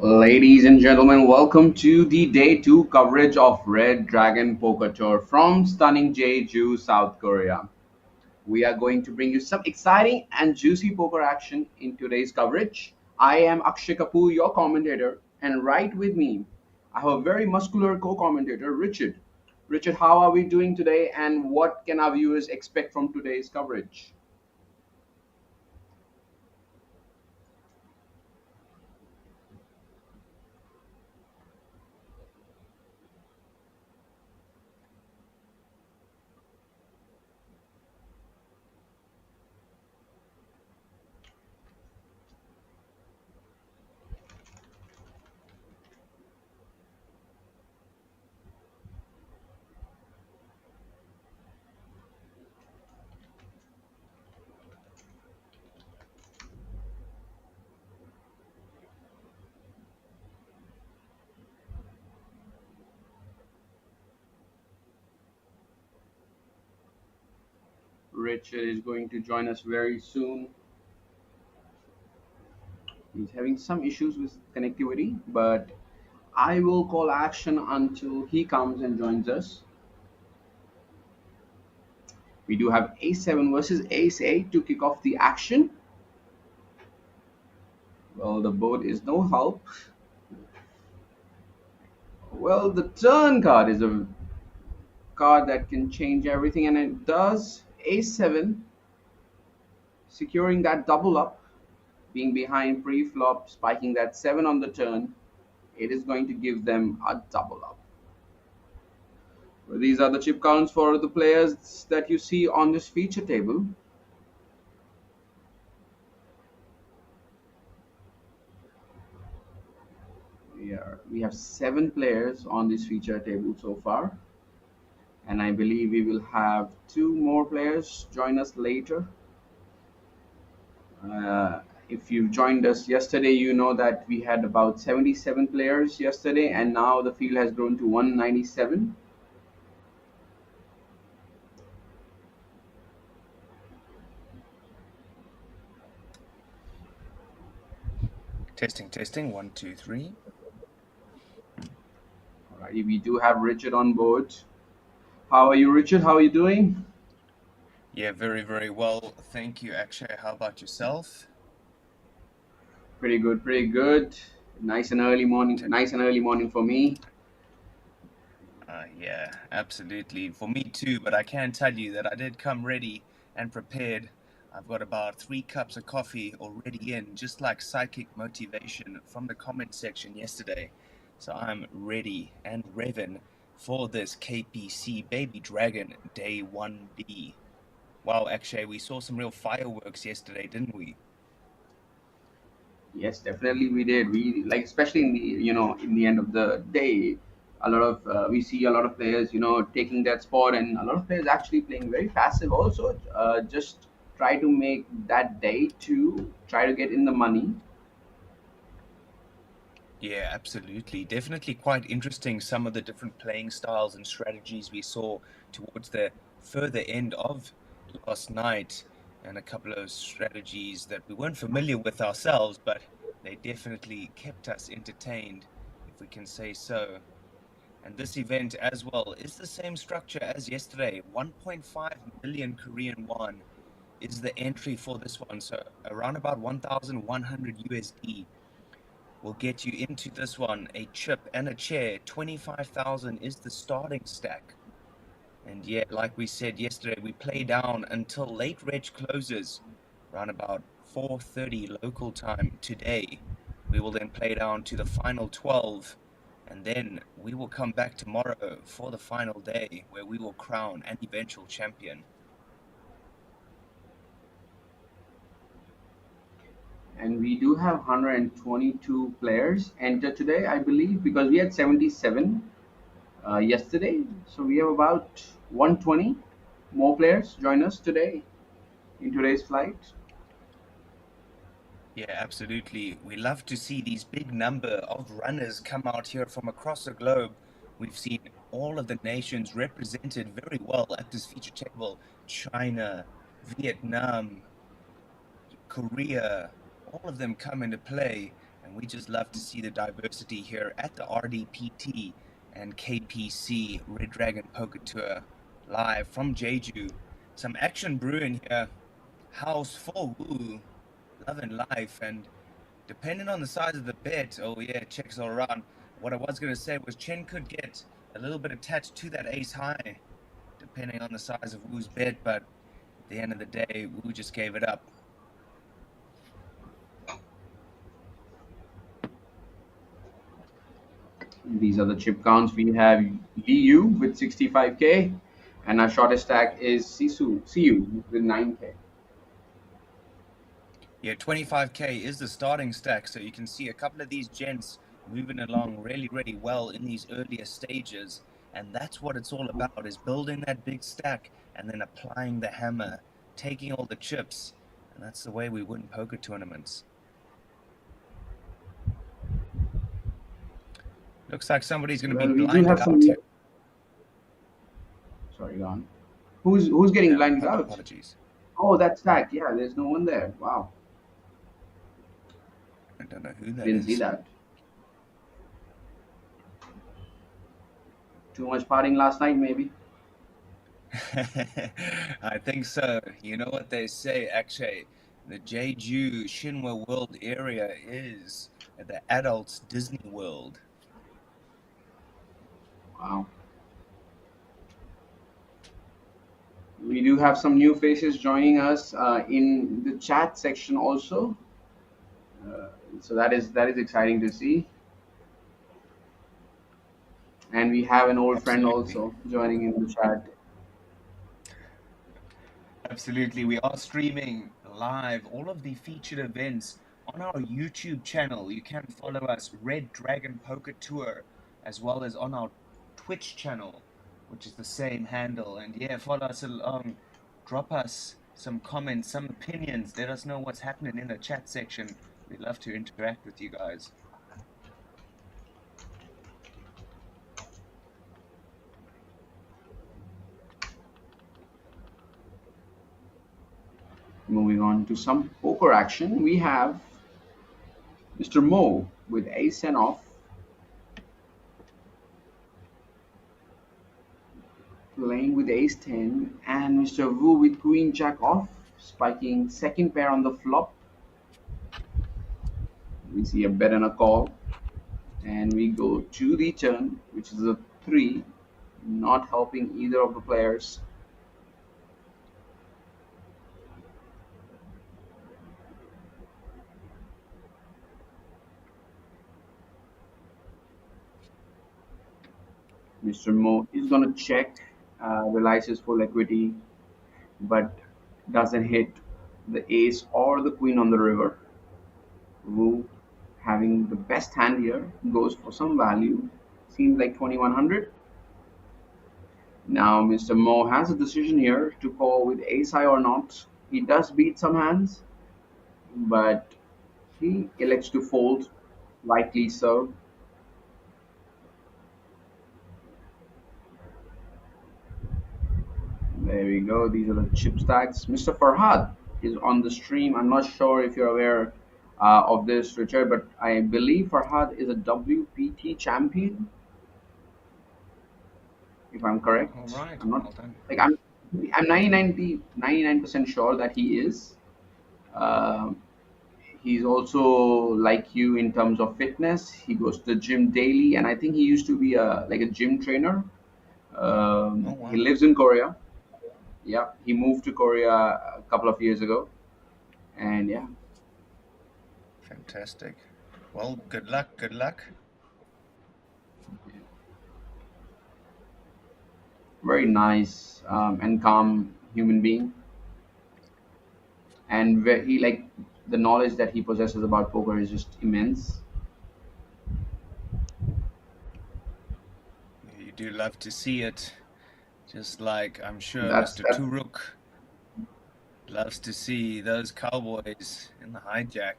Ladies and gentlemen, welcome to the day two coverage of Red Dragon Poker Tour from stunning Jeju, South Korea. We are going to bring you some exciting and juicy poker action in today's coverage. I am Akshay Kapoor, your commentator, and right with me, I have a very muscular co-commentator, Richard. Richard, how are we doing today, and what can our viewers expect from today's coverage? Richard is going to join us very soon. He's having some issues with connectivity, but I will call action until he comes and joins us. We do have a7 versus ace8 to kick off the action. Well, the board is no help. Well, the turn card is a card that can change everything, and it does. A7, securing that double up, being behind pre-flop, spiking that 7 on the turn. It is going to give them a double up. Well, these are the chip counts for the players that you see on this feature table. We have 7 players on this feature table so far, and I believe we will have 2 more players join us later. If you've joined us yesterday, you know that we had about 77 players yesterday, and now the field has grown to 197. Testing, 1, 2, 3. Alrighty, we do have Richard on board. How are you, Richard? How are you doing? Yeah, very, very well. Thank you, Akshay. How about yourself? Pretty good, pretty good. Nice and early morning for me. Yeah, absolutely. For me too, but I can tell you that I did come ready and prepared. I've got about 3 cups of coffee already in, just like psychic motivation from the comment section yesterday. So I'm ready and revving for this KPC Baby Dragon Day 1B. Wow, Akshay, we saw some real fireworks yesterday, didn't we? Yes, definitely we did. We like, especially in the in the end of the day, a lot of we see a lot of players taking that spot, and a lot of players actually playing very passive. Also, just try to make that day to try to get in the money. Yeah, absolutely. Definitely quite interesting some of the different playing styles and strategies we saw towards the further end of last night, and a couple of strategies that we weren't familiar with ourselves, but they definitely kept us entertained, if we can say so. And this event as well is the same structure as yesterday. 1.5 million Korean won is the entry for this one, so around about 1,100 USD will get you into this one. A chip and a chair. 25,000 is the starting stack. And yeah, like we said yesterday, we play down until late reg closes, around about 4:30 local time today. We will then play down to the final 12, and then we will come back tomorrow for the final day, where we will crown an eventual champion. And we do have 122 players enter today, I believe, because we had 77 yesterday. So we have about 120 more players join us today in today's flight. Yeah, absolutely. We love to see these big number of runners come out here from across the globe. We've seen all of the nations represented very well at this feature table. China, Vietnam, Korea, all of them come into play. And we just love to see the diversity here at the RDPT and KPC Red Dragon Poker Tour live from Jeju. Some action brewing here. House full, woo, love and life. And depending on the size of the bet, oh yeah, checks all around. What I was going to say was Chen could get a little bit attached to that ace high, depending on the size of Wu's bet, but at the end of the day, Wu just gave it up. These are the chip counts. We have Liu with 65K, and our shortest stack is Siu with 9K. Yeah, 25K is the starting stack, so you can see a couple of these gents moving along really, really well in these earlier stages, and that's what it's all about, is building that big stack and then applying the hammer, taking all the chips, and that's the way we win poker tournaments. Looks like somebody's going to be blinded out here. Sorry, go on. Who's getting blinded out? Apologies. Oh, that stack. Yeah, there's no one there. Wow. I don't know who that Didn't is. see that. Too much partying last night, maybe. I think so. You know what they say, actually, the Jeju Shinwa World area is the adults Disney World. Wow. We do have some new faces joining us in the chat section also. So that is exciting to see. And we have an old friend also joining in the chat. Absolutely. We are streaming live all of the featured events on our YouTube channel. You can follow us, Red Dragon Poker Tour, as well as on our Twitch channel, which is the same handle. And yeah, follow us along, drop us some comments, some opinions, let us know what's happening in the chat section. We'd love to interact with you guys. Moving on to some poker action, we have Mr. Mo with ace and off, playing with ace 10, and Mr. Wu with queen jack off, spiking second pair on the flop. We see a bet and a call, and we go to the turn, which is a 3, not helping either of the players. Mr. Mo is going to check, realizes full equity, but doesn't hit the ace or the queen on the river. Wu, having the best hand here, goes for some value. Seems like 2100. Now Mr. Mo has a decision here to call with ace high or not. He does beat some hands, but he elects to fold, likely so. There we go. These are the chip stacks. Mr. Farhad is on the stream. I'm not sure if you're aware of this, Richard, but I believe Farhad is a WPT champion, if I'm correct. All right. I'm not like I'm 99% sure that he is. He's also like you in terms of fitness. He goes to the gym daily, and I think he used to be like a gym trainer. Wow. He lives in Korea. Yeah, he moved to Korea a couple of years ago, and yeah. Fantastic. Well, good luck. Good luck. Very nice and calm human being, and he like the knowledge that he possesses about poker is just immense. You do love to see it. Just like I'm sure That's- Mr. Turuk loves to see those cowboys in the hijack.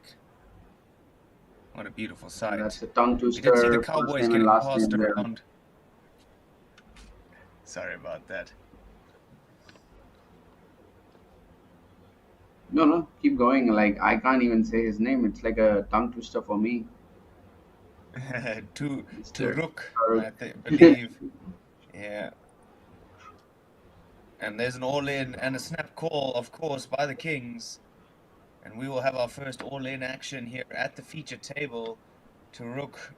What a beautiful sight. That's a tongue You twister. did see the first cowboys name and getting last passed name there. around. Sorry about that. No, keep going. Like I can't even say his name. It's like a tongue twister for me. to Mr. Rook, Farooq. believe. Yeah. And there's an all-in and a snap call, of course, by the Kings. And we will have our first all-in action here at the feature table. To Rook,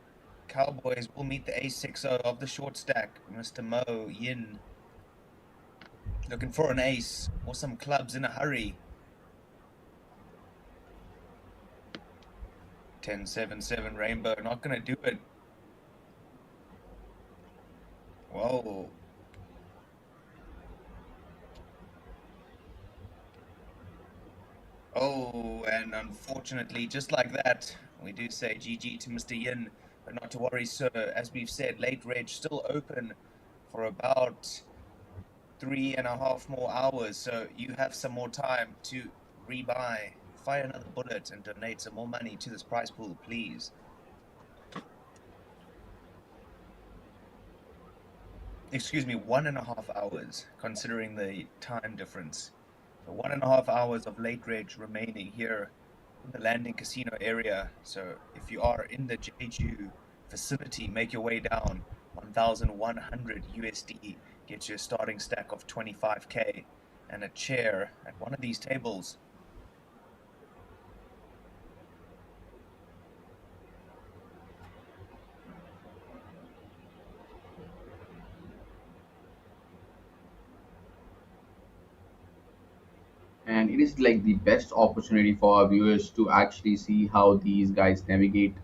Cowboys will meet the A60 of the short stack, Mr. Mo Yin. Looking for an ace or some clubs in a hurry. 10-7-7 Rainbow, not going to do it. Whoa. Oh, and unfortunately, just like that, we do say GG to Mr. Yin, but not to worry, sir. As we've said, late reg still open for about 3.5 more hours, so you have some more time to rebuy, fire another bullet, and donate some more money to this prize pool, please. Excuse me, 1.5 hours, considering the time difference. So 1.5 hours of late reg remaining here in the landing casino area. So if you are in the Jeju vicinity, make your way down. 1,100 USD gets you a starting stack of 25k and a chair at one of these tables. And it is like the best opportunity for our viewers to actually see how these guys navigate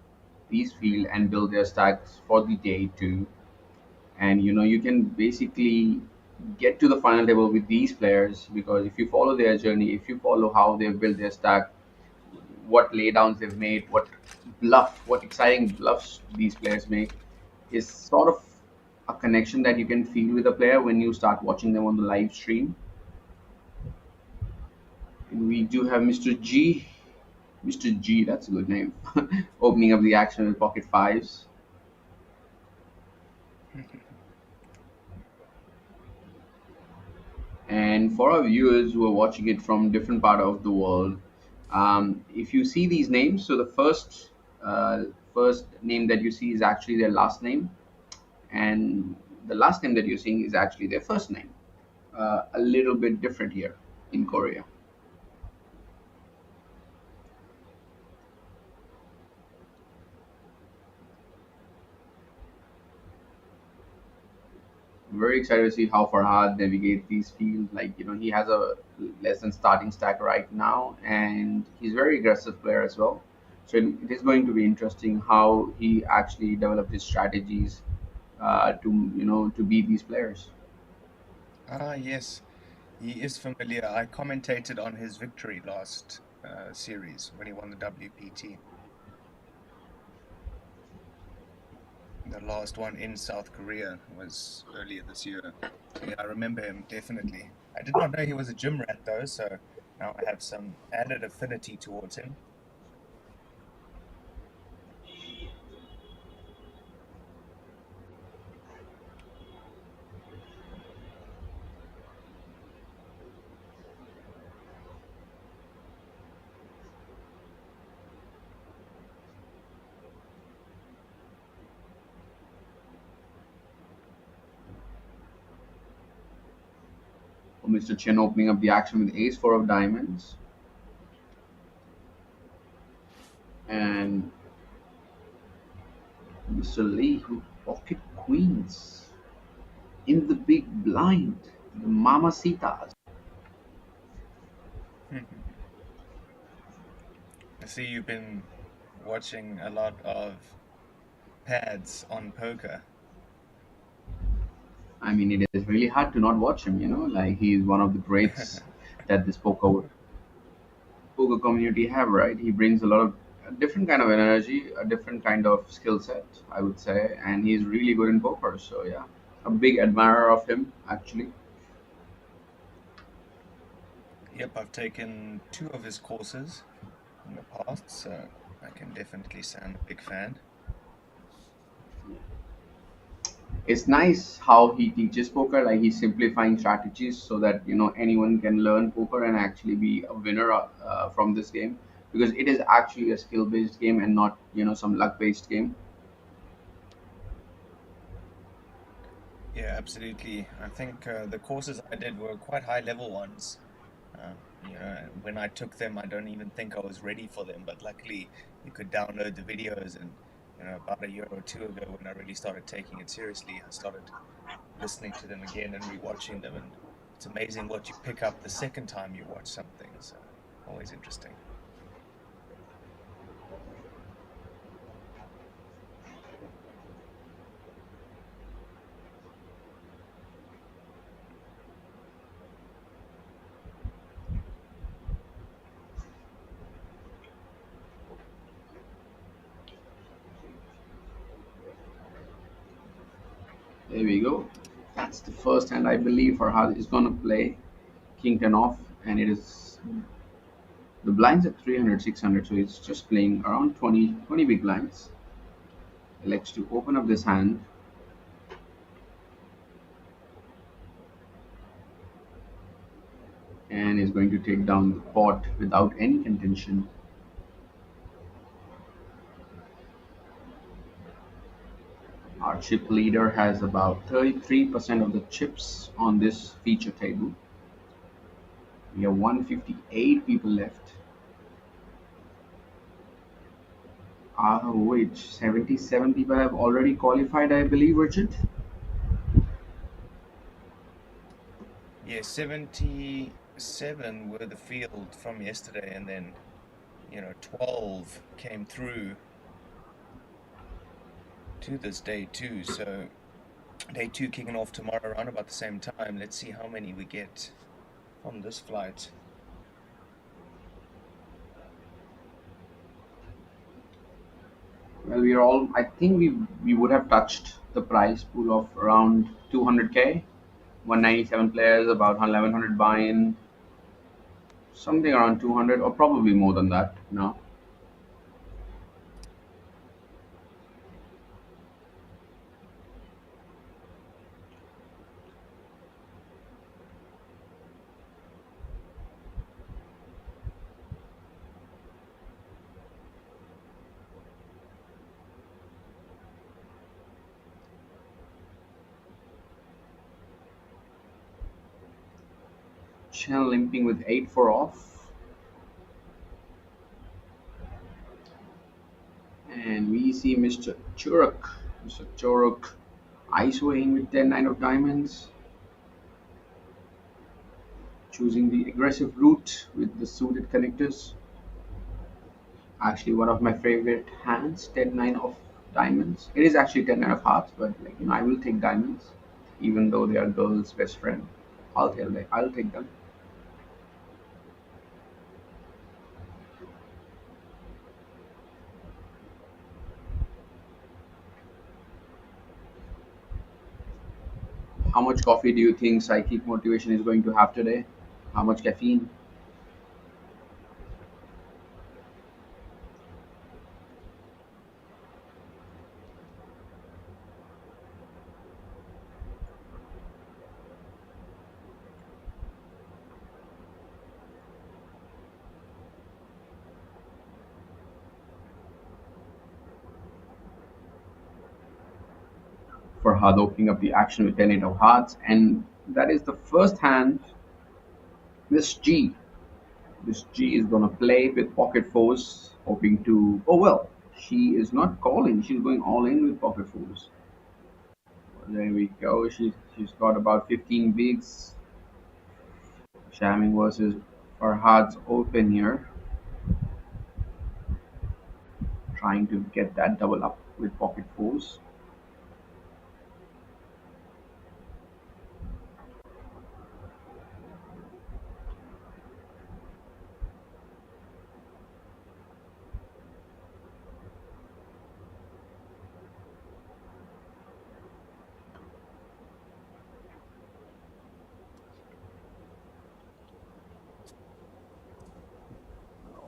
these field and build their stacks for the day too. And you can basically get to the final table with these players, because if you follow their journey, if you follow how they've built their stack, what laydowns they've made, what exciting bluffs these players make, is sort of a connection that you can feel with a player when you start watching them on the live stream. And we do have Mr. G. Mr. G, that's a good name. Opening up the action with pocket fives. And for our viewers who are watching it from different part of the world, if you see these names, so the first name that you see is actually their last name, and the last name that you're seeing is actually their first name. A little bit different here in Korea. Very excited to see how Farhad navigates these fields. Like, he has a less than starting stack right now, and he's a very aggressive player as well. So it is going to be interesting how he actually developed his strategies to beat these players. Ah, yes, he is familiar. I commentated on his victory last series when he won the WPT. The last one in South Korea was earlier this year. So yeah, I remember him definitely. I did not know he was a gym rat though, so now I have some added affinity towards him. Mr. Chen opening up the action with ace four of diamonds, and Mr. Lee with pocket queens in the big blind, the mamacitas. I see you've been watching a lot of pads on poker. I mean, it is really hard to not watch him. Like, he's one of the greats that this poker community have. Right? He brings a lot of a different kind of energy, a different kind of skill set, I would say, and he's really good in poker. So yeah, a big admirer of him actually. Yep, I've taken 2 of his courses in the past, so I can definitely say I'm a big fan. It's nice how he teaches poker. Like, he's simplifying strategies so that anyone can learn poker and actually be a winner from this game, because it is actually a skill based game and not some luck based game. Yeah, absolutely. I think the courses I did were quite high level ones. When I took them, I don't even think I was ready for them, but luckily you could download the videos and about a year or two ago when I really started taking it seriously, I started listening to them again and rewatching them, and it's amazing what you pick up the second time you watch something. So always interesting. There we go. That's the first hand I believe Farhad is going to play. King 10 off, and it is the blinds at 300, 600, so it's just playing around 20 big blinds. He likes to open up this hand, and is going to take down the pot without any contention. Our chip leader has about 33% of the chips on this feature table. We have 158 people left. Out of which 77 people have already qualified, I believe, Richard. Yeah, 77 were the field from yesterday, and then 12 came through to this day too. So day two kicking off tomorrow around about the same time. Let's see how many we get on this flight. Well, we are all. I think we would have touched the prize pool of around 200k. 197 players, about 1100 buy-in, something around 200 or probably more than that now. Chen limping with 8-4 off, and we see Mr. Churuk ISOing with 10-9 of diamonds, choosing the aggressive route with the suited connectors. Actually, one of my favorite hands, 10-9 of diamonds. It is actually 10-9 of hearts, but I will take diamonds, even though they are girl's best friend. I'll take them. How much coffee do you think Psychic Motivation is going to have today? How much caffeine? For Hard opening up the action with 10-8 of hearts, and that is the first hand. Miss G. Miss G is gonna play with pocket fours, hoping to. Oh well, she is not calling. She's going all in with pocket fours. There we go. She's got about 15 bigs. Shamming versus Farhad's open here, trying to get that double up with pocket fours.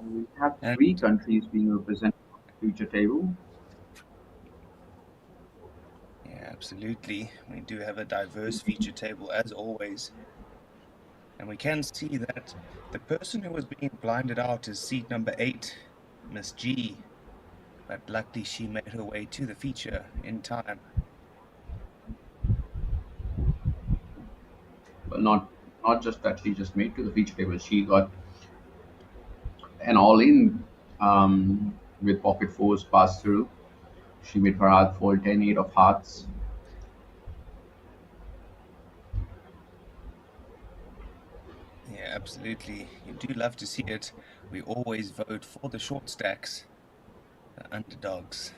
We have And three countries being represented on the future table. yeah, absolutely. We do have a diverse feature table as always. And we can see that the person who was being blinded out is seat number 8, Miss G. But luckily she made her way to the feature in time. Well, not just that she just made to the feature table. She got an all-in with pocket fours passed through. She made Farhad fold 10-8 of hearts. Yeah, absolutely. You do love to see it. We always vote for the short stacks, the underdogs.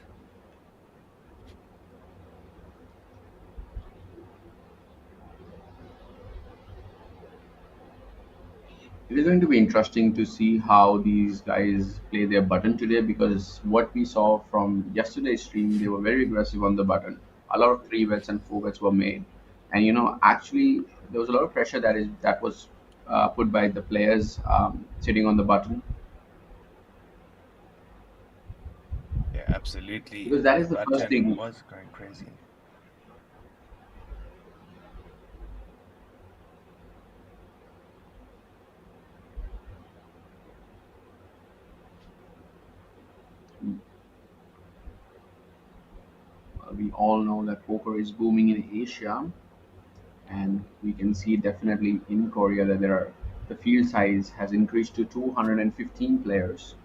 It is going to be interesting to see how these guys play their button today, because what we saw from yesterday's stream, they were very aggressive on the button. A lot of three bets and four bets were made, and actually there was a lot of pressure that was put by the players sitting on the button, Yeah, absolutely. because that The is the first button thing. was going crazy. We all know that poker is booming in Asia, and we can see definitely in Korea that the field size has increased to 215 players.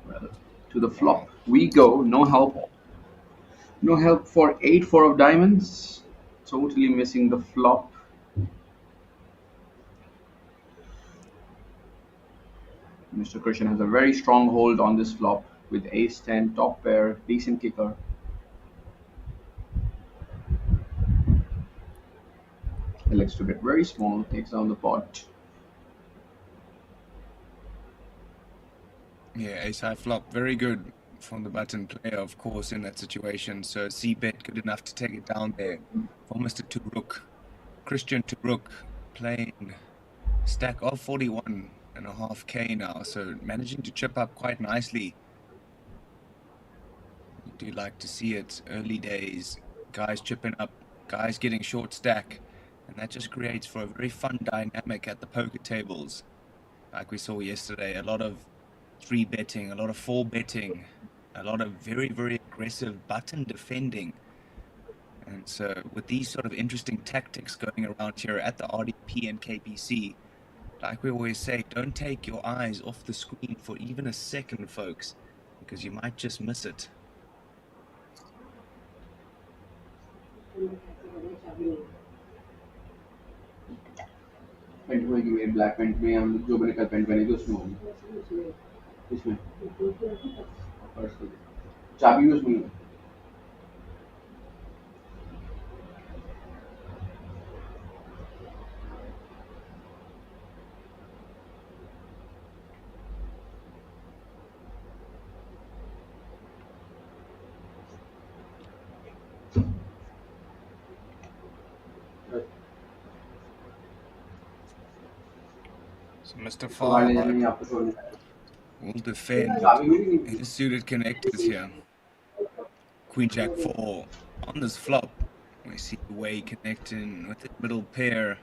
Well, to the Wow. flop we go. No help. No help for 8-4 of diamonds. Totally missing the flop. Mr. Christian has a very strong hold on this flop with ace 10, top pair, decent kicker. Elects to bet very small, takes down the pot. Yeah, ace high flop, very good from the button player, of course, in that situation. So C bet good enough to take it down there for Mr. To Rook. Christian To Rook playing stack of 41.5K now, so managing to chip up quite nicely. You do like to see it early days, guys chipping up, guys getting short stack, and that just creates for a very fun dynamic at the poker tables. Like we saw yesterday, a lot of three betting, a lot of four betting, a lot of very, very aggressive button defending. And so, with these sort of interesting tactics going around here at the RDP and KPC, like we always say, don't take your eyes off the screen for even a second, folks, because you might just miss it. 25 की मेरी black paint में हम जो मैंने कल paint पहनी थी उसमें होगी इसमें पर्स में। चाबी भी उसमें ही है। So, Mr. इसको बाहर ले जाना Farhad है आपको छोड़ने का है। will defend चाबी मिली नहीं। his suited connectors here. Queen Jack 4 on this flop. We see Way connecting with the middle pair.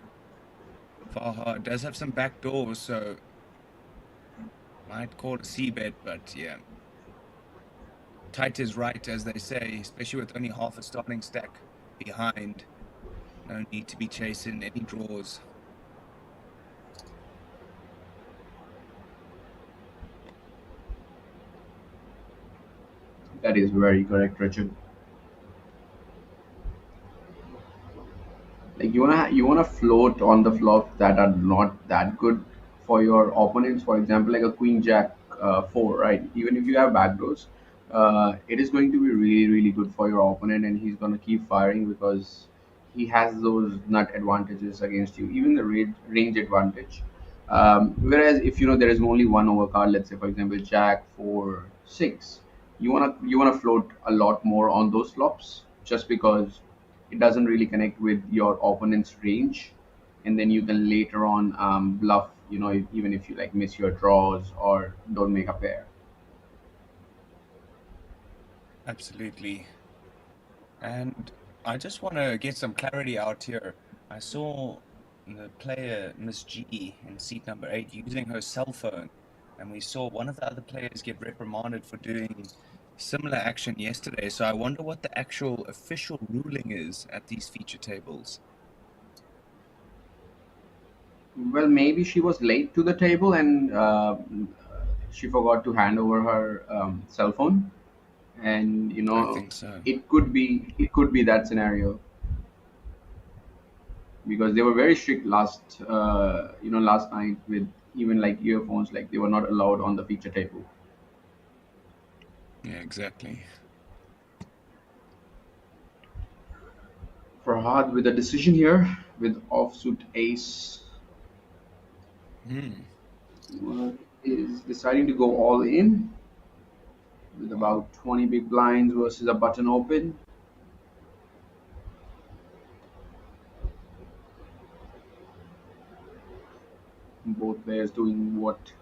Farhad does have some back doors, so might call a C bet, but yeah. Tight is right, as they say, especially with only half a starting stack behind. No need to be chasing any draws. That is very correct, Richard. Like you wanna float on the flops that are not that good for your opponents. For example, like a queen jack 4, right? Even if you have backdoors, it is going to be really really good for your opponent, and he's gonna keep firing because he has those nut advantages against you, even the range advantage. Whereas if there is only one overcard, let's say for example jack 4 6, you wanna float a lot more on those flops, just because it doesn't really connect with your opponent's range, and then you can later on bluff, even if you like miss your draws or don't make a pair. Absolutely. And I just want to get some clarity out here. I saw the player, Miss G, in seat number 8 using her cell phone, and we saw one of the other players get reprimanded for doing similar action yesterday, so I wonder what the actual official ruling is at these feature tables. Well, maybe she was late to the table and she forgot to hand over her cell phone, and I think so. it could be that scenario, because they were very strict last night with even like earphones, like they were not allowed on the feature table. Yeah, exactly. Farhad with a decision here with offsuit ace, Hmm. is deciding to go all in with Wow. about 20 big blinds versus a button open. Both players doing what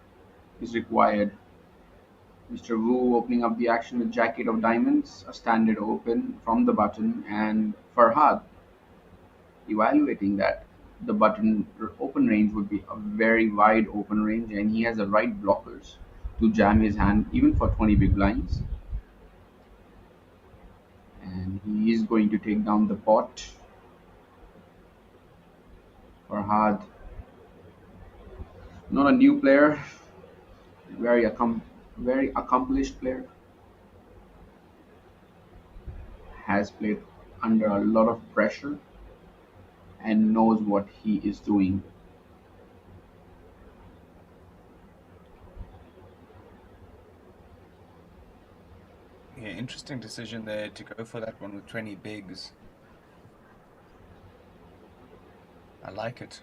is required. Mr. Wu opening up the action with Jacket of Diamonds, a standard open from the button, and Farhad evaluating that the button open range would be a very wide open range, and he has the right blockers to jam his hand even for 20 big blinds. And he is going to take down the pot. Farhad, not a new player, very accomplished player, has played under a lot of pressure and knows what he is doing. Yeah, interesting decision there to go for that one with 20 bigs. I like it.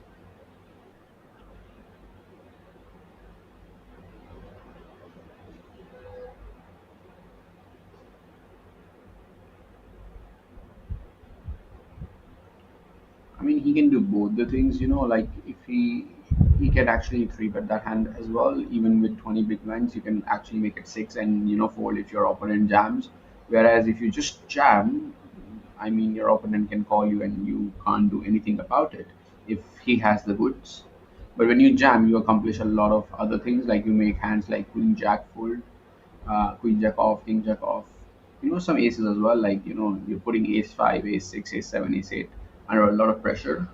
I mean, he can do both the things, like if he can actually three bet that hand as well. Even with 20 big blinds, you can actually make it six and fold if your opponent jams. Whereas if you just jam, I mean, your opponent can call you and you can't do anything about it if he has the goods. But when you jam, you accomplish a lot of other things, like you make hands like Queen Jack fold, Queen Jack off, King Jack off. Some aces as well, like you're putting Ace five, Ace six, Ace seven, Ace eight under a lot of pressure.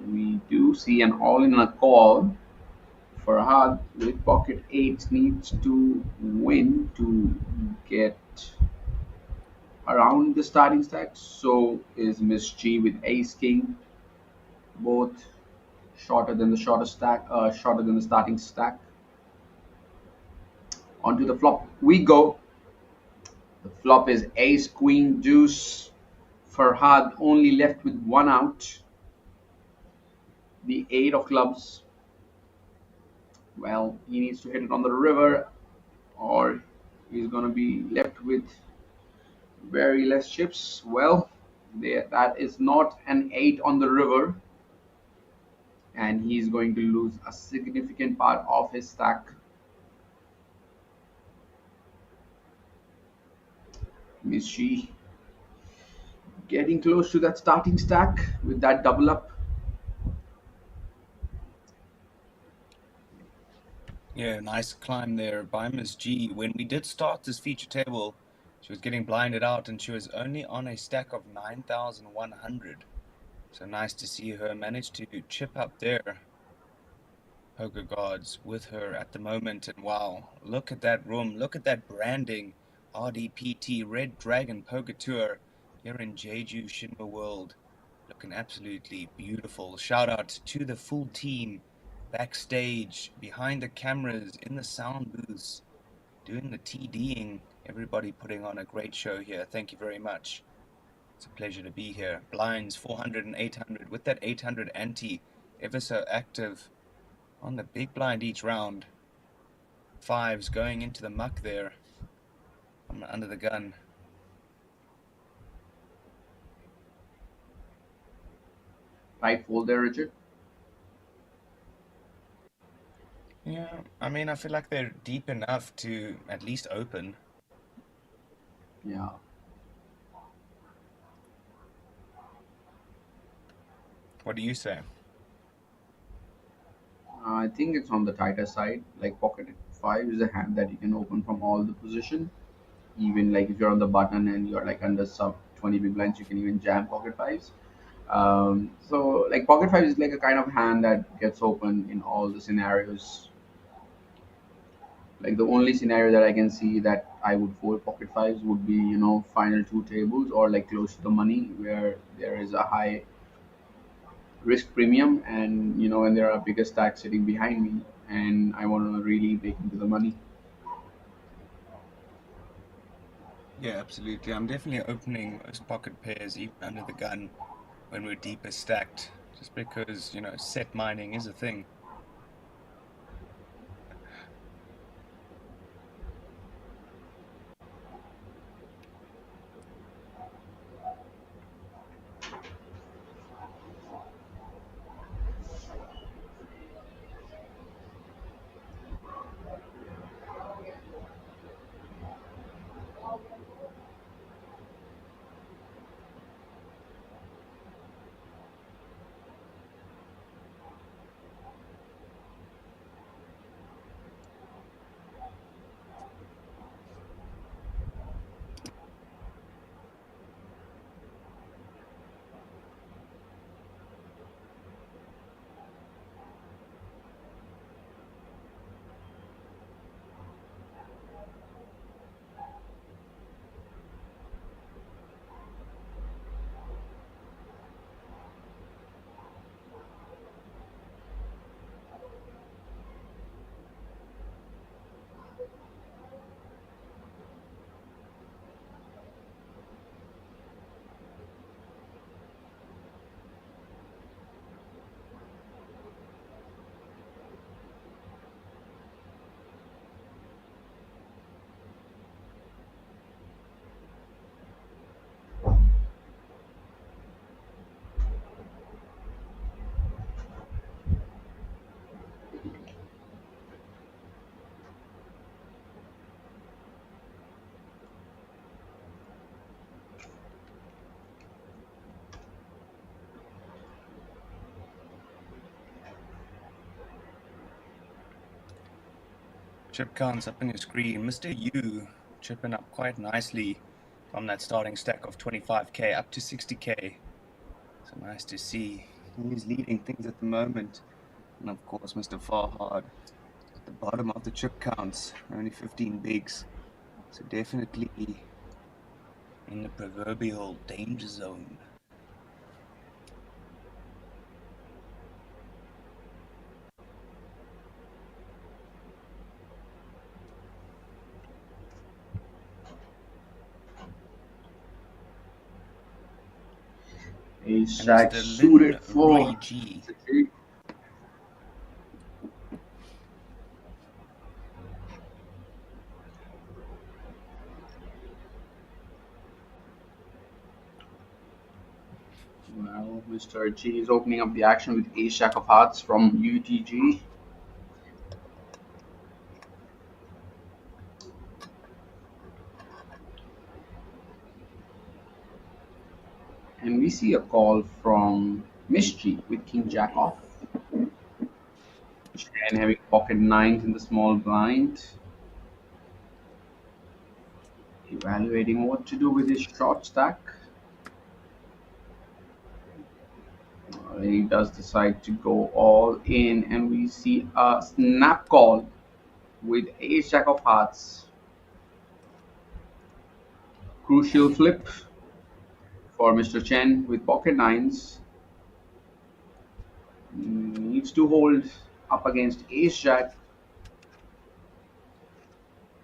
We do see an all in a call. Farhad with pocket eight needs to win to get around the starting stack. So is Miss G with Ace King, both shorter than the starting stack. Onto the flop we go. The flop is Ace Queen Deuce. Farhad only left with one out. The eight of clubs. Well, he needs to hit it on the river, or he's gonna be left with very less chips. Well, that is not an eight on the river, and he's going to lose a significant part of his stack. Miss She getting close to that starting stack with that double up. Yeah, nice climb there by Miss G. When we did start this feature table, she was getting blinded out and she was only on a stack of 9,100. So nice to see her manage to chip up there. Poker gods with her at the moment, and wow, look at that room, look at that branding. RDPT Red Dragon Poker Tour here in Jeju Shinra World. Looking absolutely beautiful. Shout out to the full team backstage, behind the cameras, in the sound booths, doing the TDing. Everybody putting on a great show here. Thank you very much. It's a pleasure to be here. Blinds 400 and 800 with that 800 ante ever so active on the big blind each round. Fives going into the muck there. I'm under the gun. Right fold there, Richard. Yeah, I mean, I feel like they're deep enough to at least open. Yeah. What do you say? I think it's on the tighter side. Like pocket five is a hand that you can open from all the position. Even like if you're on the button and you're like under sub 20 big blinds, you can even jam pocket fives. So like pocket five is like a kind of hand that gets open in all the scenarios. Like the only scenario that I can see that I would fold pocket fives would be, final two tables or like close to the money where there is a high risk premium, and when there are bigger stacks sitting behind me and I want to really bake into the money. Yeah, absolutely. I'm definitely opening most pocket pairs even under the gun when we're deeper stacked, just because, set mining is a thing. Chip counts up on your screen. Mr. U chipping up quite nicely from that starting stack of 25k up to 60k. So nice to see. He's leading things at the moment. And of course, Mr. Farhad at the bottom of the chip counts, only 15 bigs. So definitely in the proverbial danger zone. Ace And jack Mr. Lin suited Rui for G. 60. Well, Mr. G is opening up the action with Ace Jack of Hearts from UTG. And we see a call from Miss G with King Jack off. And having pocket nines in the small blind. Evaluating what to do with his short stack. He does decide to go all in, and we see a snap call with Ace Jack of Hearts. Crucial flip for Mr. Chen with pocket nines. Needs to hold up against Ace Jack.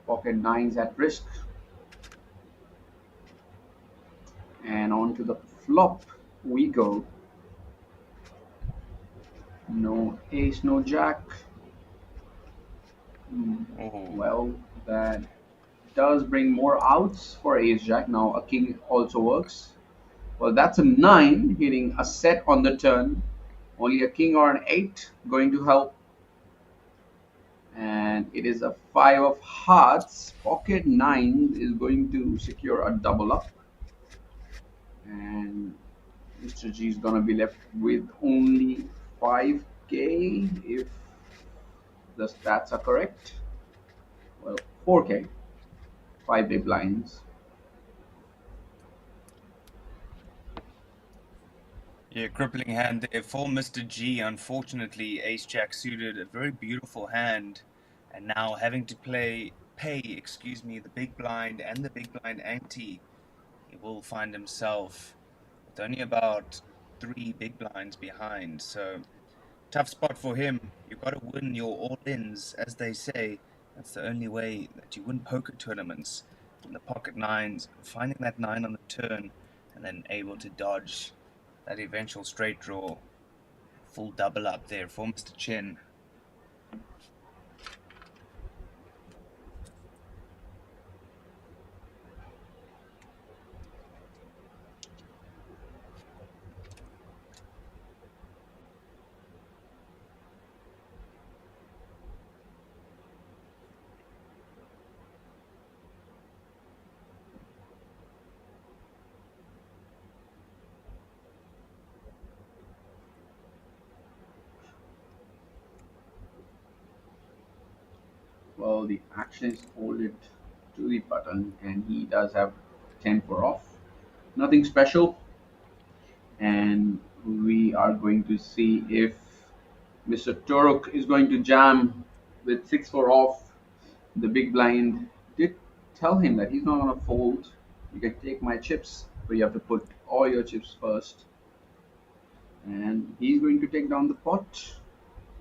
Pocket nines at risk. And on to the flop we go. No ace, no jack. Oh, Well, that does bring more outs for ace jack. Now a king also works. Well, that's a 9 hitting a set on the turn. Only a king or an 8 going to help. And it is a 5 of hearts. Pocket 9 is going to secure a double up. And Mr. G is gonna be left with only 5K if the stats are correct. Well, 4K, 5 big blinds. Yeah, crippling hand there for Mr. G. Unfortunately, Ace Jack suited, a very beautiful hand, and now having to pay, the big blind and the big blind ante, he will find himself with only about 3 big blinds behind. So tough spot for him. You've got to win your all-ins, as they say. That's the only way that you win poker tournaments. From the pocket nines, finding that nine on the turn, and then able to dodge that eventual straight draw. Full double up there for Mr. Chen. Well, the action is hold it to the button, and he does have 10 for off. Nothing special, and we are going to see if Mr. Turok is going to jam with 6 for off. The big blind did tell him that he's not going to fold. You can take my chips, but you have to put all your chips first. And he's going to take down the pot,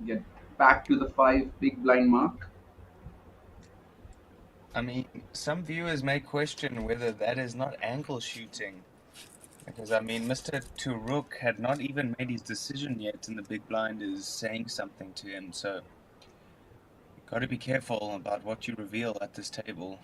get back to the 5 big blind mark. I mean, some viewers may question whether that is not ankle shooting. Because, I mean, Mr. Turuk had not even made his decision yet, and the big blind is saying something to him. So, you've got to be careful about what you reveal at this table.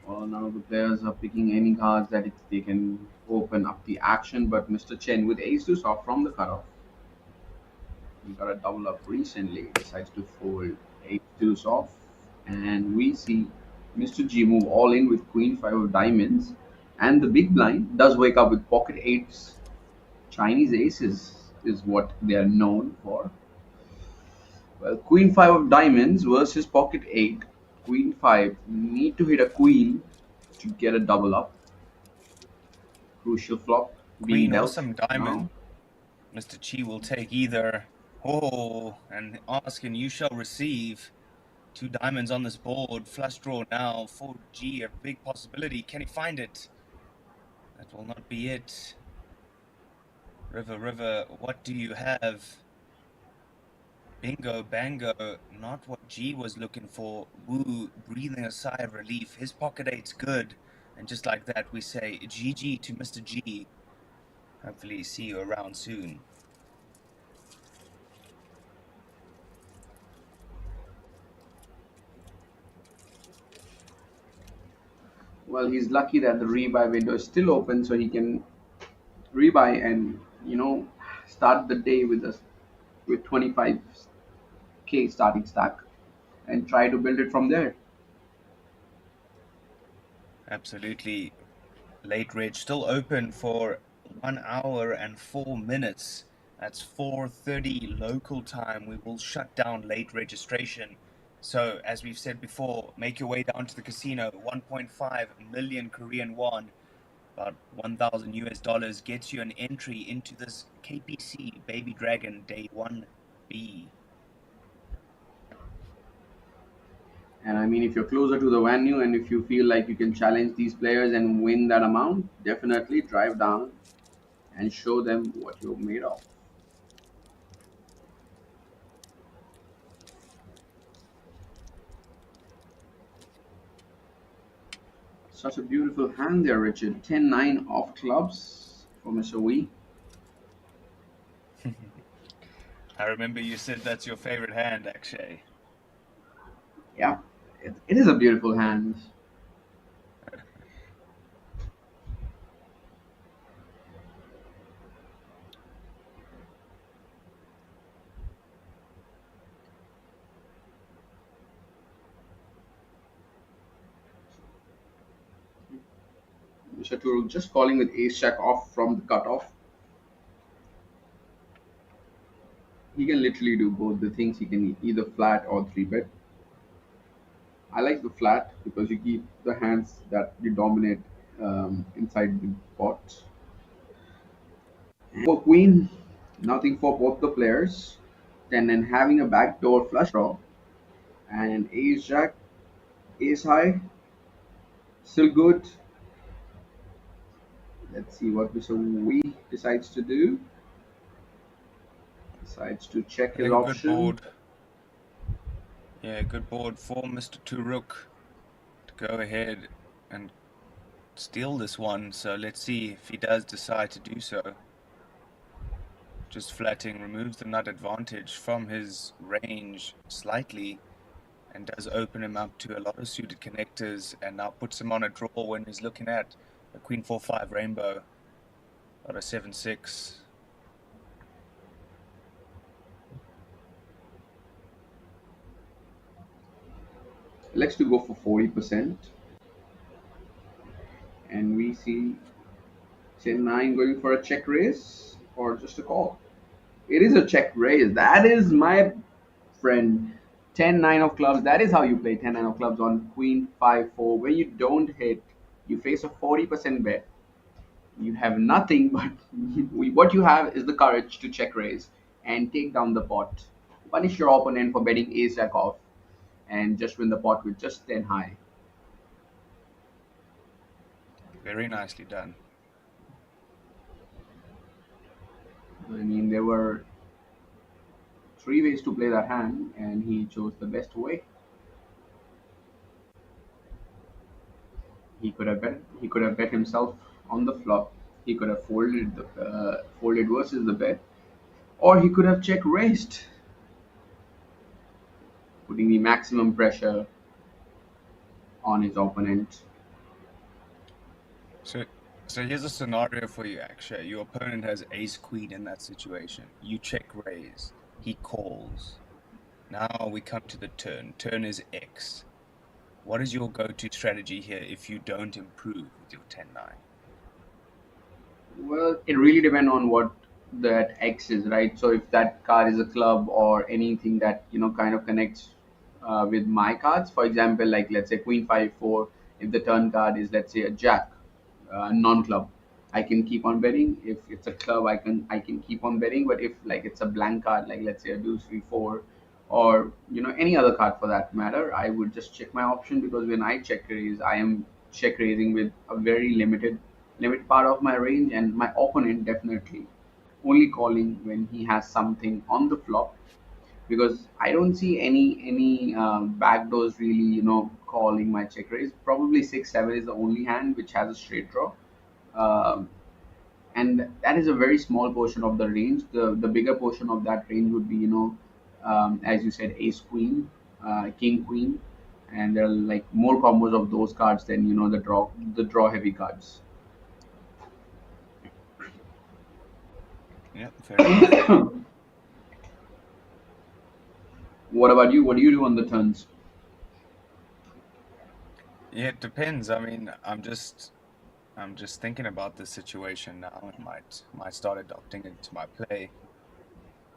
Well, now the players are picking any cards that they can open up the action, but Mr. Chen with ace deuce off from the cutoff. He got a double up recently, decides to fold ace deuce off, and we see Mr. G move all in with queen five of diamonds, and the big blind does wake up with pocket eights. Chinese aces is what they are known for. Well, queen five of diamonds versus pocket eight. Queen five need to hit a queen to get a double up. Crucial flop being Queen or dealt some diamond. now. Mr. Chi will take either. Oh, and ask and you shall receive. 2 diamonds on this board. Flush draw now. 4G, a big possibility. Can he find it? That will not be it. River, river, what do you have? Bingo, bango, not what G was looking for. Woo, breathing a sigh of relief. His pocket eight's good. And just like that, we say GG to Mr. G. Hopefully see you around soon. Well, he's lucky that the rebuy window is still open, so he can rebuy and start the day with 25K starting stack and try to build it from there. Absolutely. Late Reg still open for 1 hour and 4 minutes. That's 4:30 local time. We will shut down late registration. So, as we've said before, make your way down to the casino. 1.5 million Korean won, about 1,000 US dollars, gets you an entry into this KPC Baby Dragon Day 1B. And I mean, if you're closer to the venue and if you feel like you can challenge these players and win that amount, definitely drive down and show them what you're made of. Such a beautiful hand there, Richard. 10-9 off clubs for Mr. Wee. I remember you said that's your favorite hand, Akshay. Yeah, it is a beautiful hand. Mr. Turul just calling with ace jack off from the cutoff. He can literally do both the things. He can either flat or three bet. I like the flat because you keep the hands that you dominate inside the pot. For queen, nothing for both the players. Then having a backdoor flush draw and ace jack, ace high, still good. Let's see what Mr. Wee decides to do. Decides to check I his think good option. board. Yeah, good board for Mr. Turuk to go ahead and steal this one. So let's see if he does decide to do so. Just flatting removes the nut advantage from his range slightly and does open him up to a lot of suited connectors, and now puts him on a draw when he's looking at a queen 4-5 rainbow or a 7-6. Elects to go for 40%. And we see 10-9 going for a check raise or just a call. It is a check raise. That is my friend. 10-9 of clubs. That is how you play 10-9 of clubs on queen 5-4. When you don't hit, you face a 40% bet. You have nothing, but what you have is the courage to check raise and take down the pot. Punish your opponent for betting ace jack off and just win the pot with just 10 high. Very nicely done. I mean, there were three ways to play that hand, and he chose the best way. He could have bet himself on the flop. He could have folded versus the bet, or he could have check raised, putting the maximum pressure on his opponent. So, so here's a scenario for you, Akshay. Your opponent has ace queen in that situation. You check raise. He calls. Now we come to the turn. Turn is X. What is your go-to strategy here if you don't improve with your 10-9? Well, it really depends on what that X is, right? So if that card is a club or anything that kind of connects with my cards, for example, like let's say Queen 5-4, if the turn card is let's say a Jack, non-club, I can keep on betting. If it's a club, I can keep on betting. But if like it's a blank card, like let's say a Deuce 3-4, or any other card for that matter, I would just check my option because when I check raise, I am check raising with a very limited part of my range, and my opponent definitely only calling when he has something on the flop because I don't see any backdoors really calling my check raise. Probably 6-7 is the only hand which has a straight draw, um, and that is a very small portion of the range. The bigger portion of that range would be as you said, ace queen, king queen, and there are like more combos of those cards than the draw heavy cards. Yeah, fair enough. What about you? What do you do on the turns? Yeah, it depends. I mean, I'm just thinking about this situation now and might start adopting it to my play.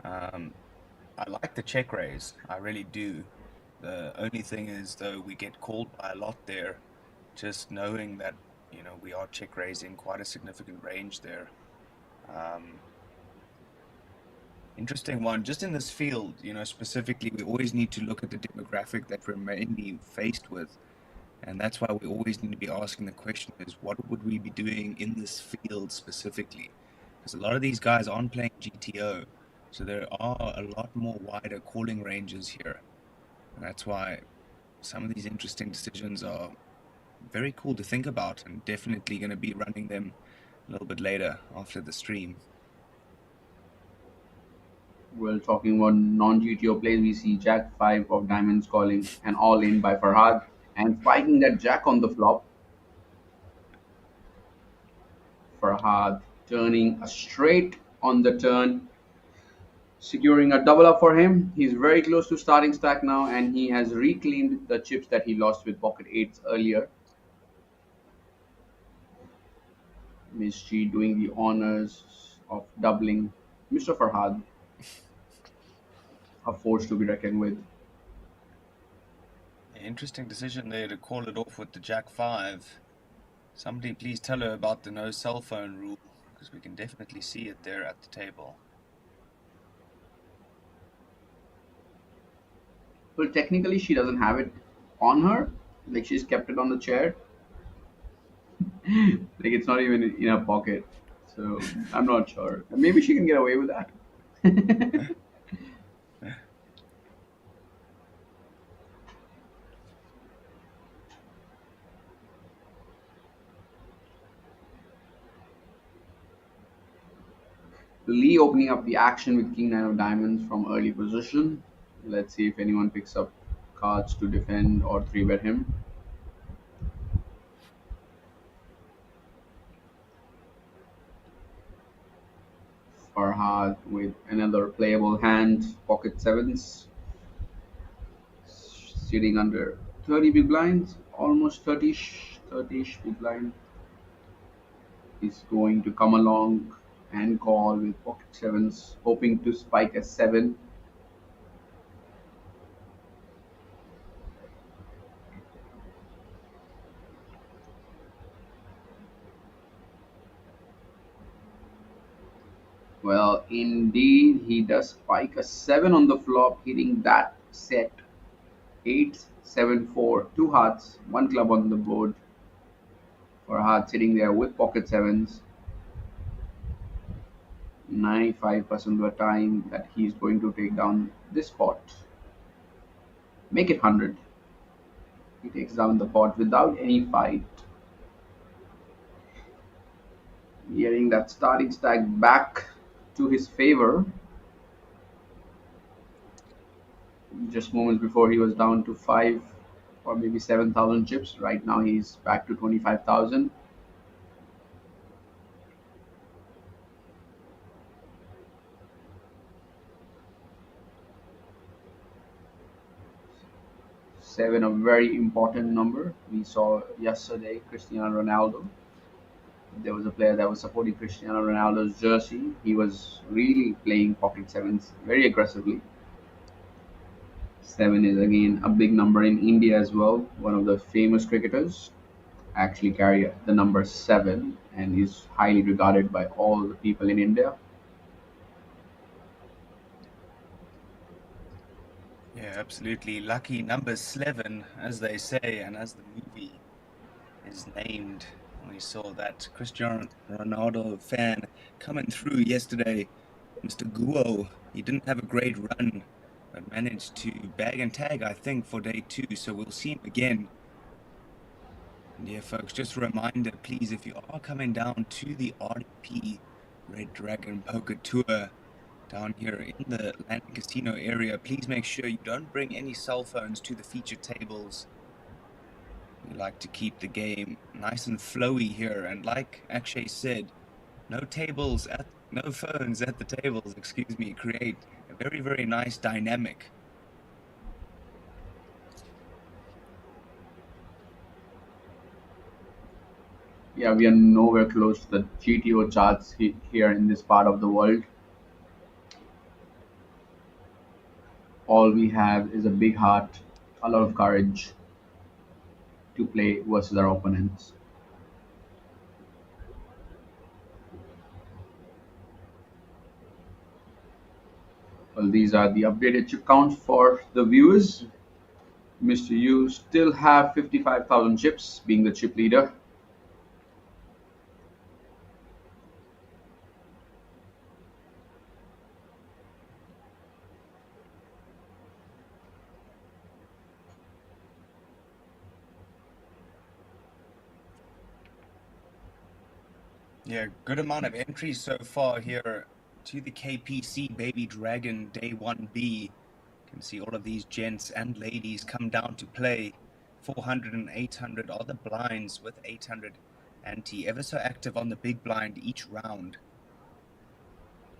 Um, I like the check raise. I really do. The only thing is, though, we get called by a lot there. Just knowing that, we are check raising quite a significant range there. Um, Interesting one. Just in this field, specifically, we always need to look at the demographic that we're mainly faced with. And that's why we always need to be asking the question is what would we be doing in this field specifically? Because a lot of these guys aren't playing GTO. So there are a lot more wider calling ranges here. And that's why some of these interesting decisions are very cool to think about, and definitely going to be running them a little bit later after the stream. Well, talking about non-GTO plays, we see Jack 5 of diamonds calling an all-in by Farhad and spiking that Jack on the flop. Farhad turning a straight on the turn, securing a double up for him. He's very close to starting stack now, and he has reclaimed the chips that he lost with pocket eights earlier. Mischi doing the honors of doubling. Mr. Farhad, a force to be reckoned with. Interesting decision there to call it off with the Jack 5. Somebody please tell her about the no cell phone rule, because we can definitely see it there at the table. Well, technically, she doesn't have it on her. Like, she's kept it on the chair. Like, it's not even in her pocket. So, I'm not sure. Maybe she can get away with that. Lee opening up the action with King 9 of diamonds from early position. Let's see if anyone picks up cards to defend or 3-bet him. Farhad with another playable hand, pocket sevens, sitting under 30 big blinds, almost 30ish big blind. He's going to come along and call with pocket sevens, hoping to spike a 7. Well, indeed, he does spike a 7 on the flop, hitting that set. 8, 7, 4, 2 hearts, 1 club on the board. Farhad sitting there with pocket sevens. 95% of the time that he's going to take down this pot. Make it 100. He takes down the pot without any fight. Getting that starting stack back to his favor. Just moments before he was down to 5 or maybe 7,000 chips. Right now he's back to 25,000. Seven, a very important number. We saw yesterday Cristiano Ronaldo. There was a player that was supporting Cristiano Ronaldo's jersey. He was really playing pocket sevens very aggressively. 7 is again a big number in India as well. One of the famous cricketers actually carry the number 7 and is highly regarded by all the people in India. Yeah, absolutely. Lucky number 11, as they say, and as the movie is named. We saw that Cristiano Ronaldo fan coming through yesterday. Mr. Guo, he didn't have a great run, but managed to bag and tag, I think, for day 2. So we'll see him again. And yeah, folks, just a reminder, please, if you are coming down to the RDP Red Dragon Poker Tour down here in the Atlantic Casino area, please make sure you don't bring any cell phones to the feature tables. We like to keep the game nice and flowy here, and like Akshay said, no phones at the tables, excuse me, create a very, very nice dynamic. Yeah, we are nowhere close to the GTO charts here in this part of the world. All we have is a big heart, a lot of courage to play versus our opponents. Well, these are the updated chip counts for the viewers. Mr. You still have 55,000 chips, being the chip leader. Yeah, good amount of entries so far here to the KPC Baby Dragon Day 1B. You can see all of these gents and ladies come down to play. 400 and 800 are the blinds, with 800 ante ever so active on the big blind each round.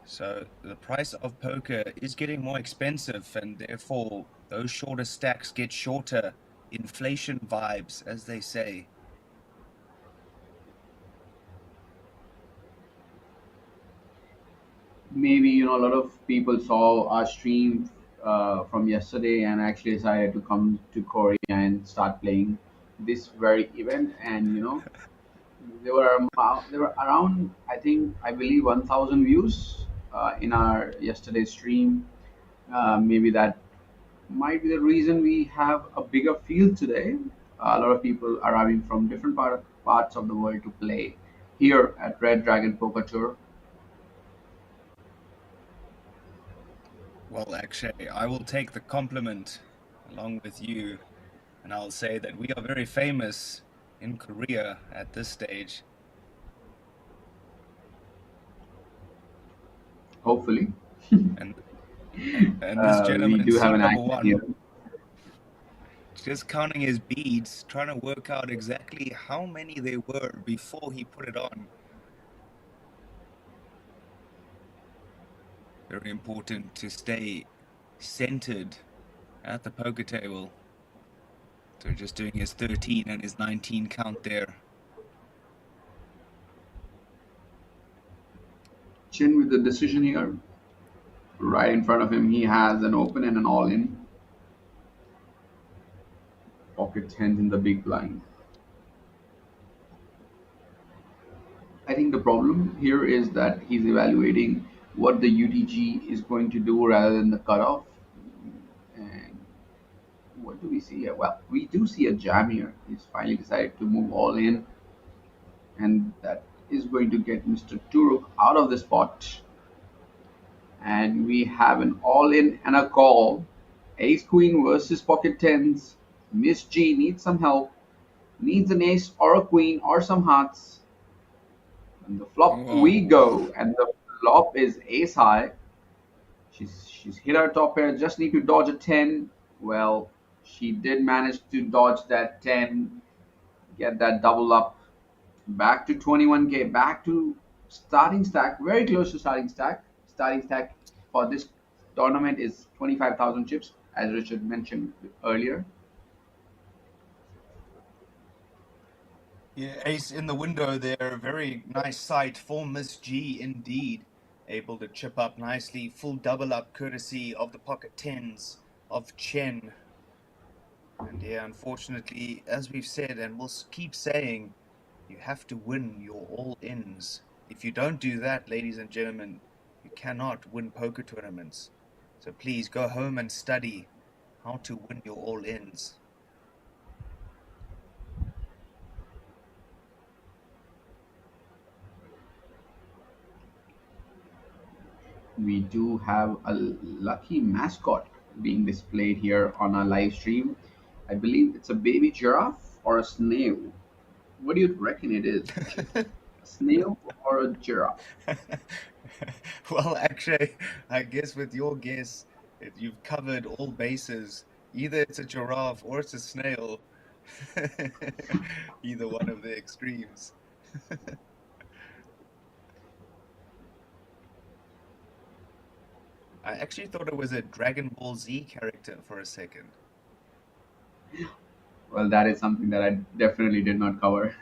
So the price of poker is getting more expensive, and therefore those shorter stacks get shorter. Inflation vibes, as they say. Maybe a lot of people saw our stream from yesterday and actually decided to come to Korea and start playing this very event. And there were around, I believe 1,000 views in our yesterday's stream. Maybe that might be the reason we have a bigger field today. A lot of people arriving from different parts of the world to play here at Red Dragon Poker Tour. Well, actually, I will take the compliment along with you, and I'll say that we are very famous in Korea at this stage. Hopefully, And this we gentleman, do have seat an number action here. one, just counting his beads, trying to work out exactly how many there were before he put it on. Very important to stay centered at the poker table. So just doing his 13 and his 19 count there. Chin with the decision here. Right in front of him, he has an open and an all-in. Pocket tens in the big blind. I think the problem here is that he's evaluating what the UTG is going to do rather than the cutoff. And what do we see here? Well, we do see a jam here. He's finally decided to move all in, and that is going to get Mr. Turuk out of the spot. And we have an all in and a call. Ace Queen versus Pocket Tens. Miss G needs some help. Needs an ace or a queen or some hearts. And the flop we Whoa. go. And the flop is ace high. She's hit her top pair. Just need to dodge a 10. Well, she did manage to dodge that 10. Get that double up. Back to 21k. Back to starting stack. Very close to starting stack. Starting stack for this tournament is 25,000 chips, as Richard mentioned earlier. Yeah, ace in the window there. Very nice sight for Miss G indeed. Able to chip up nicely. Full double up courtesy of the pocket tens of Chen. And yeah, unfortunately, as we've said and we'll keep saying, you have to win your all-ins. If you don't do that, ladies and gentlemen, you cannot win poker tournaments. So please go home and study how to win your all-ins. We do have a lucky mascot being displayed here on our live stream. I believe it's a baby giraffe or a snail. What do you reckon it is, Richard? A snail or a giraffe? Well, actually, I guess with your guess, you've covered all bases. Either it's a giraffe or it's a snail. Either one of the extremes. I actually thought it was a Dragon Ball Z character for a second. Well, that is something that I definitely did not cover.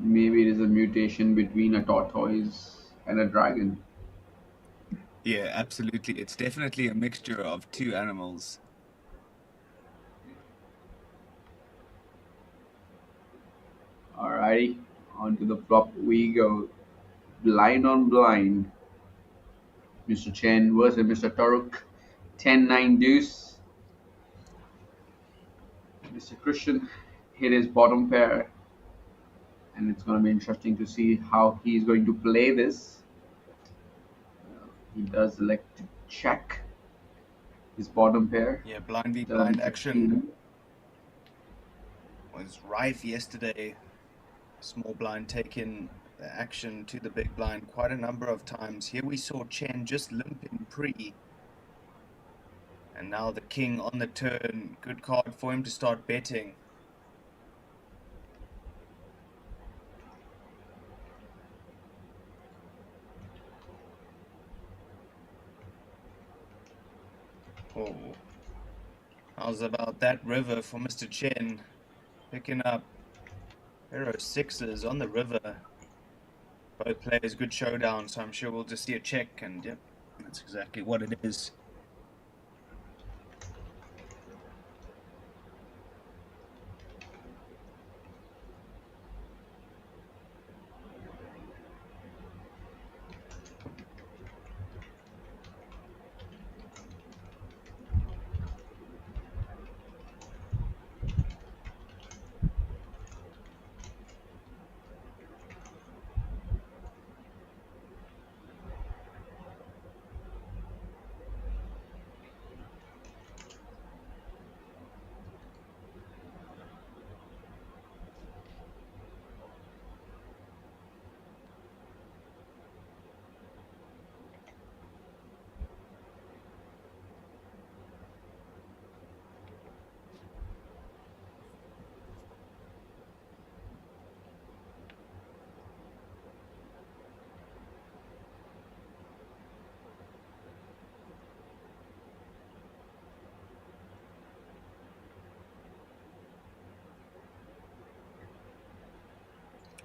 Maybe it is a mutation between a tortoise and a dragon. Yeah, absolutely. It's definitely a mixture of two animals. Alrighty, on to the flop we go. Blind on blind. Mr. Chen versus Mr. Taruk. 10-9 deuce. Mr. Christian hit his bottom pair, and it's going to be interesting to see how he's going to play this. He does elect to check. His bottom pair Yeah, blind v blind turn action 15. was rife yesterday. Small blind taking the action to the big blind quite a number of times. Here we saw Chen just limp in pre, and now the king on the turn. Good card for him to start betting. Oh, how's about that river for Mr. Chen? Picking up pair of sixes on the river. Both players good showdown, so I'm sure we'll just see a check, and yep, that's exactly what it is.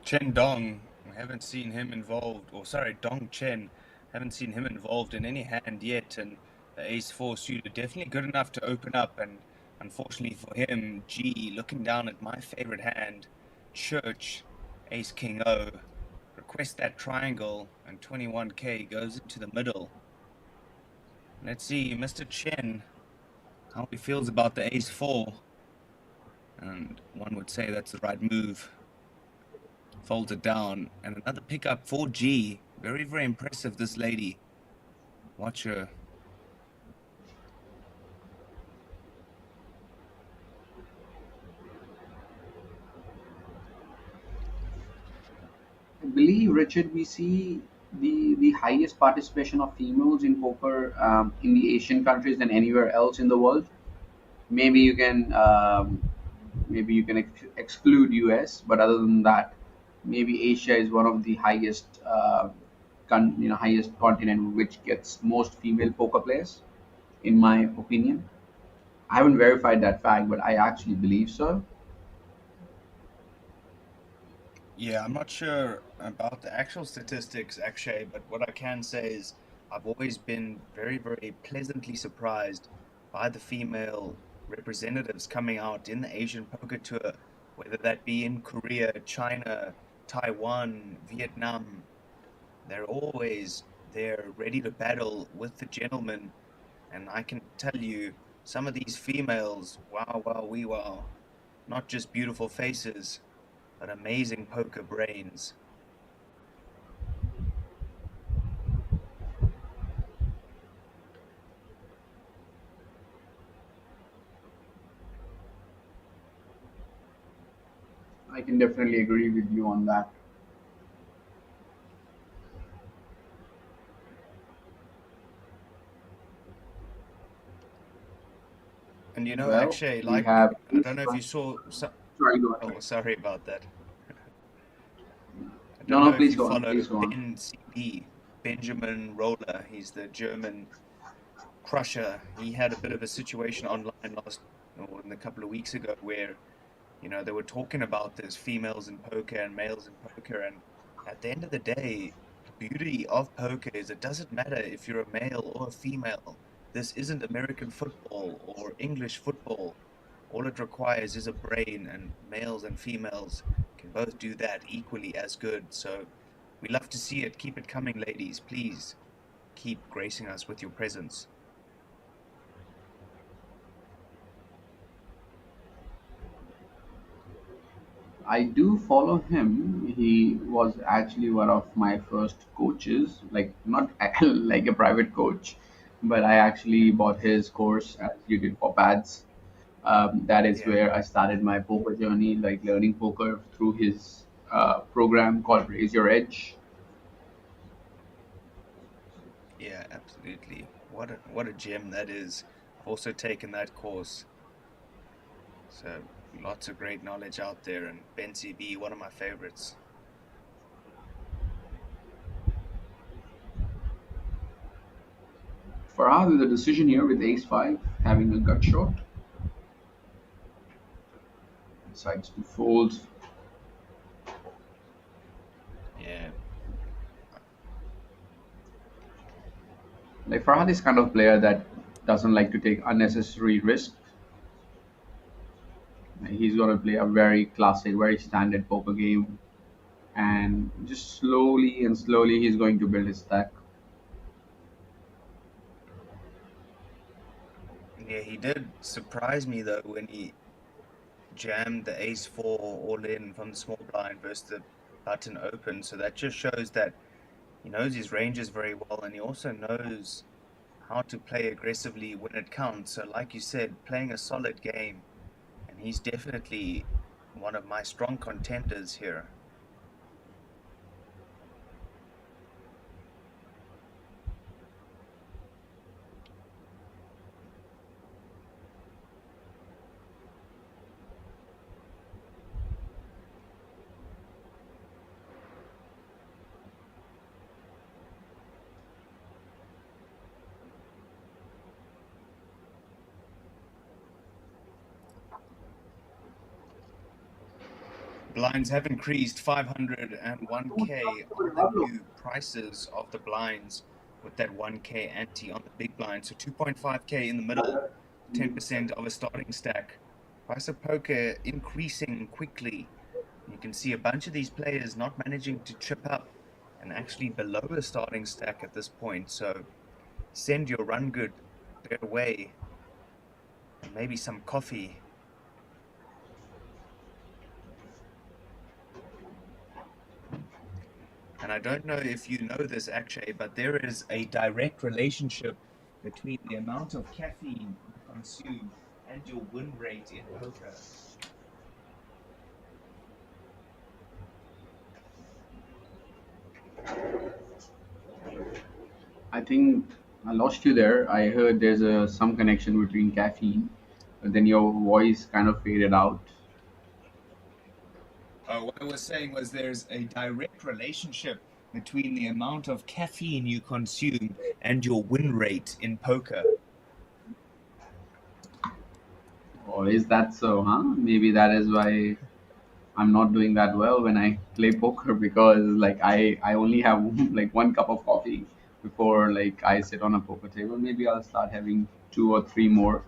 Chen Dong, I haven't seen him involved, or sorry, Dong Chen, haven't seen him involved in any hand yet, and the ace-4 suited definitely good enough to open up, and unfortunately for him, G, looking down at my favorite hand, Church, ace-king O, request that triangle, and 21k goes into the middle. Let's see, Mr. Chen, how he feels about the ace-4, and one would say that's the right move. Folds it down, and another pickup for G. Very, very impressive, this lady. Watch her. I believe, Richard, we see the highest participation of females in poker in the Asian countries than anywhere else in the world. Maybe you can exclude US, but other than that, maybe Asia is one of the highest highest continent which gets most female poker players, in my opinion. I haven't verified that fact, but I actually believe so. Yeah, I'm not sure about the actual statistics, Akshay, but what I can say is I've always been very, very pleasantly surprised by the female representatives coming out in the Asian Poker Tour, whether that be in Korea, China, Taiwan, Vietnam. They're always there ready to battle with the gentlemen. And I can tell you, some of these females, wow, wow, wee, wow, not just beautiful faces, but amazing poker brains. I can definitely agree with you on that. And you know, Well, Akshay, we like, have I ace don't know if five. you saw, Sorry, go ahead. oh, sorry about that. I No, don't no, know if please you go on. follow Please go on. Ben CB, Benjamin Roller. He's the German crusher. He had a bit of a situation online or a couple of weeks ago where they were talking about this females in poker and males in poker, and at the end of the day, the beauty of poker is it doesn't matter if you're a male or a female. This isn't American football or English football. All it requires is a brain, and males and females can both do that equally as good. So we love to see it. Keep it coming, ladies. Please keep gracing us with your presence. I do follow him. He was actually one of my first coaches, like not like a private coach. but I actually bought his course as you did for pads. That is Yeah, where I started my poker journey, like learning poker through his program called Raise Your Edge. yeah, absolutely. What a gem that is. I've also taken that course, so lots of great knowledge out there. And Ben CB, one of my favorites. Farhad with a decision here with ace 5, having a gut shot. Decides to fold. Yeah, Like Farhad is kind of player that doesn't like to take unnecessary risk. He's gonna play a very classic, very standard poker game, and just slowly and slowly he's going to build his stack. yeah, he did surprise me though when he jammed the ace four all in from the small blind versus the button open. So that just shows that he knows his ranges very well, and he also knows how to play aggressively when it counts. So, like you said, playing a solid game, and he's definitely one of my strong contenders here. Blinds have increased 501k on the new prices of the blinds with that 1k ante on the big blind. So 2.5k in the middle, 10% of a starting stack. Price of poker increasing quickly. You can see a bunch of these players not managing to chip up and actually below a starting stack at this point. So send your run good their way and maybe some coffee. And I don't know if you know this, Akshay, but there is a direct relationship between the amount of caffeine you consume and your win rate in poker. I think I lost you there. I heard there's some connection between caffeine, but then your voice kind of faded out. What I was saying was there's a direct relationship between the amount of caffeine you consume and your win rate in poker. Or is that so, huh? Maybe that is why I'm not doing that well when I play poker because like I only have like one cup of coffee before like I sit on a poker table. Maybe I'll start having two or three more.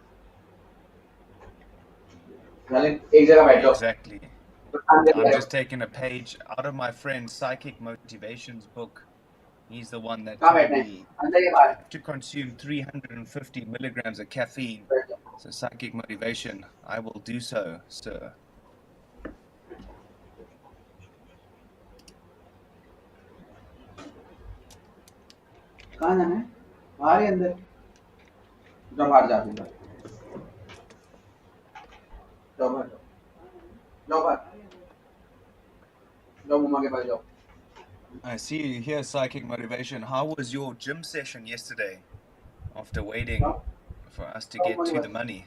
Nalin, एक जगह Yeah, बैठ जाओ. exactly. तो काम I'm करते just रहो. taking a page out of my friend Psychic Motivation's book. He's the one that कहाँ told बैठना है? me अंदर या to बाहर? have to consume 350 milligrams of caffeine. बैठ जाओ. So, Psychic Motivation, I will do so, sir. कहाँ जाना है? बाहर या अंदर? जाओ बाहर जाओ अंदर. जाओ बाहर जाओ. जाओ बाहर. जाओ मम्मा के पास जाओ. I see you here, Psychic Motivation. How was your gym session yesterday after waiting जाओ. for us to जाओ get मम्मा के to the पास. money?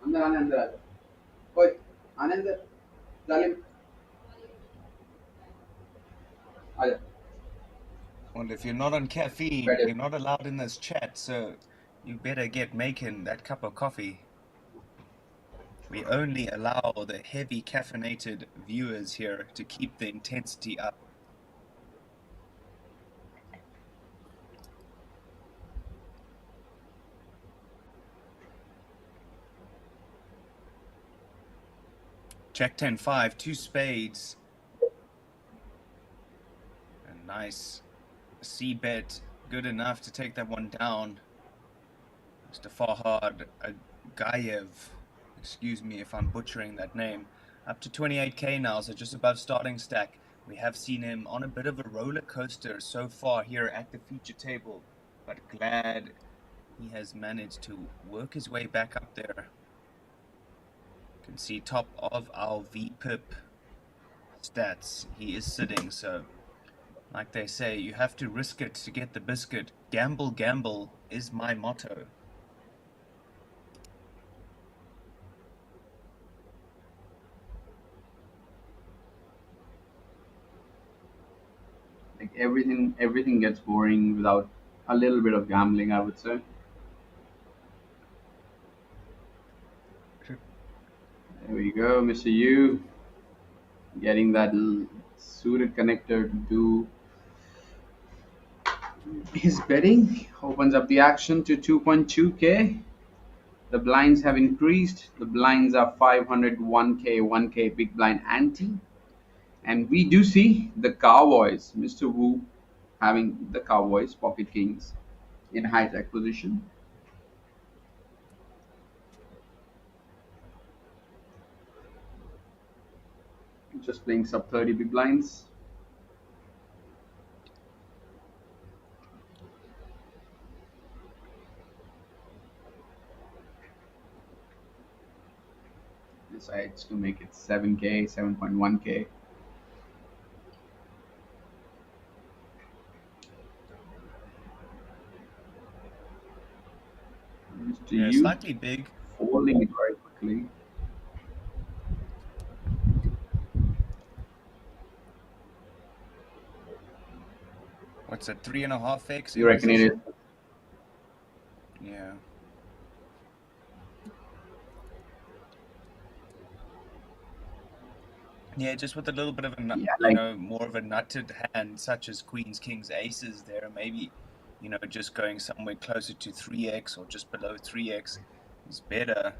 अंदर आने अंदर आ जाओ. कोई आने अंदर. जालिम. आ जाओ. Well, if you're not on caffeine, बैठे. you're not allowed in this chat, so you better get making that cup of coffee. We only allow the heavy caffeinated viewers here to keep the intensity up. Jack 10-5, two spades. A nice C bet, good enough to take that one down. Mr. Farhad Gayev, excuse me if I'm butchering that name. Up to 28k now, so just above starting stack. We have seen him on a bit of a roller coaster so far here at the feature table, but glad he has managed to work his way back up there. You can see top of our VPIP stats he is sitting, so like they say, you have to risk it to get the biscuit. Gamble, gamble is my motto. Like everything gets boring without a little bit of gambling, I would say. There we go, Mr. U, getting that suited connector to do his betting. Opens up the action to 2.2k. The blinds have increased. The blinds are 500, 1k, 1k big blind ante. And we do see the Cowboys, Mr. Wu, having the Cowboys, Pocket Kings, in high tech position. Just playing sub 30 big blinds. Decides to make it 7k, 7.1k. Mr. Yeah, U slightly big. folding it very quickly. What's it, 3.5x You in reckon it is? position? Yeah. Yeah, just with a little bit of a, Yeah, like more of a nutted hand, such as queens, kings, aces there, maybe, just going somewhere closer to 3x or just below 3x is better.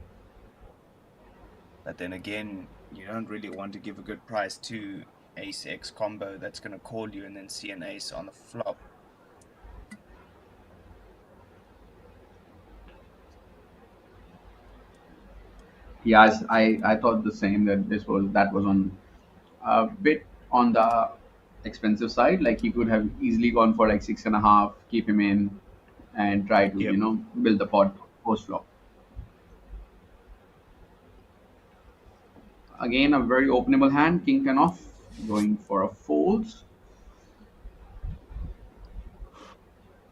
But then again, you don't really want to give a good price to ace x combo that's going to call you and then see an ace on the flop. yes, I thought the same that that was on a bit on the expensive side. Like he could have easily gone for like 6.5, keep him in, and try to Yep. build the pot post flop. Again, a very openable hand, king 10 off, going for a fold.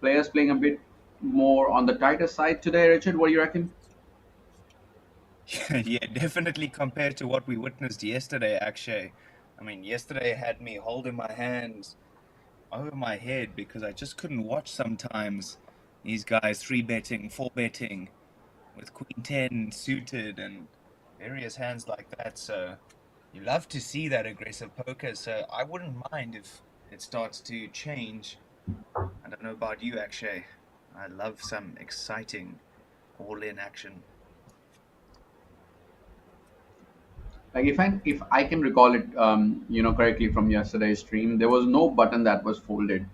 Players playing a bit more on the tighter side today. Richard, what do you reckon? Yeah, definitely compared to what we witnessed yesterday, actually. I mean, yesterday had me holding my hands over my head because I just couldn't watch sometimes these guys 3 betting, 4 betting with Queen 10 suited and various hands like that. So you love to see that aggressive poker. So I wouldn't mind if it starts to change. I don't know about you, Akshay. I love some exciting all-in action. Like if I can recall it, correctly from yesterday's stream, there was no button that was folded.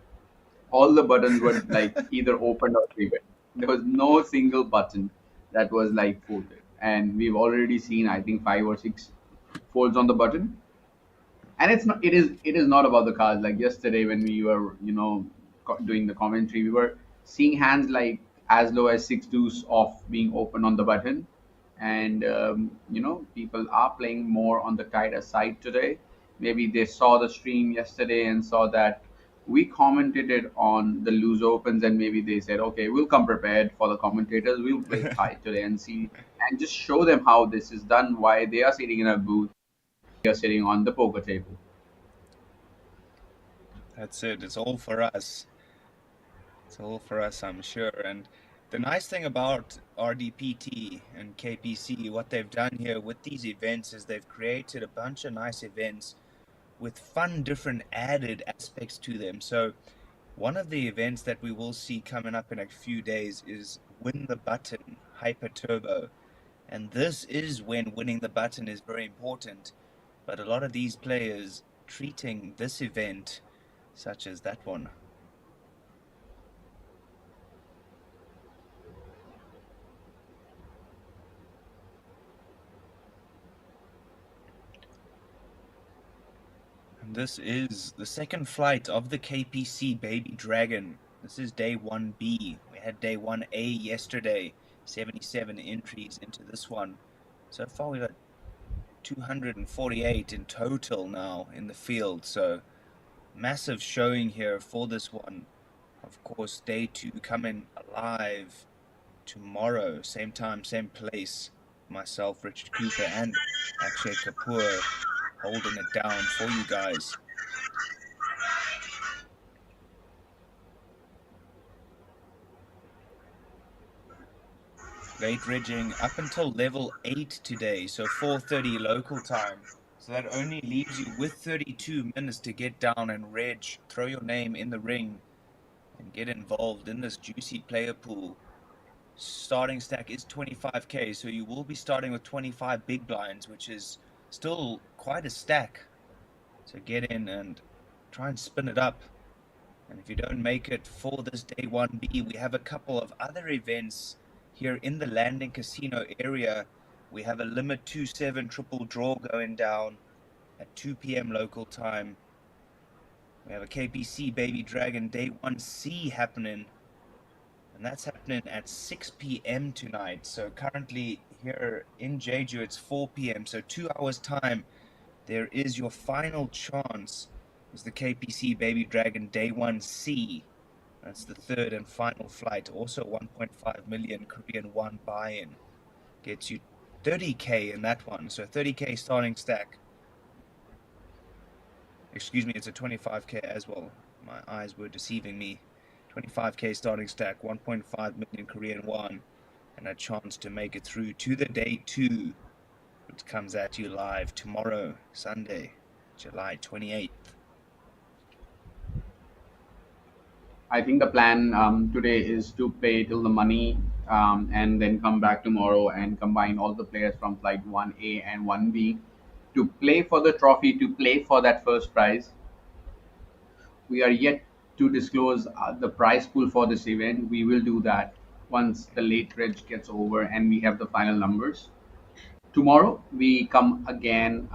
All the buttons were like either opened or three. There was no single button that was like folded, and we've already seen I think 5 or 6 folds on the button. And it is not about the cards. Like yesterday when we were doing the commentary, we were seeing hands like as low as six deuce off being open on the button. And people are playing more on the tighter side today. Maybe they saw the stream yesterday and saw that we commented it on the loose opens, and maybe they said, okay, we'll come prepared for the commentators, we'll play tight today and see, and just show them how this is done, why they are sitting in a booth, we are sitting on the poker table. That's it. It's all for us. It's all for us, I'm sure. And the nice thing about RDPT and KPC, what they've done here with these events is they've created a bunch of nice events with fun, different added aspects to them. So one of the events that we will see coming up in a few days is Win the Button Hyper Turbo. And this is when winning the button is very important. But a lot of these players treating this event, such as that one, This is the second flight of the KPC Baby Dragon. This is day 1B. We had day 1A yesterday, 77 entries into this one. So far we got 248 in total now in the field, so massive showing here for this one. Of course, day 2 coming alive tomorrow, same time, same place. Myself, Richard Cooper, and Akshay Kapoor holding it down for you guys. Late regging up until level 8 today, so 4:30 local time. So that only leaves you with 32 minutes to get down and reg, throw your name in the ring, and get involved in this juicy player pool. Starting stack is 25k, so you will be starting with 25 big blinds, which is still quite a stack. So get in and try and spin it up. And if you don't make it for this day 1B, we have a couple of other events here in the landing casino area. We have a limit 2-7 triple draw going down at 2 p.m. local time. We have a KPC Baby Dragon day 1C happening, and that's happening at 6 p.m. tonight. So currently here in Jeju it's 4 p.m. So 2 hours time, there is your final chance. Is the KPC Baby Dragon day 1C. That's the third and final flight. Also 1.5 million Korean won buy-in. Gets you 30k in that one. So 30k starting stack. Excuse me, it's a 25k as well. My eyes were deceiving me. 25k starting stack, 1.5 million Korean won, and a chance to make it through to the day 2, which comes at you live tomorrow, Sunday, July 28th. I think the plan today is to pay till the money and then come back tomorrow and combine all the players from flight 1A and 1B to play for the trophy, to play for that first prize. We are yet to disclose the prize pool for this event. We will do that once the late reg gets over and we have the final numbers. Tomorrow, we come again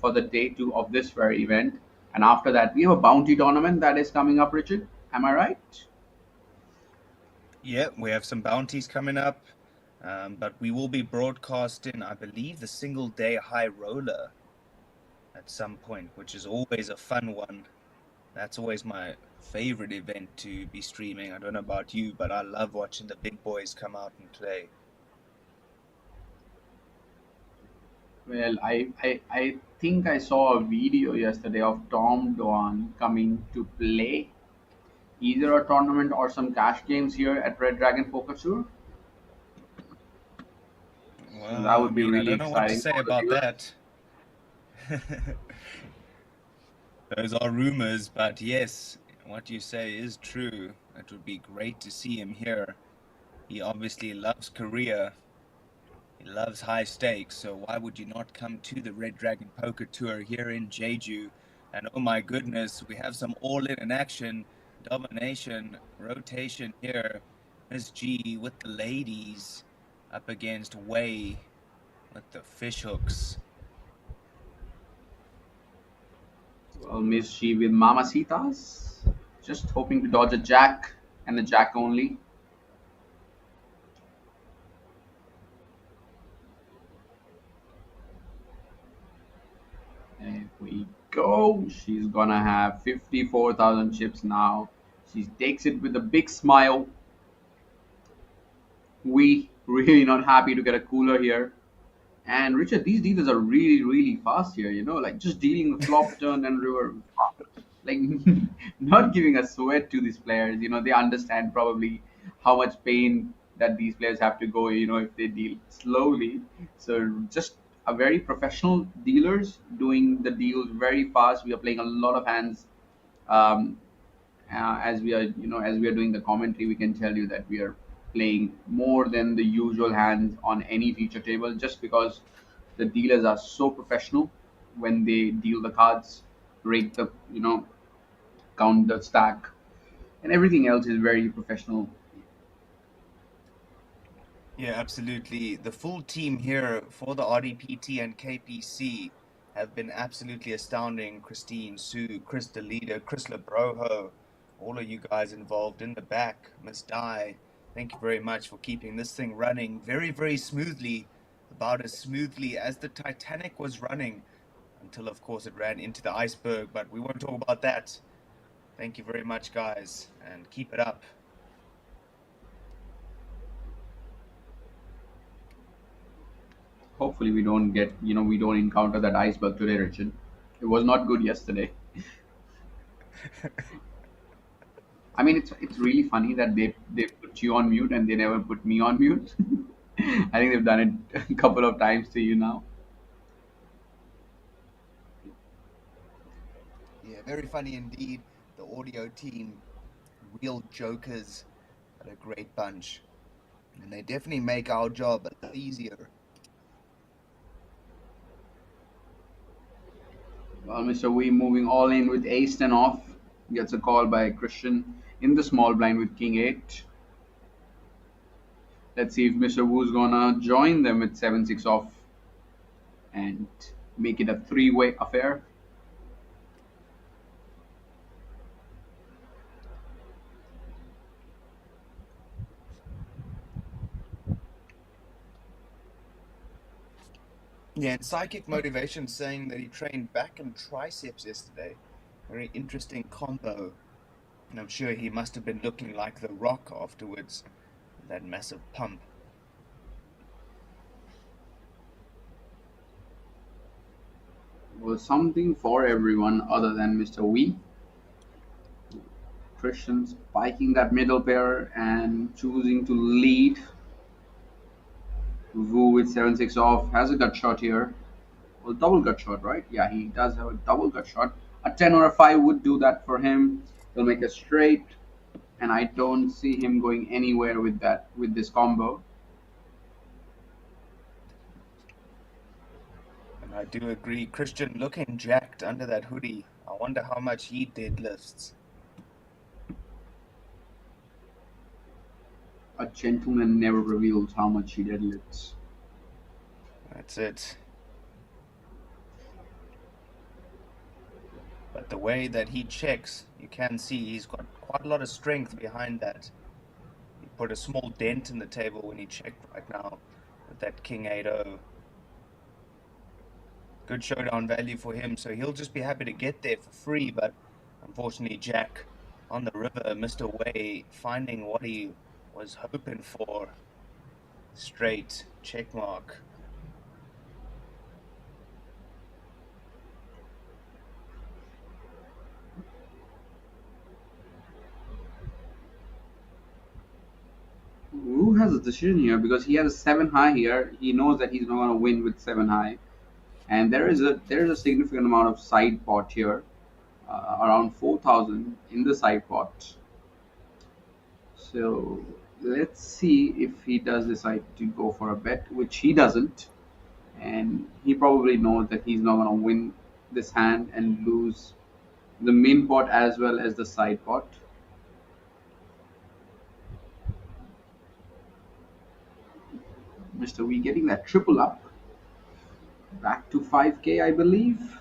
for the day 2 of this very event. And after that, we have a bounty tournament that is coming up, Richard. Am I right? Yeah, we have some bounties coming up, but we will be broadcasting, I believe, the single day high roller at some point, which is always a fun one. That's always my favorite event to be streaming. I don't know about you, but I love watching the big boys come out and play. Well, I think I saw a video yesterday of Tom Dwan coming to play either a tournament or some cash games here at Red Dragon Poker Tour. So that Well, I would be mean, I really don't know what to exciting say for the about viewers. that. Those are rumors, but yes, what you say is true. It would be great to see him here. He obviously loves Korea. He loves high stakes, so why would you not come to the Red Dragon Poker Tour here in Jeju? And oh my goodness, we have some all-in action, domination, rotation here. Miss G with the ladies up against Wei with the fish hooks. Well, Miss G with Mamacitas. Just hoping to dodge a jack and a jack only. There we go. She's gonna have 54,000 chips now. She takes it with a big smile. We really not happy to get a cooler here. And Richard, these dealers are really, really fast here. Like just dealing the flop, turn, and river, like not giving a sweat to these players. They understand probably how much pain that these players have to go. If they deal slowly. So just a very professional dealers doing the deals very fast. We are playing a lot of hands. Um, as we are doing the commentary, we can tell you that we are playing more than the usual hands on any feature table, just because the dealers are so professional when they deal the cards, rake the count the stack, and everything else is very professional. Yeah, absolutely. The full team here for the RDPT and KPC have been absolutely astounding. Christine, Sue, Chris DeLeader, Chris Lebroho, all of you guys involved in the back. Miss Di, thank you very much for keeping this thing running very, very smoothly, about as smoothly as the Titanic was running, until, of course, it ran into the iceberg, but we won't talk about that. Thank you very much, guys, and keep it up. Hopefully we don't get, we don't encounter that iceberg today, Richard. It was not good yesterday. I mean, it's really funny that they put you on mute and they never put me on mute. I think they've done it a couple of times to you now. Yeah, very funny indeed. The audio team, real jokers, but a great bunch. And they definitely make our job a lot easier. Well, Mr. Wee moving all in with ace 10 off. Gets a call by Christian in the small blind with king 8. Let's see if Mr. Wu's gonna join them with 7-6 off and make it a three-way affair. Yeah, and Psychic Motivation saying that he trained back and triceps yesterday. Very interesting combo. And I'm sure he must have been looking like The Rock afterwards. That massive pump. Was something for everyone other than Mr. Wee. Christian spiking that middle pair and choosing to lead. Wu with 7-6 off has a gut shot here. Well, double gut shot, right? Yeah, he does have a double gut shot. A 10 or a 5 would do that for him. He'll make a straight, and I don't see him going anywhere with that, with this combo. And I do agree. Christian looking jacked under that hoodie. I wonder how much he deadlifts. A gentleman never reveals how much he deadlifts. That's it. But the way that he checks, you can see he's got quite a lot of strength behind that. He put a small dent in the table when he checked right now with that King 8-0. Good showdown value for him, so he'll just be happy to get there for free, but unfortunately Jack on the river missed away, finding what he was hoping for. Straight check mark. Wu has a decision here because he has a 7 high here. He knows that he's not going to win with 7 high, and there is a significant amount of side pot here, around 4,000 in the side pot. So let's see if he does decide to go for a bet, which he doesn't, and he probably knows that he's not going to win this hand and lose the main pot as well as the side pot. Mr. V getting that triple up. Back to 5K, I believe.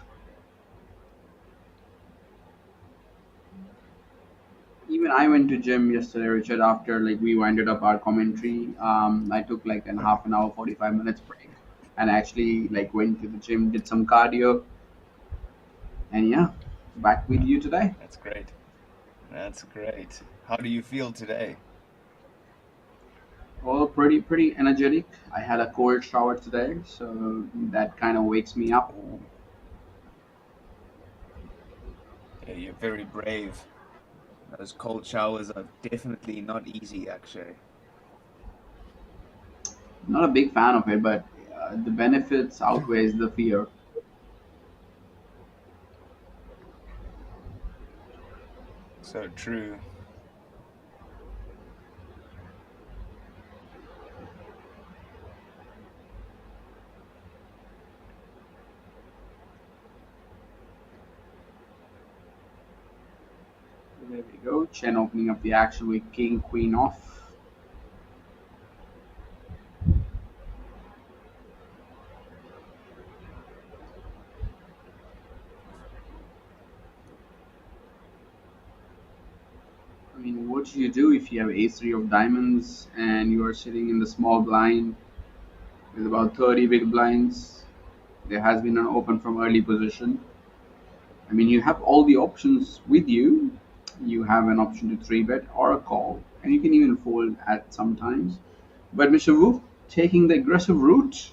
Even I went to gym yesterday, Richard, after like we winded up our commentary. I took like an half an hour, 45 minutes break and actually like went to the gym, did some cardio, and yeah, back with you today. That's great. That's great. How do you feel today? Well, pretty energetic. I had a cold shower today, so that kind of wakes me up. Ooh. Yeah, you're very brave. Those cold showers are definitely not easy, actually. Not a big fan of it, but the benefits outweighs the fear. So true. There we go. Chen opening up the action with king, queen off. what you do if you have ace three of diamonds and you are sitting in the small blind with about 30 big blinds. There has been an open from early position. I mean, you have all the options with you. You have an option to three bet or a call, and you can even fold at sometimes. But Mr. Wu taking the aggressive route,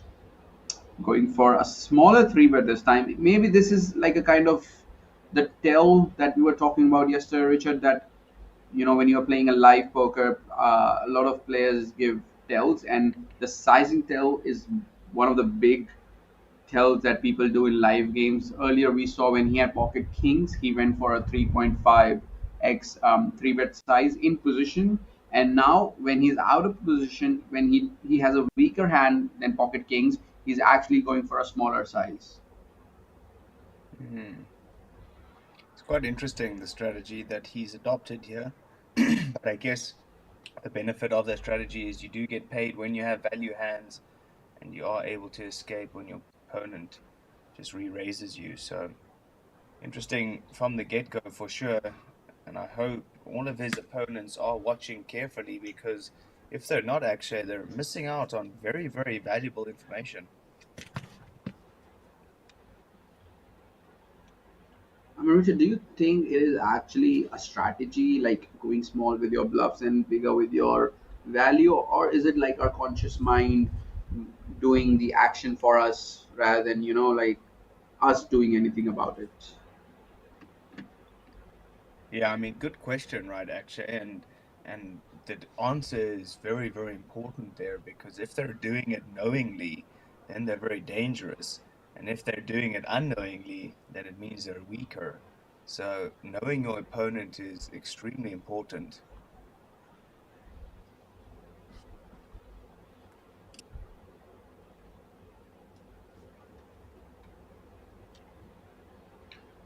going for a smaller three bet this time. Maybe this is like a kind of the tell that we were talking about yesterday, Richard. That when you're playing a live poker, a lot of players give tells, and the sizing tell is one of the big tells that people do in live games. Earlier, we saw when he had pocket kings, he went for a 3.5x three bet size in position. And now, when he's out of position, when he has a weaker hand than pocket kings, he's actually going for a smaller size. Mhm. It's quite interesting, the strategy that he's adopted here. But I guess the benefit of that strategy is you do get paid when you have value hands, and you are able to escape when your opponent just re-raises you. So interesting from the get-go for sure. And I hope all of his opponents are watching carefully, because if they're not, actually, they're missing out on very, very valuable information. I mean, Richard, do you think it is actually a strategy, like going small with your bluffs and bigger with your value, or is it like our conscious mind doing the action for us rather than, like us doing anything about it? Yeah, I mean, good question, right, actually, and the answer is very, very important there, because if they're doing it knowingly, then they're very dangerous, and if they're doing it unknowingly, then it means they're weaker. So knowing your opponent is extremely important.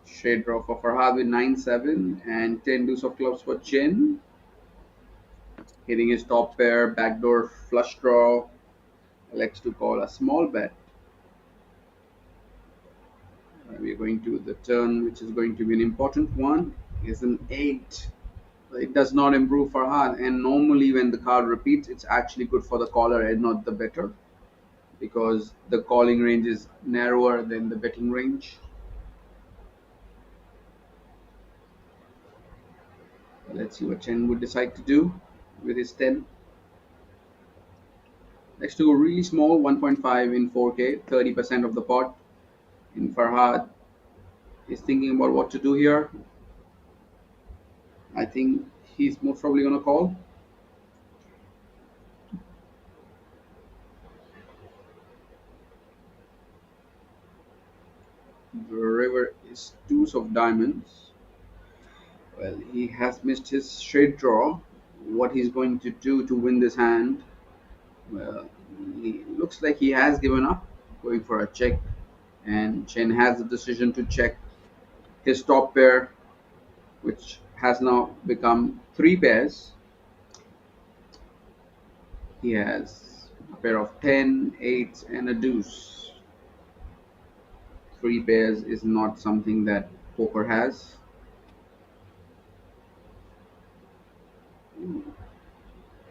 Straight draw for Farhad with 9-7 and 10 deuce of clubs for Chin. Hitting his top pair, backdoor flush draw. Elects to call a small bet. We are going to the turn, which is going to be an important one. Is an 8. It does not improve Farhad, and normally when the card repeats, it's actually good for the caller and not the better, because the calling range is narrower than the betting range. Let's see what Chen would decide to do with his 10. Next to go really small, 1.5 in 4K, 30% of the pot. In Farhad is thinking about what to do here. I think he's most probably going to call. The river is deuce of diamonds. Well, he has missed his straight draw. What he's going to do to win this hand? Well, he looks like he has given up, going for a check, and Chen has the decision to check his top pair, which has now become three pairs. He has a pair of 10, 8, and a deuce. Three pairs is not something that poker has.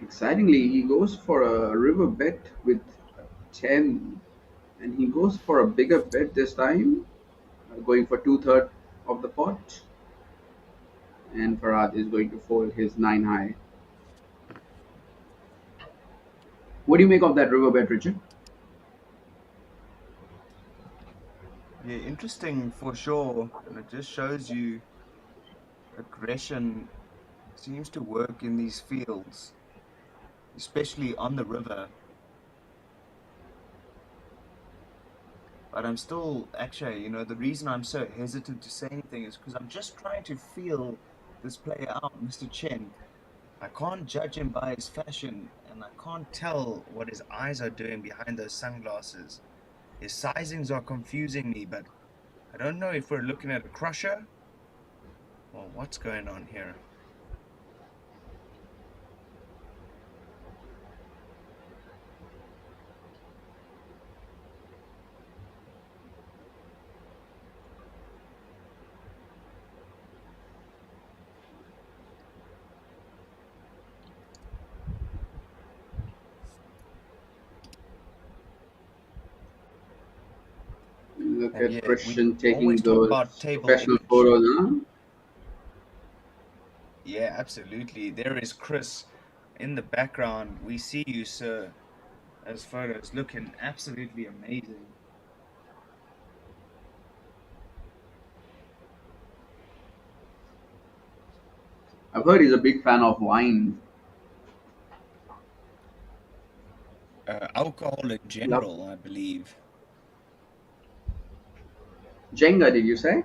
Excitingly, he goes for a river bet with 10, and he goes for a bigger bet this time, going for two-thirds of the pot, and Farad is going to fold his 9 high. What do you make of that river bet, Richard? Yeah, interesting for sure, and it just shows you aggression seems to work in these fields, especially on the river. But I'm still, actually, the reason I'm so hesitant to say anything is because I'm just trying to feel this player out, Mr. Chen. I can't judge him by his fashion, and I can't tell what his eyes are doing behind those sunglasses. His sizings are confusing me, but I don't know if we're looking at a crusher or what's going on here. Look And at yeah, we Christian taking always talk about those table professional image. photos, huh? Yeah, absolutely. There is Chris in the background. We see you, sir, as photos looking absolutely amazing. I've heard he's a big fan of wine. Alcohol in Love general, I believe. Jenga, did you say?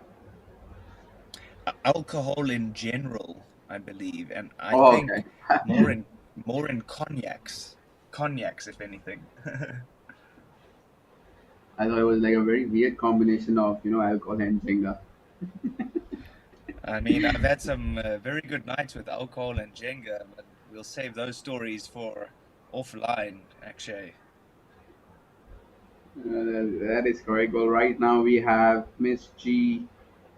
Alcohol in general, I believe, and I Oh, think okay. more in cognacs, if anything. I thought it was like a very weird combination of, alcohol and Jenga. I mean, I've had some very good nights with alcohol and Jenga, but we'll save those stories for offline, actually. That is correct. Well, right now we have Miss G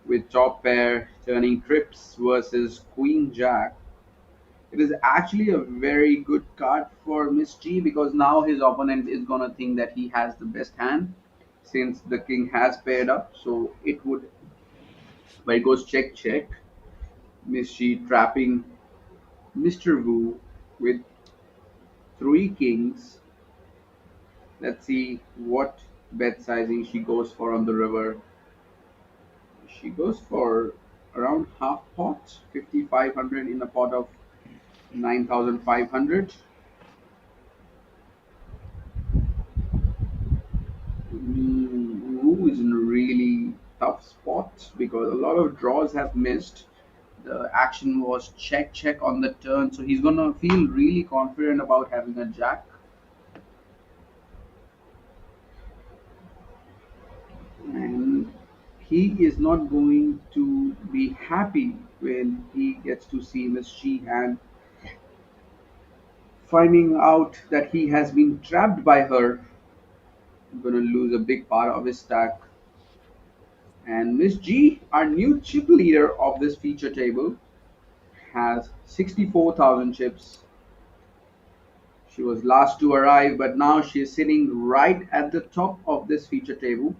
with top pair turning trips versus Queen Jack. It is actually a very good card for Miss G because now his opponent is gonna think that he has the best hand since the king has paired up. So it would, but it goes check check. Miss G trapping Mr. Wu with three kings. Let's see what bet sizing she goes for on the river. She goes for around half pot, 5,500 in a pot of 9,500. Wu is in a really tough spot because a lot of draws have missed. The action was check check on the turn, so he's gonna feel really confident about having a jack, and he is not going to be happy when he gets to see Miss She and finding out that he has been trapped by her. Gonna lose a big part of his stack. And Miss G, our new chip leader of this feature table, has 64,000 chips. She was last to arrive, but now she is sitting right at the top of this feature table.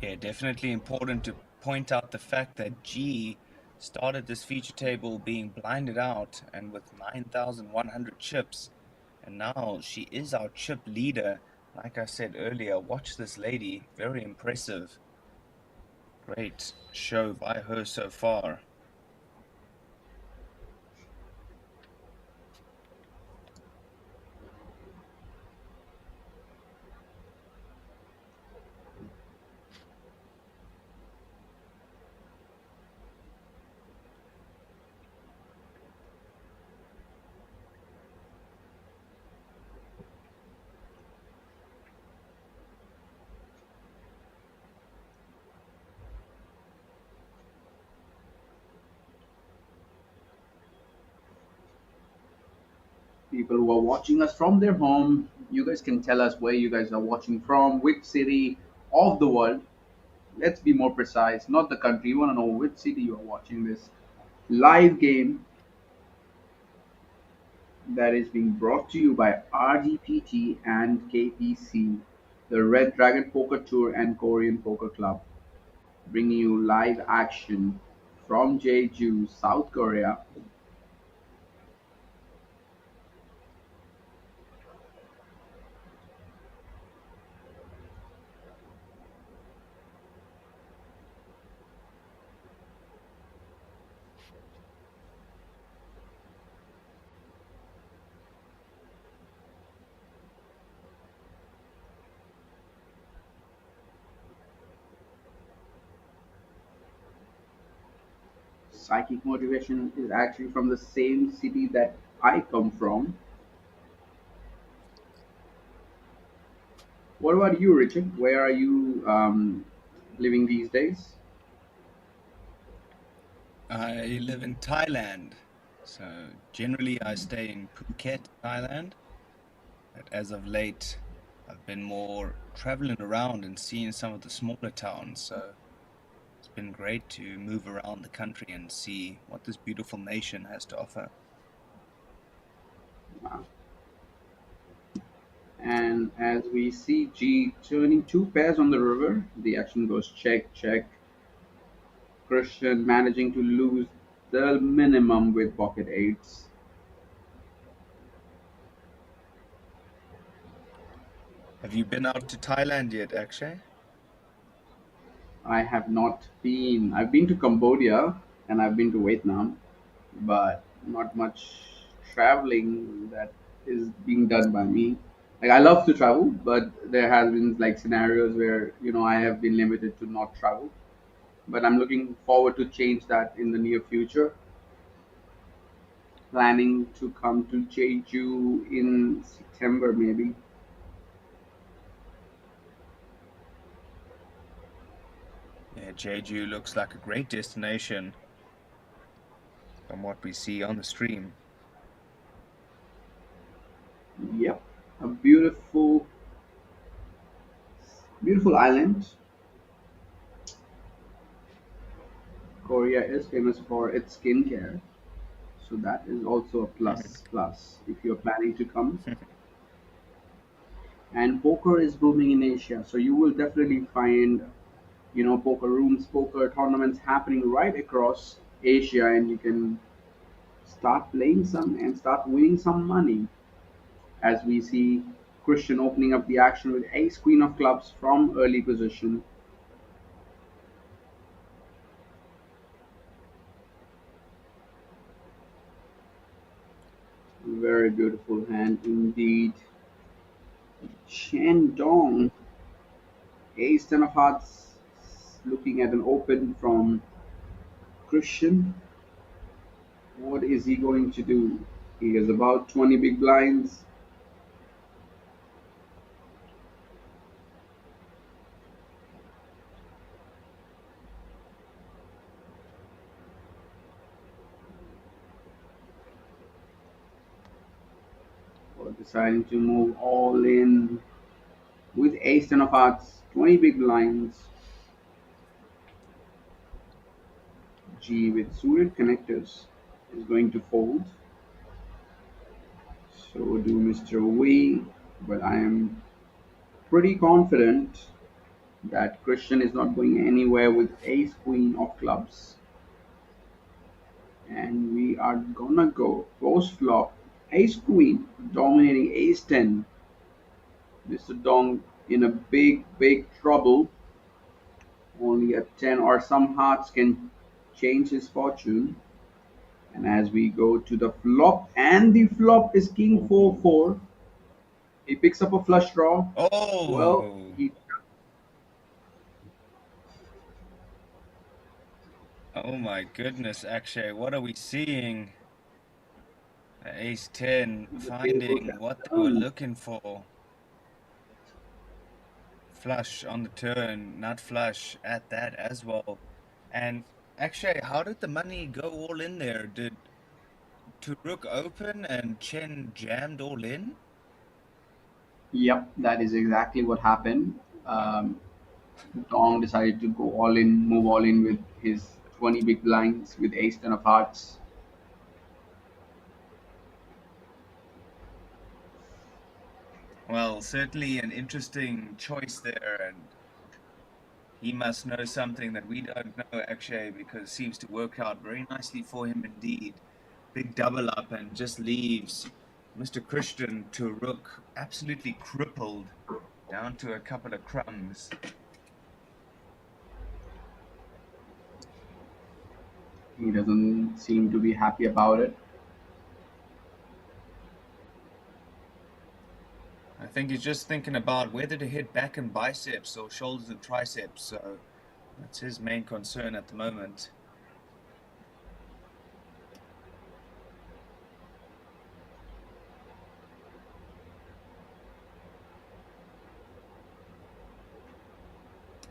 Yeah, definitely important to point out the fact that G started this feature table being blinded out and with 9,100 chips, and now she is our chip leader. Like I said earlier, watch this lady, very impressive. Great show by her so far. People who are watching us from their home, you guys can tell us where you guys are watching from, which city of the world. Let's be more precise, not the country. You want to know which city you are watching this live game that is being brought to you by RDPT and KPC, the Red Dragon Poker Tour and Korean Poker Club, bringing you live action from Jeju, South Korea. Psychic motivation is actually from the same city that I come from. What about you, Richard? Where are you living these days? I live in Thailand, so generally I stay in Phuket, Thailand. But as of late, I've been more traveling around and seeing some of the smaller towns, so it's been great to move around the country and see what this beautiful nation has to offer. Wow. And as we see G turning two pairs on the river, the action goes check, check. Christian managing to lose the minimum with pocket eights. Have you been out to Thailand yet, Akshay? I have not been. I've been to Cambodia and I've been to Vietnam, but not much traveling that is being done by me. Like I love to travel, but there has been like scenarios where I have been limited to not travel. But I'm looking forward to change that in the near future. Planning to come to Jeju in September, maybe. Yeah, Jeju looks like a great destination from what we see on the stream. Yep, a beautiful, beautiful island. Korea is famous for its skincare, so that is also a plus if you're planning to come. And poker is booming in Asia, so you will definitely find poker rooms, poker tournaments happening right across Asia, and you can start playing some and start winning some money. As we see Christian opening up the action with ace queen of clubs from early position. Very beautiful hand indeed. Chen Dong, ace ten of hearts, looking at an open from Christian. What is he going to do? He has about 20 big blinds. Or deciding to move all in with ace ten of hearts, 20 big blinds. G with suited connectors is going to fold. So do Mr. V, but I am pretty confident that Christian is not going anywhere with ace queen of clubs. And we are gonna go post flop ace queen dominating ace 10. Mr. Dong in a big trouble. Only a 10 or some hearts can change his fortune. And as we go to the flop, and the flop is king 4-4. He picks up a flush draw. Well, Oh, he oh my goodness, Akshay, what are we seeing? Ace 10 the table finding can what they were turn. looking for. Flush on the turn, not flush at that as well. And Akshay, how did the money go all in there? Did Turuk open and Chen jammed all in? Yep, that is exactly what happened. Wow. Dong decided to go all in, move all in with his 20 big blinds with ace 10 of hearts. Well, certainly an interesting choice there, and he must know something that we don't know, Akshay, because it seems to work out very nicely for him indeed. Big double up and just leaves Mr. Christian to Rook absolutely crippled down to a couple of crumbs. He doesn't seem to be happy about it. I think he's just thinking about whether to hit back and biceps or shoulders and triceps, so that's his main concern at the moment.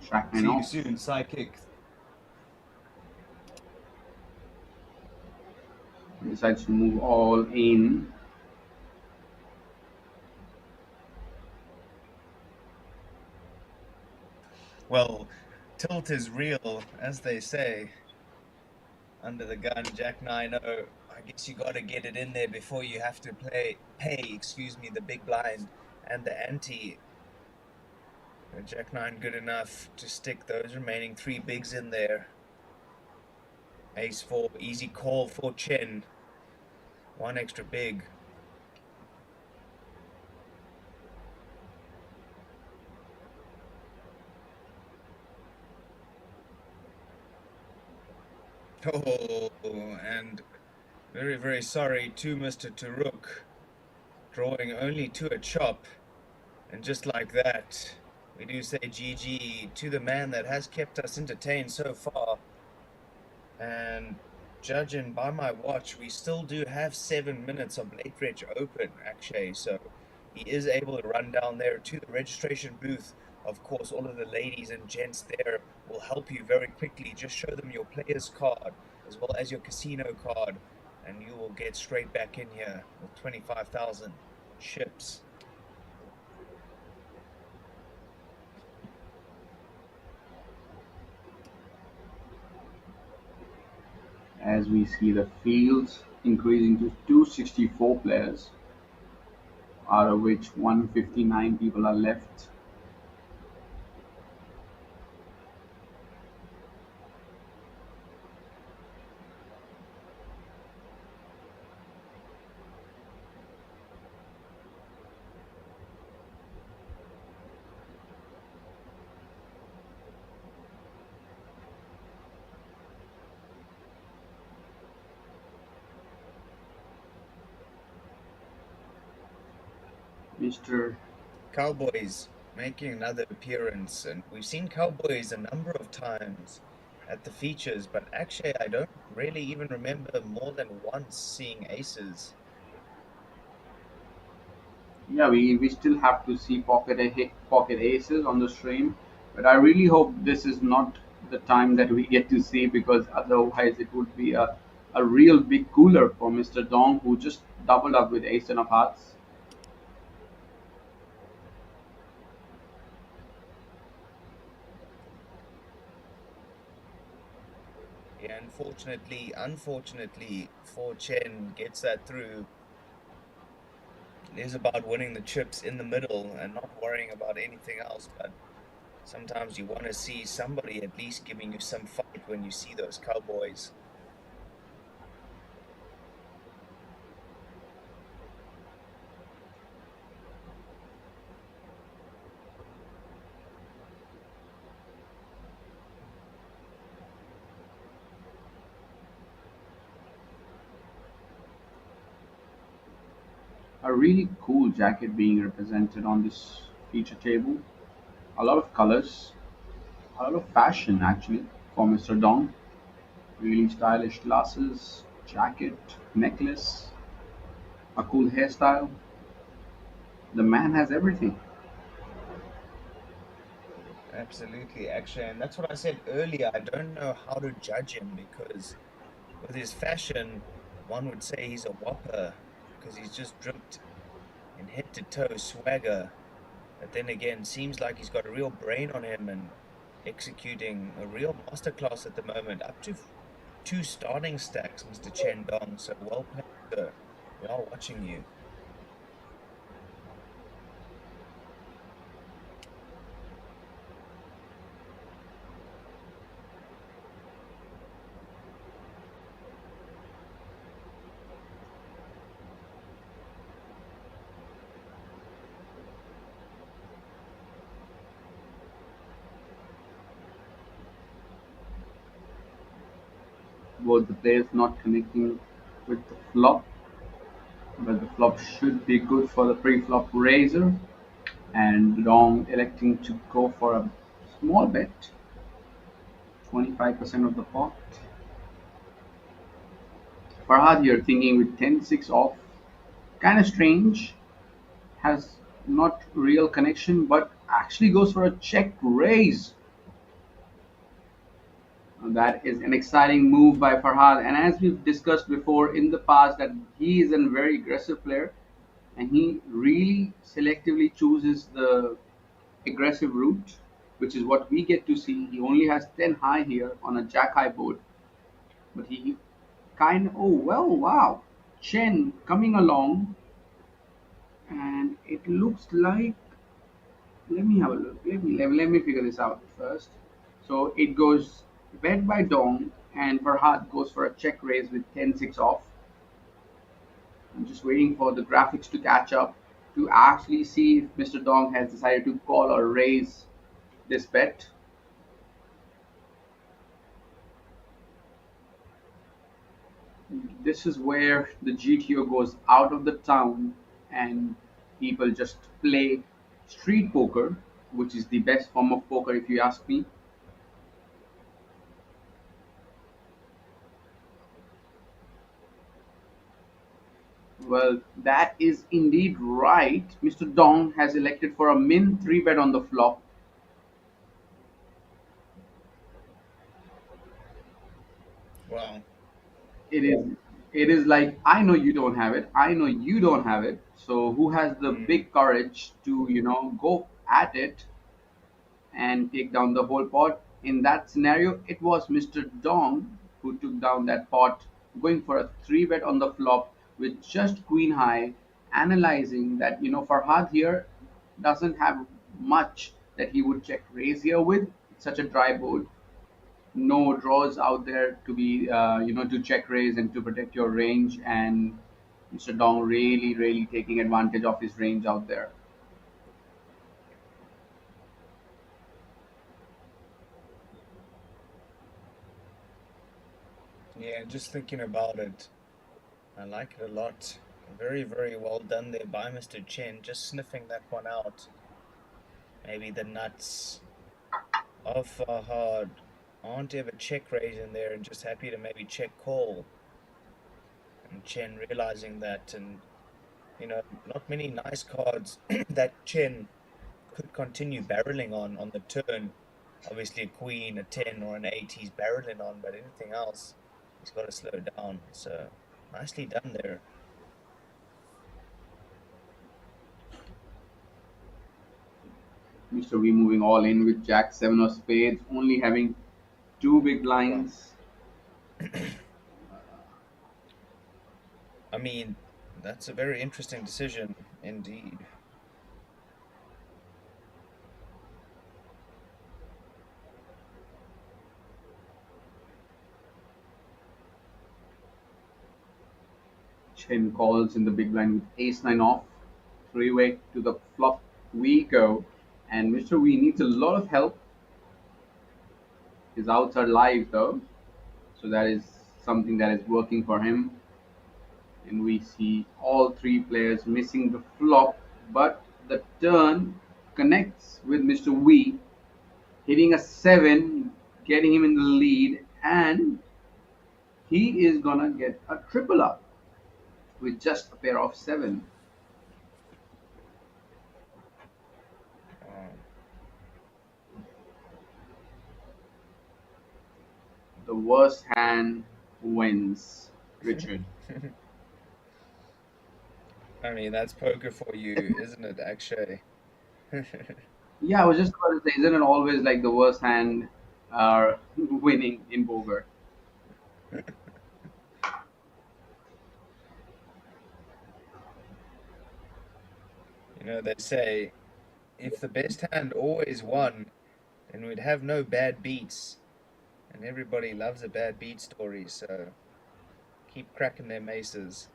Track man See you off. soon, Psychic. He decides to move all in. Well, tilt is real, as they say. Under the gun, Jack 9-0. I guess you got to get it in there before you have to pay, excuse me, the big blind. and the ante. Jack 9 good enough to stick those remaining three bigs in there. Ace 4, easy call for Chen. One extra big. Oh, and very, very sorry to Mr. Turuk. Drawing only to a chop. And just like that, we do say GG to the man that has kept us entertained so far. And judging by my watch, we still do have 7 minutes of late reg open, actually. So he is able to run down there to the registration booth. Of course, all of the ladies and gents there will help you very quickly. Just show them your player's card as well as your casino card, and you will get straight back in here with 25,000 chips. As we see the fields increasing to 264 players, out of which 159 people are left. Mr. Cowboys making another appearance, and we've seen Cowboys a number of times at the features, but actually I don't really even remember more than once seeing aces. Yeah, we still have to see pocket aces on the stream, but I really hope this is not the time that we get to see, because otherwise it would be a real big cooler for Mr. Dong, who just doubled up with ace ten of hearts. Yeah, unfortunately for Chen gets that through. It is about winning the chips in the middle and not worrying about anything else, but sometimes you want to see somebody at least giving you some fight when you see those Cowboys. A really cool jacket being represented on this feature table. A lot of colors, a lot of fashion actually for Mr. Dong. Really stylish glasses, jacket, necklace, a cool hairstyle. The man has everything. Absolutely, actually, and that's what I said earlier. I don't know how to judge him because with his fashion, one would say he's a whopper because he's just dripped in head to toe swagger. But then again, seems like he's got a real brain on him and executing a real masterclass at the moment. Up to two starting stacks, Mr. Chen Dong. So well played, sir. We are watching you. Both the players not connecting with the flop, but the flop should be good for the pre-flop raiser, and Dong electing to go for a small bet, 25% of the pot. Farhad here thinking with 10-6 off, kind of strange, has not real connection, but actually goes for a check raise. That is an exciting move by Farhad, and as we've discussed before in the past, that he is a very aggressive player, and he really selectively chooses the aggressive route, which is what we get to see. He only has 10 high here on a jack high board, but he kind of, oh well, wow, Chen coming along And it looks like, let me have a look. Let me figure this out first. So it goes bet by Dong, and Farhad goes for a check raise with 10-6 off. I'm just waiting for the graphics to catch up to actually see if Mr. Dong has decided to call or raise this bet. This is where the GTO goes out of the town and people just play street poker, which is the best form of poker if you ask me. Well, that is indeed right. Mr. Dong has elected for a min 3 bet on the flop. Wow. It is it is like, I know you don't have it. I know you don't have it. So who has the Mm. big courage to, go at it and take down the whole pot? In that scenario, it was Mr. Dong who took down that pot, going for a 3 bet on the flop with just queen high, analyzing that, Farhad here doesn't have much that he would check raise here with. It's such a dry board. No draws out there to be, to check raise and to protect your range. And Mr. Dong really, really taking advantage of his range out there. Yeah, just thinking about it, I like it a lot. Very, very well done there by Mr. Chen, just sniffing that one out. Maybe the nuts of Farhad aren't ever check raise in there and just happy to maybe check call. And Chen realizing that, and not many nice cards that Chen could continue barreling on the turn. Obviously, a queen, a 10, or an 8 he's barreling on, but anything else, he's got to slow down. So, nicely done there. Mr. V moving all in with Jack 7 of spades, only having two big Well, blinds. I mean, that's a very interesting decision indeed. Chen calls in the big blind with ace 9 off. Three way to the flop we go. And Mr. V needs a lot of help. His outs are live though. So that is something that is working for him. And we see all three players missing the flop, but the turn connects with Mr. V, hitting a 7, getting him in the lead, and he is gonna get a triple up with just a pair of 7. Um, The worst hand wins, Richard. I mean, that's poker for you, isn't it, Akshay? Yeah, I was just about to say, isn't it always like the worst hand are winning in poker? They say if the best hand always won, then we'd have no bad beats. And everybody loves a bad beat story, so keep cracking their maces.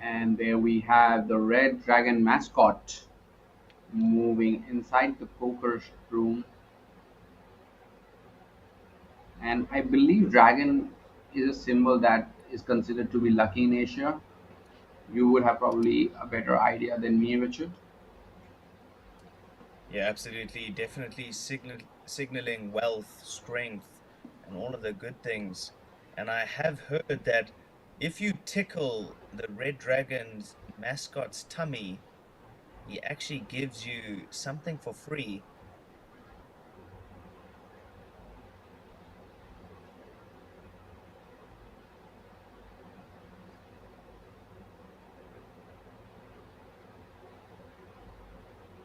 And there we have the Red Dragon mascot moving inside the poker room. And I believe dragon is a symbol that is considered to be lucky in Asia. You would have probably a better idea than me, Richard. Yeah, absolutely. Definitely signaling wealth, strength, and all of the good things. And I have heard that if you tickle the red dragon's mascot's tummy, he actually gives you something for free.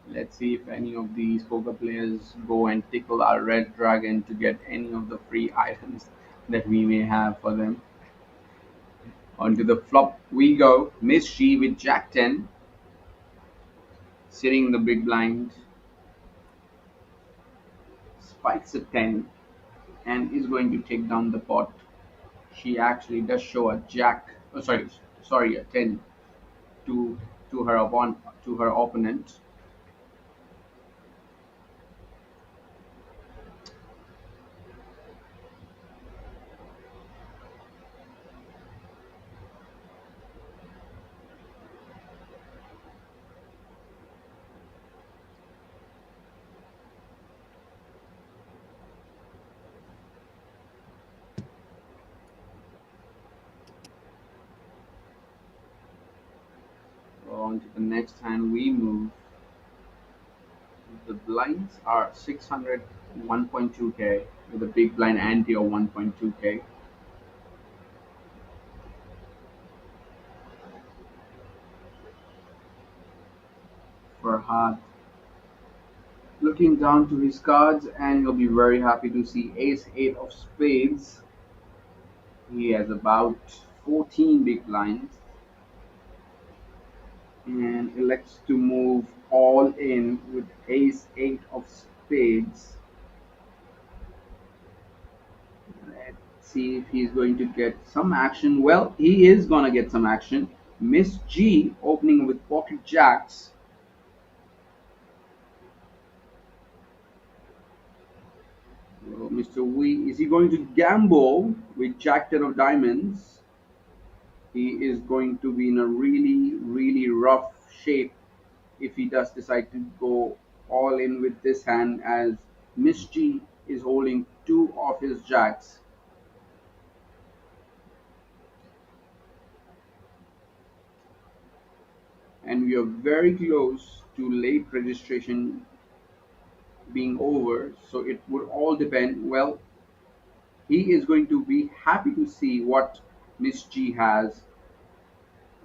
Let's see if any of these poker players go and tickle our red dragon to get any of the free items that we may have for them. Onto the flop we go. Miss G with Jack 10, sitting in the big blind, spikes a 10, and is going to take down the pot. She actually does show a Jack, sorry, a 10 to to her opponent. On to the next hand we move. The blinds are 600 1.2k with a big blind ante of 1.2k. Farhad looking down to his cards, and he'll be very happy to see ace 8 of spades. He has about 14 big blinds and elects to move all in with ace 8 of spades. Let's see if he's going to get some action. Well, he is going to get some action. Miss G opening with pocket jacks. Well, Mr. Wee, is he going to gamble with Jack 10 of diamonds? He is going to be in a really, really rough shape if he does decide to go all in with this hand, as Miss G is holding two of his jacks. And we are very close to late registration being over, so it would all depend. Well, he is going to be happy to see what Miss G has,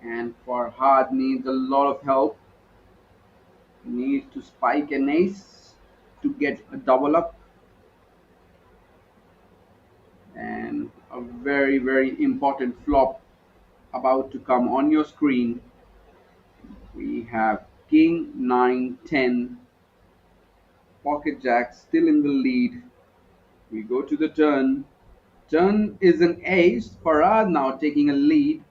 and Farhad needs a lot of help. Needs to spike an ace to get a double up, and a very, very important flop about to come on your screen. We have King 9 10, Pocket Jack still in the lead. We go to the turn. Turn is an ace. Farad now taking a lead.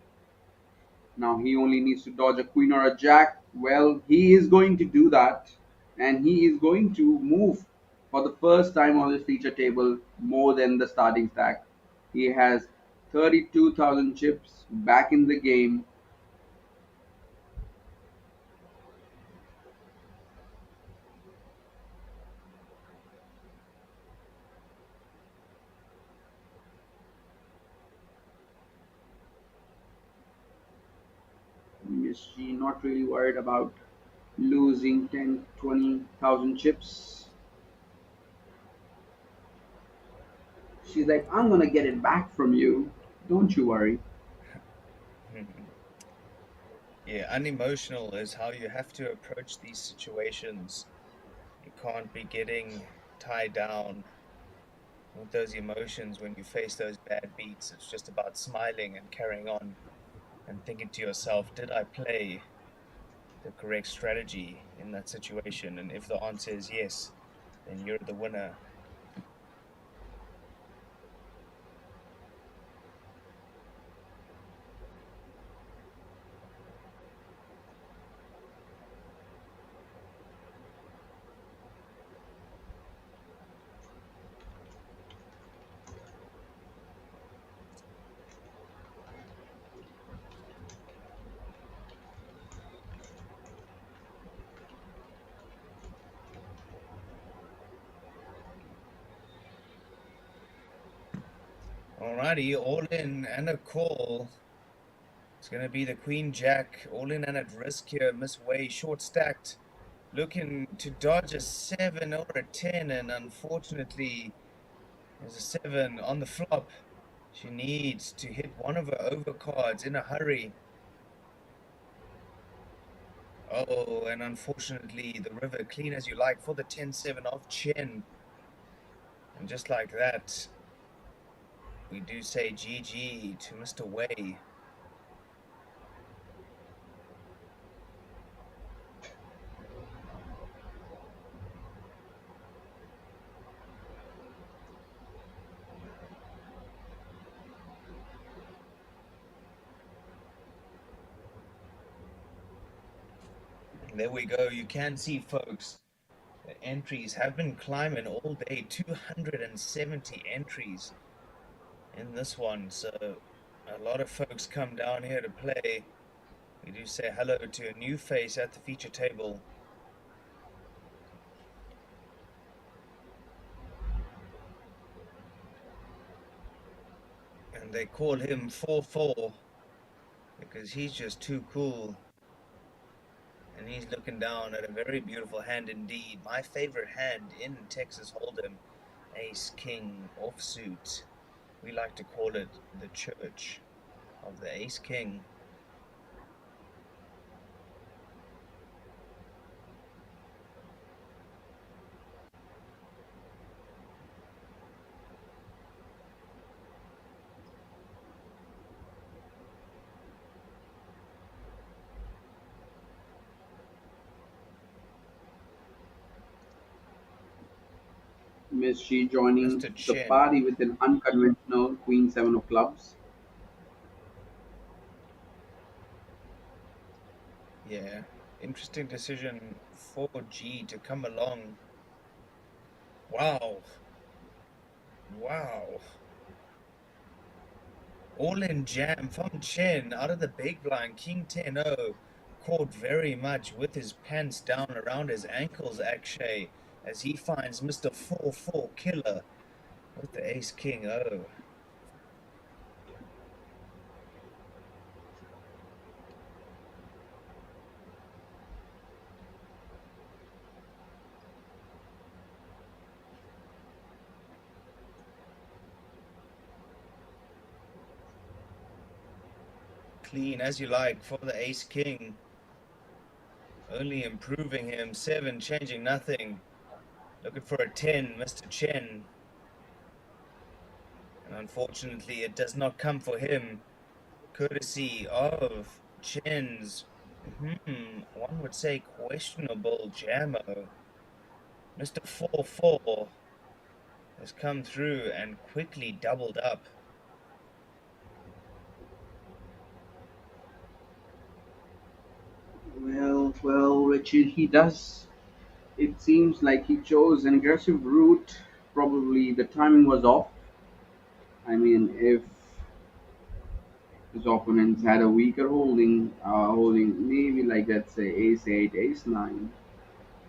Now he only needs to dodge a queen or a jack. Well, he is going to do that. And he is going to move for the first time on this feature table more than the starting stack. He has 32,000 chips back in the game. Is she not really worried about losing 10, 20,000 chips? She's like, I'm gonna get it back from you. Don't you worry. Yeah, unemotional is how you have to approach these situations. You can't be getting tied down with those emotions when you face those bad beats. It's just about smiling and carrying on and thinking to yourself, did I play the correct strategy in that situation? And if the answer is yes, then you're the winner. Alrighty, all in and a call. It's going to be the Queen Jack, all in and at risk here. Miss Way, short stacked, looking to dodge a 7 or a 10, and unfortunately, there's a 7 on the flop. She needs to hit one of her overcards in a hurry. Oh, and unfortunately, the river clean as you like for the 10-7 of Chen. And just like that, we do say GG to Mr. Way. There we go. You can see, folks, the entries have been climbing all day. 270 entries in this one. So a lot of folks come down here to play. We do say hello to a new face at the feature table. And they call him 4-4 because he's just too cool. And he's looking down at a very beautiful hand indeed. My favorite hand in Texas Hold'em, Ace King offsuit. We like to call it the church of the Ace King. Miss She joining Mr. the Chen. party with an unconventional Queen Seven of Clubs. Yeah, interesting decision for G to come along. Wow, wow. All in jam from Chen out of the big blind. King 10-0 caught very much with his pants down around his ankles, Akshay, as he finds Mr. 4-4 killer with the Ace King O. Clean as you like for the Ace King. Only improving him. 7 changing nothing. Looking for a 10, Mr. Chen. And unfortunately, it does not come for him. Courtesy of Chen's, one would say questionable jammo. Mr. 4-4 has come through and quickly doubled up. Well, Richard, he does. It seems like he chose an aggressive route. Probably the timing was off. I mean, if his opponents had a weaker holding maybe like let's say Ace Eight, Ace Nine,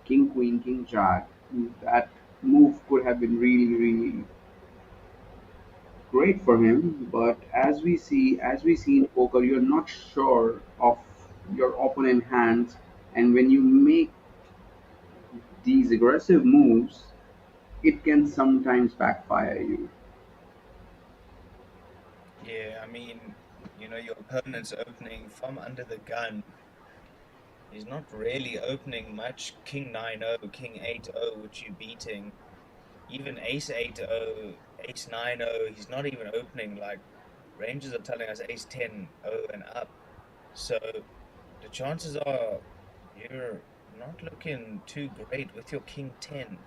King Queen, King Jack, that move could have been really great for him. But as we see in poker, you're not sure of your opponent hands, and when you make these aggressive moves, it can sometimes backfire you. Yeah, I mean, your opponent's opening from under the gun. He's not really opening much. King 9-0, King 8-0, which you're beating. Even Ace 8-0, Ace 9-0, he's not even opening. Like, ranges are telling us Ace 10-0 and up. So the chances are you're not looking too great with your King 10.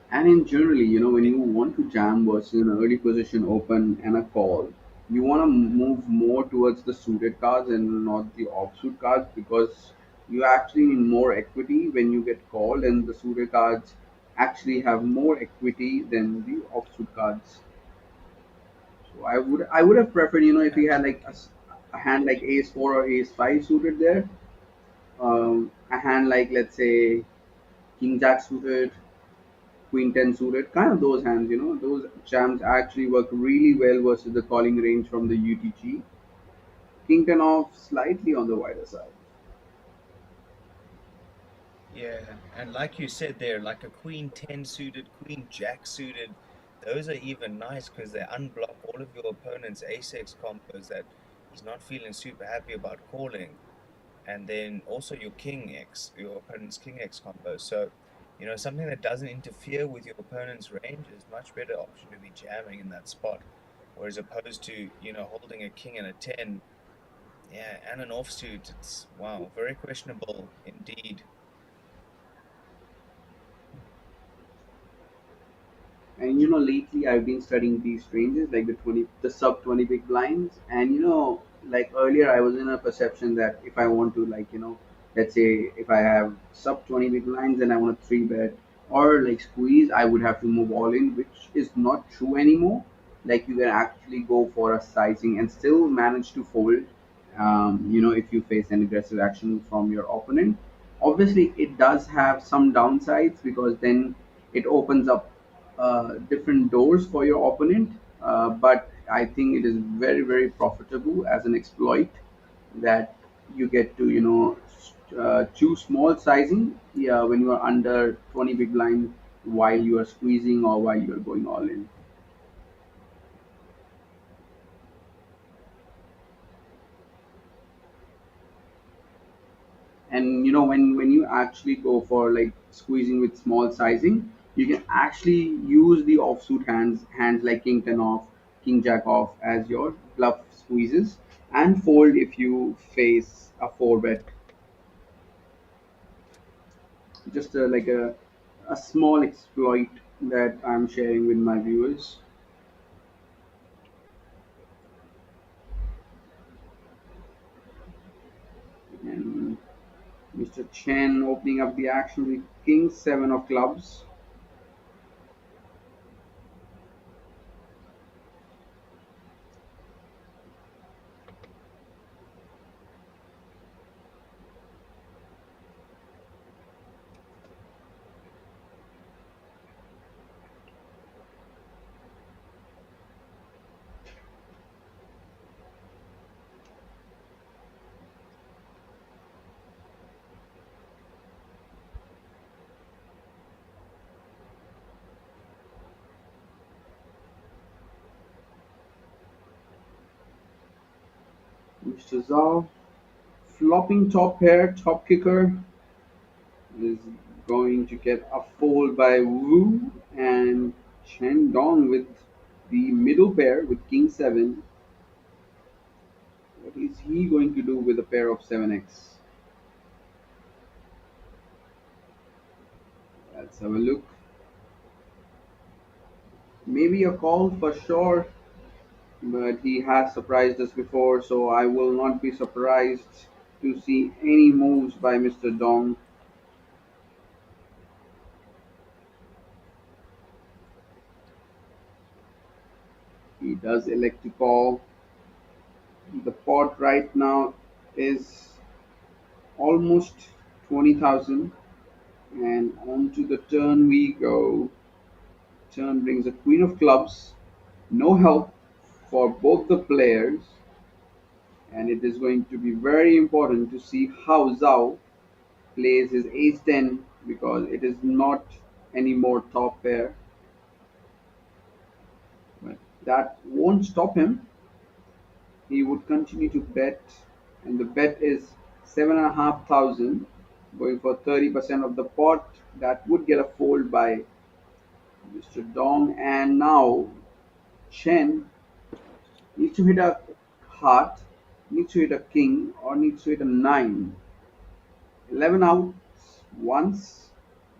And in generally, when you want to jam versus an early position open and a call, you want to move more towards the suited cards and not the offsuit cards, because you actually need more equity when you get called, and the suited cards actually have more equity than the offsuit cards. So I would have preferred, if he had like a, Absolutely. a hand like Ace Four or Ace Five suited there, a hand like let's say King Jack suited, Queen 10 suited, kind of those hands, those jams actually work really well versus the calling range from the UTG. King 10 off slightly on the wider side. Yeah, and like you said there, like a Queen 10 suited, Queen Jack suited, those are even nice because they unblock all of your opponent's ace-x combos that he's not feeling super happy about calling. And then also your King X, your opponent's King X combo. So, something that doesn't interfere with your opponent's range is much better option to be jamming in that spot. Whereas opposed to, holding a King and a 10, yeah, and an offsuit, it's wow, very questionable indeed. And lately I've been studying these ranges, like the sub 20 big blinds. And like earlier, I was in a perception that if I want to, like, let's say if I have sub 20 big blinds and I want to three bet or like squeeze, I would have to move all in, which is not true anymore. Like, you can actually go for a sizing and still manage to fold. If you face an aggressive action from your opponent, obviously it does have some downsides, because then it opens up different doors for your opponent. But I think it is very, very profitable as an exploit, that you get to choose small sizing, yeah, when you are under 20 big blind, while you are squeezing or while you are going all in. And when you actually go for like squeezing with small sizing, you can actually use the offsuit hands like king 10 off, king jack off as your bluff squeezes, and fold if you face a four bet. Just like a small exploit that I'm sharing with my viewers. And Mr. Chen opening up the action with king 7 of clubs. Mr. Zhao flopping top pair, top kicker, is going to get a fold by Wu, and Chen Dong with the middle pair with King 7. What is he going to do with a pair of 7x? Let's have a look. Maybe a call for sure, but he has surprised us before, so I will not be surprised to see any moves by Mr. Dong. He does elect to call. The pot right now is almost 20,000, and onto the turn we go. Turn brings a queen of clubs, no help for both the players, and it is going to be very important to see how Zhao plays his ace 10, because it is not anymore top pair. But that won't stop him. He would continue to bet, and the bet is 7,500, going for 30% of the pot. That would get a fold by Mr. Dong, and now Chen needs to hit a heart, needs to hit a king, or needs to hit a 9. 11 outs once,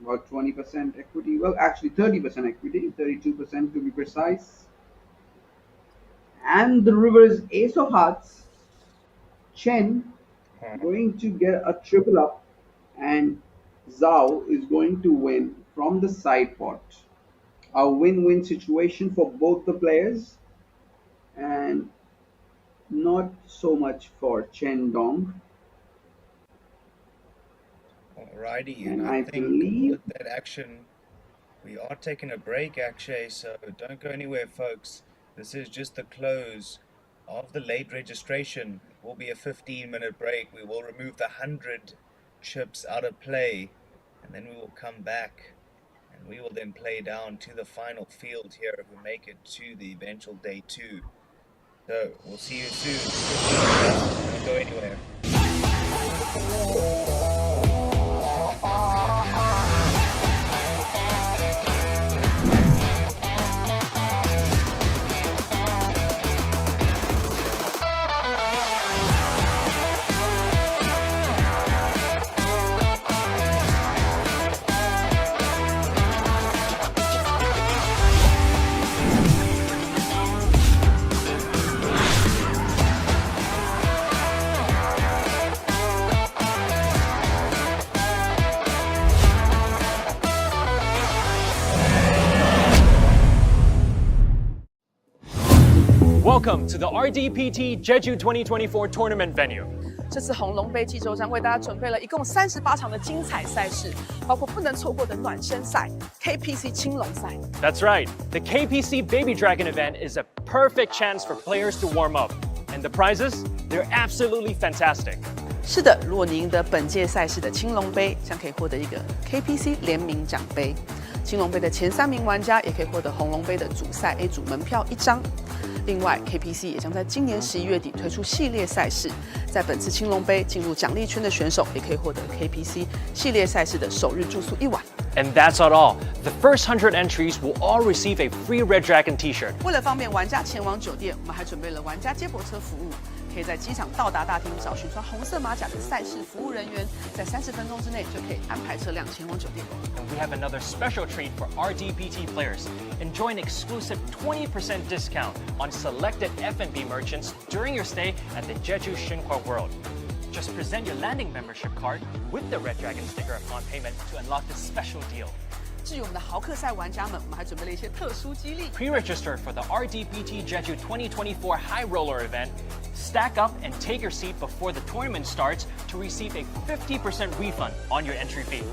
about 20% equity. Well, actually 30% equity, 32% to be precise. And the river is ace of hearts. Chen going to get a triple up, and Zhao is going to win from the side pot. A win-win situation for both the players, and not so much for Chen Dong. Alrighty, and And I I think believe with that action, we are taking a break, Akshay, so don't go anywhere, folks. This is just the close of the late registration. It will be a 15-minute break. We will remove the 100 chips out of play, and then we will come back, and we will then play down to the final field here who make it to the eventual day 2. So we'll see you soon. Don't go anywhere. welcome to the RDPT Jeju 2024 tournament venue. 这次红龙杯济州站为大家准备了一共38场的精彩赛事，包括不能错过的暖身赛 KPC 青龙赛。That's right, the KPC Baby Dragon event is a perfect chance for players to warm up. And the prizes? They're absolutely fantastic. 是的，如果你赢得本届赛事的青龙杯，将可以获得一个 KPC 联名奖杯。青龙杯的前3名玩家也可以获得红龙杯的主赛 A 组门票1张。另外 ，KPC 也将在今年11月底推出系列赛事，在本次青龙杯进入奖励圈的选手也可以获得 KPC 系列赛事的首日住宿1晚。And that's not all. The first 100 entries will all receive a free Red Dragon T-shirt. 为了方便玩家前往酒店，我们还准备了玩家接驳车服务，可以在机场到达大厅找寻穿红色马甲的赛事服务人员，在30分钟之内就可以安排车辆前往酒店。And we have another special treat for RDPT players. Enjoy an exclusive 20% discount on selected F&B merchants during your stay at the Jeju Xinhua World. Just present your landing membership card with the Red Dragon sticker upon payment to unlock this special deal. 至于我们的豪客赛玩家们，我们还准备了一些特殊激励。Pre-register for the RDPT Jeju 2024 High Roller event. Stack up and take your seat before the tournament starts to receive a 50% refund on your entry fee.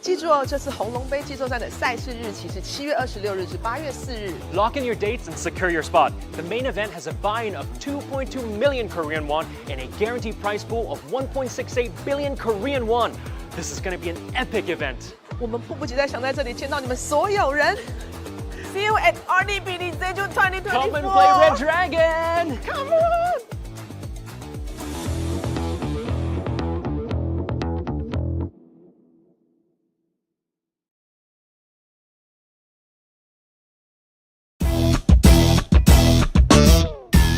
记住哦，这次红龙杯济州站的赛事日期是7月26日至8月4日。Lock in your dates and secure your spot. The main event has a buy-in of 2.2 million Korean won and a guaranteed prize pool of 1.68 billion Korean won. This is going to be an epic event. 我们迫不及待想在这里见到你们所有人。See you at RDPT Jeju 2024. Come and play Red Dragon! Come on!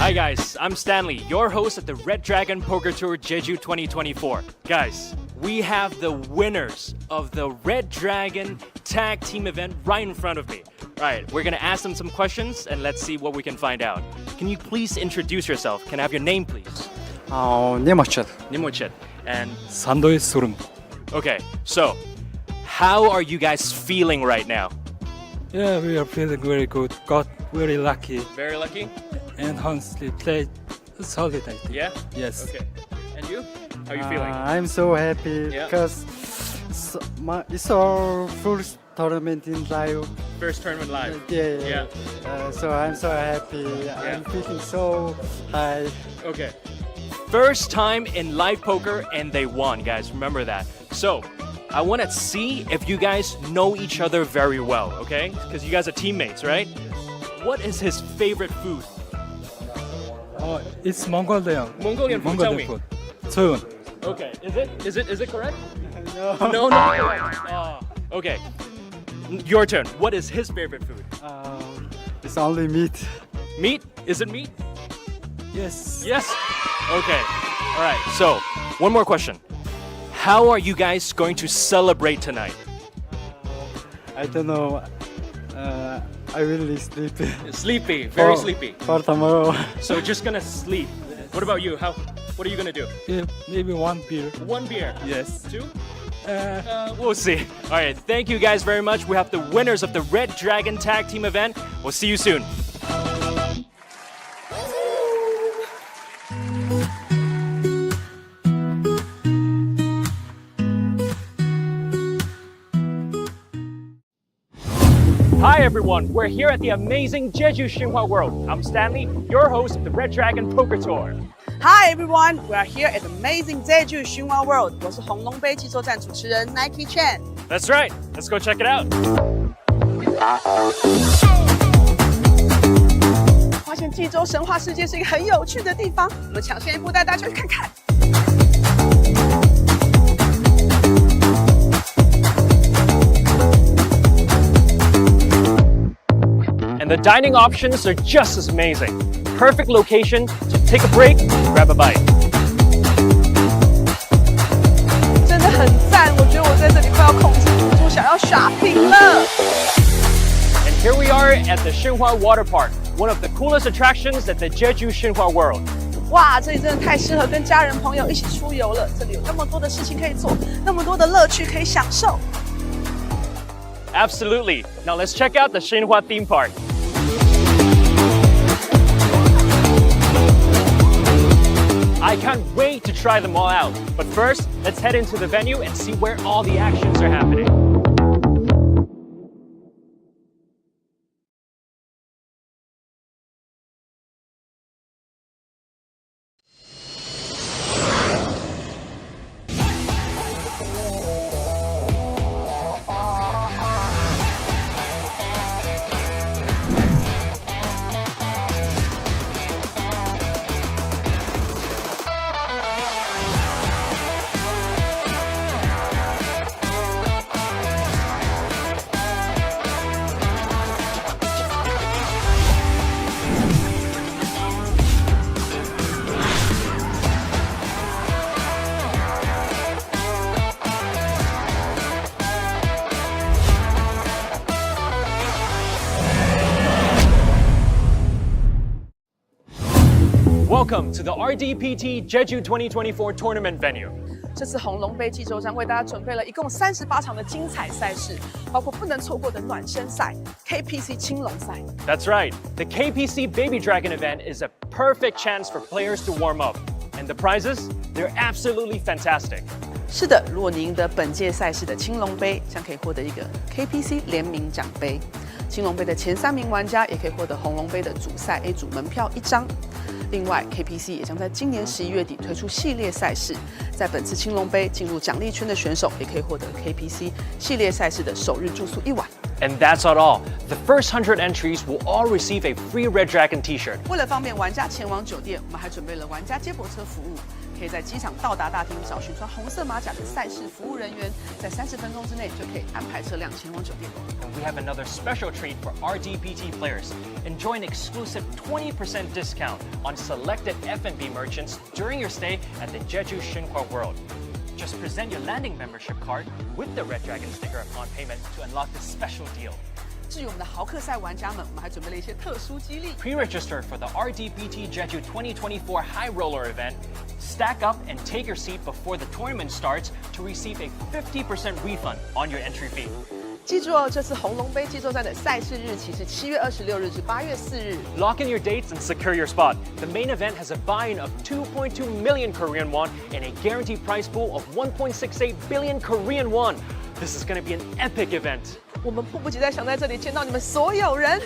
Hi guys, I'm Stanley, your host at the Red Dragon Poker Tour Jeju 2024. Guys, we have the winners of the Red Dragon Tag Team event right in front of me. All right, we're gonna ask them some questions and let's see what we can find out. Can you please introduce yourself? Can I have your name, please? Nemochad. Nimochet. And Sandoy Surum. okay, so how are you guys feeling right now? Yeah, we are feeling very good. Got very lucky Very lucky? and honestly played solid, I think. Yeah? Yes. Okay. And you? How are you feeling? I'm so happy Yeah. because it's our first tournament in live. First tournament live. Yeah. So I'm so happy. I'm feeling so high. Okay. First time in live poker and they won, guys. Remember that. So, I want to see if you guys know each other very well, okay? Because you guys are teammates, right? What is his favorite food? It's Mongolian. Mongolian food, tell me. food. Soon. Okay. Is it correct? No. No, not correct. Okay. Your turn. What is his favorite food? It's only meat. Meat? Is it meat? Yes. Yes. Okay. All right. So, one more question. How are you guys going to celebrate tonight? I don't know. I will be sleepy. Sleepy, very sleepy. For tomorrow. So just gonna sleep. What about you? What are you gonna do? Yeah, maybe one beer. One beer. Yes. Two? We'll see. All right. Thank you guys very much. We have the winners of the Red Dragon Tag Team event. We'll see you soon. Hi everyone, we're here at the amazing Jeju Xinhua World. I'm Stanley, your host of the Red Dragon Poker Tour. Hi everyone, we are here at the amazing Jeju Xinhua World. 我是红龙杯济州站主持人 Nike Chen。 That's right, let's go check it out. 发现济州神话世界是一个很有趣的地方，我们抢先一步带大家去看看。And the dining options are just as amazing. Perfect location to take a break, grab a bite. 真的很赞，我觉得我在这里快要控制不住，想要 shopping 了。 And here we are at the Xinhua Water Park, one of the coolest attractions at the Jeju Xinhua World. 哇，这里真的太适合跟家人朋友一起出游了，这里有那么多的事情可以做，那么多的乐趣可以享受。 Absolutely. Now let's check out the Xinhua theme park. I can't wait to try them all out. But first, let's head into the venue and see where all the actions are happening. Welcome to the RDPT Jeju 2024 tournament venue. 这次红龙杯济州站为大家准备了一共38场的精彩赛事，包括不能错过的暖身赛 KPC 青龙赛。 That's right, the KPC Baby Dragon event is a perfect chance for players to warm up. And the prizes? They're absolutely fantastic. 是的，如果你赢得本届赛事的青龙杯，将可以获得一个 KPC 联名奖杯。青龙杯的前3名玩家也可以获得红龙杯的主赛 A 组门票1张。另外 ，KPC 也将在今年11月底推出系列赛事，在本次青龙杯进入奖励圈的选手也可以获得 KPC 系列赛事的首日住宿1晚。 And that's not all. The first 100 entries will all receive a free Red Dragon t-shirt. 为了方便玩家前往酒店，我们还准备了玩家接驳车服务，可以在机场到达大厅找寻穿红色马甲的赛事服务人员，在30分钟之内就可以安排车辆前往酒店。 And we have another special treat for RDPT players. Enjoy an exclusive 20% discount on selected F&B merchants during your stay at the Jeju Shinhwa World. Just present your landing membership card with the Red Dragon sticker upon payment to unlock this special deal. 至于我们的豪客赛玩家们，我们还准备了一些特殊激励。 Pre-register for the RDPT Jeju 2024 High Roller event. Stack up and take your seat before the tournament starts to receive a 50% refund on your entry fee. 记住哦，这次红龙杯济州站的赛事日期是7月26日至8月4日。 Lock in your dates and secure your spot. The main event has a buy-in of 2.2 million Korean won and a guaranteed prize pool of 1.68 billion Korean won. This is going to be an epic event. 我们迫不及待想在这里见到你们所有人。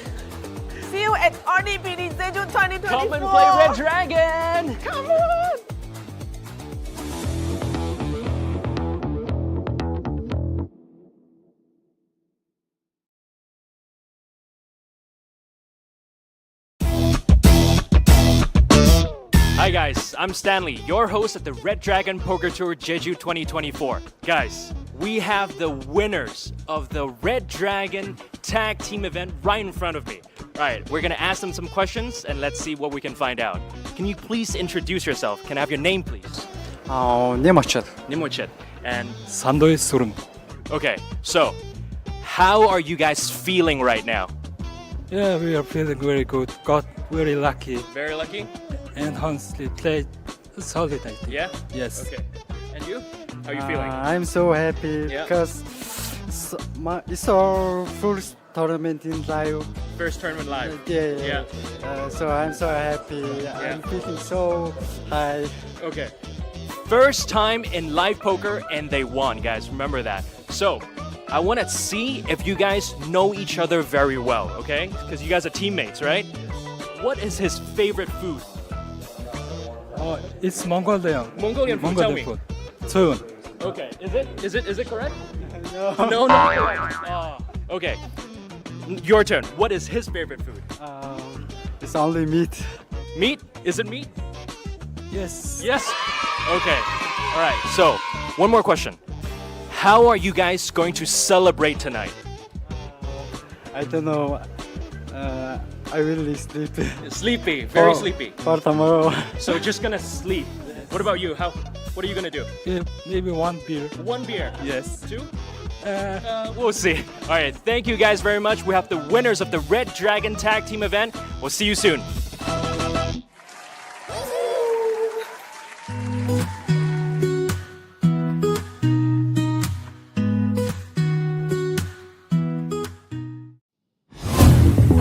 See you at RDPT Jeju 2024. Come and play Red Dragon! Come on! Hi guys, I'm Stanley, your host at the Red Dragon Poker Tour Jeju 2024. Guys, we have the winners of the Red Dragon tag team event right in front of me. Alright, we're gonna ask them some questions and let's see what we can find out. Can you please introduce yourself? Can I have your name please? Nemochit. Nimochit. And 산도의 소름. okay, so how are you guys feeling right now? Yeah, we are feeling very good. Got very lucky Very lucky? and honestly played solid, I think. Yeah? Yes. Okay. And you? How are you feeling? I'm so happy Yeah. because it's our first tournament in live. First tournament live. Yeah. So I'm so happy. I'm feeling so high. Okay. First time in live poker and they won, guys. Remember that. So, I want to see if you guys know each other very well, okay? Because you guys are teammates, right? What is his favorite food? It's Mongolian. Mongolian food, tell me. food. 소윤. Okay. Is it correct? No, not correct. Okay. Your turn. What is his favorite food? It's only meat. Meat? Is it meat? Yes. Yes. Okay. All right. So, one more question. How are you guys going to celebrate tonight? I don't know. I will sleep Sleepy, very for- sleepy. for tomorrow. So just gonna sleep. What about you? What are you gonna do? Yeah, maybe one beer. One beer. Yes. Two? We'll see. All right. Thank you guys very much. We have the winners of the Red Dragon Tag Team event. We'll see you soon.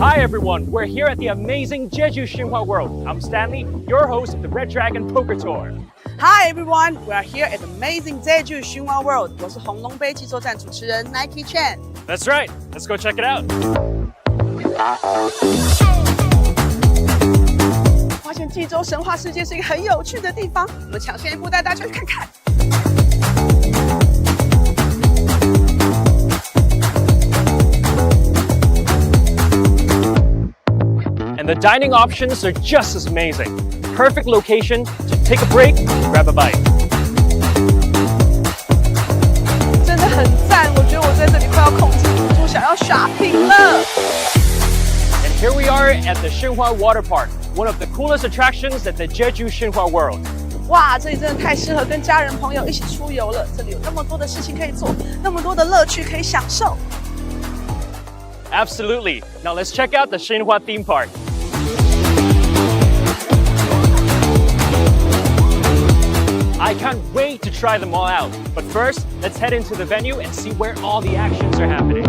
Hi everyone, we're here at the amazing Jeju Xinhua World. I'm Stanley, your host of the Red Dragon Poker Tour. Hi everyone, we are here at the amazing Jeju Xinhua World. 我是红龙杯济州站主持人 Nike Chen。 That's right, let's go check it out. 发现济州神话世界是一个很有趣的地方，我们抢先一步带大家去看看。 And the dining options are just as amazing. Perfect location to take a break, grab a bite. 真的很赞，我觉得我在这里快要控制不住，想要 shopping 了。 And here we are at the Xinhua Water Park, one of the coolest attractions at the Jeju Xinhua World. 哇，这里真的太适合跟家人朋友一起出游了。这里有那么多的事情可以做，那么多的乐趣可以享受。 Absolutely. Now let's check out the Xinhua theme park. I can't wait to try them all out. But first, let's head into the venue and see where all the actions are happening.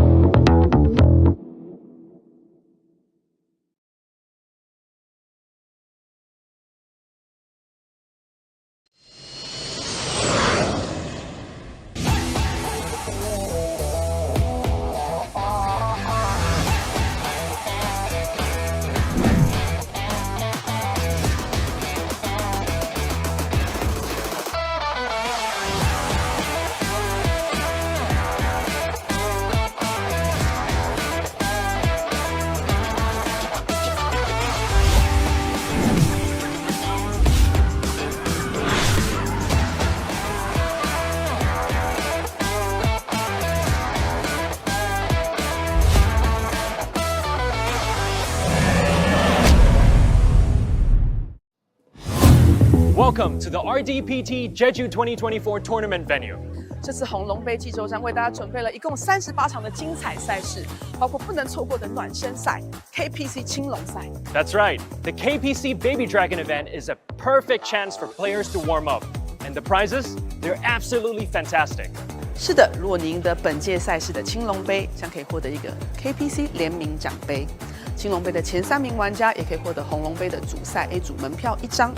Welcome to the RDPT Jeju 2024 tournament venue. 这次红龙杯济州站为大家准备了一共38场的精彩赛事，包括不能错过的暖身赛 KPC 青龙赛。 That's right. The KPC Baby Dragon event is a perfect chance for players to warm up. And the prizes? They're absolutely fantastic. 是的，如果你赢得本届赛事的青龙杯，将可以获得一个 KPC 联名奖杯。青龙杯的前3名玩家也可以获得红龙杯的主赛 A 组门票1张。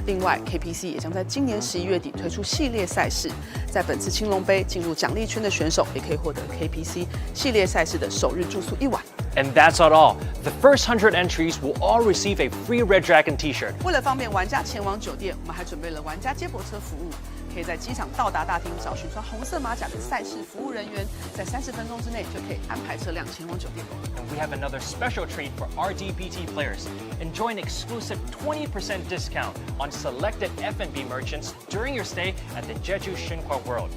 另外 ，KPC 也将在今年11月底推出系列赛事，在本次青龙杯进入奖励圈的选手，也可以获得 KPC 系列赛事的首日住宿1晚。 And that's not all. The first 100 entries will all receive a free Red Dragon t-shirt. 为了方便玩家前往酒店，我们还准备了玩家接驳车服务，可以在机场到达大厅找寻穿红色马甲的赛事服务人员，在30分钟之内就可以安排车辆前往酒店。 And we have another special treat for RDPT players. Enjoy an exclusive 20% discount on selected F&B merchants during your stay at the Jeju Xinhua World.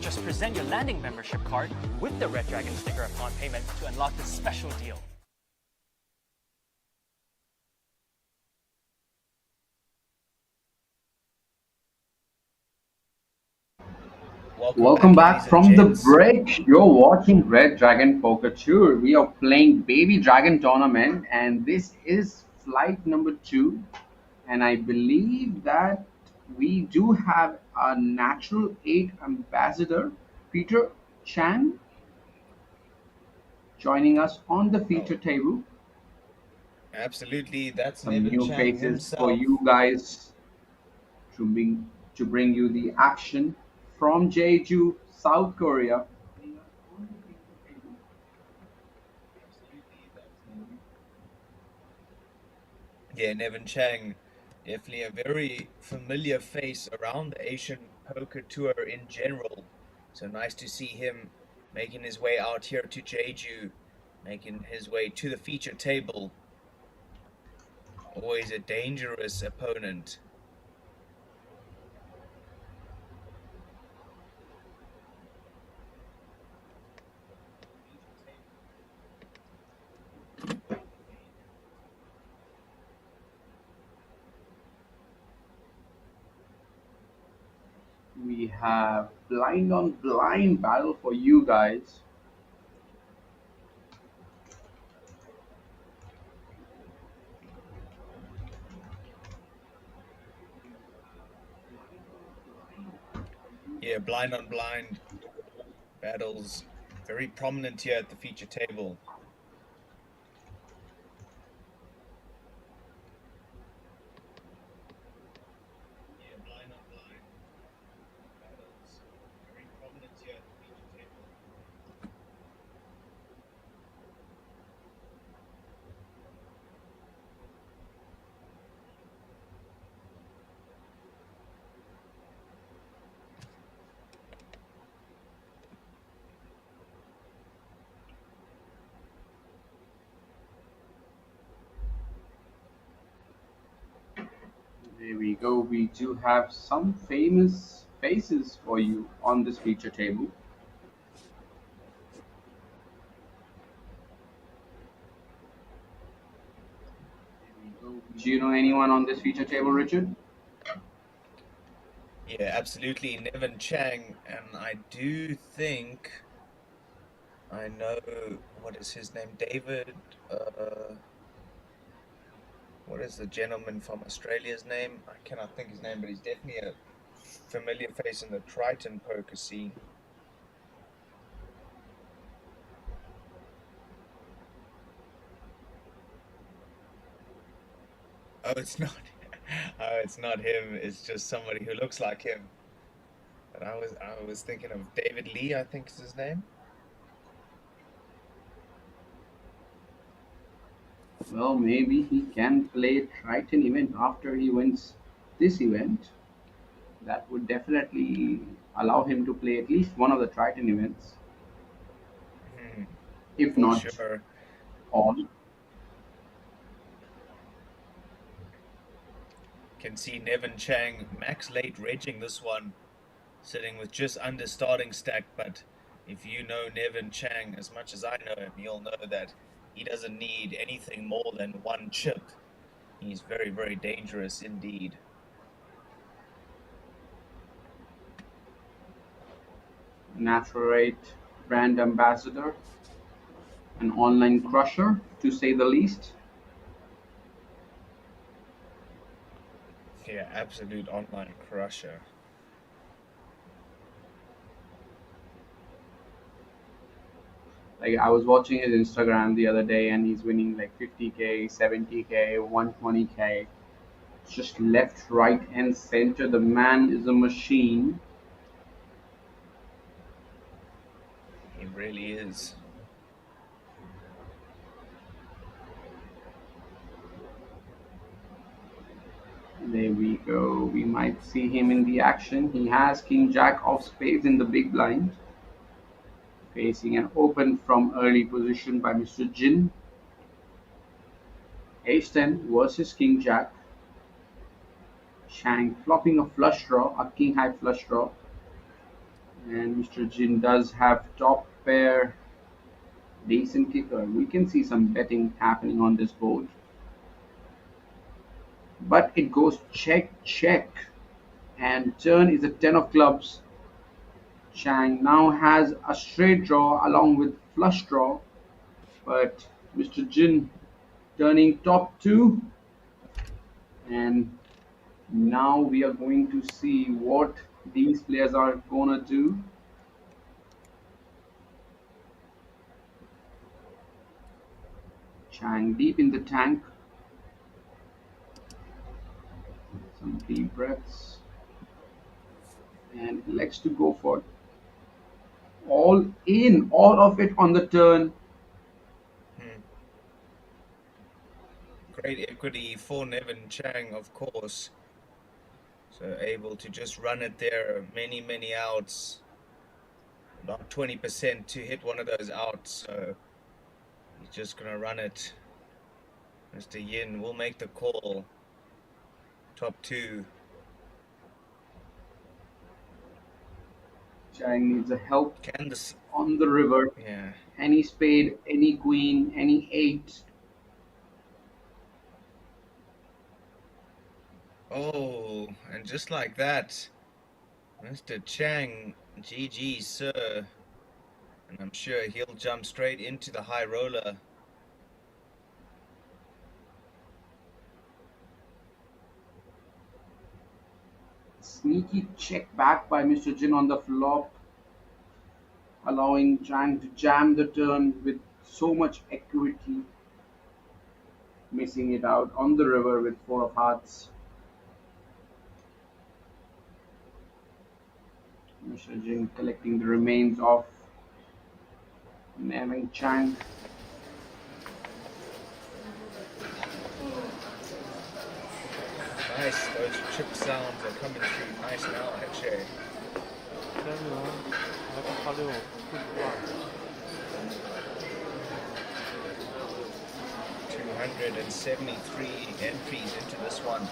Just present your landing membership card with the Red Dragon sticker upon payment to unlock this special deal. Welcome back ladies and from the gents. break. You're watching Red Dragon Poker Tour. We are playing Baby Dragon Tournament, and this is flight number 2. And I believe that we do have a natural 8 ambassador, Peter Chan, joining us on the feature table. Absolutely, that's Some Nevin new Chang faces himself. for you guys to bring you the action from Jeju, South Korea. Yeah, Nevin Chang, definitely a very familiar face around the Asian poker tour in general. So nice to see him making his way out here to Jeju, making his way to the feature table. Always a dangerous opponent. We have blind on blind battle for you guys. Yeah, blind on blind battles very prominent here at the feature table. There we go. We do have some famous faces for you on this feature table. Do you know anyone on this feature table, Richard? Yeah, absolutely. Nevin Chang, and I do think I know what is his name? David. What is the gentleman from Australia's name? I cannot think his name, but he's definitely a familiar face in the Triton poker scene. Oh, it's not. Oh, it's not him. It's just somebody who looks like him. But I was thinking of David Lee, I think is his name. Well, maybe he can play Triton event after he wins this event. That would definitely allow him to play at least one of the Triton events, Hmm, if for not sure. all. Can see Nevin Chang max late regging this one, sitting with just under starting stack. But if you know Nevin Chang as much as I know him, you'll know that he doesn't need anything more than one chip. He's very, very dangerous indeed. Natural rate brand ambassador, an online crusher to say the least. Yeah, absolute online crusher. Like I was watching his Instagram the other day and he's winning like 50k, 70k, 120k. Just left, right, and center. The man is a machine. He really is. There we go. We might see him in the action. He has King Jack of spades in the big blind. Facing an open from early position by Mr. Jin. Ace 10 versus King Jack. Chang flopping a flush draw, a king high flush draw. And Mr. Jin does have top pair, decent kicker. We can see some betting happening on this board. But it goes check, check. And turn is a 10 of clubs. Chang now has a straight draw along with flush draw. But Mr. Jin turning top 2. And now we are going to see what these players are gonna do. Chang deep in the tank. Some deep breaths. And elects to go for all in, all of it on the turn. Great equity for Nevin Chang, of course. So able to just run it there, many, many outs. About 20% to hit one of those outs. So he's just going to run it. Mr. Yin will make the call. Top 2. Chang needs a help Can this... on the river. Yeah. Any spade, any queen, any 8. Oh, and just like that, Mr. Chang, GG, sir. And I'm sure he'll jump straight into the high roller. Sneaky check back by Mr. Jin on the flop, allowing Chang to jam the turn with so much equity. Missing it out on the river with 4 of hearts. Mr. Jin collecting the remains of Nevin Chang. Nice, those chip sounds are coming through nice now, actually. 273 entries into this one.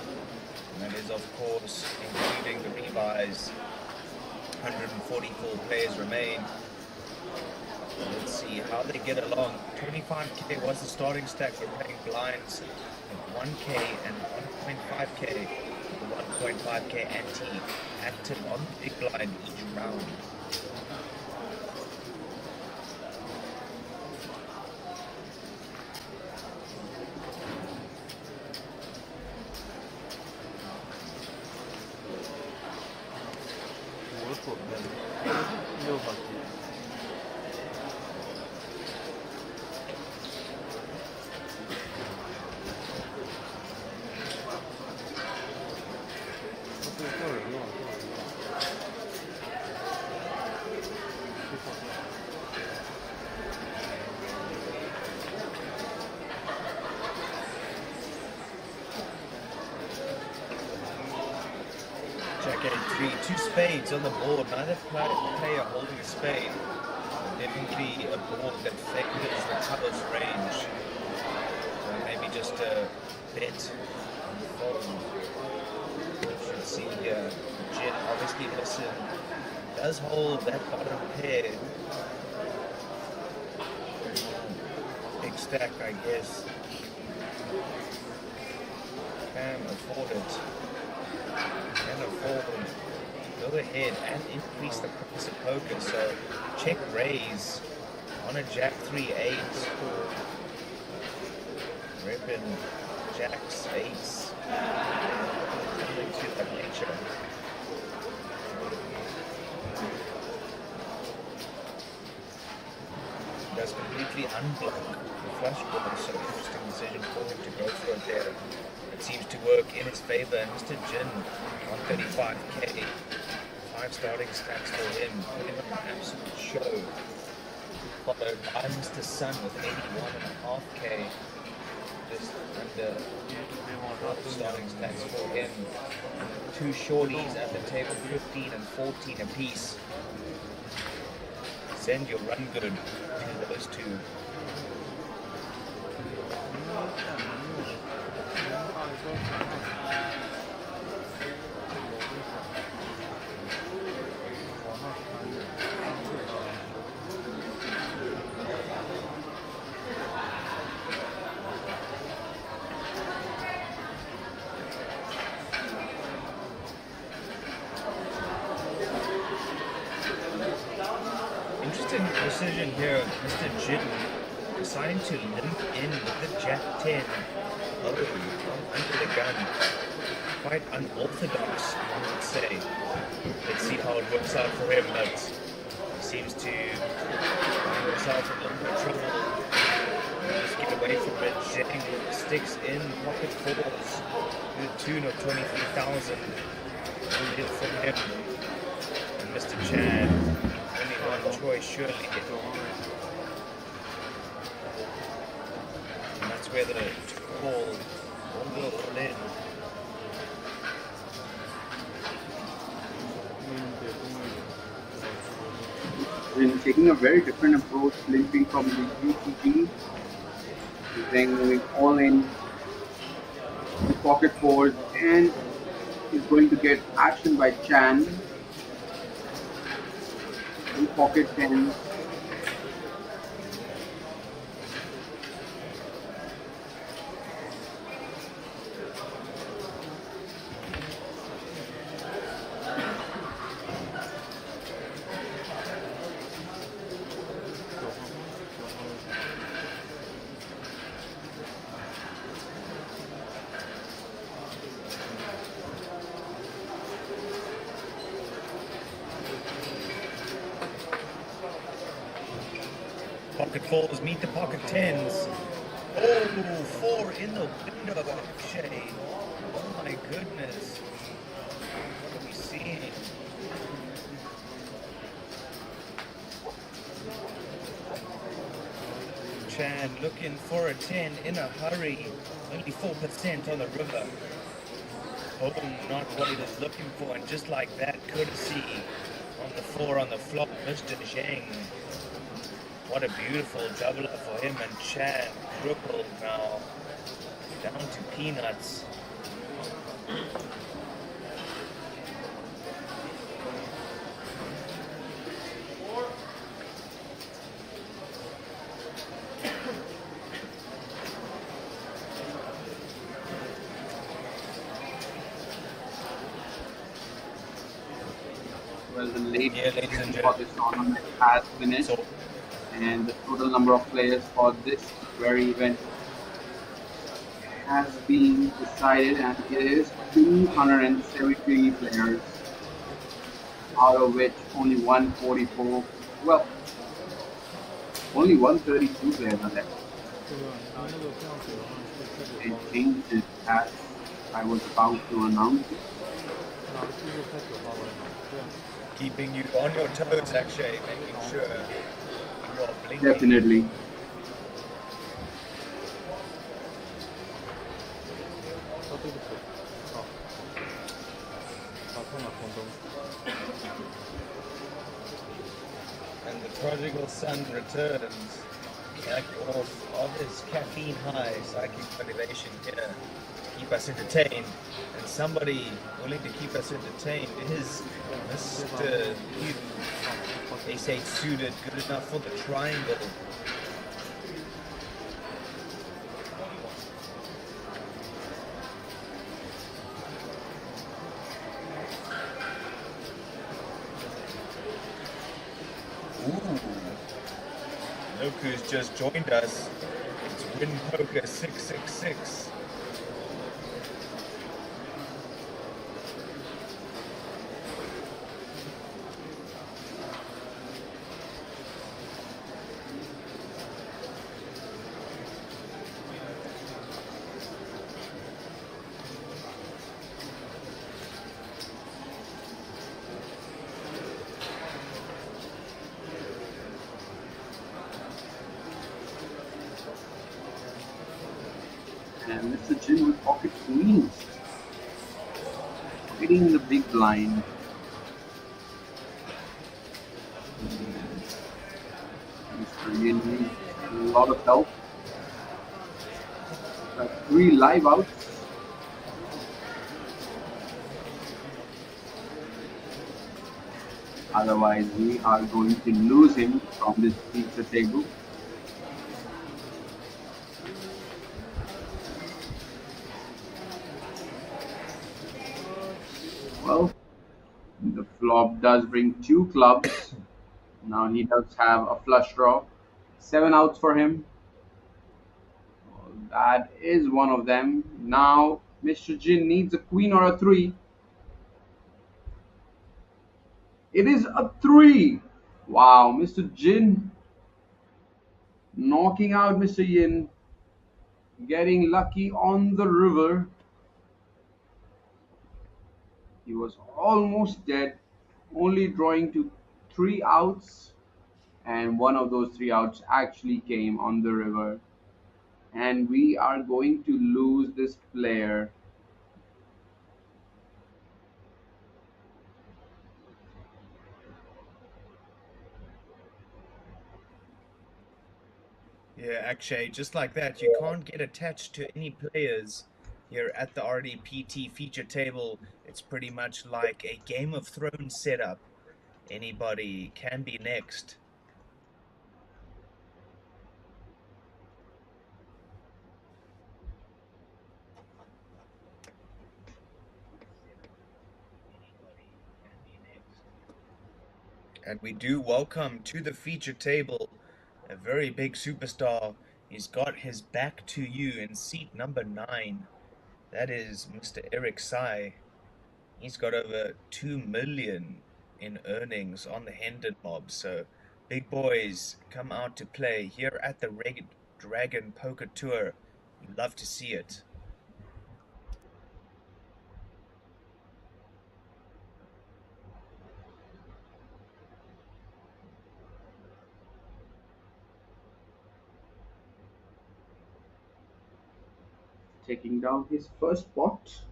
And that is, of course, including the revise. 144 players remain. Let's see how they get along. 25k was the starting stack. We're playing blinds at 1k and 1.5k. The 1.5k ante active on the big blind each round. Jack 8-3, two spades on the board. Neither player holding a spade. Definitely a board that favors the color's range. So maybe just a bet on the fold. You should see here. Jet obviously does hold that bottom pair. Big stack, I guess. Can afford it. Can afford go ahead and increase the price of poker. So check raise on a Jack 3-8. Ripping Jacks 8s. Something to that nature. Does completely unblock the flush draw, so interesting decision for him to go for it there. It seems to work in his favor. Mr. Jin on 35k. 5 starting stacks for him. Putting on an absolute show. Followed by Mr. Sun with 81.5k. Just under 12 starting stacks for him. 2 shorties at the table, 15 and 14 apiece. Send your run good to those two. Interesting decision here, Mr. Jin deciding to limp in with the Jack 10 under the gun. Quite unorthodox, I would say. Let's see how it works out for him, but he seems to find himself in a little bit of trouble. Just get away from it. Jang sticks in pocket fours to the tune of 23,000. Good hit from him. And Mr. Chan, only one choice surely. And that's where the call will go all in. And taking a very different approach, limping from the UTG, then going all in with pocket fours, and is going to get action by Chan in pocket 10. Pocket fours meet the pocket tens. Oh, 4 in the window, Akshay. Oh my goodness. What are we seeing? Chan looking for a 10 in a hurry. Only 4% on the river. Oh, not what he was looking for. And just like that, courtesy on the 4 on the flop, Mr. Zhang. What a beautiful doubler for him, and Chan crippled now, down to peanuts. Well, the late Yeah, ladies and for this tournament has finished, So, and the total number of players for this very event has been decided, and it is 273 players, out of which only 144, well, only 132 players are left. It changed as I was about to announce it. keeping you on your toes, Akshay, making sure you are blinking. Definitely. And the prodigal son returns, capped off of his caffeine high, psychic motivation here to keep us entertained. And somebody willing to keep us entertained is Mr. Hugh. They say suited, good enough for the triangle. Ooh. Look who's just joined us. It's Win Poker 666. And Mr. Jin with pocket queens, hitting the big blind. Mr. Yin needs a lot of help. 3 live outs. Otherwise, we are going to lose him from this feature table. Well, the flop does bring 2 clubs. Now he does have a flush draw. 7 outs for him. Well, that is one of them. Now Mr. Jin needs a queen or a 3. It is a 3. Wow, Mr. Jin knocking out Mr. Yin. Getting lucky on the river. He was almost dead, only drawing to 3 outs, and one of those 3 outs actually came on the river. And we are going to lose this player. Yeah, Akshay, just like that, you can't get attached to any players here at the RDPT feature table. It's pretty much like a Game of Thrones setup. Anybody can be next. And we do welcome to the feature table a very big superstar. He's got his back to you in seat number 9. That is Mr. Eric Sai. He's got over 2 million in earnings on the Hendon mob. So big boys come out to play here at the Red Dragon Poker Tour. You love to see it. Taking down his first pot.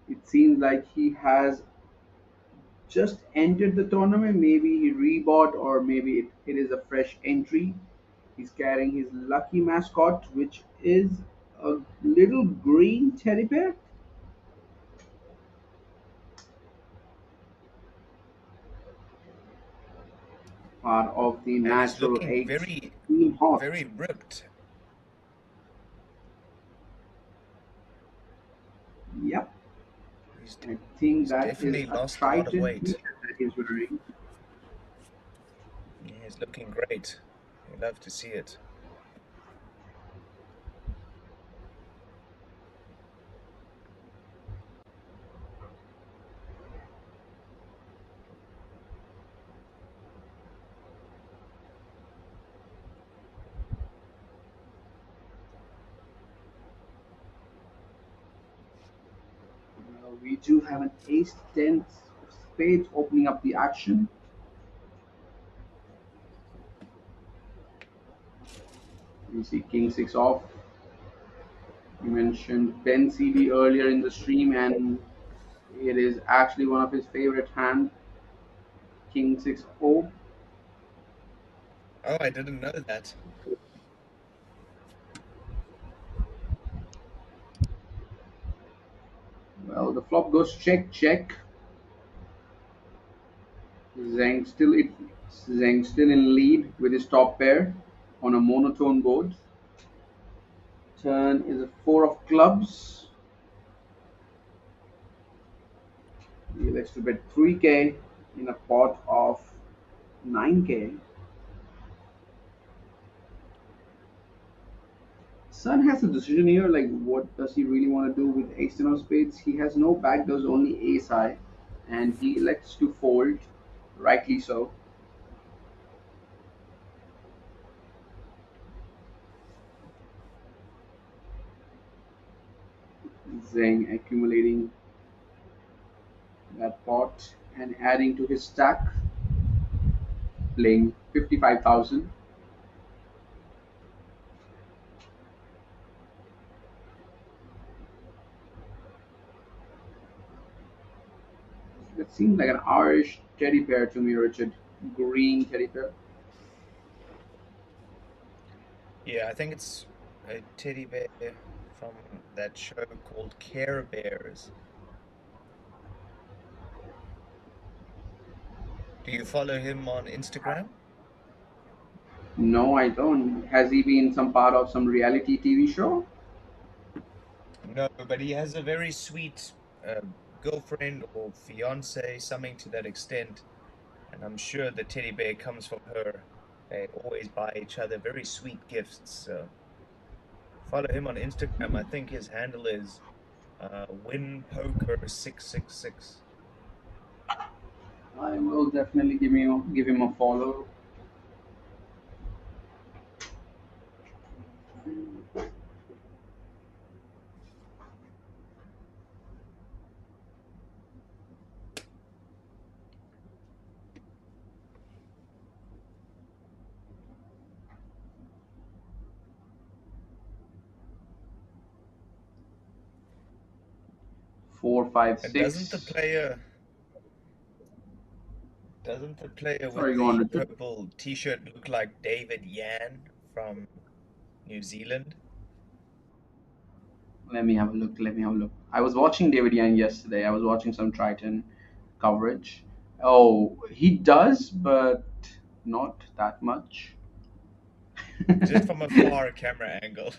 It seems like he has just entered the tournament. Maybe he rebought, or maybe it is a fresh entry. He's carrying his lucky mascot, which is a little green teddy bear. Part of the And he's natural looking 8 very, Team Hot. very ripped. Yep. He's I think that is definitely a lost a lot of Triton weight. feature set. he's wearing. Yeah, he's looking great. You love to see it. We do have an ace 10 of spades opening up the action. You see king 6 off. You mentioned Ben CD earlier in the stream, and it is actually one of his favorite hand, king 6 O. Oh, I didn't know that. Well, the flop goes check, check. Zhang still it, Zhang still in lead with his top pair on a monotone board. Turn is a 4 of clubs. He elects to bet 3k in a pot of 9k. Sun has a decision here, like what does he really want to do with ace 10 of spades? He has no backdoors, only ace high, and he elects to fold, rightly so. Zhang accumulating that pot and adding to his stack, playing 55,000. That seems like an Irish teddy bear to me, Richard. Green teddy bear. Yeah, I think it's a teddy bear from that show called Care Bears. Do you follow him on Instagram? No, I don't. Has he been some part of some reality TV show? No, but he has a very sweet girlfriend or fiance, something to that extent. And I'm sure the teddy bear comes from her. They always buy each other very sweet gifts. So follow him on Instagram. I think his handle is winpoker666. I will definitely give him a follow. 4, 5, And 6. doesn't the player with Sorry, go on, the Richard. purple t-shirt look like David Yan from New Zealand? Let me have a look. Let me have a look. I was watching David Yang yesterday. I was watching some Triton coverage. Oh, he does, but not that much. Just from a far camera angle.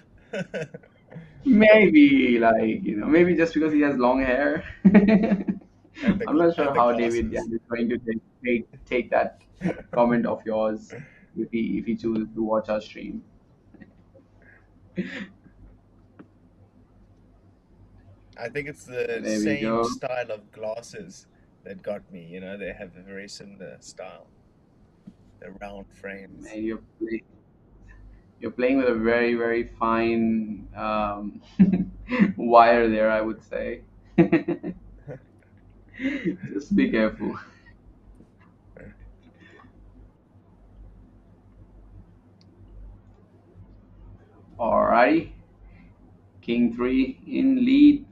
Maybe, like, maybe just because he has long hair. And I'm not sure and the how David glasses. Yan is going to take that comment of yours if he chooses to watch our stream. I think it's the There we same go. style of glasses that got me. You know, they have a very similar style. The round frames. Man, you're playing with a very, very fine wire there, I would say. Just be careful. Alrighty. King 3 in lead.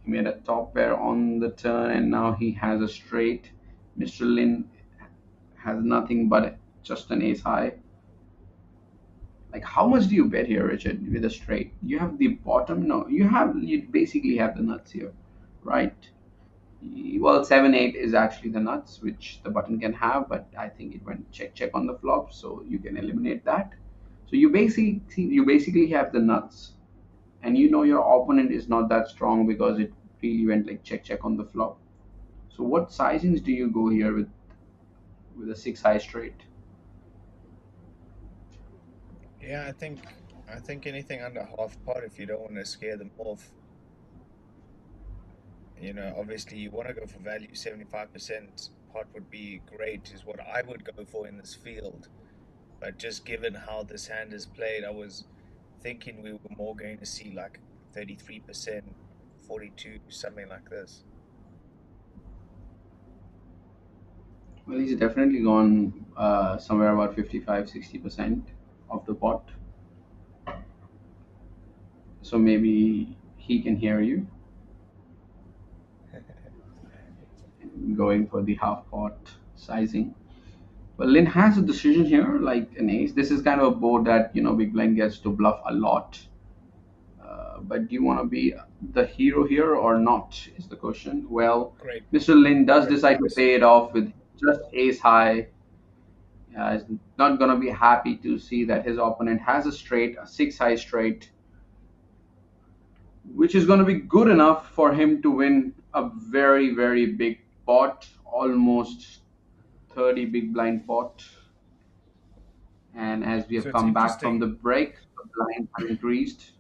He made a top pair on the turn and now he has a straight. Mr. Lin has nothing but just an ace high. Like, how much do you bet here, Richard, with a straight? You have the bottom? No, you basically have the nuts here, right? Well, 7-8 is actually the nuts which the button can have, but I think it went check check on the flop, so you can eliminate that. So you basically have the nuts, and your opponent is not that strong because it really went like check check on the flop. So what sizings do you go here with a 6 high straight? Yeah, I think anything under half pot if you don't want to scare them off. You know, obviously you want to go for value. 75% pot would be great, is what I would go for in this field. But just given how this hand is played, I was thinking we were more going to see like 33%, 42, something like this. Well, he's definitely gone somewhere about 55-60% of the pot. So maybe he can hear you going for the half pot sizing. Well, Lin has a decision here, like an ace. This is kind of a board that, Big Blind gets to bluff a lot. But do you want to be the hero here or not, is the question. Well, Great, Mr. Lin does great decide to price. pay it off with just ace high. He's not going to be happy to see that his opponent has a straight, a 6 high straight, which is going to be good enough for him to win a very, very big pot, almost 30 big blind pot. And as we have So it's come back from the interesting. break, the blind have increased.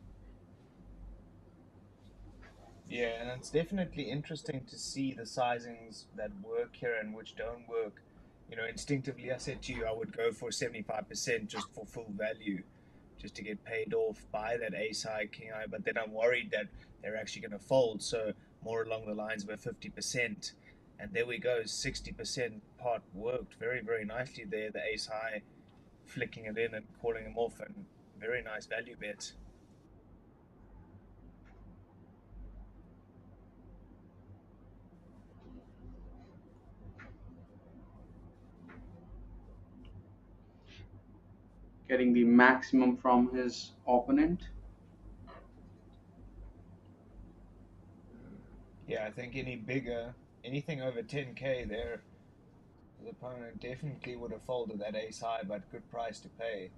Yeah, and it's definitely interesting to see the sizings that work here and which don't work. You know, instinctively, I said to you, I would go for 75% just for full value, just to get paid off by that ace high, king high. But then I'm worried that they're actually going to fold. So more along the lines of a 50%. And there we go, 60% pot worked very, very nicely there. The ace high flicking it in and calling him off, and very nice value bet. Getting the maximum from his opponent. Yeah, I think anything over 10K there, the opponent definitely would have folded that ace high, but good price to pay.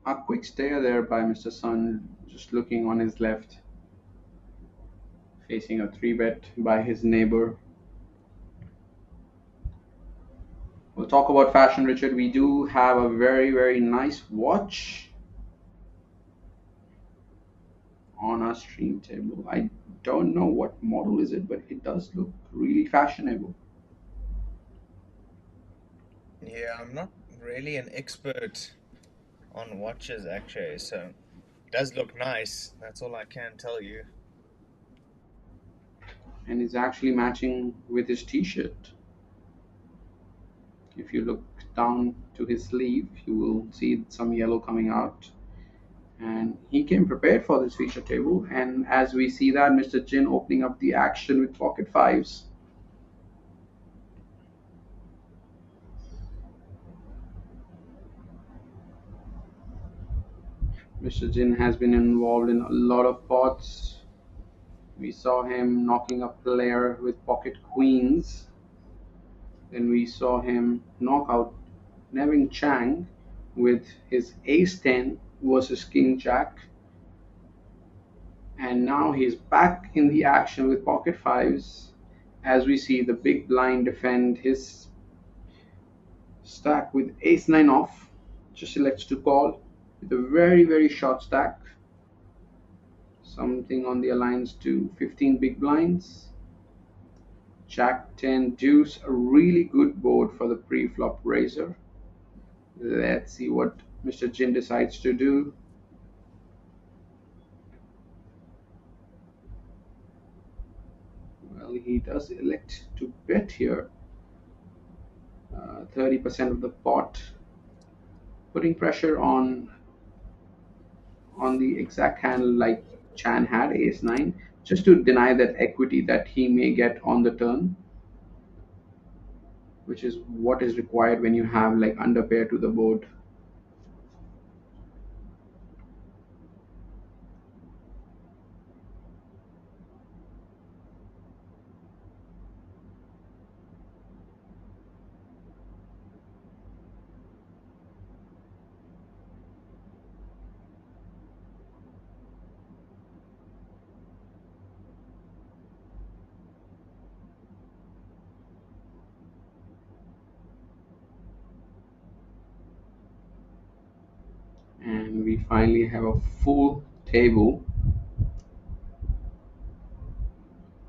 A quick stare there by Mr. Sun, just looking on his left, facing a 3 bet by his neighbor. We'll talk about fashion, Richard. We do have a very, very nice watch on our stream table. I don't know what model is it, but it does look really fashionable. Yeah, I'm not really an expert on watches actually, so it does look nice. That's all I can tell you. And it's actually matching with his t-shirt. If you look down to his sleeve, you will see some yellow coming out. And he came prepared for this feature table. And as we see that, Mr. Jin opening up the action with pocket fives. Mr. Jin has been involved in a lot of pots. We saw him knocking a player with pocket queens. Then we saw him knock out Nevin Chang with his ace 10 versus king jack. And now he's back in the action with pocket fives as we see the big blind defend his stack with ace 9 off. Just elects to call with a very, very short stack. Something on the alliance to 15 big blinds. Jack 10 deuce, a really good board for the pre-flop raiser. Let's see what Mr. Jin decides to do. Well, he does elect to bet here. 30% of the pot, putting pressure on on the exact hand like Chan had, ace 9, just to deny that equity that he may get on the turn, which is what is required when you have like under pair to the board. And we finally have a full table.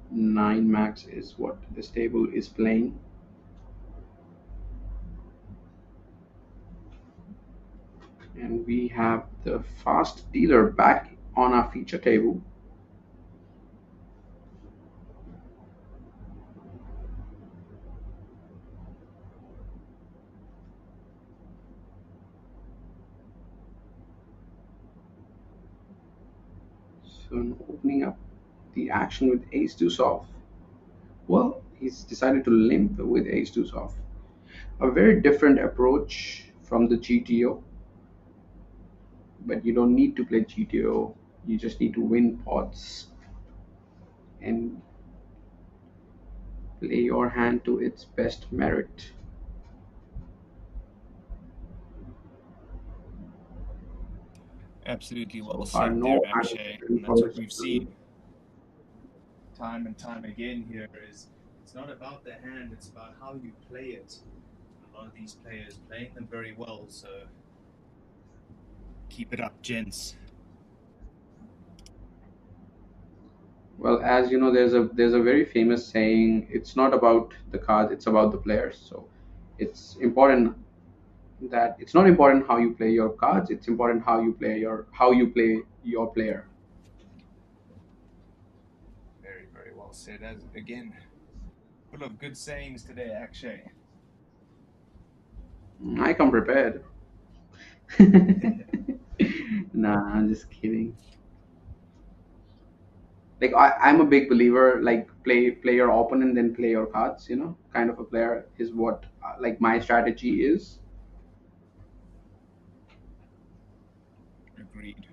9 max is what this table is playing. And we have the fast dealer back on our feature table. So opening up the action with ace 2 off. Well, he's decided to limp with ace 2 off. A very different approach from the GTO, but you don't need to play GTO. You just need to win pots and play your hand to its best merit. Absolutely well So far, said there, no Akshay. And for that's what this. we've seen time and time again here is it's not about the hand, it's about how you play it. A lot of these players playing them very well, so keep it up, gents. Well, as you know, there's a very famous saying, it's not about the cards, it's about the players. So it's important that it's not important how you play your cards, it's important how you play your player. Very, very well said. As again, full of good sayings today, Akshay. I come prepared. Nah, I'm just kidding. Like I'm a big believer, like play your opponent, then play your cards. Kind of a player is what like my strategy is. Agreed.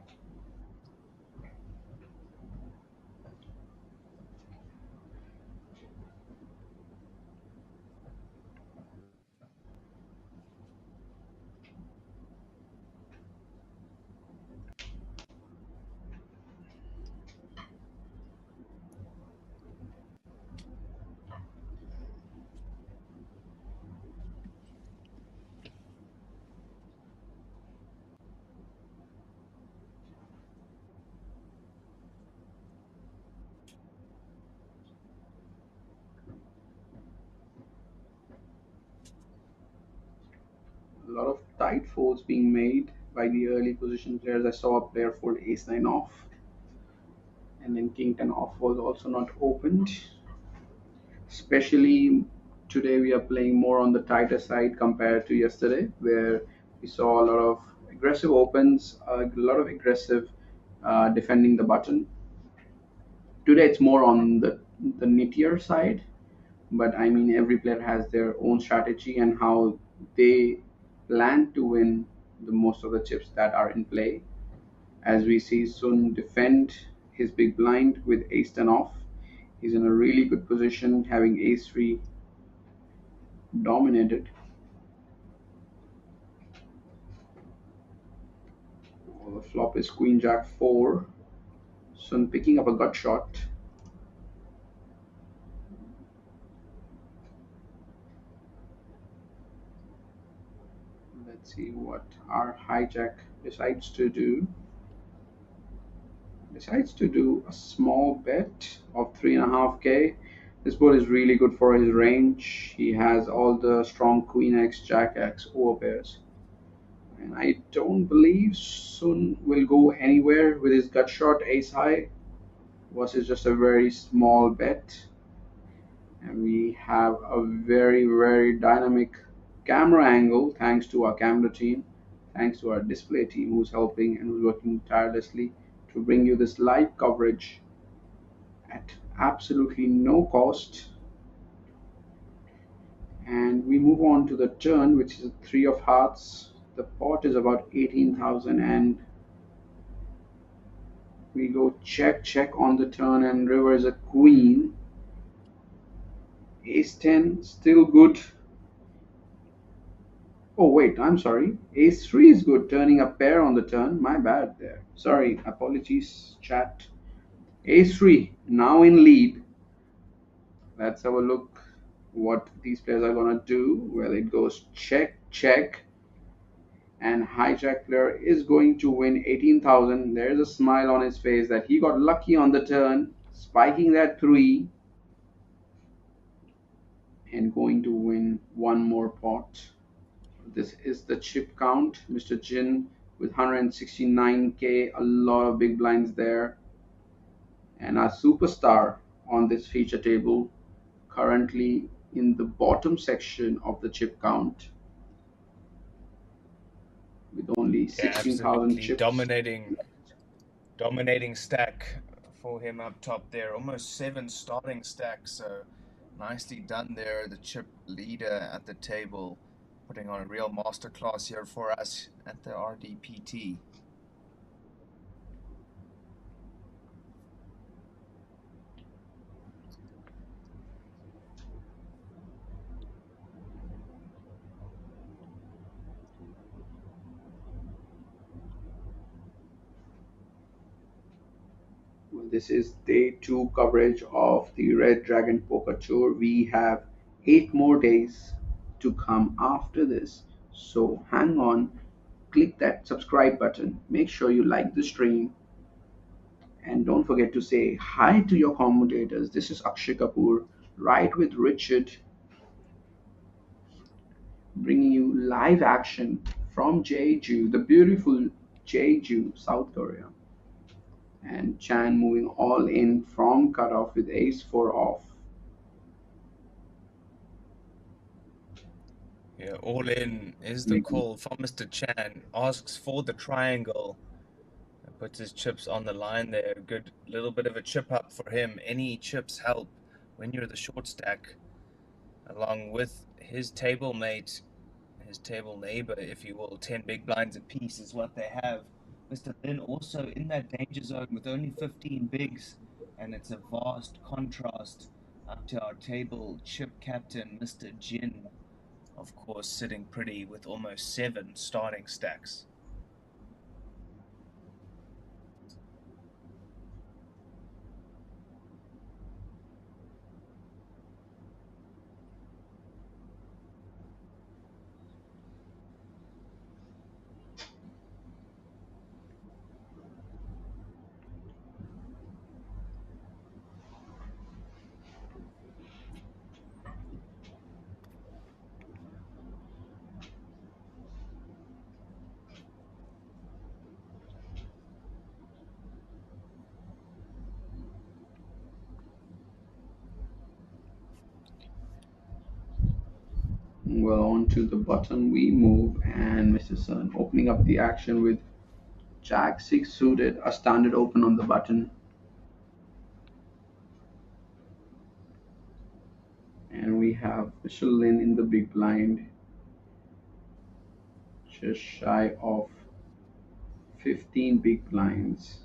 A lot of tight folds being made by the early position players. I saw a player fold ace 9 off, and then king 10 off was also not opened. Especially today, we are playing more on the tighter side compared to yesterday, where we saw a lot of aggressive opens, a lot of aggressive defending the button. Today, it's more on the nittier side, but I mean, every player has their own strategy and how they plan to win the most of the chips that are in play. As we see Sun defend his big blind with ace 10 off. He's in a really good position, having ace 3 dominated. Well, the flop is queen jack 4. Sun picking up a gut shot. Let's see what our hijack decides to do. Decides to do a small bet of 3.5k. This board is really good for his range. He has all the strong queen x, jack x overpairs. And I don't believe Sun will go anywhere with his gut shot ace high versus just a very small bet. And we have a very, very dynamic camera angle thanks to our camera team. Thanks to our display team who's helping and who's working tirelessly to bring you this live coverage at absolutely no cost. And we move on to the turn, which is a three of hearts. The pot is about 18,000, and we go check check on the turn, and river is a queen. Ace 10 still good. Oh wait, I'm sorry. Ace 3 is good, turning a pair on the turn. My bad there. Sorry, apologies, chat. Ace 3 now in lead. Let's have a look what these players are gonna do. Well, it goes check check, and hijack player is going to win 18,000. There's a smile on his face that he got lucky on the turn, spiking that 3 and going to win one more pot. This is the chip count. Mr. Jin with 169k, a lot of big blinds there. And our superstar on this feature table currently in the bottom section of the chip count with only Yeah, 16,000 absolutely chips. dominating stack for him up top there. Almost 7 starting stacks, so nicely done there. The chip leader at the table, putting on a real masterclass here for us at the RDPT. This is day 2 coverage of the Red Dragon Poker Tour. We have 8 more days to come after this. So hang on, click that subscribe button. Make sure you like the stream. And don't forget to say hi to your commentators. This is Akshay Kapoor, right with Richard, bringing you live action from Jeju, the beautiful Jeju, South Korea. And Chan moving all in from cutoff with ace 4 off. Yeah, all in is the call from Mr. Chan. Asks for the triangle. Puts his chips on the line there. Good little bit of a chip up for him. Any chips help when you're the short stack. Along with his table mate, his table neighbor, if you will. 10 big blinds apiece is what they have. Mr. Lin also in that danger zone with only 15 bigs. And it's a vast contrast up to our table chip captain, Mr. Jin. Of course, sitting pretty with almost 7 starting stacks. Well, on to the button we move, and Mr. Sun opening up the action with Jack 6 suited, a standard open on the button. And we have Mr. Lin in the big blind, just shy of 15 big blinds.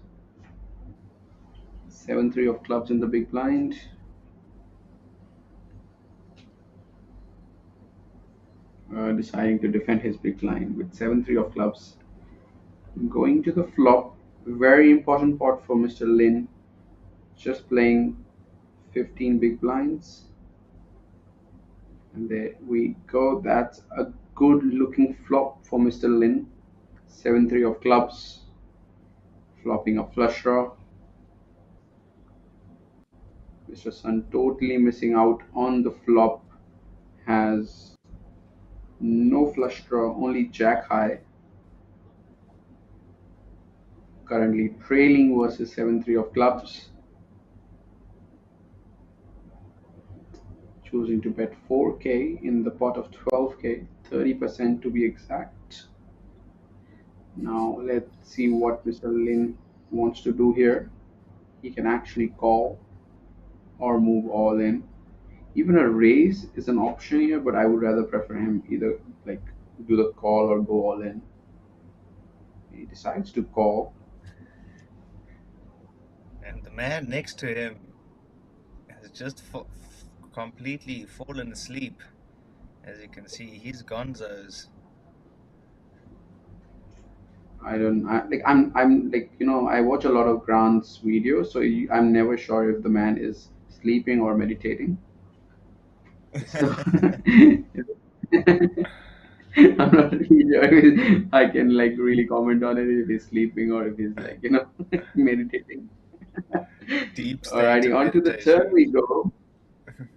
7-3 of clubs in the big blind. Deciding to defend his big blind with 7-3 of clubs. Going to the flop, very important pot for Mr. Lin, just playing 15 big blinds. And there we go, that's a good looking flop for Mr. Lin. 7-3 of clubs, flopping a flush draw. Mr. Sun totally missing out on the flop, has no flush draw, only jack high. Currently trailing versus 7-3 of clubs. Choosing to bet 4k in the pot of 12k, 30% to be exact. Now let's see what Mr. Lin wants to do here. He can actually call or move all in. Even a raise is an option here, but I would rather prefer him either like do the call or go all in. He decides to call. And the man next to him has just completely fallen asleep. As you can see, he's gonzos. I'm like, I watch a lot of Grant's videos, so I'm never sure if the man is sleeping or meditating. So I'm not really sure if I can like really comment on it if he's sleeping or if he's like, meditating. Deep state Alrighty, of on to the turn meditation. we go.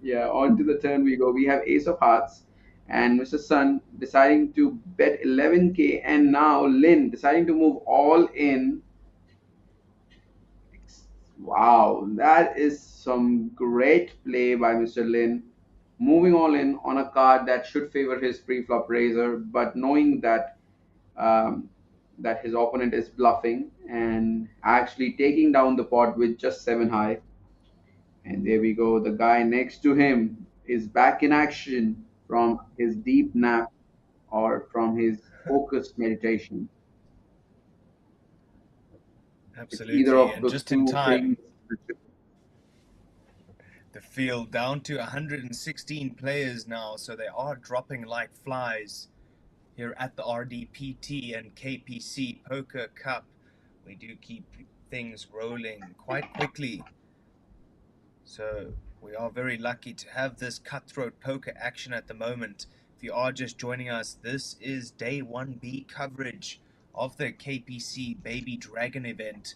Yeah, on to the turn we go. We have Ace of Hearts and Mr. Sun deciding to bet 11K, and now Lin deciding to move all in. Wow, that is some great play by Mr. Lin. Moving all in on a card that should favor his pre-flop raiser, but knowing um, that his opponent is bluffing and actually taking down the pot with just 7 high. And there we go. The guy next to him is back in action from his deep nap or from his focused meditation. It's either Absolutely. of And those just in two things. time, the field down to 116 players now, so they are dropping like flies here at the RDPT and KPC Poker Cup. We do keep things rolling quite quickly. So we are very lucky to have this cutthroat poker action at the moment. If you are just joining us, this is day 1B coverage of the KPC Baby Dragon event.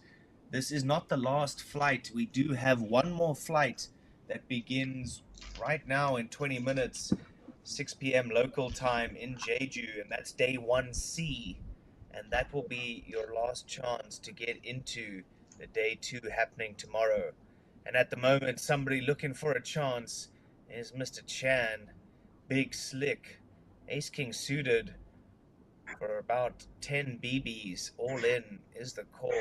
This is not the last flight. We do have one more flight that begins right now in 20 minutes, 6 p.m. local time in Jeju, and that's day 1C. And that will be your last chance to get into the day 2 happening tomorrow. And at the moment, somebody looking for a chance is Mr. Chan. Big slick. Ace King suited for about 10 BBs. All in is the call.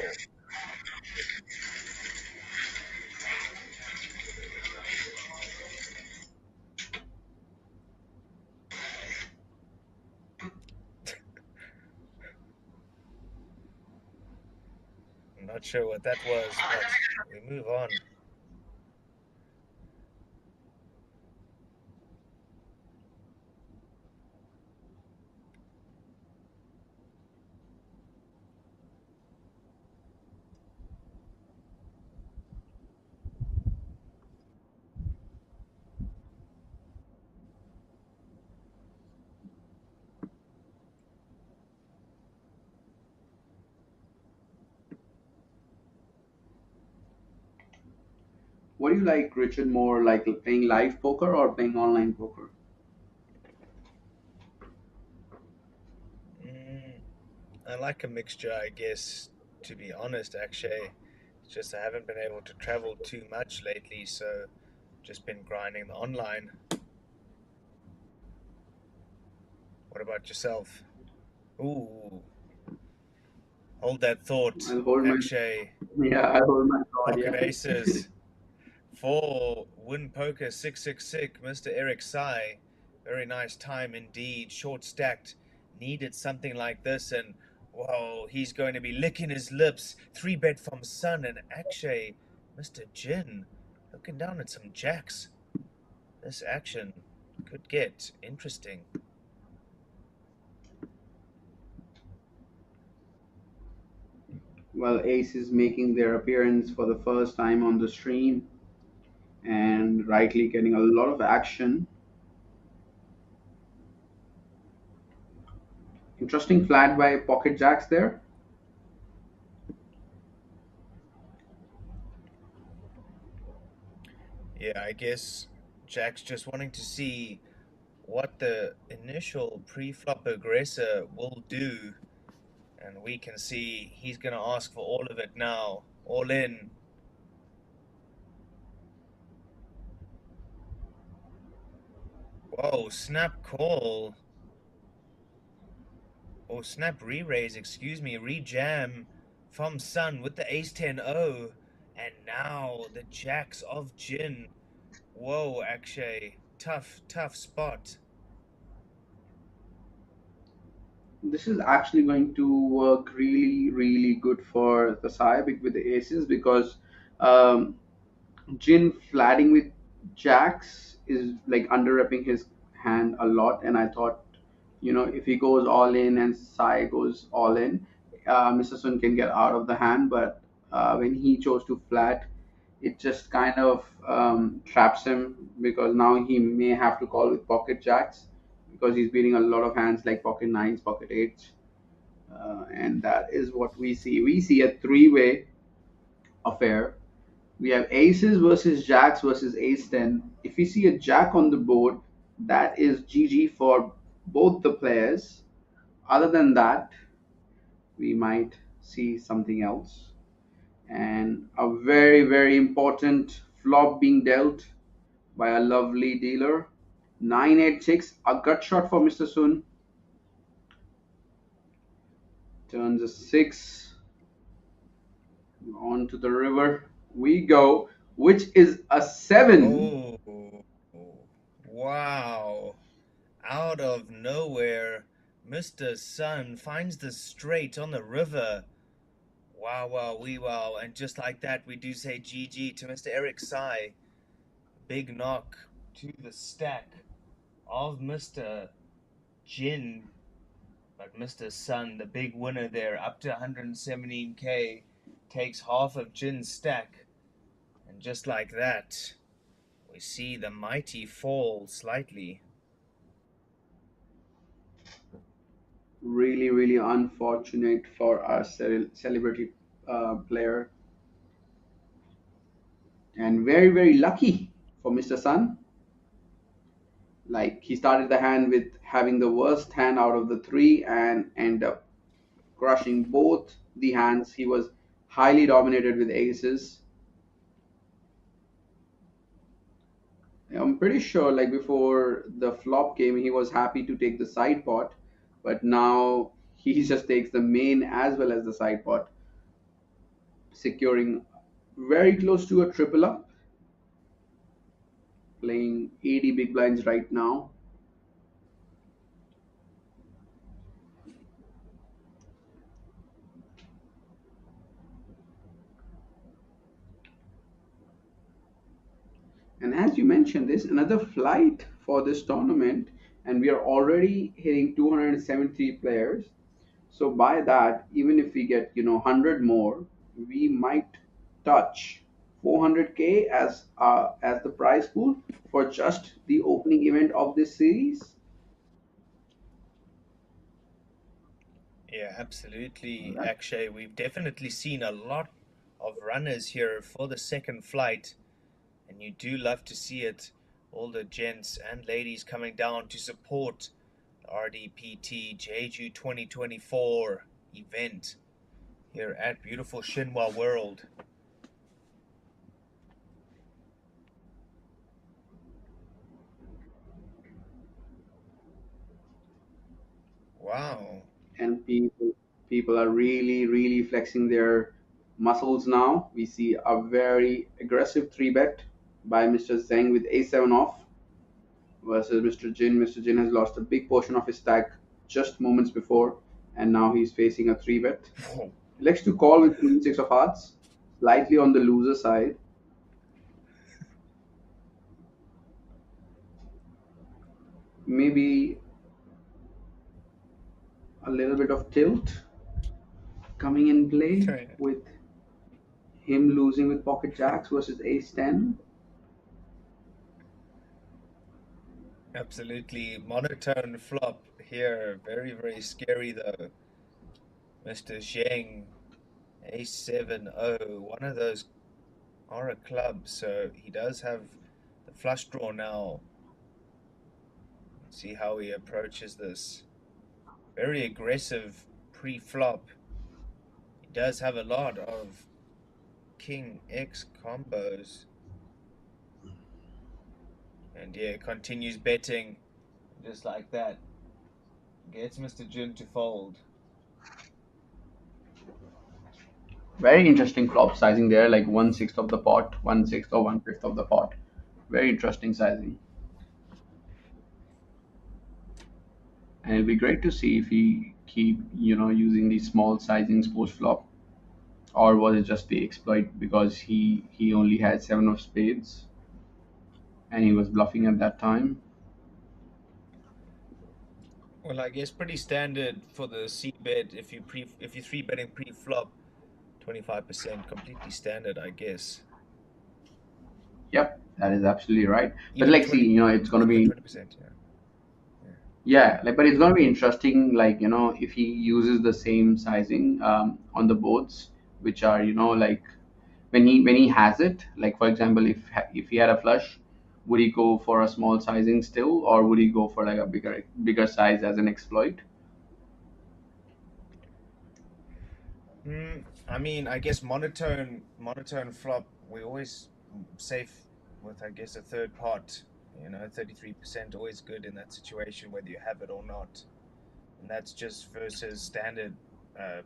I'm not sure what that was, but we move on. What do you like, Richard, more like playing live poker or playing online poker? I like a mixture, I guess, to be honest, actually. It's just I haven't been able to travel too much lately, so just been grinding the online. What about yourself? Ooh, hold that thought, I'll hold my Akshay. Yeah, I'll hold my thought, Pocket yeah. aces. For Win Poker 666, Mr. Eric Sai. Very nice time indeed. Short stacked. Needed something like this, and whoa, he's going to be licking his lips. 3-bet from Sun and Akshay. Mr. Jin looking down at some jacks. This action could get interesting. Well, Ace is making their appearance for the first time on the stream and rightly getting a lot of action. Interesting flat by Pocket Jacks there. Yeah, I guess Jack's just wanting to see what the initial pre-flop aggressor will do. And we can see he's going to ask for all of it now. All in. Whoa, snap call. Oh, snap re-raise, excuse me, re-jam from Sun with the ace-10-0. And now the jacks of Jin. Whoa, Akshay. Tough spot. This is actually going to work really, really good for the Sai with the aces because um, Jin flatting with jacks is like under repping his hand a lot, and I thought, if he goes all in and Sai goes all in, Mr. Sun can get out of the hand. But when he chose to flat, it just kind of traps him because now he may have to call with pocket jacks because he's beating a lot of hands like pocket nines, pocket eights, and that is what we see. We see a three-way affair. We have aces versus jacks versus ace 10. If we see a jack on the board, that is GG for both the players. Other than that, we might see something else. And a very, very important flop being dealt by a lovely dealer. 986, a gut shot for Mr. Sun. Turns a 6. On to the river we go, which is a 7. Oh, wow. Out of nowhere, Mr. Sun finds the straight on the river. Wow, wow, wee wow. And just like that, we do say GG to Mr. Eric Sai. Big knock to the stack of Mr. Jin. But Mr. Sun, the big winner there, up to 117k, takes half of Jin's stack. And just like that, we see the mighty fall slightly. Really, really unfortunate for our celebrity player, and very, very lucky for Mr. Sun. Like he started the hand with having the worst hand out of the three and end up crushing both the hands. He was highly dominated with aces. I'm pretty sure, like before the flop came, he was happy to take the side pot, but now he just takes the main as well as the side pot, securing very close to a triple up. Playing 80 big blinds right now. And as you mentioned, there's another flight for this tournament, and we are already hitting 273 players. So by that, even if we get 100 more, we might touch 400k as the prize pool for just the opening event of this series. Yeah, absolutely, Akshay. We've definitely seen a lot of runners here for the second flight, and you do love to see it. All the gents and ladies coming down to support the RDPT Jeju 2024 event here at beautiful Shinhwa World. Wow. And people are really, really flexing their muscles now. We see a very aggressive three bet by Mr. Zheng with a7 off versus Mr. Jin. Mr. Jin has lost a big portion of his stack just moments before, and now he's facing a three bet. Elects to call with queen six of hearts, slightly on the loser side. Maybe a little bit of tilt coming in play with him losing with pocket jacks versus ace 10. Absolutely monotone flop here. Very, very scary though. Mr. Zheng, a7-0. One of those are a club, so he does have the flush draw now. Let's see how he approaches this. Very aggressive pre-flop. He does have a lot of King X combos. And yeah, continues betting just like that. Gets Mr. Jin to fold. Very interesting flop sizing there, like 1/6 of the pot, 1/6 or 1/5 of the pot. Very interesting sizing. And it'll be great to see if he keep, using these small sizings post flop, or was it just the exploit because he only had seven of spades and he was bluffing at that time. Well, I guess pretty standard for the C bet if you three betting pre-flop, 25%, completely standard, I guess. Yep, that is absolutely right. But Even like, see, 20, it's gonna even be 20%, yeah. yeah, like, but it's gonna be interesting, like, if he uses the same sizing on the boards, which are, like when he has it. Like, for example, if he had a flush, would he go for a small sizing still, or would he go for like a bigger size as an exploit? I mean, I guess monotone flop, we're always safe with, I guess, a third pot. 33% always good in that situation, whether you have it or not. And that's just versus standard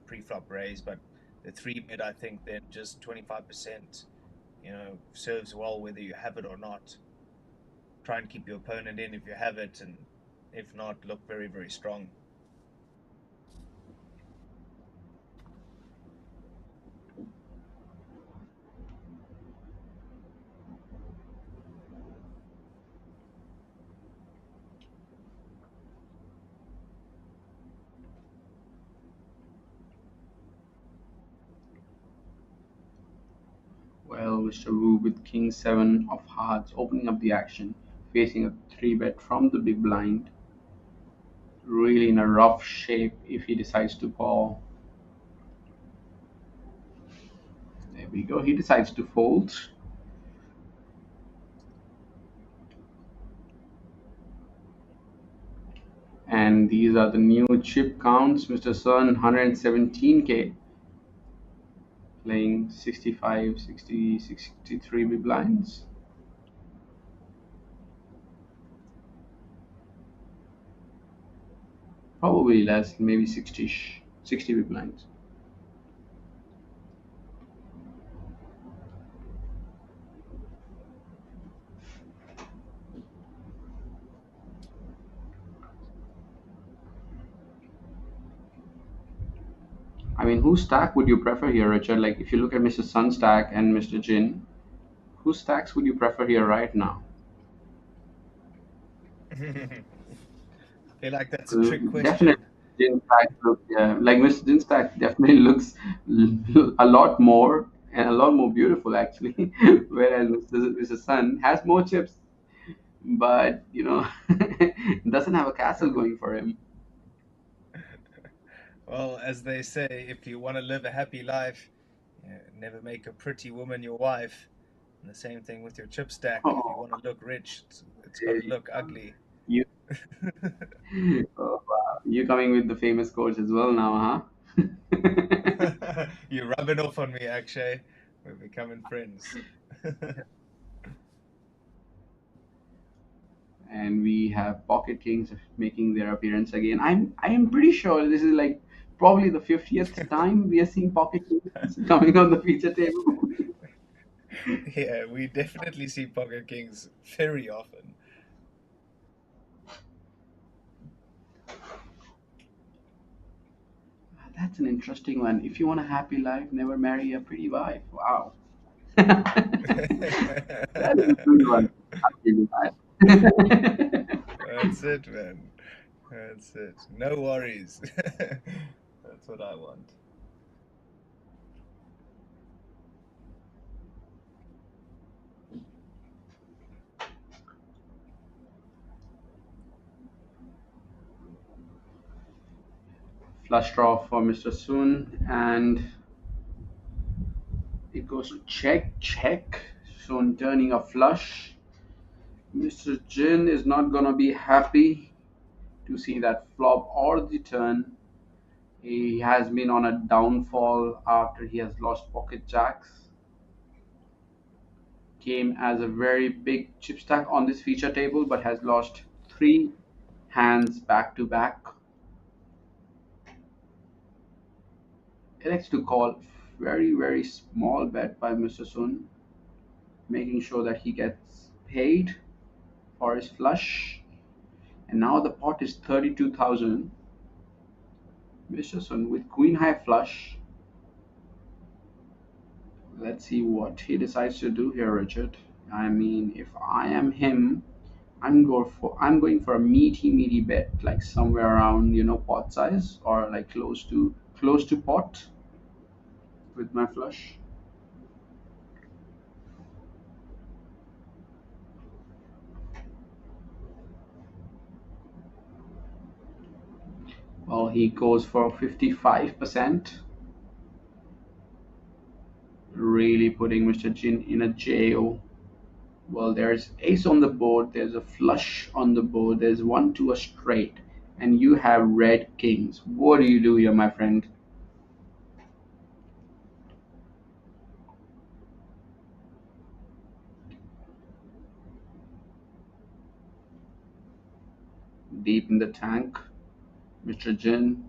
pre-flop raise. But the three bet, I think, then just 25%, serves well whether you have it or not. Try and keep your opponent in if you have it, and if not, look very, very strong. Well, Mr. Wu with King 7 of Hearts opening up the action, facing a 3 bet from the big blind. Really in a rough shape if he decides to call. There we go. He decides to fold. And these are the new chip counts. Mr. Sun 117k, playing 65, 60, 63 big blinds. Probably less, maybe 60 big blinds. I mean, whose stack would you prefer here, Richard? Like, if you look at Mr. Sun stack and Mr. Jin, whose stacks would you prefer here right now? I feel like that's a trick Definitely, question. Jin stack look, yeah, like Mr. Jin stack definitely looks a lot more and a lot more beautiful actually, whereas Mr. Sun has more chips, but doesn't have a castle going for him. Well, as they say, if you want to live a happy life, never make a pretty woman your wife. And the same thing with your chip stack. If you Oh, want to look rich, it's got there to look ugly. you, oh, wow. You coming with the famous quotes as well now, huh? You're rubbing off on me, Akshay. We're becoming friends. And we have Pocket Kings making their appearance again. I am pretty sure this is like probably the 50th time we are seeing Pocket Kings coming on the feature table. Yeah, we definitely see Pocket Kings very often. That's an interesting one. If you want a happy life, never marry a pretty wife. Wow. That is a good one. I'll give you that. That's it, man. That's it. No worries. That's what I want. Flush draw for Mr. Soon, and it goes to check, check. Soon turning a flush. Mr. Jin is not gonna be happy to see that flop or the turn. He has been on a downfall after he has lost pocket jacks. Came as a very big chip stack on this feature table, but has lost three hands back to back. Elects to call Very, very small bet by Mr. Sun, making sure that he gets paid for his flush. And now the pot is 32,000. Mr. Sun with queen high flush. Let's see what he decides to do here, Richard. I mean, if I am him, I'm going for a meaty bet, like somewhere around, pot size, or like close to pot with my flush. Well, he goes for 55%, really putting Mr. Jin in a jail. Well, there's ace on the board, there's a flush on the board, there's 1-2 a straight, and you have red kings. What do you do here, my friend? Deep in the tank, Mr. Jin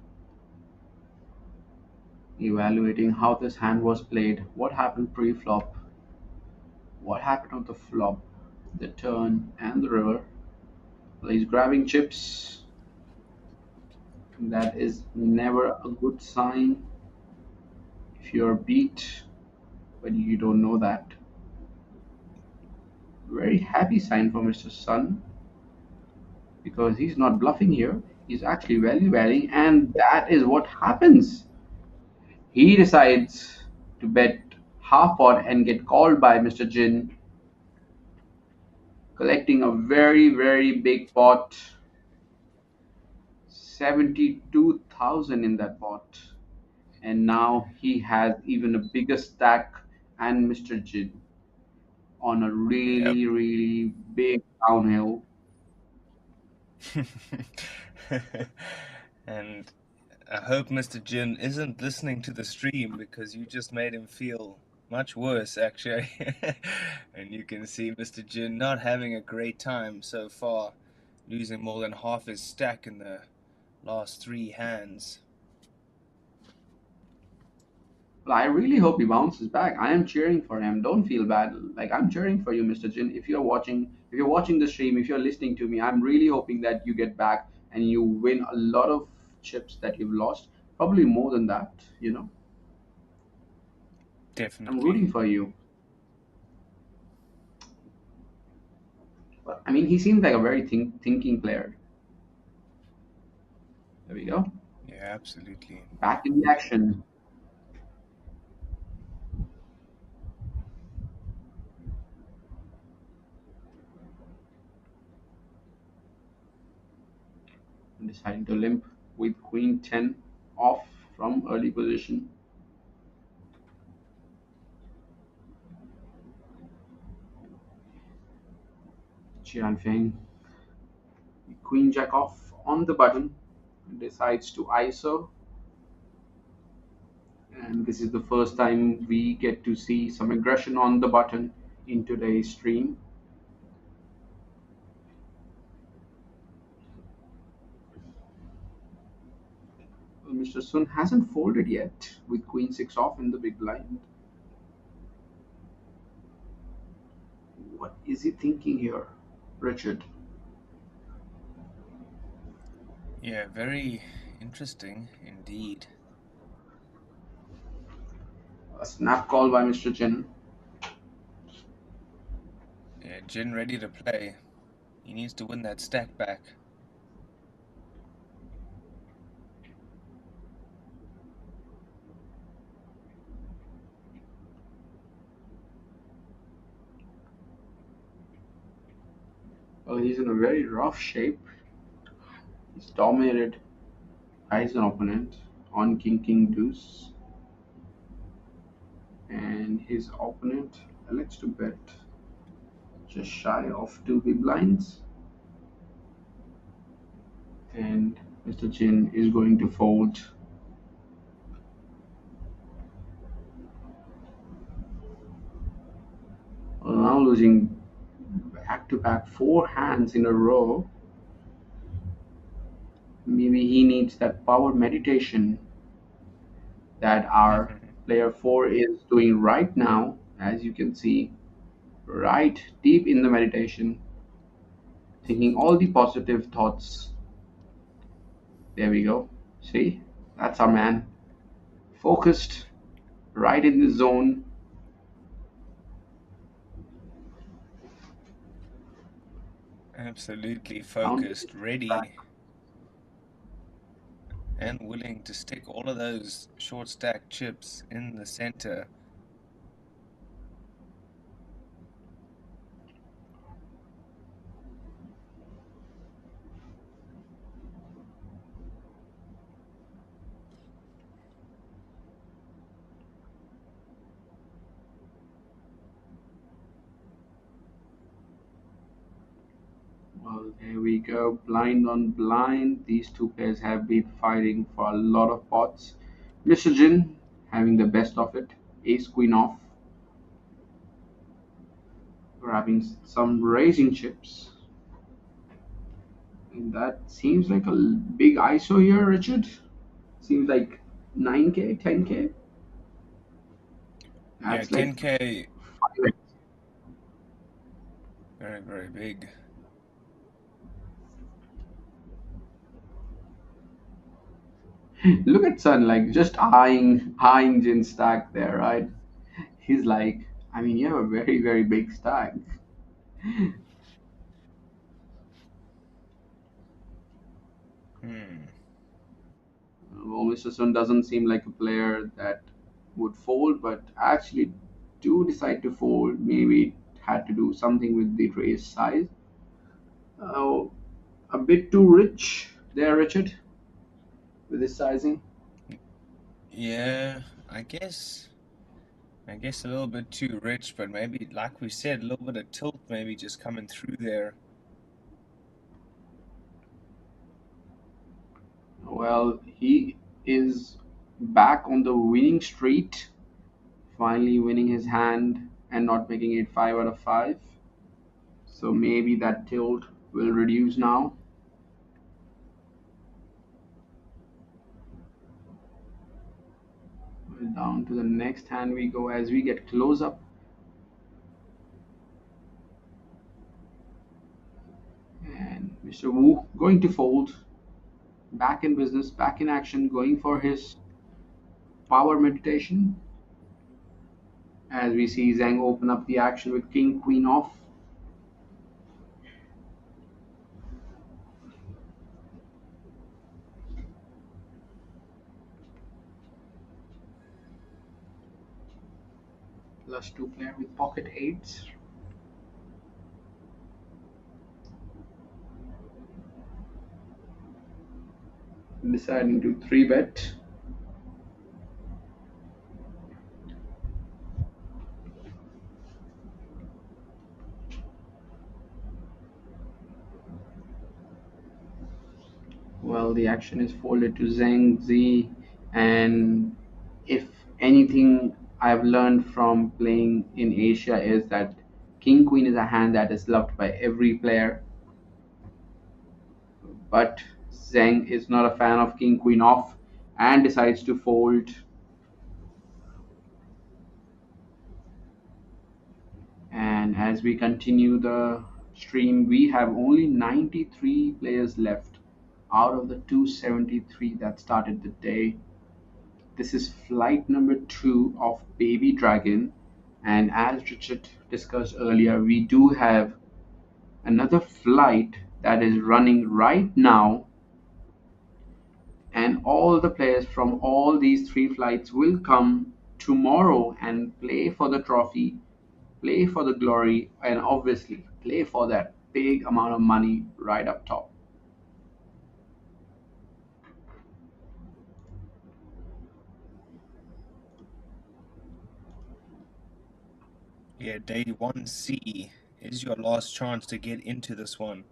evaluating how this hand was played. What happened pre-flop? What happened on the flop? The turn and the river. Well, he's grabbing chips. That is never a good sign if you're beat, but you don't know that. Very happy sign for Mr. Sun, because he's not bluffing here. He's actually value betting, and that is what happens. He decides to bet half pot and get called by Mr. Jin, collecting a very, very big pot. 72,000 in that pot. And now he has even a bigger stack, and Mr. Jin on a really, Yep. really big downhill. And I hope Mr. Jin isn't listening to the stream, because you just made him feel much worse, actually. And you can see Mr. Jin not having a great time so far, losing more than half his stack in the last 3 hands. Well, I really hope he bounces back. I am cheering for him. Don't feel bad. Like, I'm cheering for you, Mr. Jin. If you're watching the stream, if you're listening to me, I'm really hoping that you get back and you win a lot of chips that you've lost. Probably more than that. I'm rooting Definitely. for you. But I mean, he seems like a very thinking player. There we go. Yeah, absolutely. Back in the action. Deciding to limp with queen 10 off from early position. Feng, queen jack off on the button, decides to ISO, and this is the first time we get to see some aggression on the button in today's stream. Well, Mr. Sun hasn't folded yet with queen 6 off in the big blind. What is he thinking here, Richard? Yeah, very interesting indeed. A snap call by Mr. Jin. Yeah, Jin ready to play. He needs to win that stack back. Well, he's in a very rough shape. He's dominated by his opponent on king deuce, and his opponent elects to bet just shy of 2 big blinds, and Mr. Jin is going to fold. Well, now losing back-to-back 4 hands in a row. Maybe he needs that power meditation that our player 4 is doing right now, as you can see, right deep in the meditation, thinking all the positive thoughts. There we go. See, that's our man. Focused, right in the zone. Absolutely Counting focused, ready, and willing to stick all of those short stack chips in the center. Well, there we go. Blind on blind. These two players have been fighting for a lot of pots. Mr. Jin having the best of it. Ace queen off. Grabbing some raising chips. And that seems like a big ISO here, Richard. Seems like 9K, 10K. Yeah, That's like 10K, 5x. very, very big. Look at Sun, like just eyeing Jin's stack there, right? He's like, I mean, you have a very, very big stack. Hmm. Well, Mr. Sun doesn't seem like a player that would fold, but actually do decide to fold. Maybe it had to do something with the raise size. Oh, a bit too rich there, Richard, with his sizing. Yeah, I guess a little bit too rich, but maybe, like we said, a little bit of tilt maybe just coming through there. Well, he is back on the winning streak, finally winning his hand and not making it 5 out of 5. So maybe that tilt will reduce now. Well, down to the next hand we go as we get close up. And Mr. Wu going to fold. Back in business, back in action, going for his power meditation. As we see Zhang open up the action with King Queen off. +2 player with pocket eights. Deciding to 3-bet. Well, the action is folded to Zhang Z, and if anything I've learned from playing in Asia is that King Queen is a hand that is loved by every player, but Zhang is not a fan of King Queen off and decides to fold. And as we continue the stream, we have only 93 players left out of the 273 that started the day. This is flight number 2 of Baby Dragon, and as Richard discussed earlier, we do have another flight that is running right now, and all the players from all these 3 flights will come tomorrow and play for the trophy, play for the glory, and obviously play for that big amount of money right up top. Yeah, day 1C is your last chance to get into this one.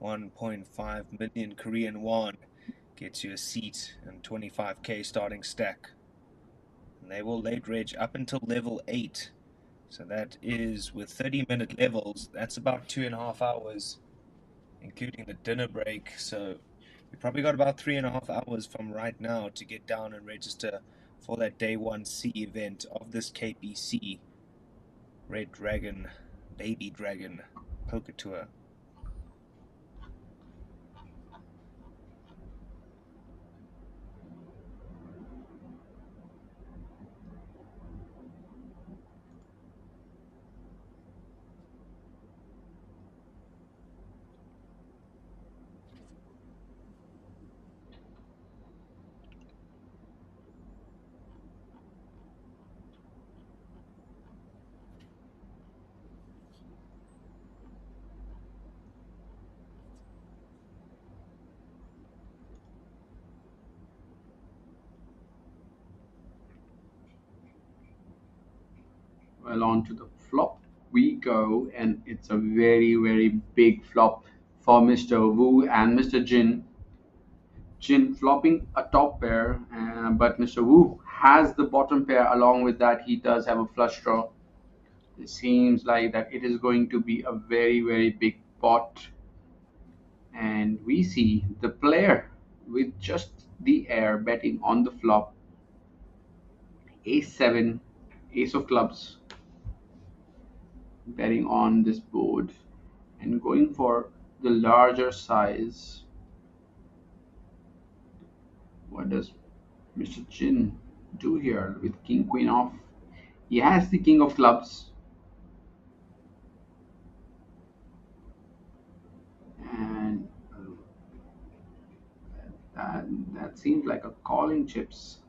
1.5 million Korean won gets you a seat and 25K starting stack. And they will late reg up until level 8. So that is with 30-minute levels, that's about 2.5 hours, including the dinner break. So you probably got about 3.5 hours from right now to get down and register for that day 1C event of this KPC Red Dragon Baby Dragon Poker Tour. Well, on to the flop we go, and it's a very, very big flop for Mr. Wu and Mr. Jin. Jin flopping a top pair, but Mr. Wu has the bottom pair. Along with that, he does have a flush draw. It seems like that it is going to be a very, very big pot. And we see the player with just the air betting on the flop. Ace 7, ace of clubs, betting on this board and going for the larger size. What does Mr. Jin do here with king queen off? He has the king of clubs, and that seems like a calling chips.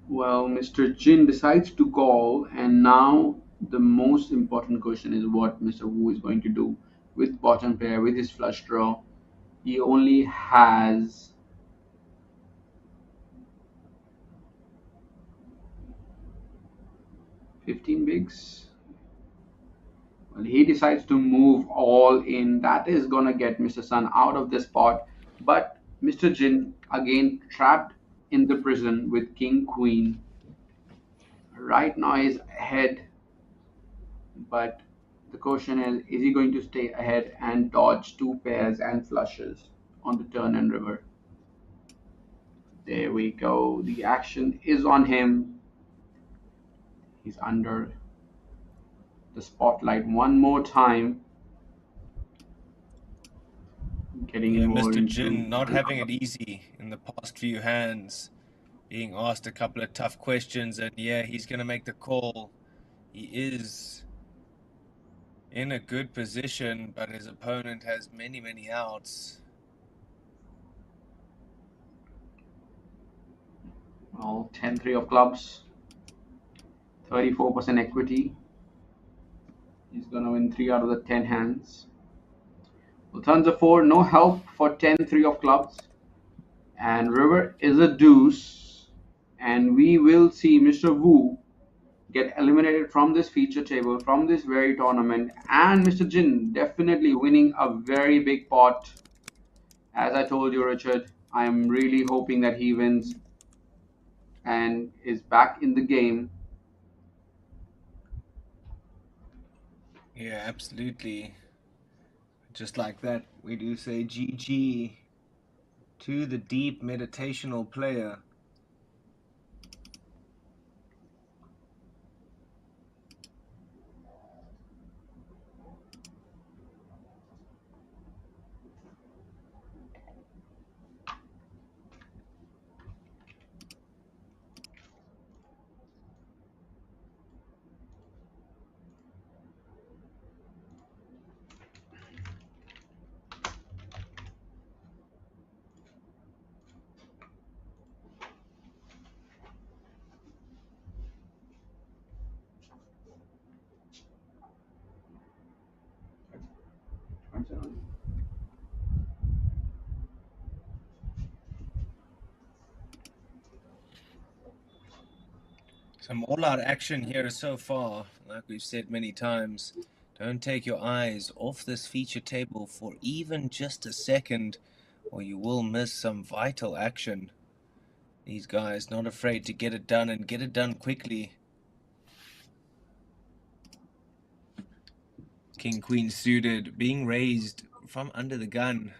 Well, Mr. Jin decides to call, and now the most important question is what Mr. Wu is going to do with bottom pair, with his flush draw. He only has 15 bigs. Well, he decides to move all in. That is gonna get Mr. Sun out of this spot. But Mr. Jin again trapped in the prison with king queen. Right now he's ahead, but the question is he going to stay ahead and dodge two pairs and flushes on the turn and river? There we go. The action is on him. He's under the spotlight one more time. Getting Yeah, involved Mr. into Jin not having it easy in the past few hands, being asked a couple of tough questions, and yeah, he's going to make the call. He is in a good position, but his opponent has many, many outs. well, 10-3 of clubs, 34% equity. He's gonna win 3 out of the 10 hands. Well, turns of 4, no help for 10-3 of clubs. And river is a deuce. And we will see Mr. Wu get eliminated from this feature table, from this very tournament. And Mr. Jin definitely winning a very big pot. As I told you, Richard, I am really hoping that he wins and is back in the game. Yeah, absolutely. Just like that, we do say GG to the deep meditational player. Some all-out action here so far. Like we've said many times, don't take your eyes off this feature table for even just a second, or you will miss some vital action. These guys not afraid to get it done and get it done quickly. King Queen suited, being raised from under the gun.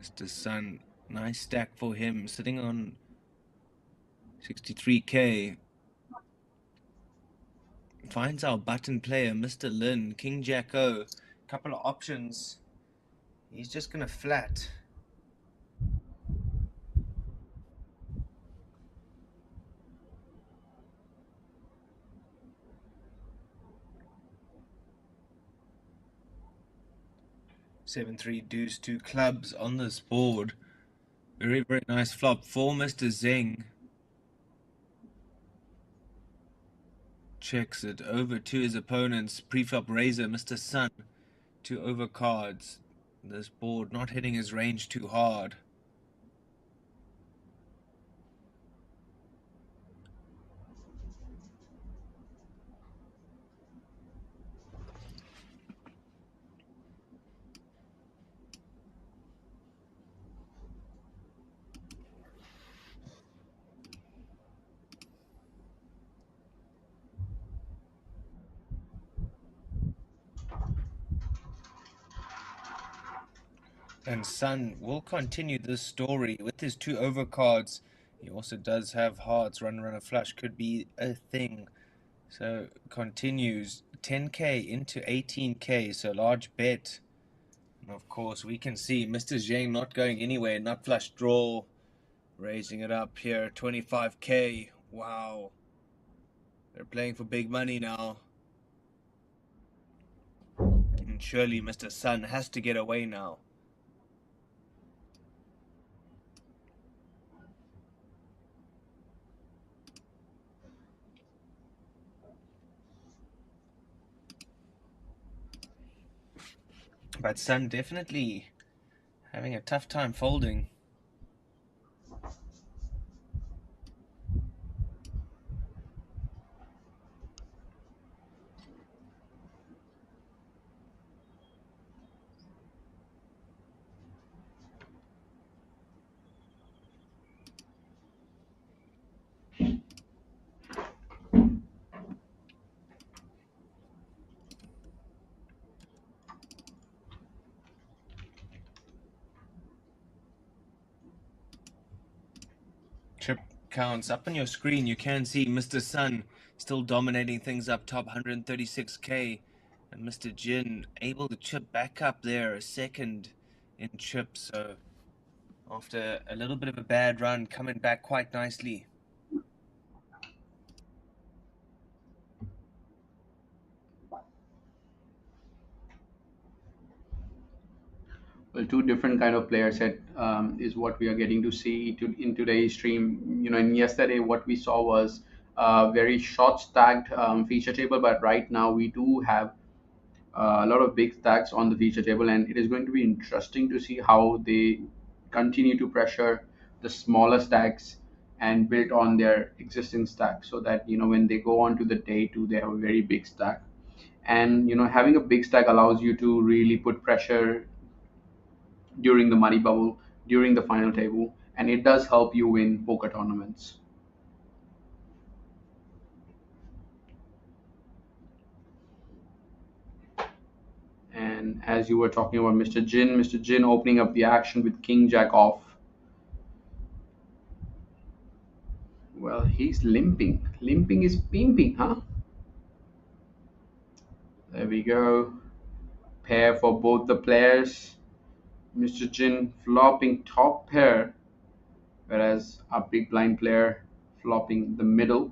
Mr. Sun, nice stack for him, sitting on 63k. Finds our button player, Mr. Lin, King Jack O. Couple of options. He's just gonna flat. Seven, three, deuce, two clubs on this board. Very, very nice flop for Mr. Zeng. Checks it over to his opponent's preflop raiser, Mr. Sun. Two overcards. This board not hitting his range too hard. And Sun will continue this story with his two overcards. He also does have hearts. Runner flush could be a thing. So continues 10k into 18k. So large bet. And of course we can see Mr. Zheng not going anywhere. Nut flush draw. Raising it up here. 25k. Wow. They're playing for big money now. And surely Mr. Sun has to get away now. But Sun definitely having a tough time folding. Chip counts up on your screen. You can see Mr. Sun still dominating things up top, 136k, and Mr. Jin able to chip back up there, a second in chip. So after a little bit of a bad run, coming back quite nicely. Well, two different kind of player set is what we are getting to see in today's stream. And yesterday what we saw was a very short stacked feature table, but right now we do have a lot of big stacks on the feature table, and it is going to be interesting to see how they continue to pressure the smaller stacks and build on their existing stack, so that when they go on to the day two, they have a very big stack. And having a big stack allows you to really put pressure during the money bubble, during the final table, and it does help you win poker tournaments. And as you were talking about Mr. Jin opening up the action with King Jack off. Well, he's limping. Limping is pimping, huh? There we go. Pair for both the players. Mr. Jin flopping top pair, whereas our big blind player flopping the middle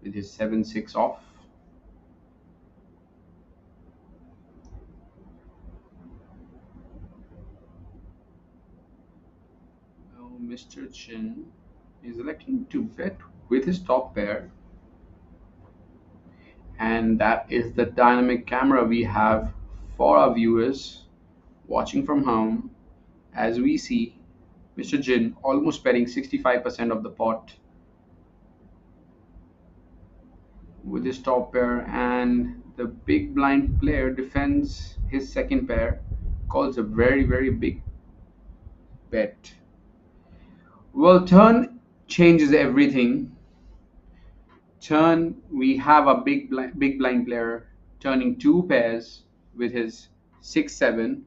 with his 7-6 off. Well, Mr. Jin is electing to bet with his top pair, and that is the dynamic camera we have for our viewers watching from home. As we see Mr. Jin almost betting 65% of the pot with his top pair, and the big blind player defends his second pair, calls a very, very big bet. Well, turn changes everything. Turn, we have a big blind player turning two pairs with his 6-7.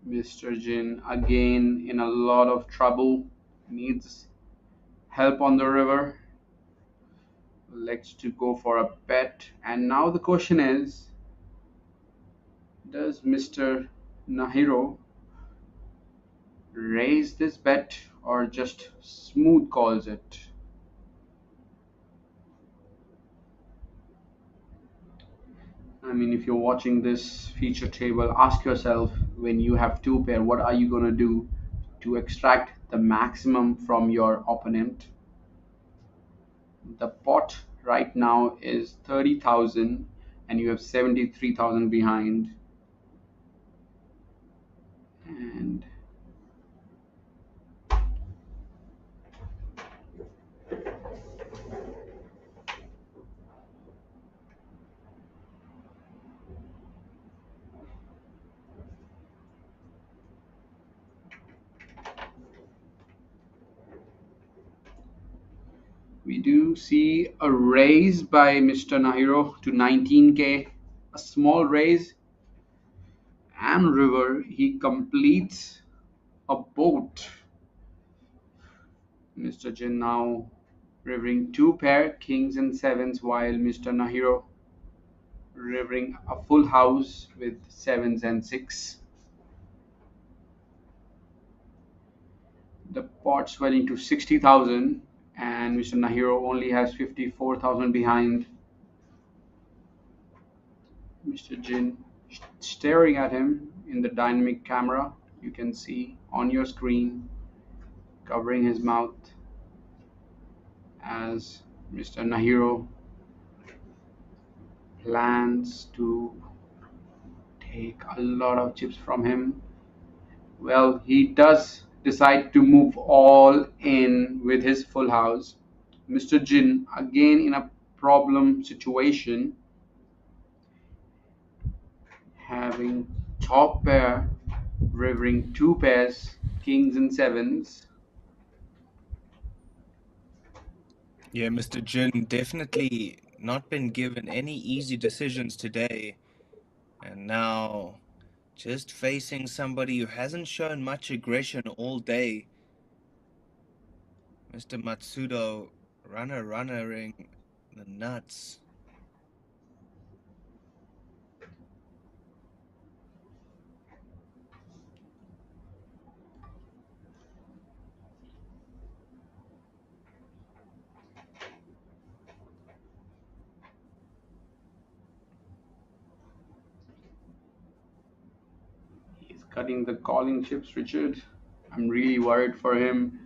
Mr. Jin again in a lot of trouble, needs help on the river. Likes to go for a bet, and now the question is, does Mr. Nahiro raise this bet or just smooth calls it? I mean, if you're watching this feature table, ask yourself, when you have two pair, what are you going to do to extract the maximum from your opponent? The pot right now is 30,000 and you have 73,000 behind. And we do see a raise by Mr. Nahiro to 19k, a small raise, and river. He completes a boat. Mr. Jin now rivering two pair, kings and sevens, while Mr. Nahiro rivering a full house with sevens and six. The pot swelling to 60,000 and Mr. Nahiro only has 54,000 behind. Mr. Jin staring at him in the dynamic camera. You can see on your screen, covering his mouth as Mr. Nahiro plans to take a lot of chips from him. Well, he does decide to move all in with his full house. Mr. Jin again in a problem situation, having top pair, rivering two pairs, kings and sevens. Yeah, Mr. Jin definitely not been given any easy decisions today. And now just facing somebody who hasn't shown much aggression all day. Mr. Matsudo runnering the nuts. He's cutting the calling chips, Richard. I'm really worried for him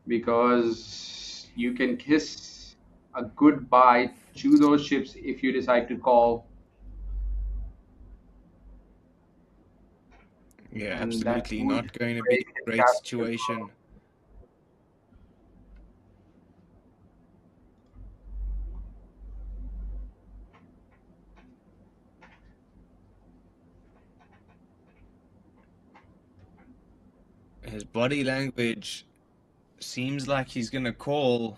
because you can kiss a goodbye to those chips if you decide to call. Yeah, And that absolutely would not going to be break a his great castle. situation. His body language seems like he's going to call.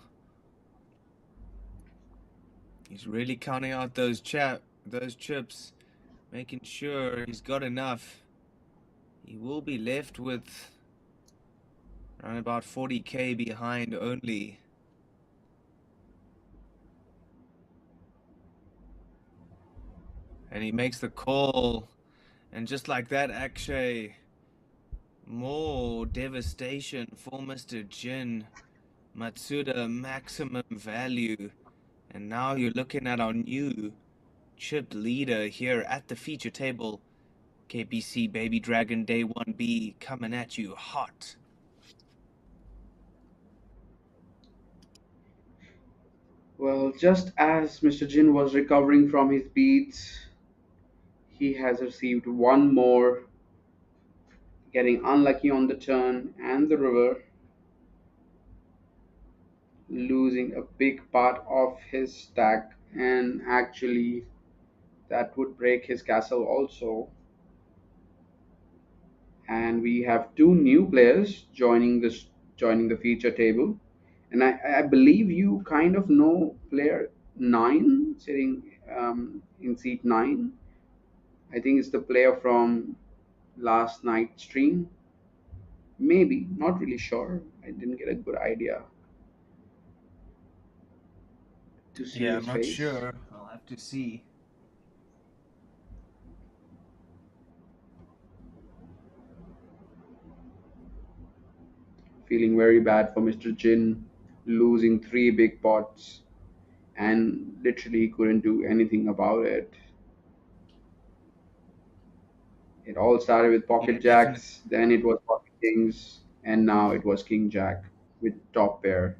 He's really counting out those chips, making sure he's got enough. He will be left with around about 40k behind only. And he makes the call, and just like that, Akshay, more devastation for Mr. Jin. Matsuda maximum value, and now you're looking at our new chip leader here at the feature table. KPC Baby Dragon Day 1B coming at you hot. Well, just as Mr. Jin was recovering from his beats, he has received one more, getting unlucky on the turn and the river, losing a big part of his stack, and actually that would break his castle also. And we have two new players joining the feature table, and I believe you kind of know player 9 sitting in seat 9. I think it's the player from last night's stream. Maybe, not really sure. I didn't get a good idea to see Yeah, I'm his not face. sure. I'll have to see. Feeling very bad for Mr. Jin losing three big pots and literally couldn't do anything about it. It all started with Yeah, pocket definitely. jacks, then it was pocket kings, and now it was king jack with top pair.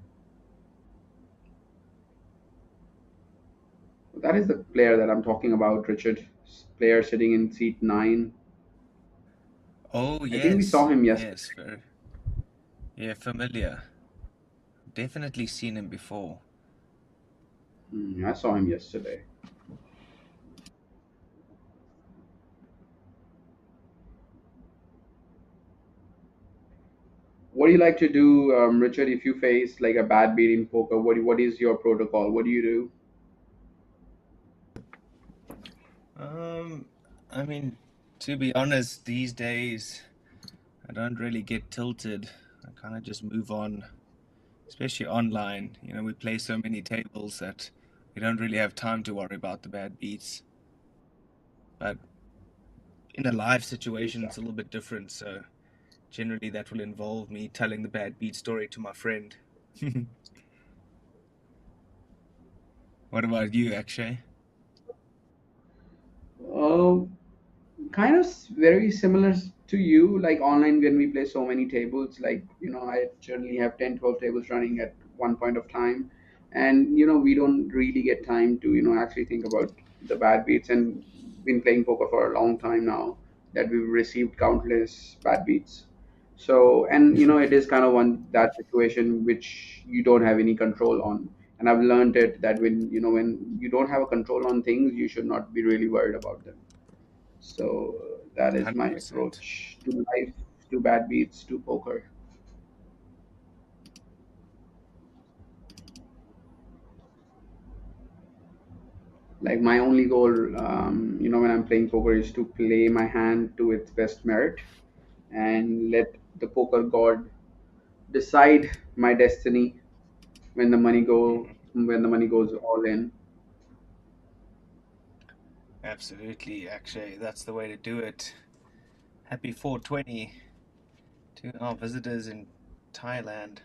That is the player that I'm talking about, Richard. Player sitting in seat 9. Oh, I think we saw yes. him yesterday. Yes, very. Yeah, familiar. Definitely seen him before. I saw him yesterday. What do you like to do, Richard, if you face like a bad beat in poker? What is your protocol? What do you do? Um, I mean, to be honest, these days I don't really get tilted. I kind of just move on, especially online. You know, we play so many tables that we don't really have time to worry about the bad beats. But in a live situation, it's a little bit different. So generally, that will involve me telling the bad beat story to my friend. What about you, Akshay? Uh, Kind of very similar to you, like online when we play so many tables, like I generally have 10, 12 tables running at one point of time, and we don't really get time to actually think about the bad beats, and been playing poker for a long time now that we've received countless bad beats. So, and it is kind of one that situation which you don't have any control on, and I've learned it that when you don't have a control on things, you should not be really worried about them. So that is my 100%. approach to life, to bad beats, to poker. Like my only goal, when I'm playing poker, is to play my hand to its best merit and let the poker god decide my destiny when the money go Mhm. when the money goes all in. Absolutely, Akshay. That's the way to do it. Happy 420 to our visitors in Thailand.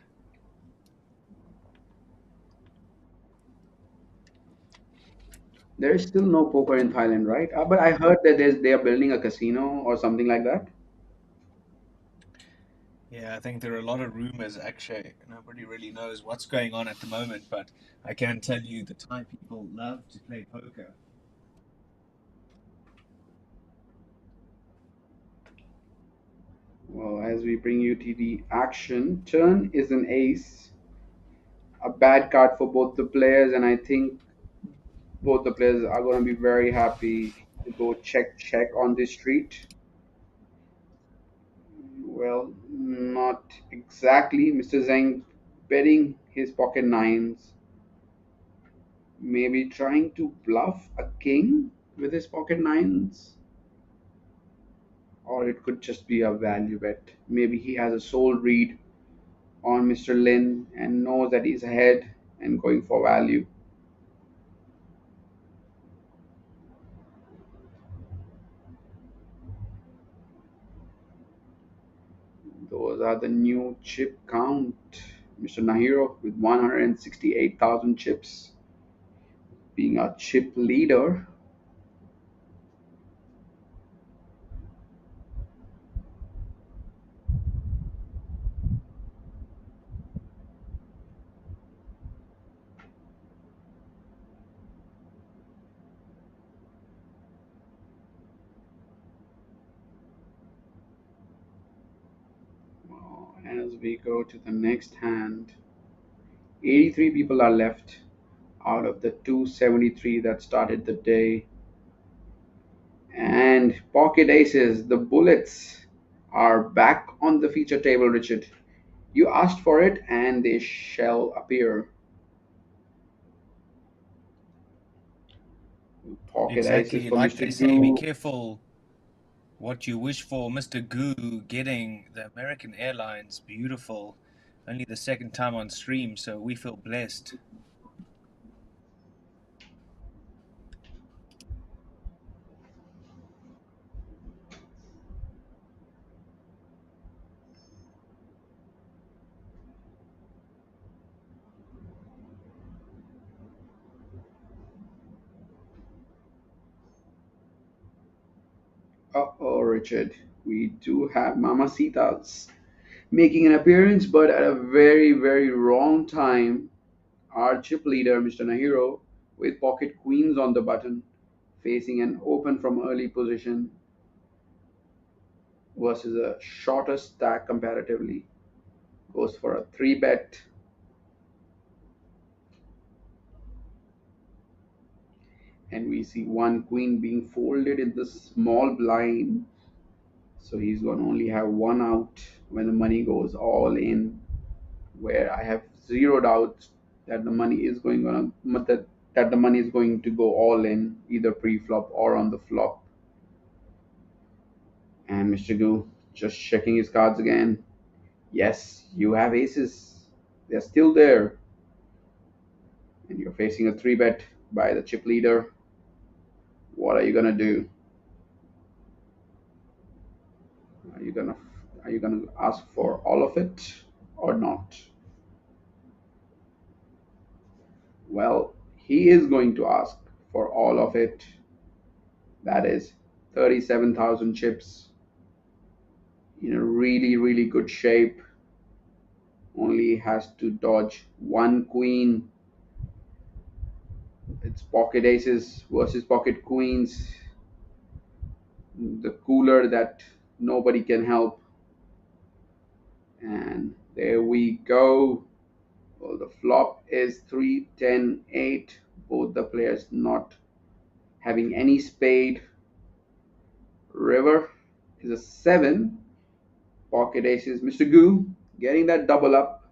There is still no poker in Thailand, right? But I heard that they are building a casino or something like that. Yeah, I think there are a lot of rumors, Akshay. Nobody really knows what's going on at the moment, but I can tell you the Thai people love to play poker. Well, as we bring you to the action, turn is an ace, a bad card for both the players, and I think both the players are going to be very happy to go check check on this street. Well, not exactly. Mr. Zhang betting his pocket nines, maybe trying to bluff a king with his pocket nines, or it could just be a value bet. Maybe he has a soul read on Mr. Lin and knows that he's ahead and going for value. Those are the new chip count. Mr. Nahiro with 168,000 chips, being a chip leader. As we go to the next hand, 83 people are left out of the 273 that started the day. And pocket aces, the bullets, are back on the feature table, Richard. You asked for it, and they shall appear. Pocket aces Exactly. for Like Mr. they say, be Gu. careful. What you wish for, Mr. Goo, getting the American Airlines. Beautiful. Only the second time on stream, so we feel blessed. Uh-oh, Richard. We do have Mamacitas making an appearance, but at a very, very wrong time. Our chip leader, Mr. Nahiro, with pocket queens on the button, facing an open from early position versus a shorter stack comparatively. Goes for a 3-bet. And we see one queen being folded in the small blind. So he's going to only have one out when the money goes all in, where I have zero doubt that the money is that the money is going to go all in, either pre-flop or on the flop. And Mr. Goo just checking his cards again. Yes, you have aces. They're still there. And you're facing a 3-bet by the chip leader. What are you gonna do? Are you gonna ask for all of it or not? Well, he is going to ask for all of it. That is 37,000 chips in a really, really good shape. Only has to dodge one queen. It's pocket aces versus pocket queens. The cooler that nobody can help. And there we go. Well, the flop is 3, 10, 8. Both the players not having any spade. River is a 7. Pocket aces. Mr. Goo getting that double up.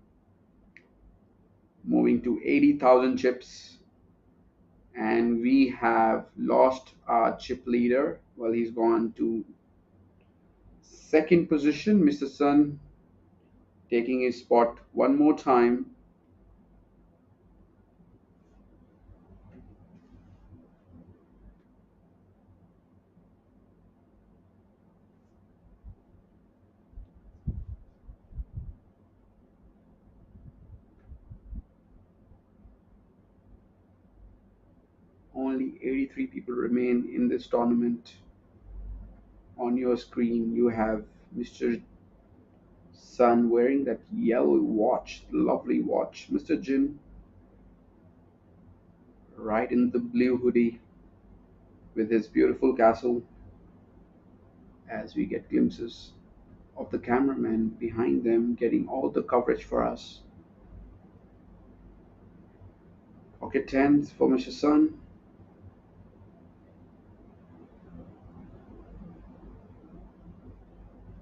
Moving to 80,000 chips. And we have lost our chip leader. Well, he's gone to second position. Mr. Sun taking his spot one more time. Only 83 people remain in this tournament. On your screen, you have Mr. Sun wearing that yellow watch, lovely watch. Mr. Jin right in the blue hoodie with his beautiful castle, as we get glimpses of the cameraman behind them getting all the coverage for us. Pocket tens for Mr. Sun.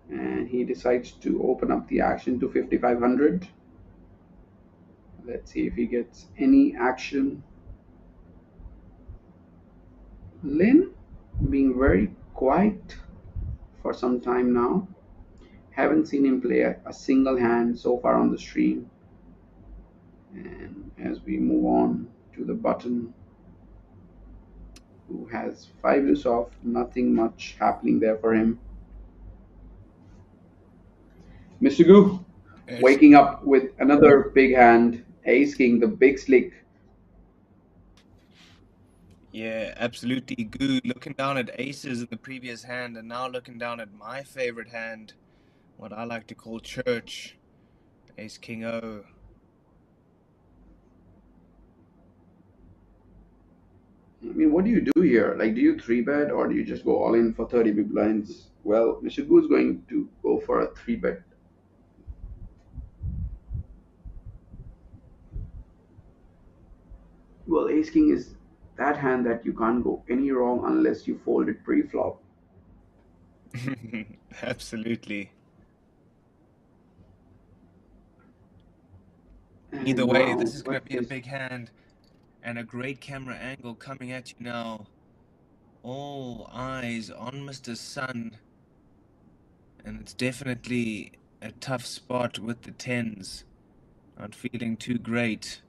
And he decides to open up the action to 5,500. Let's see if he gets any action. Lin being very quiet for some time now. Haven't seen him play a single hand so far on the stream. And as we move on to the button, who has 5 loose off, nothing much happening there for him. Mr. Goo waking up with another big hand, ace king, the big slick. Yeah, absolutely. Goo looking down at aces in the previous hand and now looking down at my favorite hand, what I like to call church, ace king O. I mean, what do you do here? Like, do you 3-bet or do you just go all in for 30 big blinds? Well, Mr. Goo is going to go for a 3-bet. Well, ace king is that hand that you can't go any wrong unless you fold it pre-flop. Absolutely. And Either way, now, this is going what to be a is- big hand and a great camera angle coming at you now. All eyes on Mr. Sun And it's definitely a tough spot with the tens. Not feeling too great.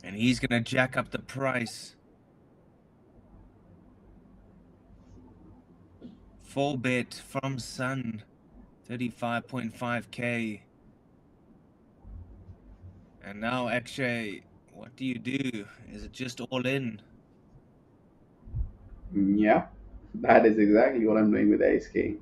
And he's going to jack up the price. Full bet from Sun, 35.5k. And now, Akshay, what do you do? Is it just all in? Yeah, that is exactly what I'm doing with Ace King.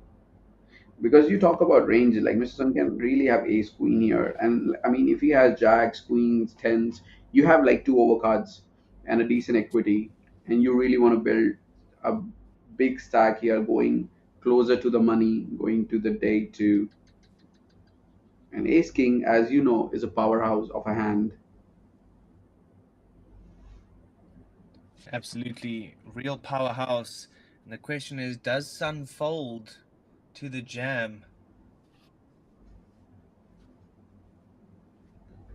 Because you talk about range, like Mr. Sun can really have ace queen here, and I mean if he has jacks, queens, tens, you have like two overcards and a decent equity, and you really want to build a big stack here, going closer to the money, going to the day two. And ace king, as you know, is a powerhouse of a hand. Absolutely real powerhouse. And the question is, does Sun fold to the jam?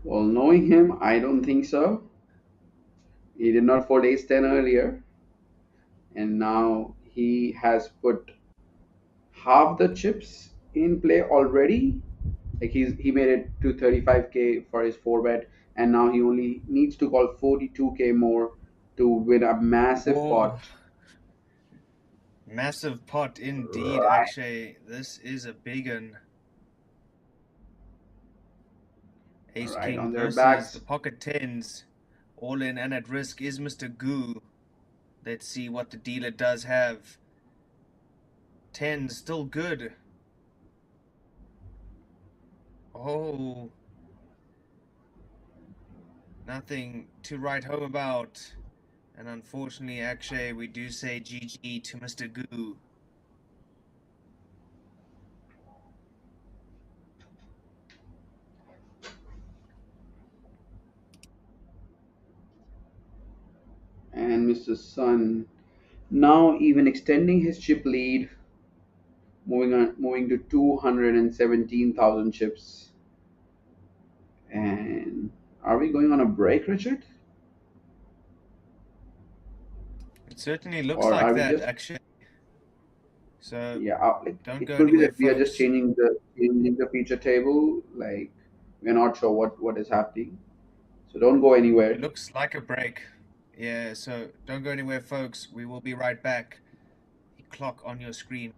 Well, knowing him, I don't think so. He did not fold ace 10 earlier, and now he has put half the chips in play already. Like he made it to 35k for his 4 bet, and now he only needs to call 42k more to win a massive Whoa. pot. Massive pot indeed, Right. Akshay. This is a big one. Ace Right King on their versus backs. the pocket tens. All in and at risk is Mr. Goo. Let's see what the dealer does have. Tens still good. Oh. Nothing to write home about. And unfortunately, Akshay, we do say GG to Mr. Goo. And Mr. Sun now even extending his chip lead, moving to 217,000 chips. And are we going on a break, Richard? It certainly looks Or are like we that, just Akshay. So yeah? don't It go could be anywhere, that we are just folks. changing the feature table. Like we're not sure what is happening. So don't go anywhere. It looks like a break. Yeah, so don't go anywhere, folks. We will be right back. The clock on your screen.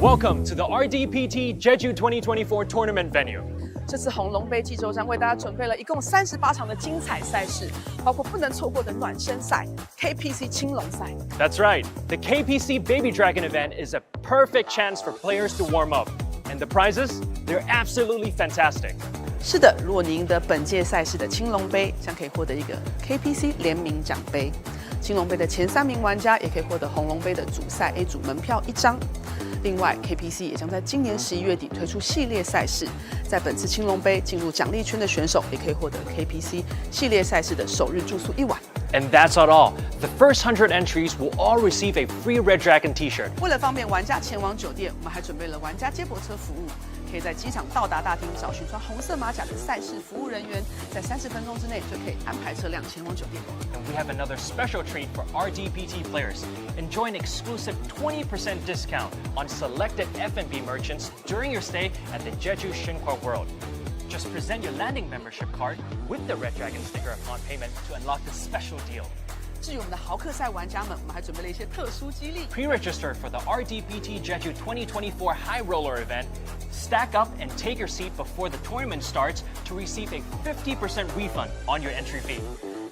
Welcome to the RDPT Jeju 2024 tournament venue. 这次红龙杯济州站为大家准备了一共38场的精彩赛事，包括不能错过的暖身赛 KPC 青龙赛。 That's right, the KPC Baby Dragon event is a perfect chance for players to warm up. And the prizes? They're absolutely fantastic. 是的，如果你赢得本届赛事的青龙杯，将可以获得一个 KPC 联名奖杯。青龙杯的前3名玩家也可以获得红龙杯的主赛 A 组门票1张。另外 ，KPC 也将在今年11月底推出系列赛事，在本次青龙杯进入奖励圈的选手也可以获得 KPC 系列赛事的首日住宿1晚。 And that's not all. The first 100 entries will all receive a free Red Dragon t-shirt. 为了方便玩家前往酒店，我们还准备了玩家接驳车服务，可以在机场到达大厅找寻穿红色马甲的赛事服务人员，在30分钟之内就可以安排车辆前往酒店。 And we have another special treat for RDPT players. Enjoy an exclusive 20% discount on selected F&B merchants during your stay at the Jeju Shinhwa World. Just present your landing membership card with the Red Dragon sticker upon payment to unlock this special deal. 至于我们的豪客赛玩家们，我们还准备了一些特殊激励。 Pre-register for the RDPT Jeju 2024 High Roller event. Stack up and take your seat before the tournament starts to receive a 50% refund on your entry fee.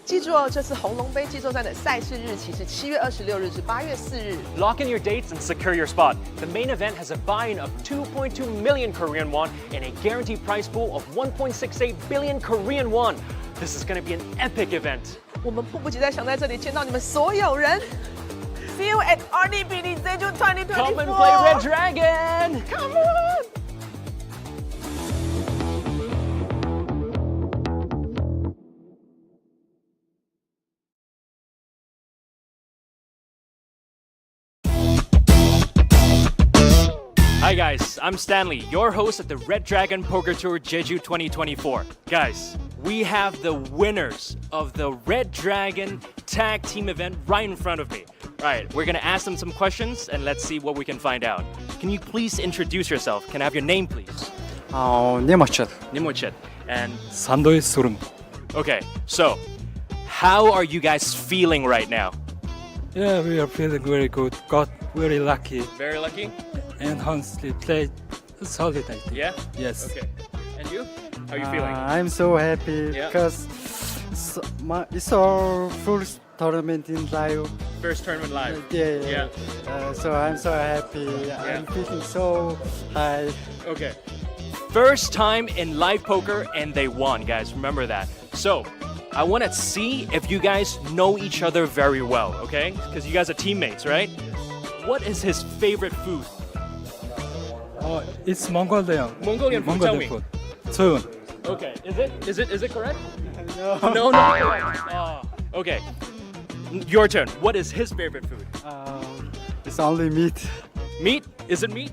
记住哦，这次红龙杯季作战的赛事日期是7月26日至8月4日。 Lock in your dates and secure your spot. The main event has a buy-in of 2.2 million Korean won and a guaranteed prize pool of 1.68 billion Korean won. This is going to be an epic event. 我们迫不及待想在这里见到你们所有人。See you at RDPT Jeju 2024. Come and play Red Dragon! Come on! Hi guys, I'm Stanley, your host at the Red Dragon Poker Tour Jeju 2024. Guys, we have the winners of the Red Dragon tag team event right in front of me. Alright, we're gonna ask them some questions and let's see what we can find out. Can you please introduce yourself? Can I have your name please? Nemochit. Nimochit. And 산도의 소름. okay, so how are you guys feeling right now? Yeah, we are feeling very good. Got very lucky Very lucky? and honestly played solid, I think. Yeah? Yes. Okay. And you? How are you feeling? I'm so happy Yeah. because it's our first tournament in live. First tournament live. Yeah. So I'm so happy. I'm feeling so high. Okay. First time in live poker and they won, guys. Remember that. So, I want to see if you guys know each other very well, okay? Because you guys are teammates, right? What is his favorite food? It's Mongolian. Mongolian food, tell me. food. 소윤. Okay. Is it correct? No. No, not correct. Okay. Your turn. What is his favorite food? It's only meat. Meat? Is it meat?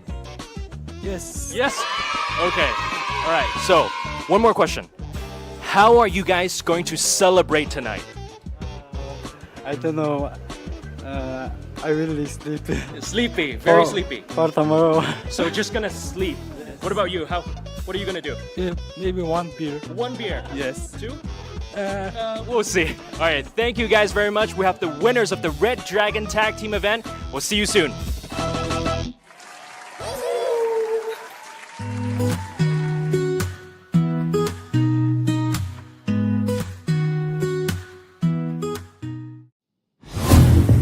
Yes. Yes. Okay. All right. So, one more question. How are you guys going to celebrate tonight? I don't know. I really sleepy. Sleepy. Very Oh, sleepy. For tomorrow. So just gonna sleep. What about you? What are you gonna do? Yeah, maybe one beer. One beer. Yes. Two? Uh, We'll see. All right. Thank you guys very much. We have the winners of the Red Dragon Tag Team event. We'll see you soon.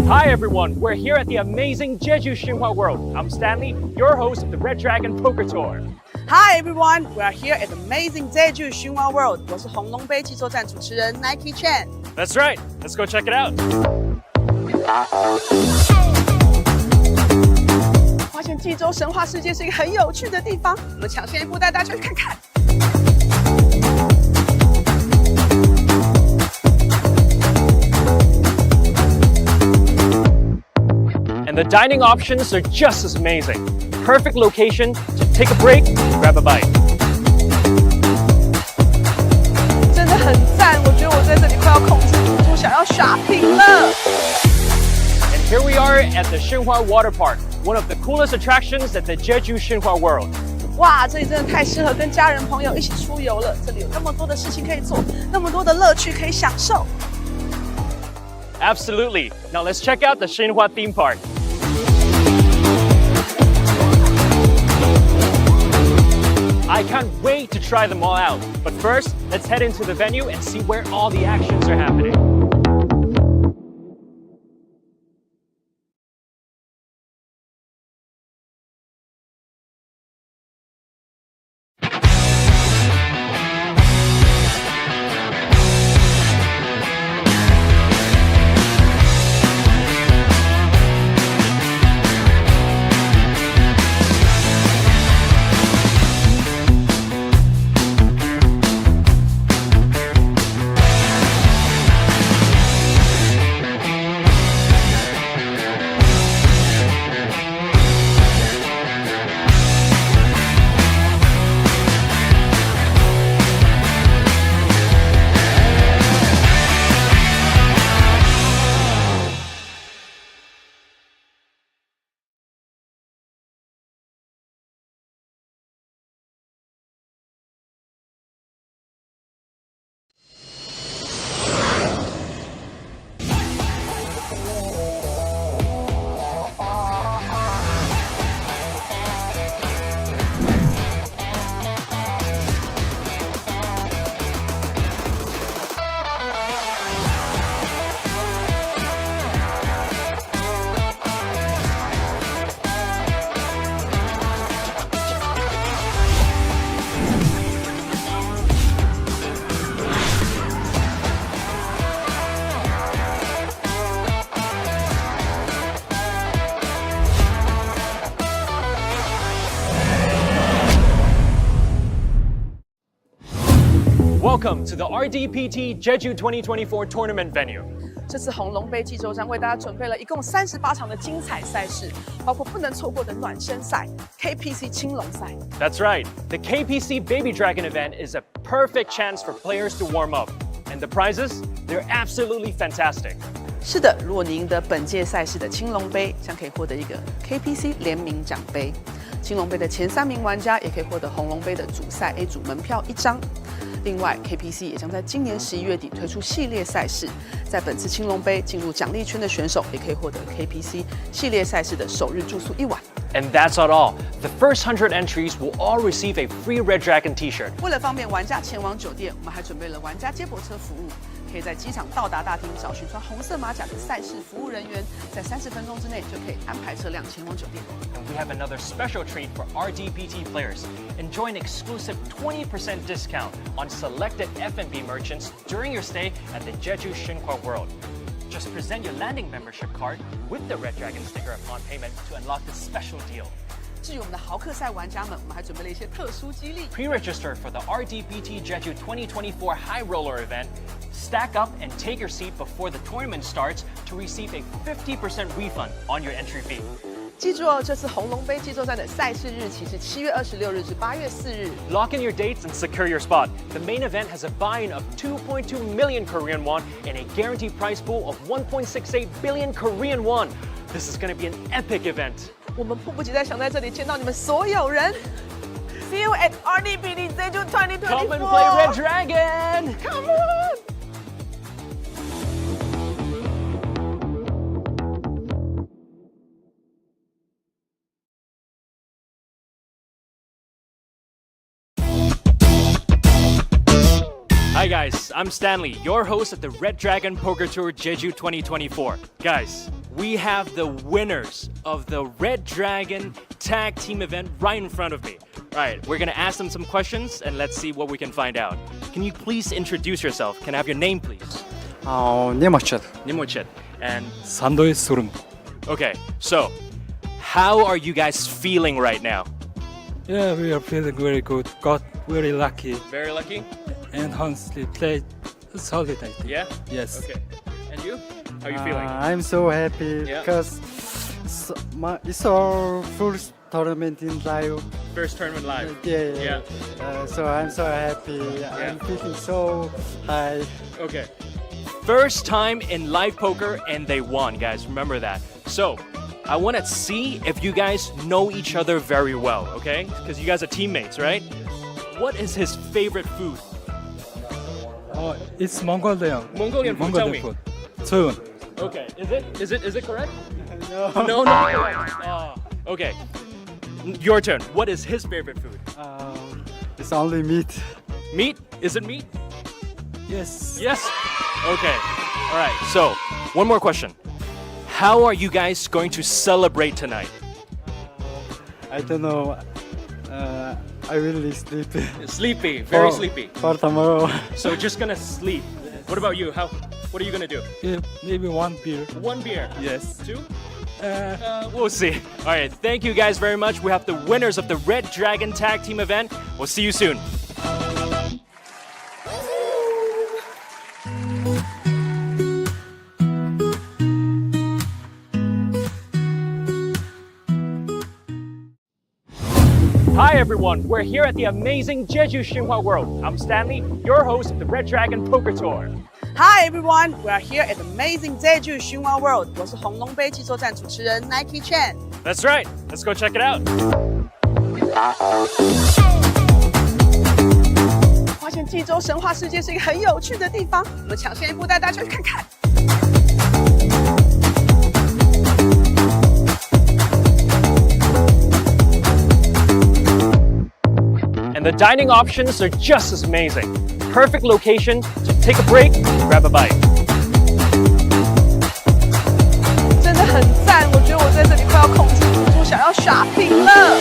Hi everyone, we're here at the amazing Jeju Shinhwa World. I'm Stanley, your host of the Red Dragon Poker Tour. Hi everyone, we are here at the amazing Jeju Shinhwa World. 我是红龙杯季作战主持人 Nike Chen。 That's right, let's go check it out. 发现济州神话世界是一个很有趣的地方，我们抢先一步带大家去看看。 And the dining options are just as amazing. Perfect location to take a break and grab a bite. 真的很赞，我觉得我在这里快要控制不住，想要刷屏了。 And here we are at the Shinhwa Water Park, one of the coolest attractions at the Jeju Shinhwa World. 哇，这里真的太适合跟家人朋友一起出游了，这里有那么多的事情可以做，那么多的乐趣可以享受。 Absolutely. Now let's check out the Shinhwa theme park. I can't wait to try them all out. But first, let's head into the venue and see where all the actions are happening. Welcome to the RDPT Jeju 2024 tournament venue. 这次红龙杯济州站为大家准备了一共38场的精彩赛事，包括不能错过的暖身赛 KPC 青龙赛。 That's right, the KPC Baby Dragon event is a perfect chance for players to warm up. And the prizes? They're absolutely fantastic. 是的，如果你赢得本届赛事的青龙杯，将可以获得一个 KPC 联名奖杯。青龙杯的前3名玩家也可以获得红龙杯的主赛 A 组门票1张。另外 ，KPC 也将在今年11月底推出系列赛事，在本次青龙杯进入奖励圈的选手也可以获得 KPC 系列赛事的首日住宿1晚。 And that's not all. The first 100 entries will all receive a free Red Dragon t-shirt. 为了方便玩家前往酒店，我们还准备了玩家接驳车服务，可以在机场到达大厅找寻穿红色马甲的赛事服务人员，在30分钟之内就可以安排车辆前往酒店。 And we have another special treat for RDPT players. Enjoy an exclusive 20% discount on selected F&B merchants during your stay at the Jeju Xinhua World. Just present your landing membership card with the Red Dragon sticker upon payment to unlock this special deal. 至于我们的豪客赛玩家们，我们还准备了一些特殊激励。 Pre-register for the RDPT Jeju 2024 High Roller event. Stack up and take your seat before the tournament starts to receive a 50% refund on your entry fee. 记住哦，这次红龙杯济州站的赛事日期是7月26日至8月4日。 Lock in your dates and secure your spot. The main event has a buy-in of 2.2 million Korean won and a guaranteed prize pool of 1.68 billion Korean won. This is going to be an epic event. 我们迫不及待想在这里见到你们所有人。See you at RDPT Jeju 2024. Come and play Red Dragon! Come on! Hi guys, I'm Stanley, your host at the Red Dragon Poker Tour Jeju 2024. Guys, we have the winners of the Red Dragon tag team event right in front of me. All right, we're gonna ask them some questions and let's see what we can find out. Can you please introduce yourself? Can I have your name, please? Nemochit. Nimochit. And 산도의 소름. okay, so how are you guys feeling right now? Yeah, we are feeling very good. Got very lucky Very lucky? and honestly played solid, I think. Yeah? Yes. Okay. And you? How are you feeling? I'm so happy Yeah. because it's our first tournament in live. First tournament live. Yeah. So I'm so happy. I'm feeling so high. Okay. First time in live poker and they won, guys. Remember that. So, I want to see if you guys know each other very well, okay? Because you guys are teammates, right? What is his favorite food? It's Mongolian. Mongolian food, tell me. food. 소윤. Okay. Is it correct? No. No. Okay. Your turn. What is his favorite food? It's only meat. Meat? Is it meat? Yes. Yes. Okay. All right. So, one more question. How are you guys going to celebrate tonight? I don't know. I will sleep. Sleepy, very sleepy. For tomorrow. So just gonna sleep. What about you? What are you gonna do? Yeah, maybe one beer. One beer. Yes. Two? We'll see. All right. Thank you guys very much. We have the winners of the Red Dragon Tag Team event. We'll see you soon. Hi everyone, we're here at the amazing Jeju Xinhua World. I'm Stanley, your host of the Red Dragon Poker Tour. Hi everyone, we are here at the amazing Jeju Xinhua World. 我是红龙杯济州站主持人 Nike Chen。 That's right, let's go check it out. 发现济州神话世界是一个很有趣的地方，我们抢先一步带大家去看看。 And the dining options are just as amazing. Perfect location to take a break, grab a bite. 真的很赞，我觉得我在这里快要控制不住，想要 shopping 了。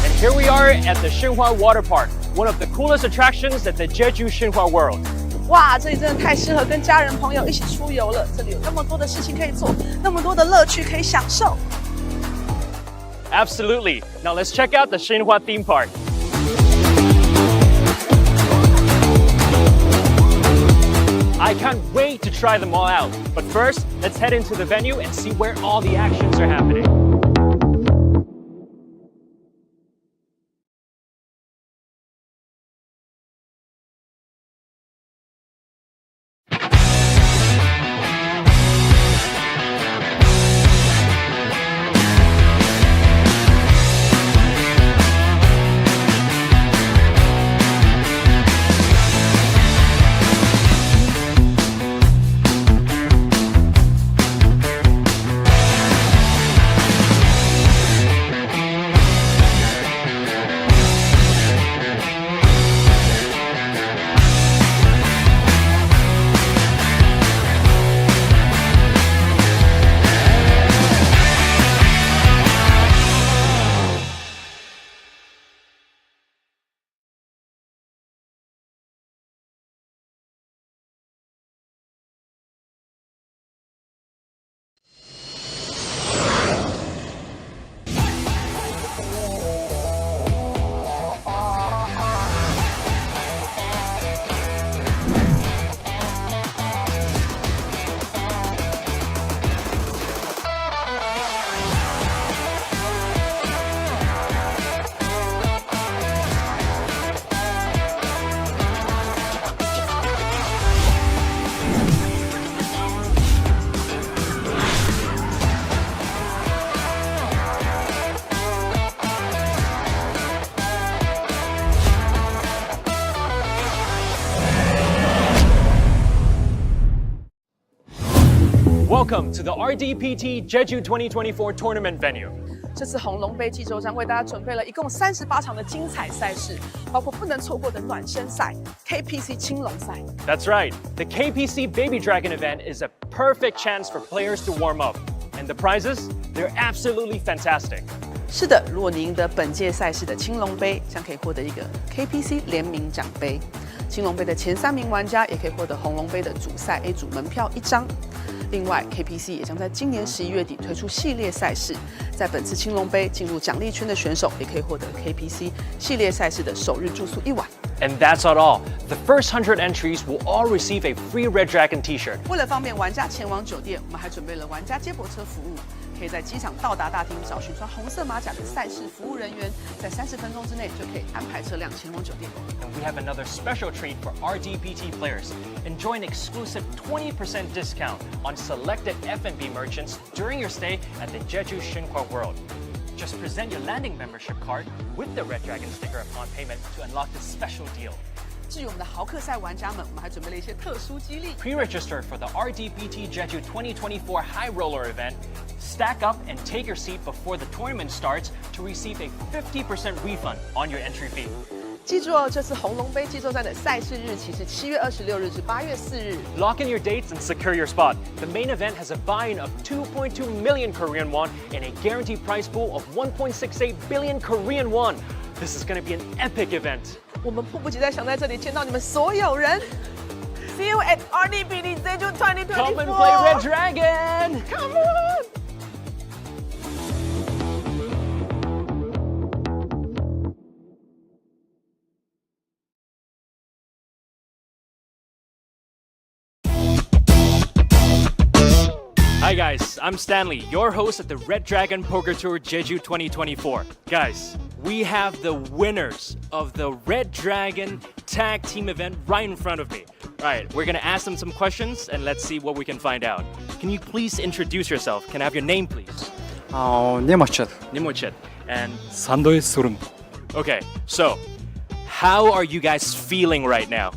And here we are at the Xinhua Water Park, one of the coolest attractions at the Jeju Xinhua World. 哇，这里真的太适合跟家人朋友一起出游了，这里有那么多的事情可以做，那么多的乐趣可以享受。 Absolutely. Now let's check out the Xinhua theme park. try them all out. But first, let's head into the venue and see where all the actions are happening. Welcome to the RDPT Jeju 2024 tournament venue. 这次红龙杯济州站为大家准备了一共38场的精彩赛事，包括不能错过的暖身赛 KPC 青龙赛。That's right, the KPC Baby Dragon event is a perfect chance for players to warm up. And the prizes? They're absolutely fantastic. 是的，如果你赢得本届赛事的青龙杯，将可以获得一个 KPC 联名奖杯。青龙杯的前3名玩家也可以获得红龙杯的主赛 A 组门票1张。另外 ，KPC 也将在今年11月底推出系列赛事，在本次青龙杯进入奖励圈的选手也可以获得 KPC 系列赛事的首日住宿1晚。And that's not all. The first 100 entries will all receive a free Red Dragon T-shirt. 为了方便玩家前往酒店，我们还准备了玩家接驳车服务，可以在机场到达大厅找寻穿红色马甲的赛事服务人员，在30分钟之内就可以安排车辆前往酒店。And we have another special treat for RDPT players. Enjoy an exclusive 20% discount on selected F&B merchants during your stay at the Jeju Shinhwa World. Just present your landing membership card with the Red Dragon sticker upon payment to unlock this special deal. 至于我们的豪客赛玩家们，我们还准备了一些特殊激励。Pre-register for the RDPT Jeju 2024 High Roller event. Stack up and take your seat before the tournament starts to receive a 50% refund on your entry fee. 记住哦，这次红龙杯济州站的赛事日期是7月26日至8月4日。Lock in your dates and secure your spot. The main event has a buy-in of 2.2 million Korean won and a guaranteed prize pool of 1.68 billion Korean won. This is going to be an epic event. 我们迫不及待想在这里见到你们所有人。See you at RDPT Jeju 2024. Come and play Red Dragon! Come on! Hi guys, I'm Stanley, your host at the Red Dragon Poker Tour Jeju 2024. Guys, we have the winners of the Red Dragon tag team event right in front of me. All right, we're gonna ask them some questions and let's see what we can find out. Can you please introduce yourself? Can I have your name, please? Nemochit. Nimochit. And 산도의 소름. okay, so how are you guys feeling right now?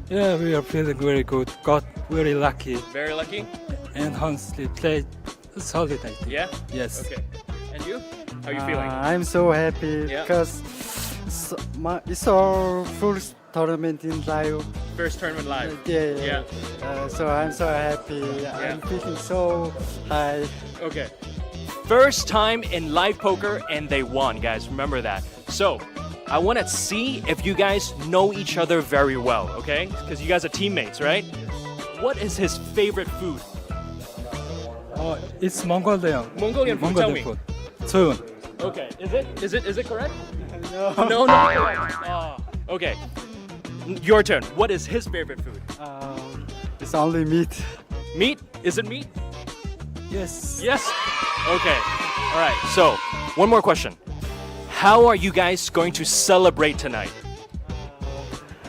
Yeah, we are feeling very good. Got very lucky Very lucky? and honestly played solid, I think. Yeah? Yes. Okay. And you? How are you feeling? I'm so happy Yeah. because it's our first tournament in live. First tournament live. Yeah. So I'm so happy. I'm feeling so high. Okay. First time in live poker and they won, guys. Remember that. So, I want to see if you guys know each other very well, okay? Because you guys are teammates, right? What is his favorite food? It's Mongolian. Mongolian food, tell me. food. Soon. Okay. Is it correct? No. No, not correct. Okay. Your turn. What is his favorite food? It's only meat. Meat? Is it meat? Yes. Yes? Okay. All right. So, one more question. How are you guys going to celebrate tonight?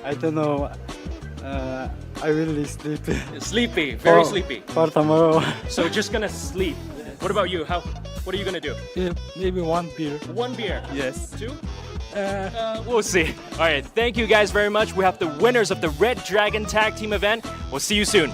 I don't know. I really sleepy. Sleepy. Very For- sleepy. For tomorrow. So, just gonna sleep. What about you? What are you gonna do? Yeah, maybe one beer. One beer? Yes. Two? We'll see. All right. Thank you guys very much. We have the winners of the Red Dragon Tag Team event. We'll see you soon.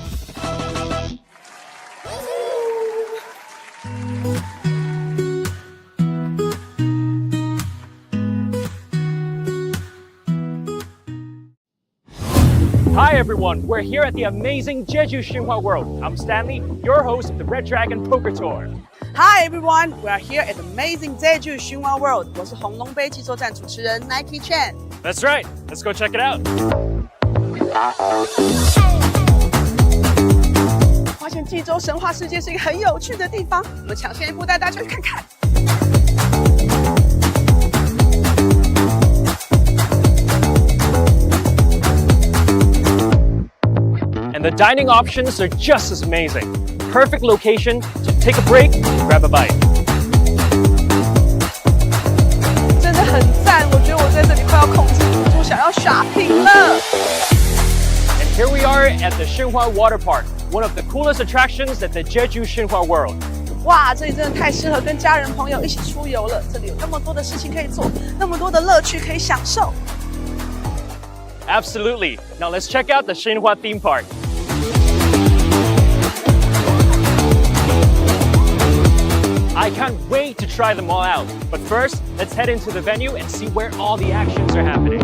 Hi everyone, we're here at the amazing Jeju Xinhua World. I'm Stanley, your host of the Red Dragon Poker Tour. Hi everyone, we are here at the amazing Jeju Xinhua World. 我是红龙杯济州站主持人 Nike Chen。 That's right, let's go check it out. 发现济州神话世界是一个很有趣的地方，我们抢先一步带大家去看看。 And the dining options are just as amazing. Perfect location to take a break, grab a bite. 真的很赞，我觉得我在这里快要控制不住，想要 shopping 了。 And here we are at the Xinhua Water Park, one of the coolest attractions at the Jeju Xinhua World. 哇，这里真的太适合跟家人朋友一起出游了，这里有那么多的事情可以做，那么多的乐趣可以享受。 Absolutely. Now let's check out the Xinhua theme park. I can't wait to try them all out. But first, let's head into the venue and see where all the actions are happening.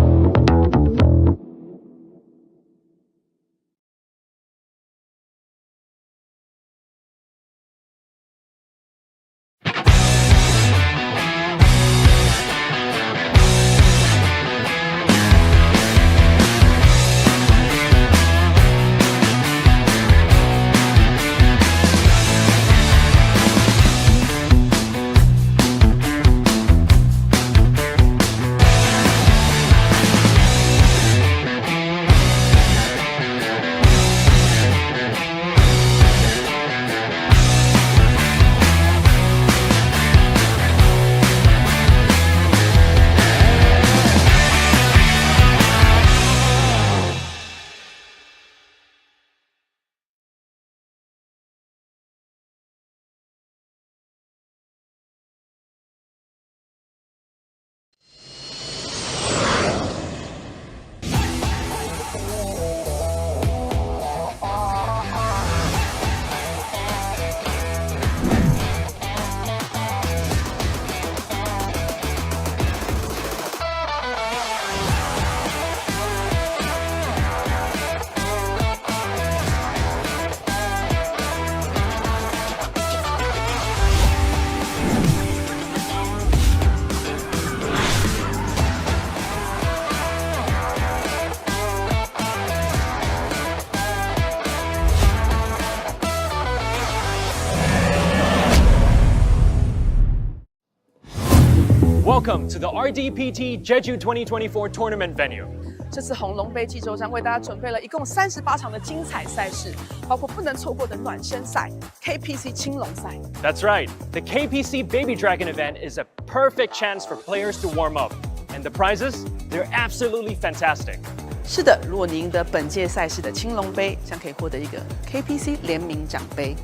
Welcome to the RDPT Jeju 2024 tournament venue. 这次红龙杯济州站为大家准备了一共38场的精彩赛事，包括不能错过的暖身赛 KPC 青龙赛。 That's right, the KPC Baby Dragon event is a perfect chance for players to warm up. And the prizes? They're absolutely fantastic. 是的，如果你赢得本届赛事的青龙杯，将可以获得一个 KPC 联名奖杯。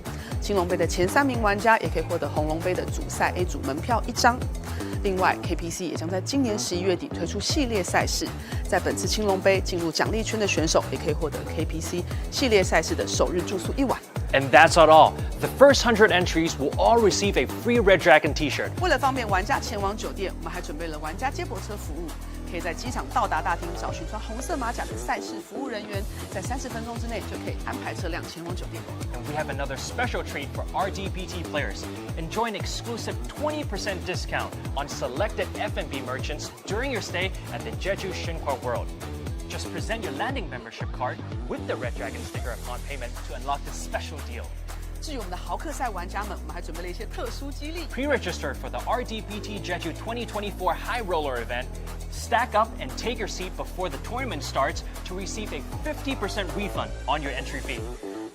青龙杯的前3名玩家也可以获得红龙杯的主赛 A 组门票1张。另外 ，KPC 也将在今年11月底推出系列赛事，在本次青龙杯进入奖励圈的选手也可以获得 KPC 系列赛事的首日住宿1晚。 And that's not all. The first 100 entries will all receive a free Red Dragon t-shirt. 为了方便玩家前往酒店，我们还准备了玩家接驳车服务，可以在机场到达大厅找寻穿红色马甲的赛事服务人员，在30分钟之内就可以安排车辆前往酒店。 And we have another special treat for RDPT players. Enjoy an exclusive 20% discount on selected F&B merchants during your stay at the Jeju Xinhua World. Just present your landing membership card with the Red Dragon sticker upon payment to unlock this special deal. 至于我们的豪客赛玩家们，我们还准备了一些特殊激励。 Pre-register for the RDPT Jeju 2024 High Roller event. Stack up and take your seat before the tournament starts to receive a 50% refund on your entry fee.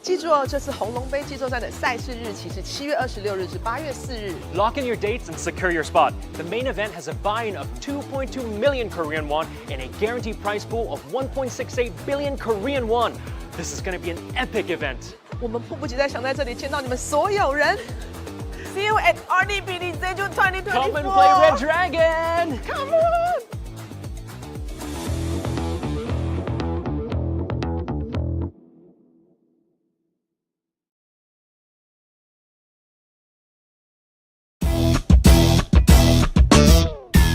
记住哦，这次红龙杯济州站的赛事日期是7月26日至8月4日。 Lock in your dates and secure your spot. The main event has a buy-in of 2.2 million Korean won and a guaranteed prize pool of 1.68 billion Korean won. This is going to be an epic event. 我们迫不及待想在这里见到你们所有人。See you at RDPT Jeju 2024. Come and play Red Dragon! Come on!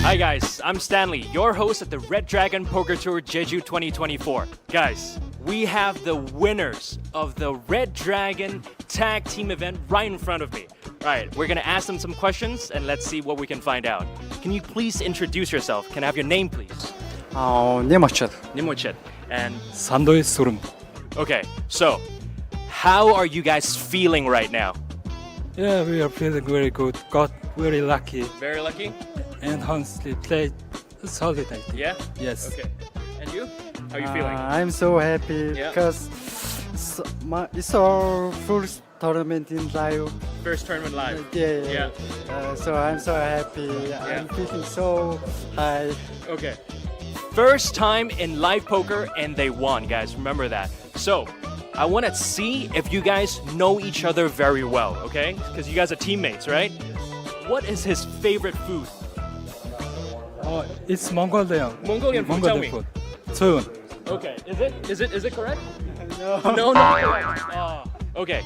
Hi guys, I'm Stanley, your host at the Red Dragon Poker Tour Jeju 2024. Guys, we have the winners of the Red Dragon Tag Team event right in front of me. Alright, we're gonna ask them some questions and let's see what we can find out. Can you please introduce yourself? Can I have your name please? Nemochit. Nimochit. And 산도의 소름. okay, so how are you guys feeling right now? Yeah, we are feeling very good. Got very lucky Very lucky? and honestly played solid, I think. Yeah? Yes. Okay. And you? How are you feeling? I'm so happy Yeah. because it's our first tournament in live. First tournament live. Yeah. So I'm so happy. I'm feeling so high. Okay. First time in live poker and they won, guys. Remember that. So, I want to see if you guys know each other very well, okay? Because you guys are teammates, right? What is his favorite food? It's Mongolian. Mongolian food, tell me. food. 소윤. Okay. Is it correct? No. No, not correct. Okay.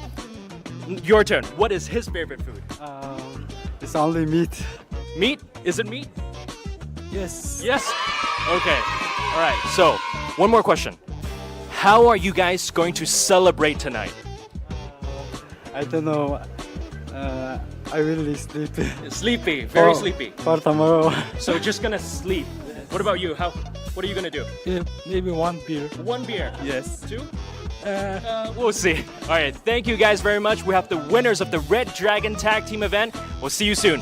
Your turn. What is his favorite food? It's only meat. Meat? Is it meat? Yes. Yes. Okay. All right. So, one more question. How are you guys going to celebrate tonight? I don't know. I really sleepy. Sleepy, very sleepy. For tomorrow. So just gonna sleep. What about you? What are you gonna do? Yeah, maybe one beer. One beer. Yes. Two? We'll see. All right. Thank you guys very much. We have the winners of the Red Dragon Tag Team event. We'll see you soon.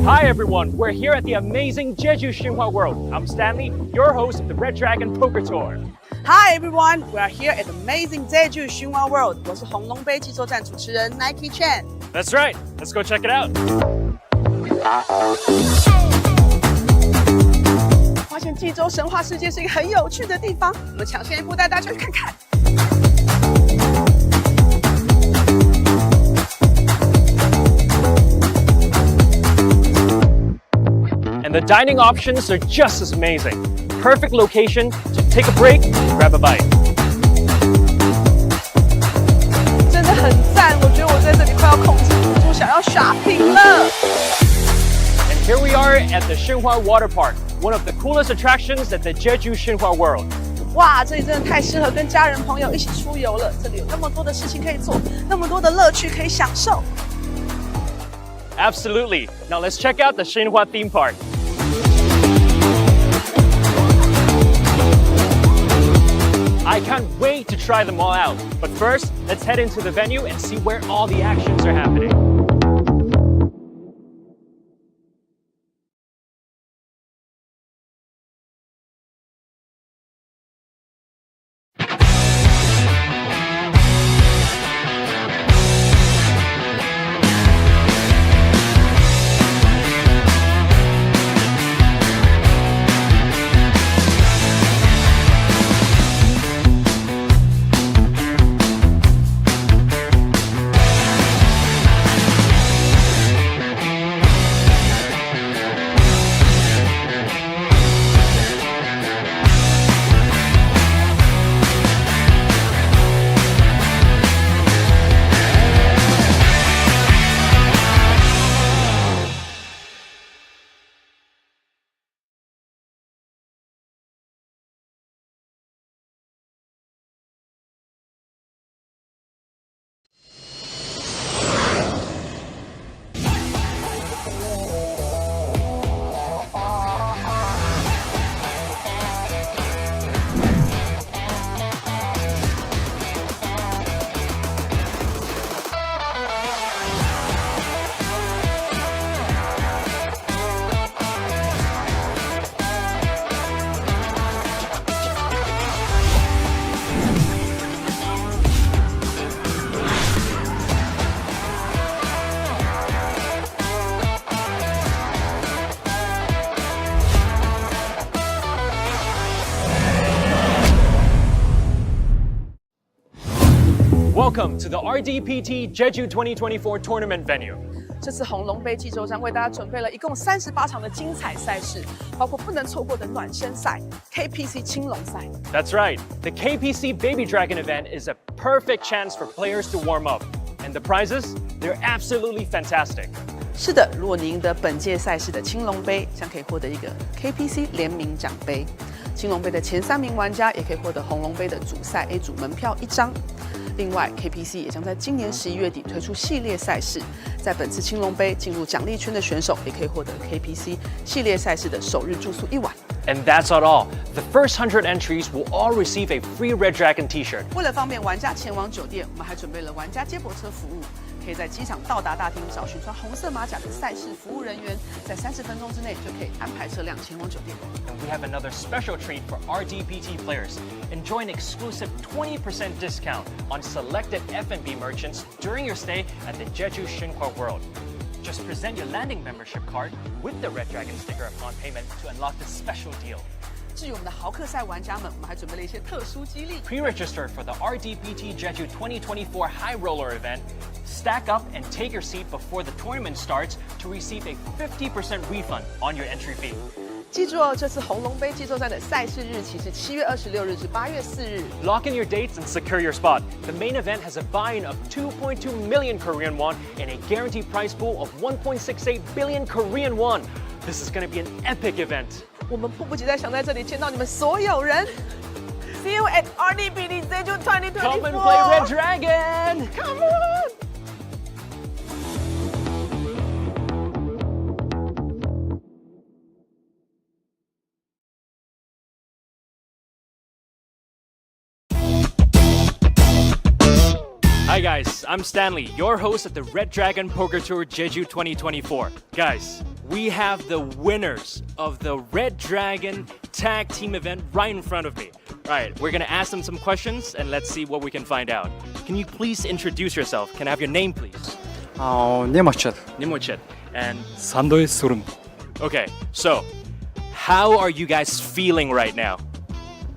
Hi everyone, we're here at the amazing Jeju Shinhwa World. I'm Stanley, your host of the Red Dragon Poker Tour. Hi everyone, we are here at the amazing Jeju Shinhwa World. 我是红龙杯济州站主持人 Nike Chen。 That's right, let's go check it out. 发现济州神话世界是一个很有趣的地方，我们抢先一步带大家去看看。 And the dining options are just as amazing. Perfect location to take a break and grab a bite. 真的很赞，我觉得我在这里快要控制不住，想要刷屏了。 And here we are at the Shinhwa Water Park, one of the coolest attractions at the Jeju Shinhwa World. 哇，这里真的太适合跟家人朋友一起出游了，这里有那么多的事情可以做，那么多的乐趣可以享受。 Absolutely. Now let's check out the Shinhwa theme park. I can't wait to try them all out. But first, let's head into the venue and see where all the actions are happening. Welcome to the RDPT Jeju 2024 tournament venue. 这次红龙杯济州站为大家准备了一共38场的精彩赛事，包括不能错过的暖身赛 KPC 青龙赛。That's right, the KPC Baby Dragon event is a perfect chance for players to warm up. And the prizes? They're absolutely fantastic. 是的，如果你赢得本届赛事的青龙杯，将可以获得一个 KPC 联名奖杯。青龙杯的前3名玩家也可以获得红龙杯的主赛 A 组门票1张。另外 ，KPC 也将在今年11月底推出系列赛事，在本次青龙杯进入奖励圈的选手也可以获得 KPC 系列赛事的首日住宿1晚。And that's not all. The first 100 entries will all receive a free Red Dragon T-shirt. 为了方便玩家前往酒店，我们还准备了玩家接驳车服务，可以在机场到达大厅找寻穿红色马甲的赛事服务人员，在30分钟之内就可以安排车辆前往酒店。And we have another special treat for RDPT players. Enjoy an exclusive 20% discount on selected F&B merchants during your stay at the Jeju Xinhua World. Just present your landing membership card with the Red Dragon sticker upon payment to unlock this special deal. 至于我们的豪客赛玩家们，我们还准备了一些特殊激励。Pre-register for the RDPT Jeju 2024 High Roller event. Stack up and take your seat before the tournament starts to receive a 50% refund on your entry fee. 记住哦，这次红龙杯济州站的赛事日期是7月26日至8月4日。Lock in your dates and secure your spot. The main event has a buy-in of 2.2 million Korean won and a guaranteed prize pool of 1.68 billion Korean won. This is going to be an epic event. 我们迫不及待想在这里见到你们所有人。See you at RDPT Jeju 2024. Come and play Red Dragon! Come on! Hi guys, I'm Stanley, your host at the Red Dragon Poker Tour Jeju 2024. Guys, we have the winners of the Red Dragon tag team event right in front of me. All right, we're gonna ask them some questions and let's see what we can find out. Can you please introduce yourself? Can I have your name, please? Nemochel. Nimochet. And 산도의 소름. okay, so how are you guys feeling right now?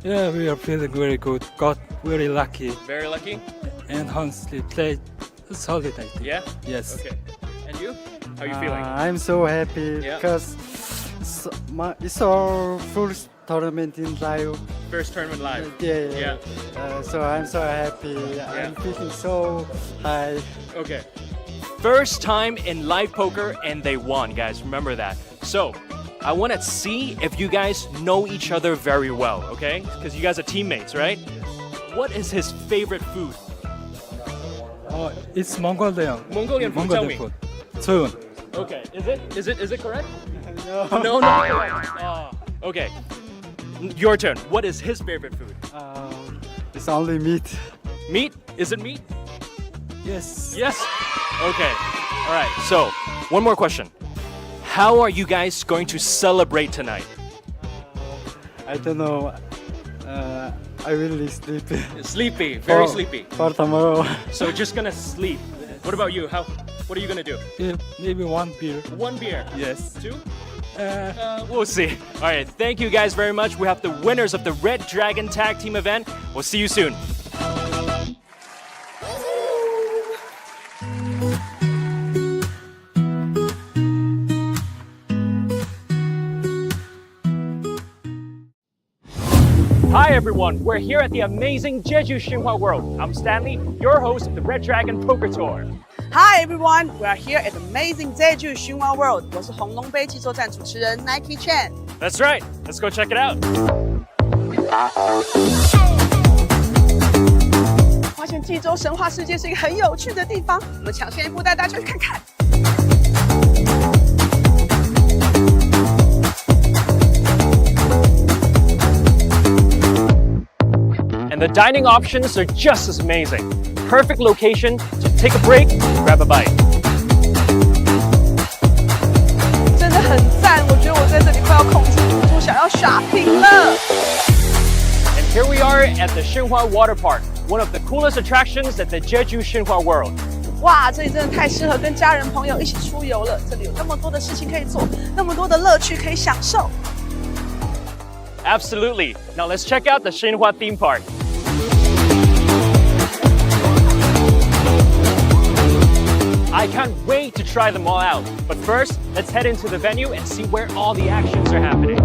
Yeah, we are feeling very good. Got very lucky Very lucky? and honestly played solid, I think. Yeah? Yes. Okay. And you? How are you feeling? I'm so happy Yeah. because it's our first tournament in live. First tournament live. Yeah. So I'm so happy. I'm feeling so high. Okay. First time in live poker and they won, guys. Remember that. So, I want to see if you guys know each other very well, okay? Because you guys are teammates, right? What is his favorite food? It's Mongolian. Mongolian food, tell me. food. 소윤. Okay. Is it correct? No, not correct. Okay. Your turn. What is his favorite food? It's only meat. Meat? Is it meat? Yes. Yes. Okay. All right. So, one more question. How are you guys going to celebrate tonight? I don't know. I will sleep. Sleepy, very for- sleepy. For tomorrow. So just gonna sleep. What about you? What are you gonna do? Yeah, maybe one beer. One beer. Yes. Two? We'll see. All right. Thank you guys very much. We have the winners of the Red Dragon Tag Team event. We'll see you soon. Hi everyone, we're here at the amazing Jeju Xinhua World. I'm Stanley, your host of the Red Dragon Poker Tour. Hi everyone, we are here at amazing Jeju Xinhua World. 我是红龙杯济州站主持人 Nike Chen。 That's right, let's go check it out. 发现济州神话世界是一个很有趣的地方，我们抢先一步带大家去看看。And the dining options are just as amazing. Perfect location to take a break, grab a bite. 真的很赞，我觉得我在这里快要控制不住想要 shopping 了。 And here we are at the Xinhua Water Park, one of the coolest attractions at the Jeju Xinhua World. 哇，这里真的太适合跟家人朋友一起出游了，这里有那么多的事情可以做，那么多的乐趣可以享受。 Absolutely. Now let's check out the Xinhua theme park. can't wait to try them all out. But first, let's head into the venue and see where all the actions are happening.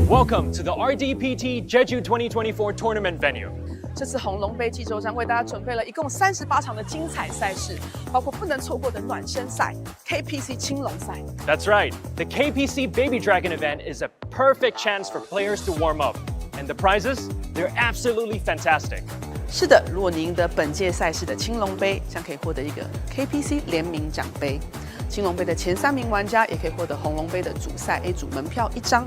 Welcome to the RDPT Jeju 2024 tournament venue. 这次红龙杯济州站为大家准备了一共38场的精彩赛事，包括不能错过的暖身赛 KPC 青龙赛。That's right, the KPC Baby Dragon event is a perfect chance for players to warm up. And the prizes? They're absolutely fantastic. 是的，如果你赢得本届赛事的青龙杯，将可以获得一个 KPC 联名奖杯。青龙杯的前3名玩家也可以获得红龙杯的主赛 A 组门票1张。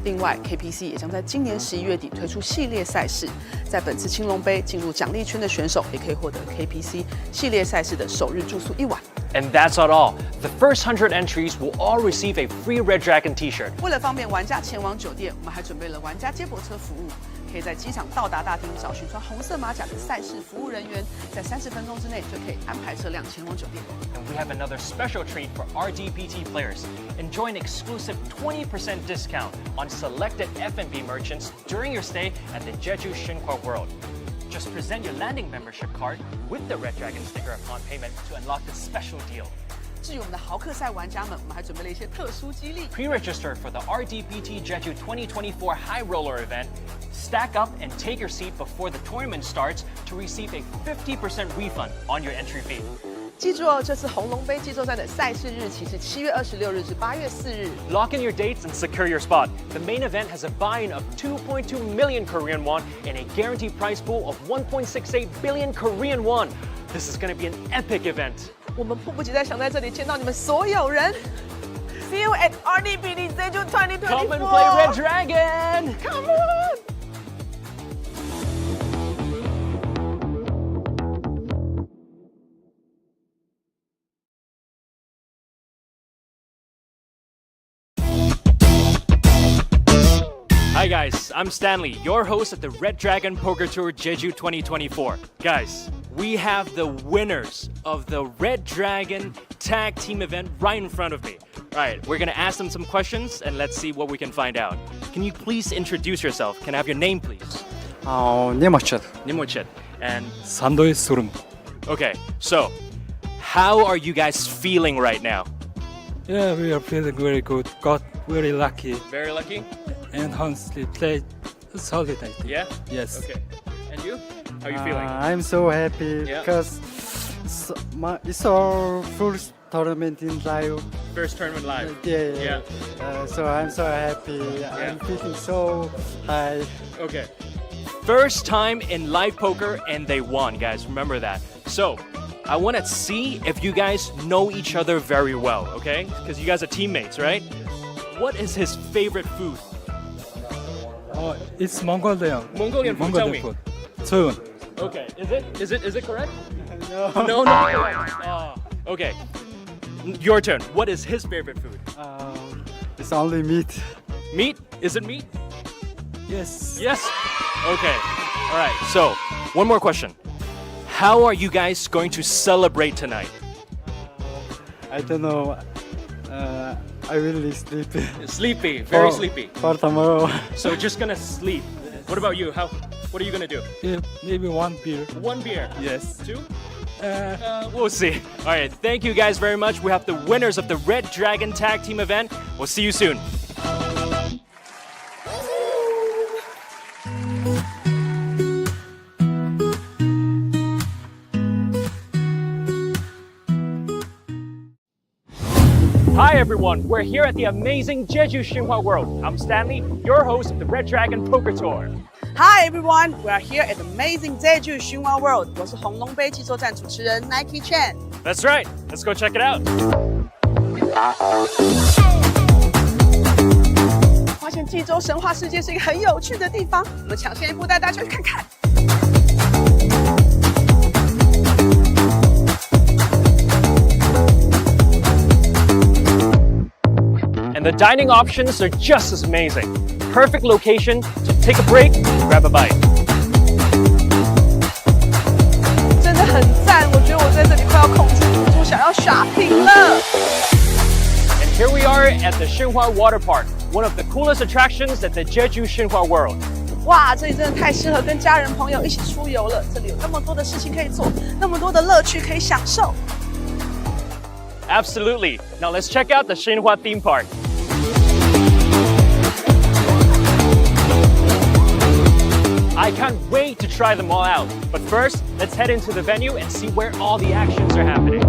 另外 ，KPC 也将在今年11月底推出系列赛事，在本次青龙杯进入奖励圈的选手也可以获得 KPC 系列赛事的首日住宿1晚。And that's not all. The first 100 entries will all receive a free Red Dragon T-shirt. 为了方便玩家前往酒店，我们还准备了玩家接驳车服务，可以在机场到达大厅找寻穿红色马甲的赛事服务人员，在30分钟之内就可以安排车辆前往酒店。And we have another special treat for RDPT players. Enjoy an exclusive 20% discount on selected F&B merchants during your stay at the Jeju Shinhwa World. Just present your landing membership card with the Red Dragon sticker upon payment to unlock this special deal. 至于我们的豪客赛玩家们，我们还准备了一些特殊激励。Pre-register for the RDPT Jeju 2024 High Roller event. Stack up and take your seat before the tournament starts to receive a 50% refund on your entry fee. 记住哦，这次红龙杯济州站的赛事日期是7月26日至8月4日。Lock in your dates and secure your spot. The main event has a buy-in of 2.2 million Korean won and a guaranteed prize pool of 1.68 billion Korean won. This is going to be an epic event. 我们迫不及待想在这里见到你们所有人。See you at RDPT Jeju 2024. Come and play Red Dragon! Come on! Hi guys, I'm Stanley, your host at the Red Dragon Poker Tour Jeju 2024. Guys, we have the winners of the Red Dragon tag team event right in front of me. All right, we're gonna ask them some questions and let's see what we can find out. Can you please introduce yourself? Can I have your name, please? Nemochit. Nimochit. And 산도의 소름. okay, so how are you guys feeling right now? Yeah, we are feeling very good. Got very lucky Very lucky? and honestly played solid, I think. Yeah? Yes. Okay. And you? How are you feeling? I'm so happy Yeah. because it's our first tournament in live. First tournament live. Yeah. So I'm so happy. I'm feeling so high. Okay. First time in live poker and they won, guys. Remember that. So, I want to see if you guys know each other very well, okay? Because you guys are teammates, right? What is his favorite food? It's Mongolian. Mongolian food, tell me. food. 소윤. Okay. Is it correct? No. No, not correct. Okay. Your turn. What is his favorite food? It's only meat. Meat? Is it meat? Yes. Yes? Okay. All right. So, one more question. How are you guys going to celebrate tonight? I don't know. I really sleepy. Sleepy. Very For- sleepy. For tomorrow. So, just gonna sleep. What about you? What are you gonna do? Yeah, maybe one beer. One beer? Yes. Two? We'll see. All right. Thank you guys very much. We have the winners of the Red Dragon Tag Team event. We'll see you soon. Hi everyone, we're here at the amazing Jeju Xinhua World. I'm Stanley, your host of the Red Dragon Poker Tour. Hi everyone, we are here at the amazing Jeju Xinhua World. 我是红龙杯济州站主持人 Nike Chen。 That's right, let's go check it out. 发现济州神话世界是一个很有趣的地方，我们抢先一步带大家去看看。 And the dining options are just as amazing. Perfect location to take a break, grab a bite. 真的很赞，我觉得我在这里快要控制不住，想要 shopping 了。 And here we are at the Xinhua Water Park, one of the coolest attractions at the Jeju Xinhua World. 哇，这里真的太适合跟家人朋友一起出游了。这里有那么多的事情可以做，那么多的乐趣可以享受。 Absolutely. Now let's check out the Xinhua theme park. I can't wait to try them all out. But first, let's head into the venue and see where all the actions are happening.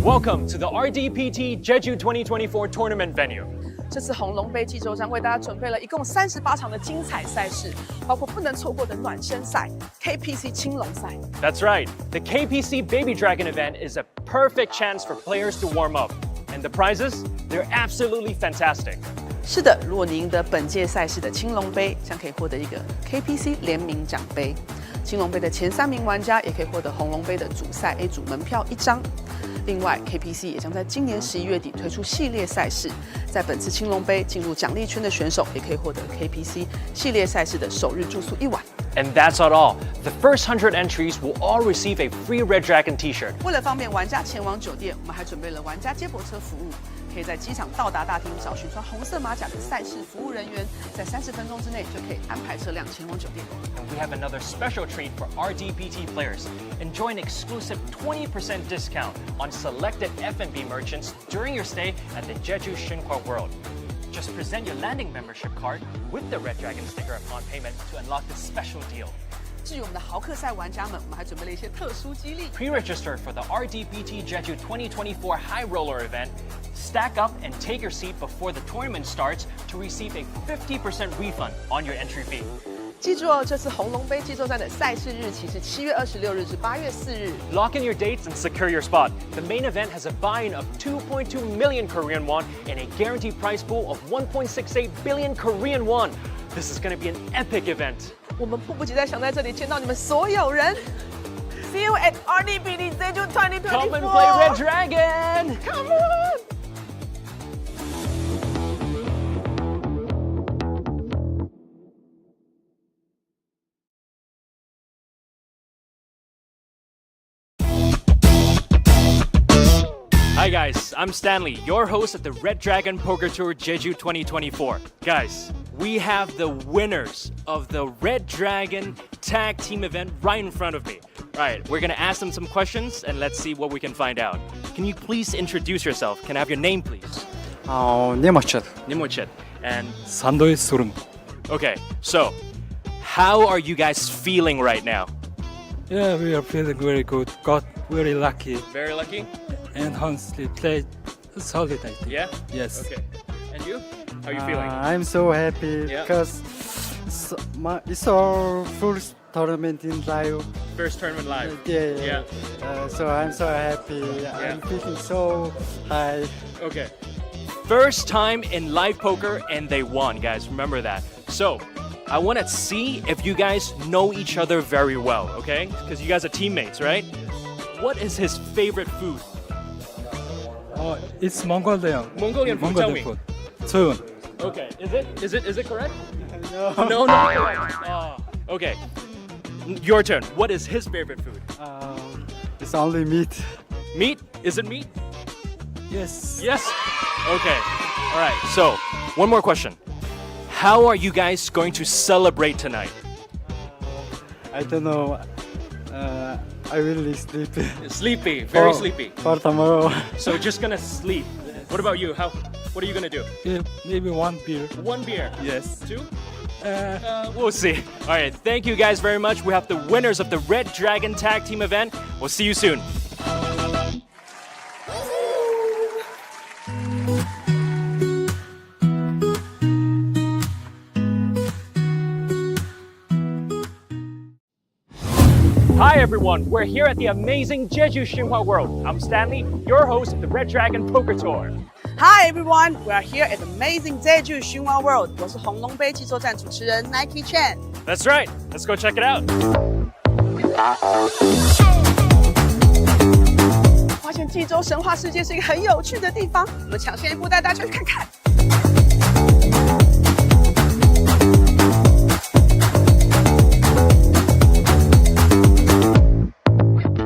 Welcome to the RDPT Jeju 2024 tournament venue. 这次红龙杯济州站为大家准备了一共38场的精彩赛事，包括不能错过的暖身赛 KPC 青龙赛。 That's right. The KPC Baby Dragon event is a perfect chance for players to warm up. And the prizes? They're absolutely fantastic. 是的，如果你赢得本届赛事的青龙杯，将可以获得一个 KPC 联名奖杯。青龙杯的前3名玩家也可以获得红龙杯的主赛 A 组门票1张。另外 ，KPC 也将在今年11月底推出系列赛事，在本次青龙杯进入奖励圈的选手也可以获得 KPC 系列赛事的首日住宿1晚。 And that's not all. The first 100 entries will all receive a free Red Dragon t-shirt. 为了方便玩家前往酒店，我们还准备了玩家接驳车服务，可以在机场到达大厅找寻穿红色马甲的赛事服务人员，在30分钟之内就可以安排车辆前往酒店。 And we have another special treat for RDPT players. Enjoy an exclusive 20% discount on selected F&B merchants during your stay at the Jeju Xinhua World. Just present your landing membership card with the Red Dragon sticker upon payment to unlock this special deal. 至于我们的豪客赛玩家们，我们还准备了一些特殊激励。 Pre-register for the RDPT Jeju 2024 High Roller event. Stack up and take your seat before the tournament starts to receive a 50% refund on your entry fee. 记住哦，这次红龙杯季作战的赛事日期是7月26日至8月4日。 Lock in your dates and secure your spot. The main event has a buy-in of 2.2 million Korean won and a guaranteed prize pool of 1.68 billion Korean won. This is going to be an epic event. 我们迫不及待想在这里见到你们所有人。See you at RDPT Jeju 2024. Come and play Red Dragon! Come on! Hi guys, I'm Stanley, your host at the Red Dragon Poker Tour Jeju 2024. Guys, we have the winners of the Red Dragon tag team event right in front of me. Right, we're gonna ask them some questions and let's see what we can find out. Can you please introduce yourself? Can I have your name, please? Nemochit. Nimochit. And 산도의 소름. okay, so how are you guys feeling right now? Yeah, we are feeling very good. Got very lucky Very lucky? and honestly played solid, I think. Yeah? Yes. Okay. And you? How are you feeling? I'm so happy Yeah. because it's our first tournament in live. First tournament live. Yeah. So I'm so happy. I'm feeling so high. Okay. First time in live poker and they won, guys. Remember that. So, I want to see if you guys know each other very well, okay? Because you guys are teammates, right? What is his favorite food? It's Mongolian. Mongolian food, tell me. food. Soon. Okay. Is it correct? No, not correct. Okay. Your turn. What is his favorite food? It's only meat. Meat? Is it meat? Yes. Yes. Okay. All right. So, one more question. How are you guys going to celebrate tonight? I don't know. I will sleep Sleepy, very for- sleepy. for tomorrow. So just gonna sleep. What about you? What are you gonna do? Yeah, maybe one beer. One beer. Yes. Two? We'll see. All right. Thank you guys very much. We have the winners of the Red Dragon Tag Team event. We'll see you soon. Hi everyone, we're here at the amazing Jeju Xinhua World. I'm Stanley, your host of the Red Dragon Poker Tour. Hi everyone, we are here at the amazing Jeju Xinhua World. 我是红龙杯季作战主持人 Nike Chen。 That's right, let's go check it out. 发现济州神话世界是一个很有趣的地方，我们抢先一步带大家去看看。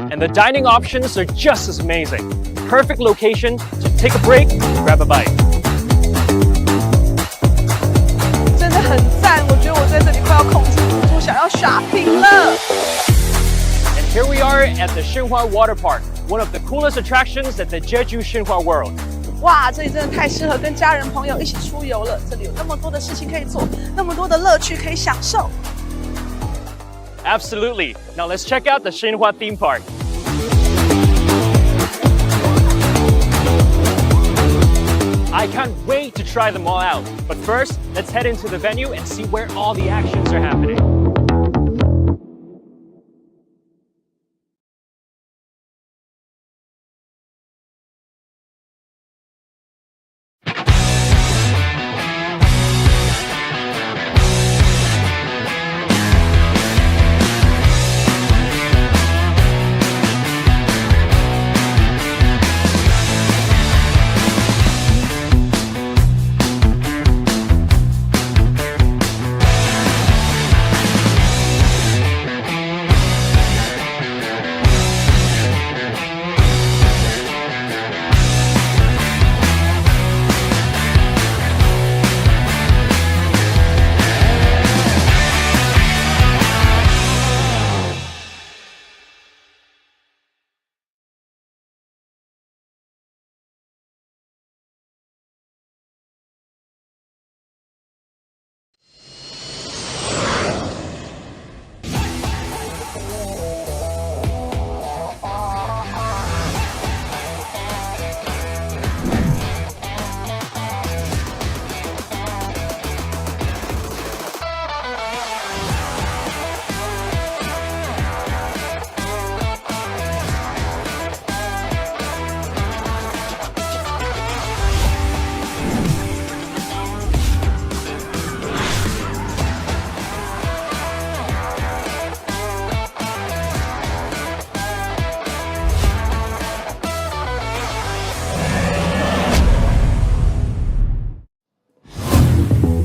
And the dining options are just as amazing. Perfect location to take a break, grab a bite. 真的很赞，我觉得我在这里快要控制不住，想要 shopping 了。 And here we are at the Xinhua Water Park, one of the coolest attractions at the Jeju Xinhua World. 哇，这里真的太适合跟家人朋友一起出游了。这里有那么多的事情可以做，那么多的乐趣可以享受。 Absolutely. Now let's check out the Xinhua theme park. I can't wait to try them all out. But first, let's head into the venue and see where all the actions are happening.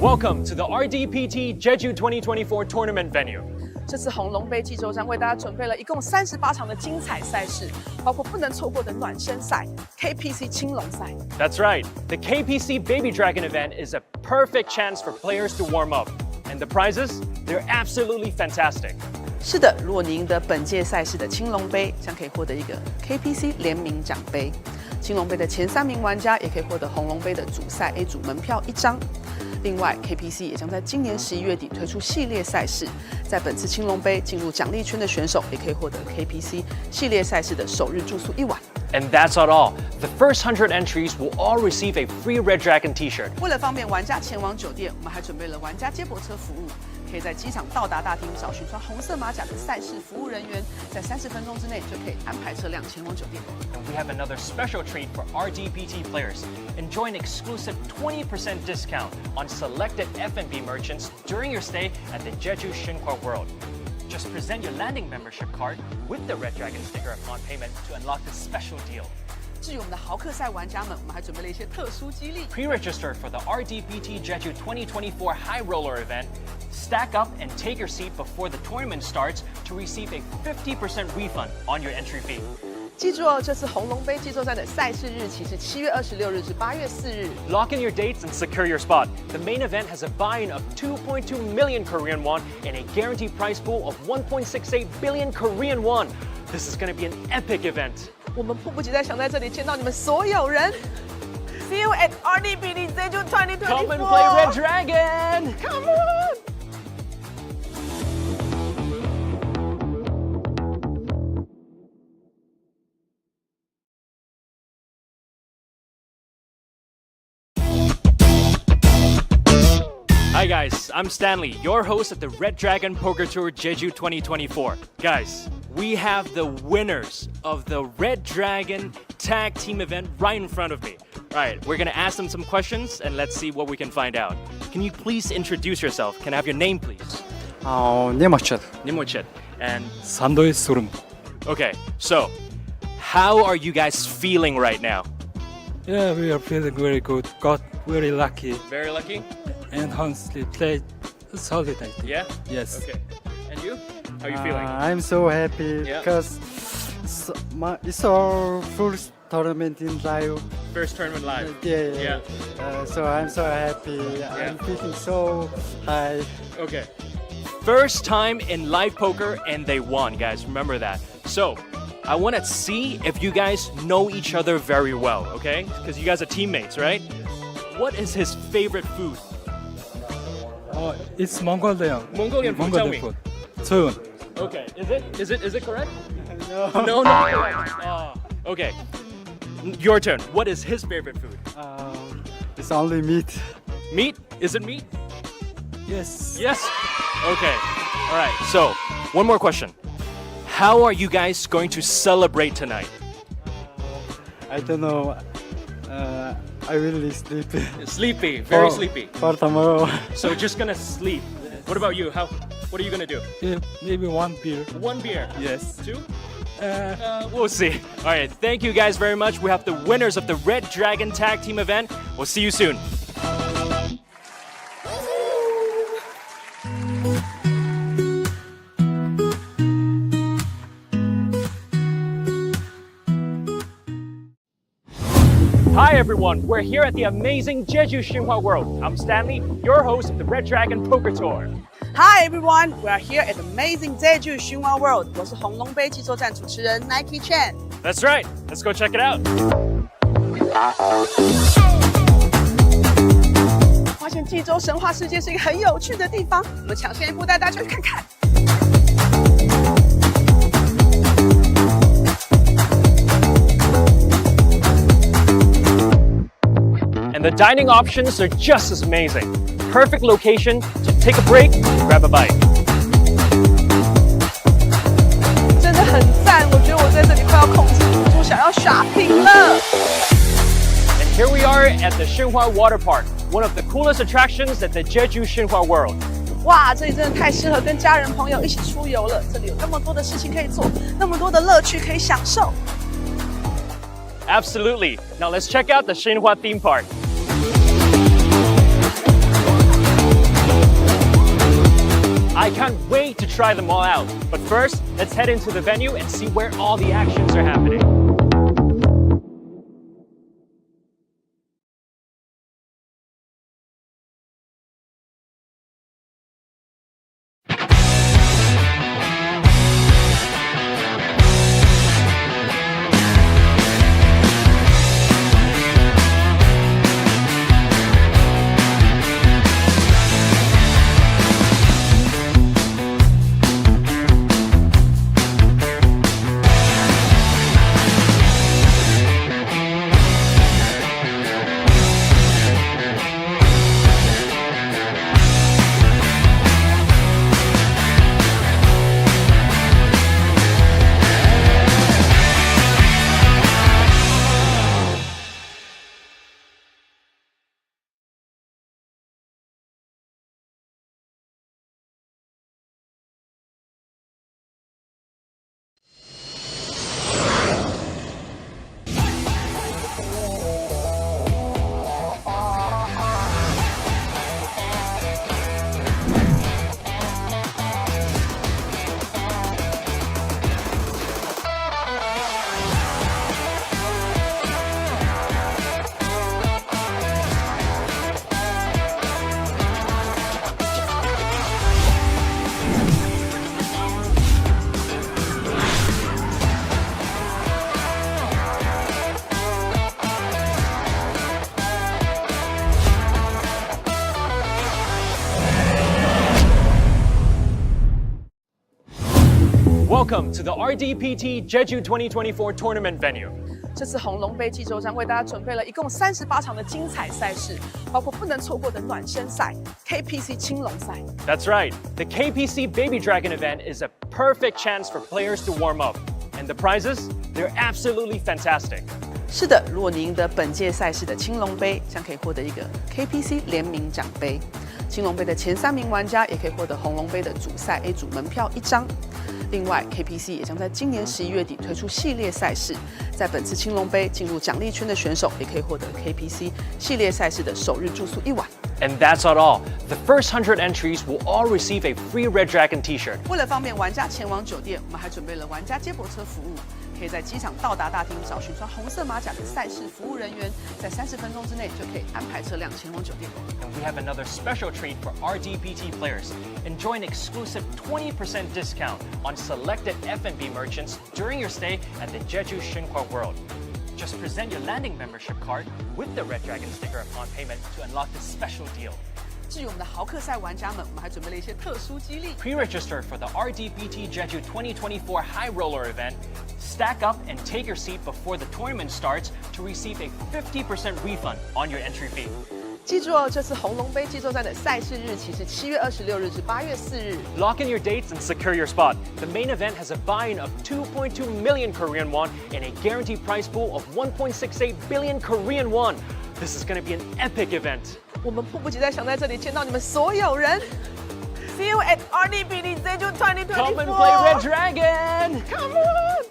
Welcome to the RDPT Jeju 2024 tournament venue. 这次红龙杯济州站为大家准备了一共38场的精彩赛事，包括不能错过的暖身赛 KPC 青龙赛。That's right, the KPC Baby Dragon event is a perfect chance for players to warm up. And the prizes? They're absolutely fantastic. 是的，如果你赢得本届赛事的青龙杯，将可以获得一个 KPC 联名奖杯。青龙杯的前3名玩家也可以获得红龙杯的主赛 A 组门票1张。另外 ，KPC 也将在今年11月底推出系列赛事，在本次青龙杯进入奖励圈的选手也可以获得 KPC 系列赛事的首日住宿1晚。And that's not all. The first 100 entries will all receive a free Red Dragon t-shirt. 为了方便玩家前往酒店，我们还准备了玩家接驳车服务，可以在机场到达大厅找寻穿红色马甲的赛事服务人员，在30分钟之内就可以安排车辆前往酒店。And we have another special treat for RDPT players. Enjoy an exclusive 20% discount on selected F&B merchants during your stay at the Jeju Xinhua World. Just present your landing membership card with the Red Dragon sticker upon payment to unlock this special deal. 至于我们的豪客赛玩家们，我们还准备了一些特殊激励。Pre-register for the RDPT Jeju 2024 High Roller event. Stack up and take your seat before the tournament starts to receive a 50% refund on your entry fee. 记住哦，这次红龙杯济州站的赛事日期是7月26日至8月4日。Lock in your dates and secure your spot. The main event has a buy-in of 2.2 million Korean won and a guaranteed prize pool of 1.68 billion Korean won. This is going to be an epic event. 我们迫不及待想在这里见到你们所有人。See you at RDPT Jeju 2024. Come and play Red Dragon! Come on! Hi guys, I'm Stanley, your host at the Red Dragon Poker Tour Jeju 2024. Guys, we have the winners of the Red Dragon tag team event right in front of me. All right, we're gonna ask them some questions and let's see what we can find out. Can you please introduce yourself? Can I have your name, please? Nemochel. Nimochet. And 산도의 소름. okay, so how are you guys feeling right now? Yeah, we are feeling very good. Got very lucky Very lucky? and honestly played solid, I think. Yeah? Yes. Okay. And you? How are you feeling? I'm so happy Yeah. because it's our first tournament in live. First tournament live. Yeah. So I'm so happy. I'm feeling so high. Okay. First time in live poker and they won, guys. Remember that. So, I want to see if you guys know each other very well, okay? Because you guys are teammates, right? What is his favorite food? It's Mongolian. Mongolian food, tell me. food. 소윤. Okay. Is it correct? No. No, not correct. Okay. Your turn. What is his favorite food? It's only meat. Meat? Is it meat? Yes. Yes. Okay. All right. So, one more question. How are you guys going to celebrate tonight? I don't know. I will sleep. Sleepy, very for- sleepy. For tomorrow. So just gonna sleep. What about you? What are you gonna do? Yeah, maybe one beer. One beer. Yes. Two? We'll see. All right. Thank you guys very much. We have the winners of the Red Dragon Tag Team event. We'll see you soon. Hi everyone, we're here at the amazing Jeju Xinhua World. I'm Stanley, your host of the Red Dragon Poker Tour. Hi everyone, we are here at amazing Jeju Xinhua World. 我是红龙杯济州站主持人 Nike Chen。 That's right, let's go check it out. 发现济州神话世界是一个很有趣的地方，我们抢先一步带大家去看看。And the dining options are just as amazing. Perfect location to take a break and grab a bite. 真的很赞，我觉得我在这里快要控制不住，想要 shopping 了。 And here we are at the Xinhua Water Park, one of the coolest attractions at the Jeju Xinhua World. 哇，这里真的太适合跟家人朋友一起出游了，这里有那么多的事情可以做，那么多的乐趣可以享受。 Absolutely. Now let's check out the Xinhua theme park. can't wait to try them all out. But first, let's head into the venue and see where all the actions are happening. Welcome to the RDPT Jeju 2024 tournament venue. 这次红龙杯济州站为大家准备了一共38场的精彩赛事，包括不能错过的暖身赛 KPC 青龙赛。That's right, the KPC Baby Dragon event is a perfect chance for players to warm up. And the prizes? They're absolutely fantastic. 是的，如果你赢得本届赛事的青龙杯，将可以获得一个 KPC 联名奖杯。青龙杯的前3名玩家也可以获得红龙杯的主赛 A 组门票1张。另外 ，KPC 也将在今年11月底推出系列赛事，在本次青龙杯进入奖励圈的选手也可以获得 KPC 系列赛事的首日住宿1晚。And that's not all. The first 100 entries will all receive a free Red Dragon T-shirt. 为了方便玩家前往酒店，我们还准备了玩家接驳车服务，可以在机场到达大厅找寻穿红色马甲的赛事服务人员，在30分钟之内就可以安排车辆前往酒店。And we have another special treat for RDPT players. Enjoy an exclusive 20% discount on selected F&B merchants during your stay at the Jeju Shinhwa World. Just present your landing membership card with the Red Dragon sticker upon payment to unlock this special deal. 至于我们的豪客赛玩家们，我们还准备了一些特殊激励。Pre-register for the RDPT Jeju 2024 High Roller event. Stack up and take your seat before the tournament starts to receive a 50% refund on your entry fee. 记住哦，这次红龙杯济州站的赛事日期是7月26日至8月4日。Lock in your dates and secure your spot. The main event has a buy-in of 2.2 million Korean won and a guaranteed prize pool of 1.68 billion Korean won. This is going to be an epic event. 我们迫不及待想在这里见到你们所有人。See you at RDPT Jeju 2024. Come and play Red Dragon! Come on!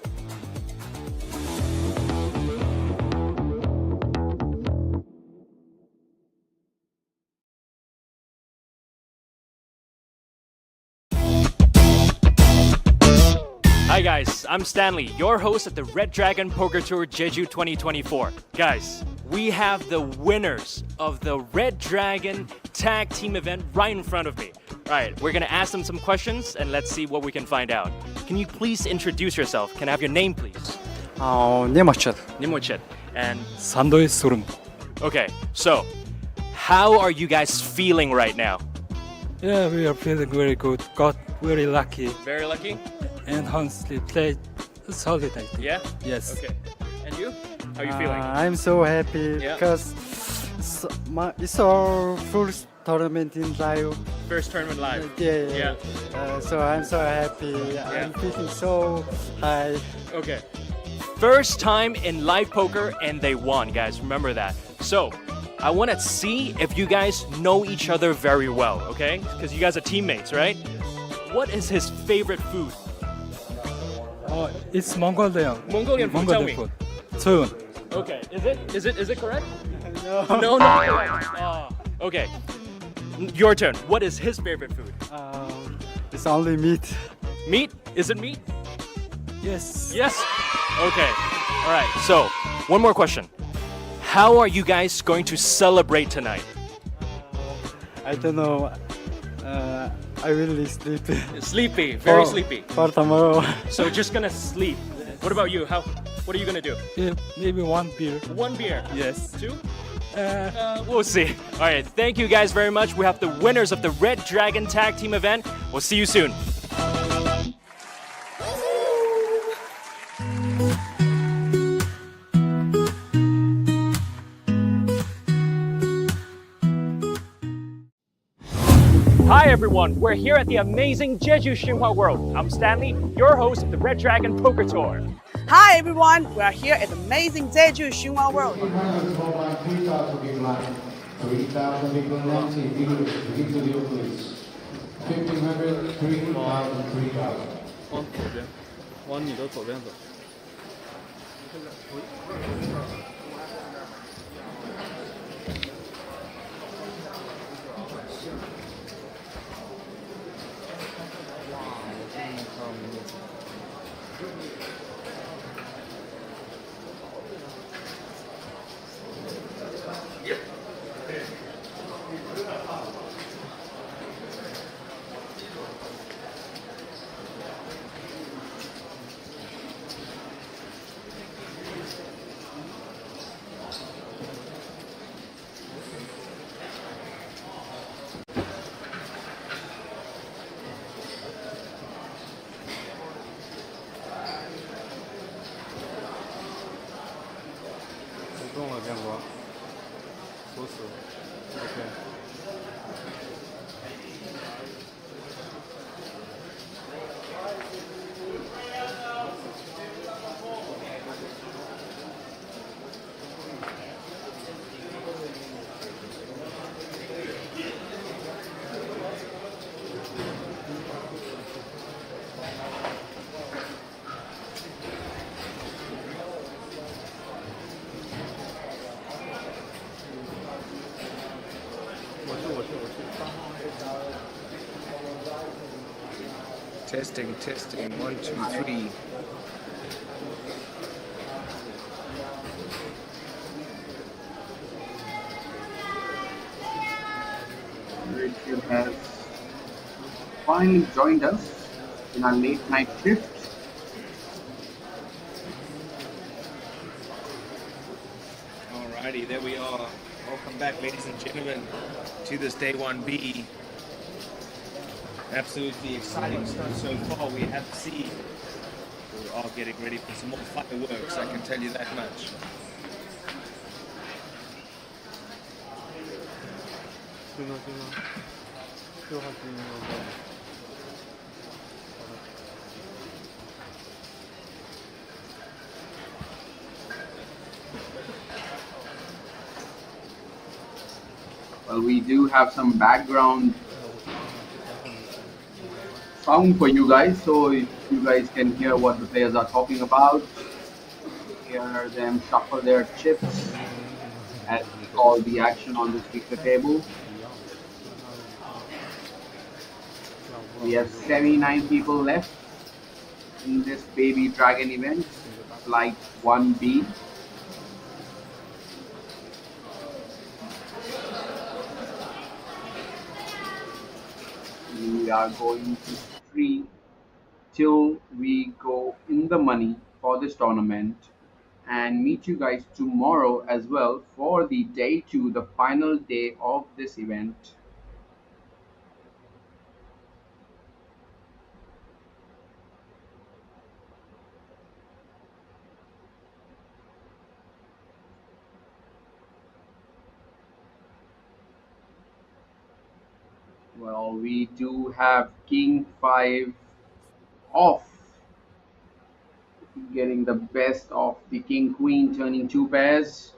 Hi guys, I'm Stanley, your host at the Red Dragon Poker Tour Jeju 2024. Guys, we have the winners of the Red Dragon tag team event right in front of me. All right, we're gonna ask them some questions and let's see what we can find out. Can you please introduce yourself? Can I have your name, please? Nemochit. Nimochit. And 산도의 소름. okay, so how are you guys feeling right now? Yeah, we are feeling very good. Got very lucky Very lucky? and honestly played solid, I think. Yeah? Yes. Okay. And you? How are you feeling? I'm so happy Yeah. because it's our first tournament in live. First tournament live. Yeah. So I'm so happy. I'm feeling so high. Okay. First time in live poker and they won, guys. Remember that. So, I want to see if you guys know each other very well, okay? Because you guys are teammates, right? What is his favorite food? It's Mongolian. Mongolian food, tell me. food. 소윤. Okay. Is it correct? No, not correct. Okay. Your turn. What is his favorite food? It's only meat. Meat? Is it meat? Yes. Yes? Okay. All right. So, one more question. How are you guys going to celebrate tonight? I don't know. I really sleepy. Sleepy, very For- sleepy. For tomorrow. So just gonna sleep. What about you? What are you gonna do? Yeah, maybe one beer. One beer? Yes. Two? We'll see. All right, thank you guys very much. We have the winners of the Red Dragon Tag Team event. We'll see you soon. Hi everyone, we're here at the amazing Jeju Xinhua World. I'm Stanley, your host of the Red Dragon Poker Tour. Hi everyone, we are here at the amazing Jeju Xinhua World. 3,000 big line. 3,000 big line. Give to the please. 1,500, 3,000, 3,000. 往左边，往你的左边走。不动了，建国。锁死。OK。Testing, testing. 1, 2, 3. Richard has finally joined us in our late night shift. Alrighty, there we are. Welcome back, ladies and gentlemen, to this day 1B. Absolutely exciting stuff so far. We have to see. We are getting ready for some more fireworks, I can tell you that much. Well, we do have some background sound for you guys, so if you guys can hear what the players are talking about, hear them shuffle their chips as we call the action on the speaker table. We have 79 people left in this Baby Dragon event, flight 1B. We are going to free till we go in the money for this tournament and meet you guys tomorrow as well for the day 2, the final day of this event. Well, we do have King 5 off, getting the best of the King Queen, turning 2 pairs.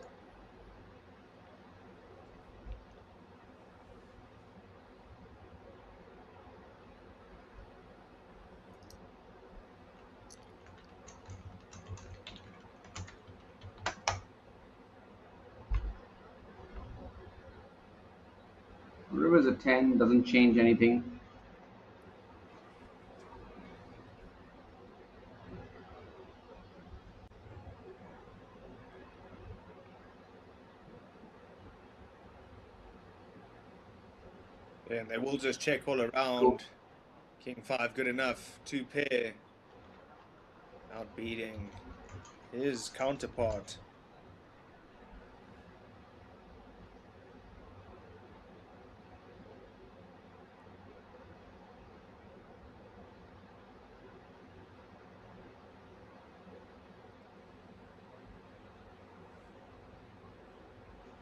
River's a 10, doesn't change anything. And they will just check all Cool. around. King 5 good enough. 2 pair. Outbeating his counterpart.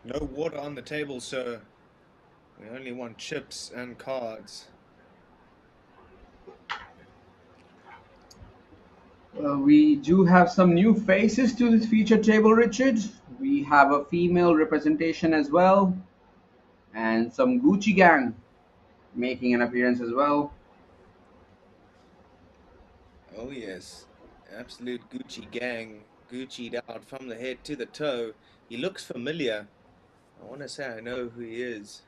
No water on the table, sir. We only want chips and cards. We do have some new faces to this feature table, Richard. We have a female representation as well, and some Gucci gang making an appearance as well. Oh yes, absolute Gucci gang. Gucci'd out from the head to the toe. He looks familiar. I want to say I know who he is.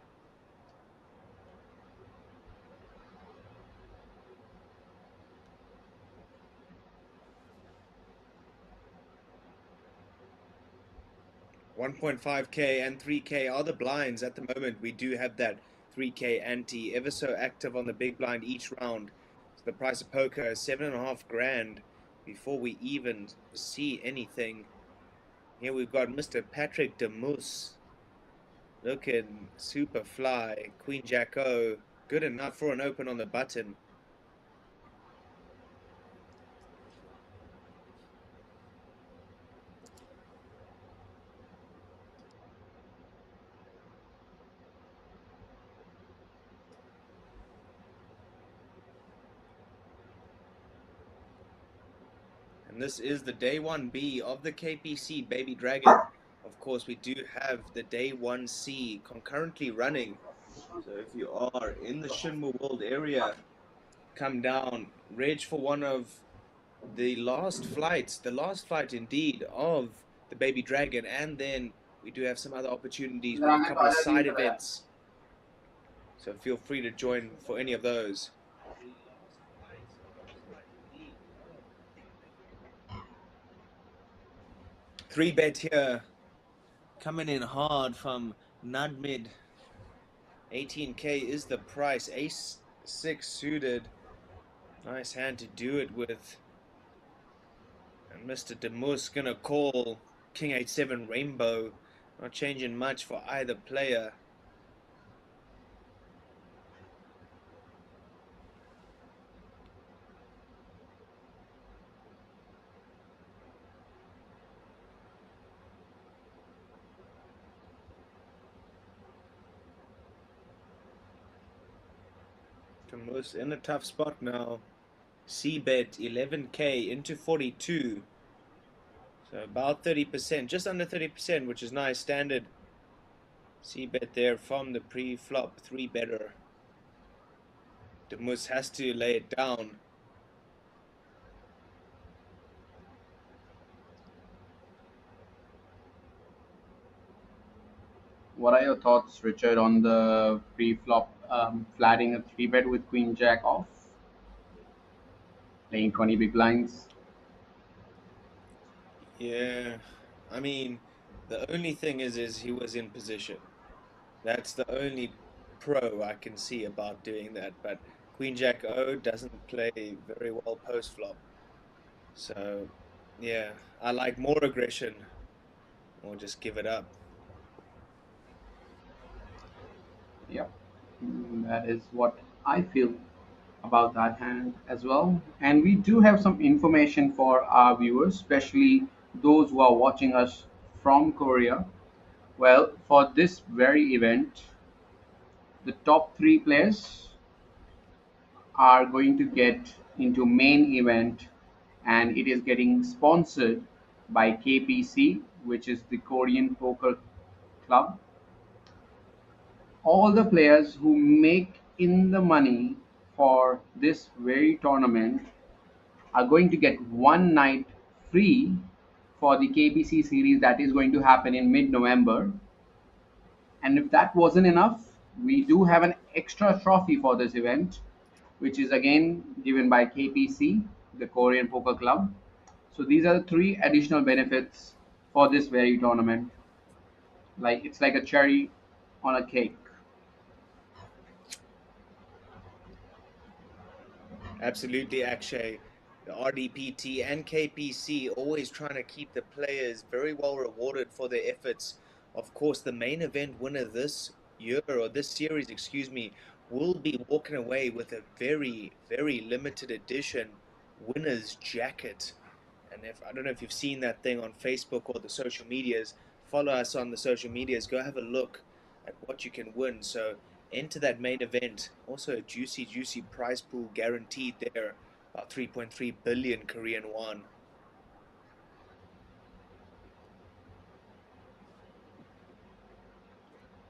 $1.5K and 3K are the blinds at the moment. We do have that 3K ante ever so active on the big blind each round. So the price of poker is 7.5 grand before we even see anything. Here we've got Mr. Patrick DeMoose looking super fly. Queen Jack O, good enough for an open on the button. And this is the day 1B of the KPC Baby Dragon. Of course, we do have the day 1C concurrently running. So if you are in the Shinmu World area, come down, reg for one of the last flight indeed of the Baby Dragon, and then we do have some other opportunities with a couple of side events. So feel free to join for any of those. Three bet here, coming in hard from Nadmid. 18K is the price. Ace 6 suited. Nice hand to do it with. And Mr. Demus gonna call King 8-7 Rainbow. Not changing much for either player. Demus in a tough spot now. C-bet 11K into 42. So about 30%, just under 30%, which is nice. Standard C-bet there from the pre-flop 3-better. Demus has to lay it down. What are your thoughts, Richard, on the pre-flop flatting a 3-bet with Queen Jack off, playing 20 big blinds? Yeah, I mean, the only thing is he was in position. That's the only pro I can see about doing that. But Queen Jack O doesn't play very well post flop. So yeah, I like more aggression, or just give it up. Yep, that is what I feel about that hand as well. And we do have some information for our viewers, especially those who are watching us from Korea. Well, for this very event, the top 3 players are going to get into main event, and it is getting sponsored by KPC, which is the Korean Poker Club. All the players who make in the money for this very tournament are going to get one night free for the KBC series that is going to happen in mid-November. And if that wasn't enough, we do have an extra trophy for this event, which is again given by KPC, the Korean Poker Club. So these are the 3 additional benefits for this very tournament. Like, it's like a cherry on a cake. Absolutely, Akshay. The RDPT and KPC always trying to keep the players very well rewarded for their efforts. Of course, the main event winner this year, or this series, excuse me, will be walking away with a very, very limited edition winner's jacket. And if I don't know if you've seen that thing on Facebook or the social medias, follow us on the social medias. Go have a look at what you can win. So enter that main event. Also a juicy, juicy prize pool guaranteed there. About 3.3 billion Korean won.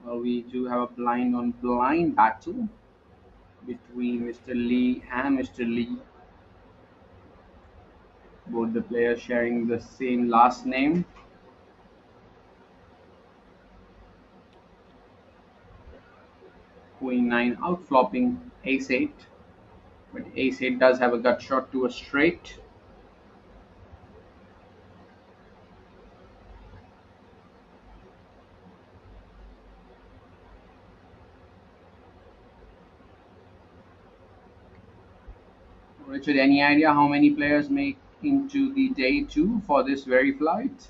Well, we do have a blind on blind battle between Mr. Lee and Mr. Lee. Both the players sharing the same last name. Queen 9 outflopping Ace 8. But Ace 8 does have a gut shot to a straight. Richard, any idea how many players make into the day 2 for this very flight?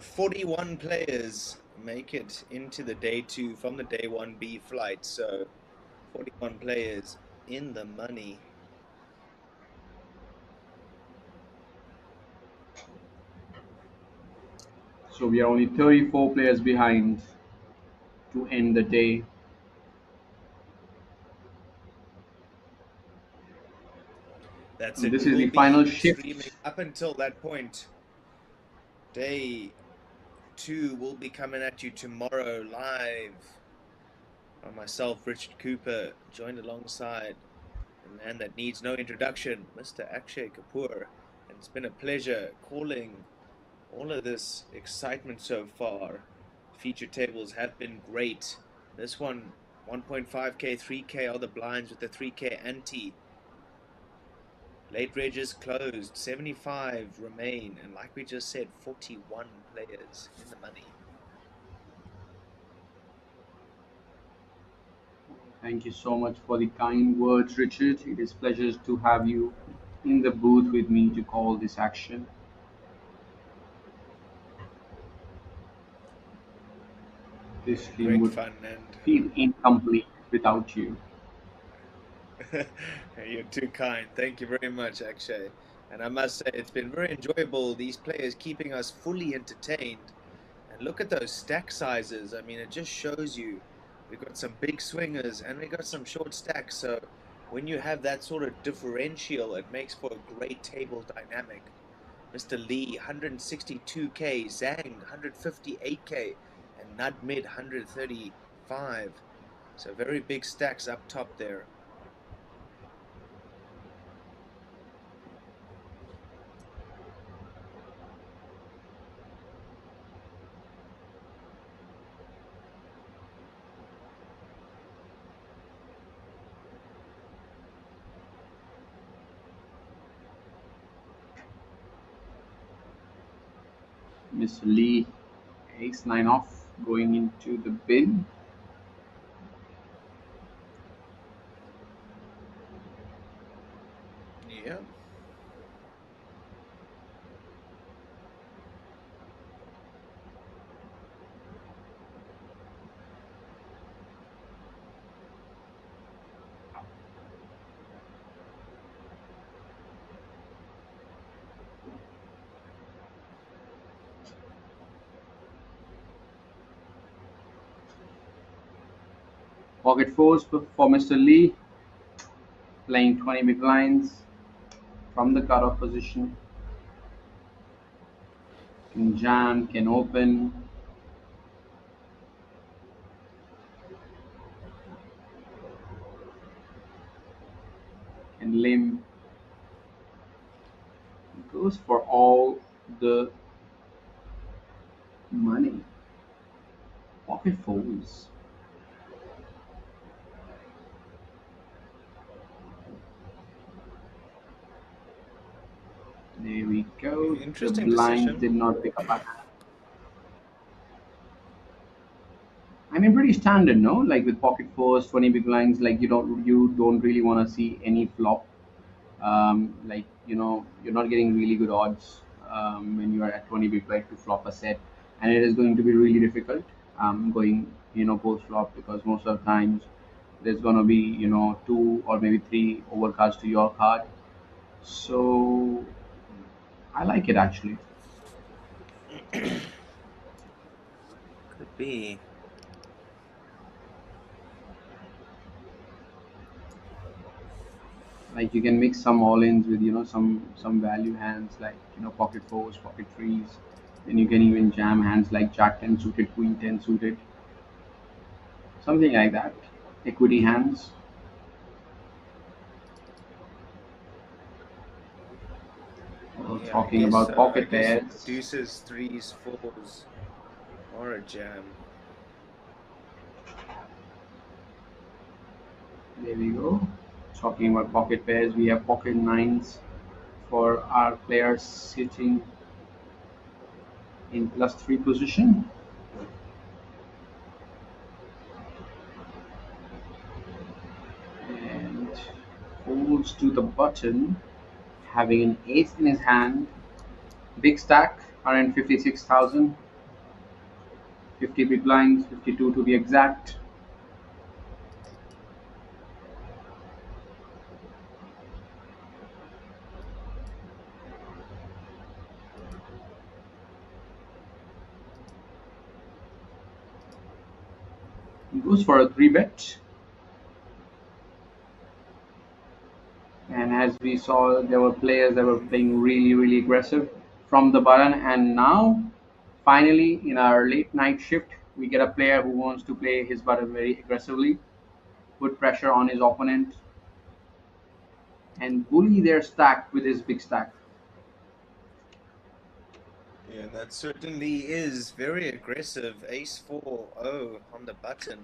41 players make it into the day 2 from the day 1B flight. So 41 players in the money. So we are only 34 players behind to end the day. That's And it. this We is will the final be shift. streaming up until that point. Day 2 will be coming at you tomorrow live. Myself, Richard Cooper, joined alongside the man that needs no introduction, Mr. Akshay Kapoor. And it's been a pleasure calling all of this excitement so far. Feature tables have been great. This one, 1.5k, 3k are the blinds with the 3k ante. Late regs closed, 75 remain, and like we just said, 41 players in the money. Thank you so much for the kind words, Richard. It is pleasure to have you in the booth with me to call this action. This stream Great would fun, and feel incomplete without you. you're too kind. Thank you very much, Akshay. And I must say, it's been very enjoyable, these players keeping us fully entertained. And look at those stack sizes. I mean, it just shows you we've got some big swingers and we got some short stacks. So when you have that sort of differential, it makes for a great table dynamic. Mr. Lee, 162k, Zhang, 158k, and Nadmid, 135. So very big stacks up top there. Mr. Lee, ace 9 off, going into the bin. Yeah. Pocket fours for Mr. Lee, playing 20 big blinds from the cutoff position. Can jam, can open. Can limp. Goes for all the money. Pocket fours. There we go. The Interesting blind decision. did not pick up. I mean, pretty standard, no? Like with pocket fours, 20 big blinds, like you don't really want to see any flop. Like you're not getting really good odds when you are at 20 big blind to flop a set, and it is going to be really difficult going post flop, because most of the times there's gonna be two or maybe three overcards to your card. So I like it actually. Could be. Like you can mix some all-ins with some value hands, like pocket fours, pocket threes. Then you can even jam hands like jack 10 suited, queen 10 suited, something like that. Equity hands. Yeah, I Talking guess about so. I pocket guess pairs, deuces, threes, fours, or a jam. there we go. Talking about pocket pairs, we have pocket nines for our players sitting in +3 position, and folds to the button, having an ace in his hand. Big stack, 156,000, 50 big blinds, 52 to be exact. He goes for a 3 bet, and as we saw, there were players that were playing really, really aggressive from the button, and now, finally, in our late night shift, we get a player who wants to play his button very aggressively, put pressure on his opponent, and bully their stack with his big stack. Yeah, that certainly is very aggressive. Ace 4, oh, on the button.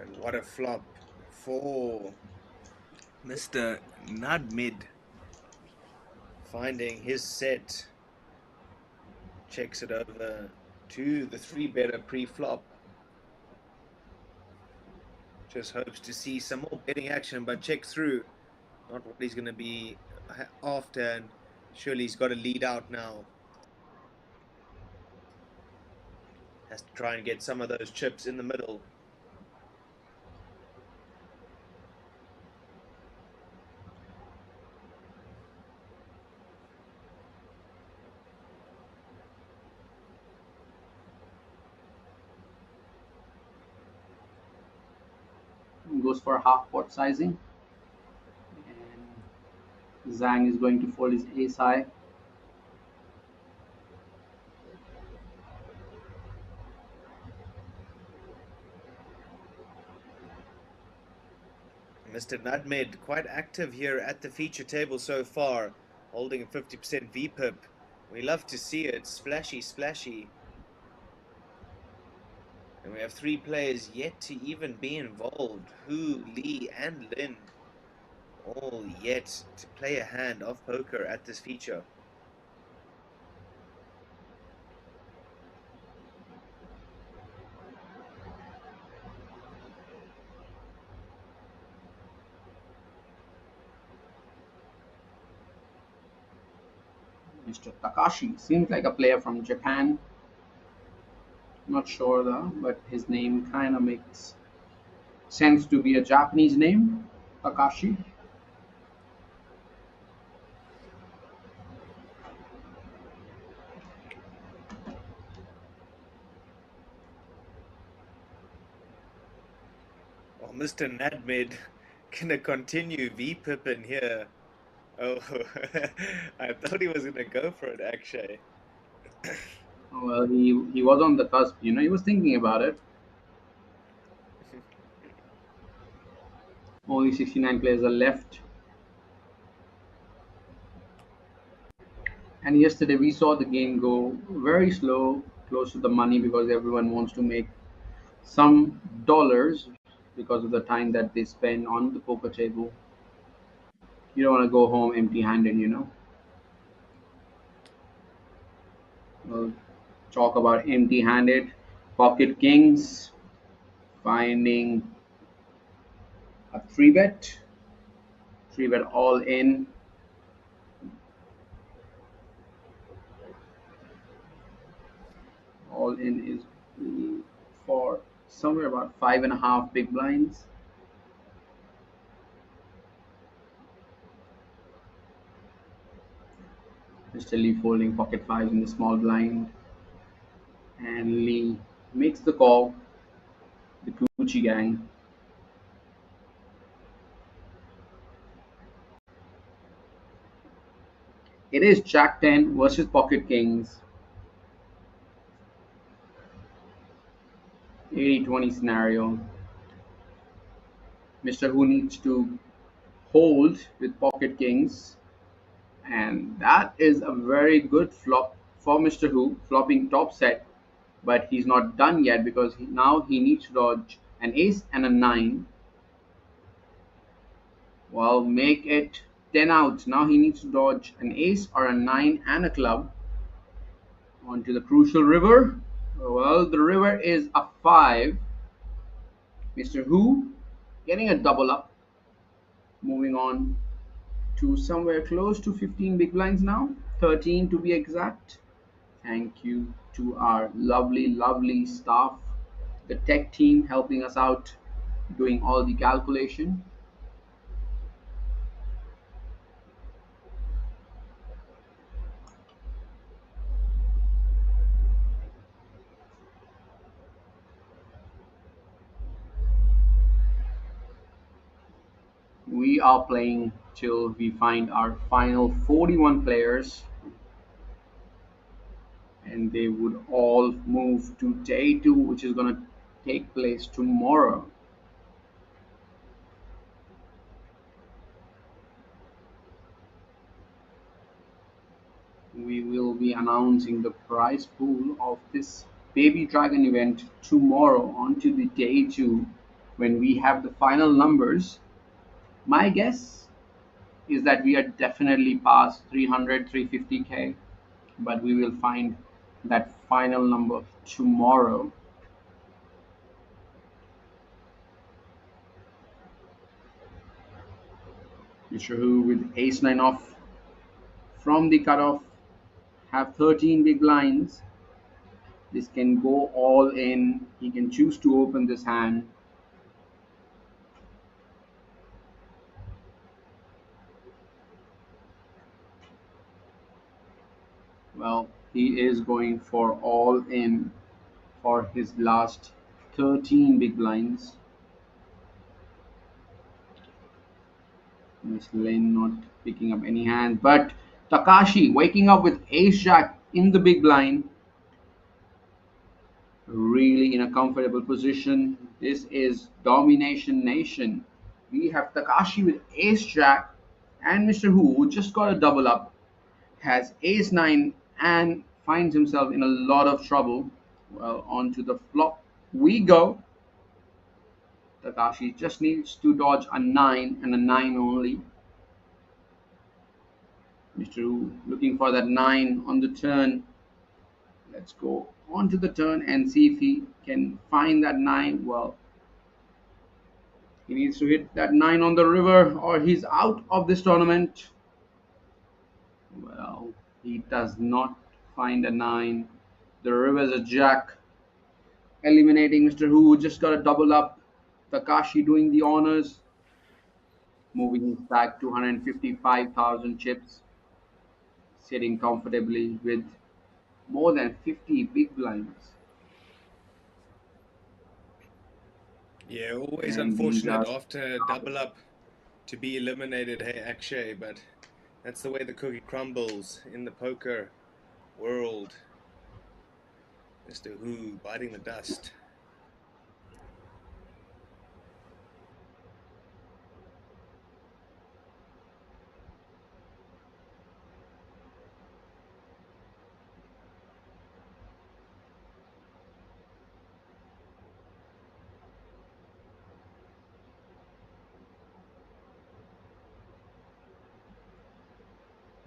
And what a flop for Mr. Nudmid. Finding his set. Checks it over to the 3-better pre-flop. Just hopes to see some more betting action, but check through. Not what he's going to be after, and surely he's got to lead out now. Has to try and get some of those chips in the middle. Goes for half pot sizing, and Zhang is going to fold his ace high. Mr. Nudmed quite active here at the feature table so far, holding a 50% VPIP. We love to see it. Splashy, splashy. And we have 3 players yet to even be involved. Hu, Lee, and Lin. All yet to play a hand of poker at this feature. Mr. Takashi seems like a player from Japan. Not sure though, but his name kind of makes sense to be a Japanese name, Takashi. Oh, Mr. Nadmed gonna continue VPIP here. Oh, I thought he was gonna go for it actually. Well, he was on the cusp. He was thinking about it. Only 69 players are left. And yesterday we saw the game go very slow, close to the money, because everyone wants to make some dollars because of the time that they spend on the poker table. You don't want to go home empty-handed, you know. We'll talk about empty-handed. Pocket kings finding a three bet all in. All in is for somewhere about 5.5 big blinds. Mr. Lee folding pocket fives in the small blind, and Lee makes the call. The Gucci gang. It is Jack 10 versus Pocket Kings. 80-20 scenario. Mr. Who needs to hold with Pocket Kings, and that is a very good flop for Mr. Who, flopping top set, but he's not done yet because now he needs to dodge an ace and a 9. Well, make it 10 out. Now he needs to dodge an ace or a 9 and a club. Onto the crucial river. Well, the river is a 5. Mr. Who getting a double up. Moving on to somewhere close to 15 big blinds now. 13 to be exact. Thank you to our lovely, lovely staff, the tech team helping us out, doing all the calculation. We are playing till we find our final 41 players, and they would all move to day 2, which is going to take place tomorrow. We will be announcing the prize pool of this Baby Dragon event tomorrow onto the day 2 when we have the final numbers. My guess is that we are definitely past 300, 350k, but we will find that final number tomorrow. Mr. Who with ace 9 off from the cutoff have 13 big blinds. This can go all in. He can choose to open this hand. Well, he is going for all in for his last 13 big blinds. Miss Lynn not picking up any hand, but Takashi waking up with ace jack in the big blind. Really in a comfortable position. This is Domination Nation. We have Takashi with ace jack, and Mr. Who just got a double up, has ace 9 and finds himself in a lot of trouble. Well, onto the flop we go. Takashi just needs to dodge a 9 and a 9 only. Mr. Who looking for that 9 on the turn. Let's go onto the turn and see if he can find that 9. Well, he needs to hit that 9 on the river or he's out of this tournament. Well, he does not find a 9. The river is a jack, eliminating Mr. Who just got a double up. Takashi doing the honors, moving his stack to 155,000 chips, sitting comfortably with more than 50 big blinds. Yeah, always And we unfortunate just after double up to be eliminated, hey Akshay, but that's the way the cookie crumbles in the poker world. Mr. Who biting the dust.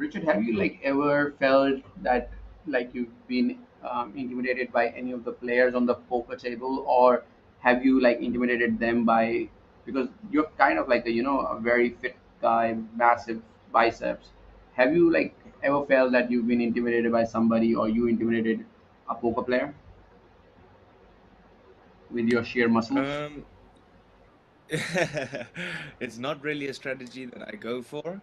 Richard, have you like ever felt that like you've been intimidated by any of the players on the poker table, or have you like intimidated them by because you're kind of like a a very fit guy, massive biceps. Have you like ever felt that you've been intimidated by somebody, or you intimidated a poker player with your sheer muscles? Um, it's not really a strategy that I go for.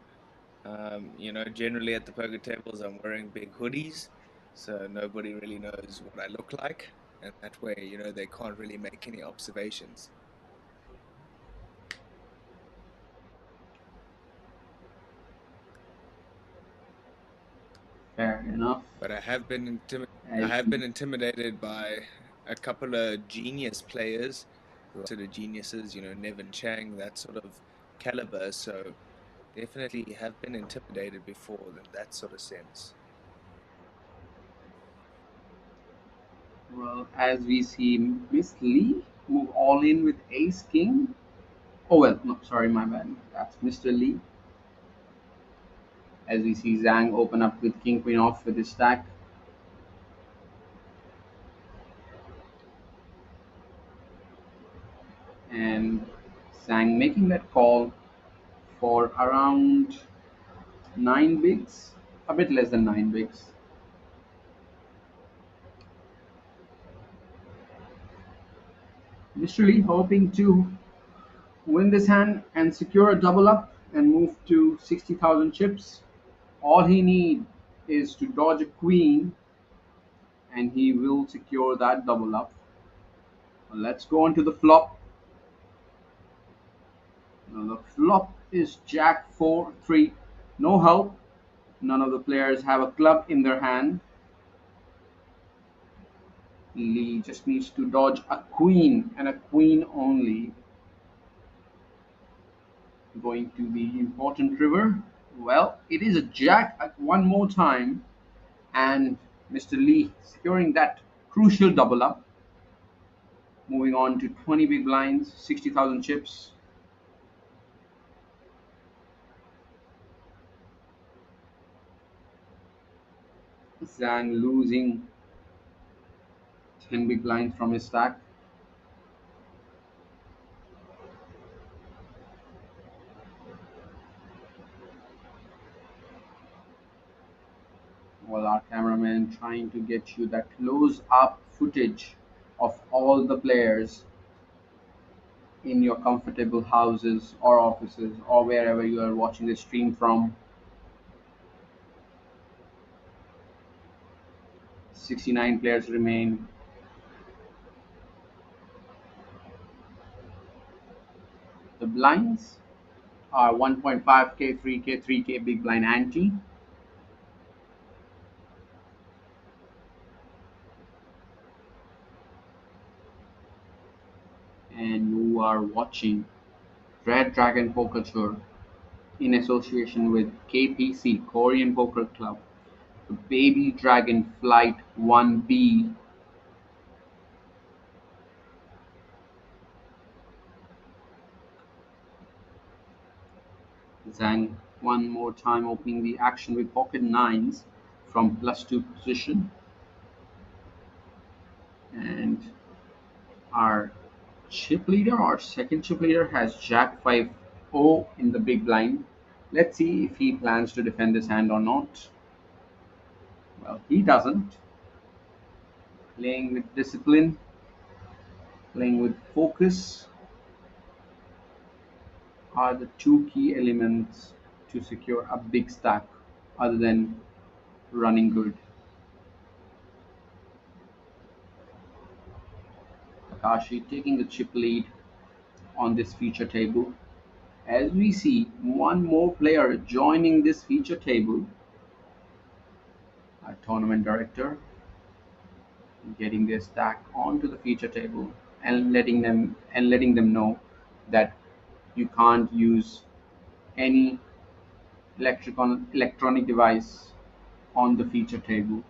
Generally at the poker tables, I'm wearing big hoodies, so nobody really knows what I look like, and that way, they can't really make any observations. Fair enough. But I As have been intimidated by a couple of genius players who are sort of geniuses, Nevin Chang, that sort of caliber. So definitely have been intimidated before in that sort of sense. well as we see Miss Lee move all in with Ace King. Oh well, no, sorry, my bad. That's Mr. Lee. As we see Zhang open up with King Queen off with his stack. And Zhang making that call for around 9 bigs, a bit less than 9 bigs. Mr. Lee hoping to win this hand and secure a double up and move to 60,000 chips. All he need is to dodge a queen and he will secure that double up. Let's go on to the flop. Now the flop is Jack 4 3. No help. None of the players have a club in their hand. Lee just needs to dodge a queen and a queen only. Going to the important river. Well, it is a jack at one more time, and Mr. Lee securing that crucial double up. Moving on to 20 big blinds, 60,000 chips. Zhang losing 10 big blinds from his stack. While our cameraman trying to get you that close up footage of all the players in your comfortable houses or offices or wherever you are watching the stream from. 69 players remain. The blinds are 1.5k, 3k, 3k big blind ante. And you are watching Red Dragon Poker Tour in association with KPC Korean Poker Club, the Baby Dragon Flight 1B. Zhang one more time opening the action with pocket nines from +2 position. And our chip leader, our second chip leader, has Jack 5-0 in the big blind. Let's see if he plans to defend this hand or not. Well, he doesn't. Playing with discipline, playing with focus are the two key elements to secure a big stack other than running good. Takashi taking the chip lead on this feature table. As we see one more player joining this feature table, our tournament director getting their stack onto the feature table and letting them know that you can't use any electronic device on the feature table.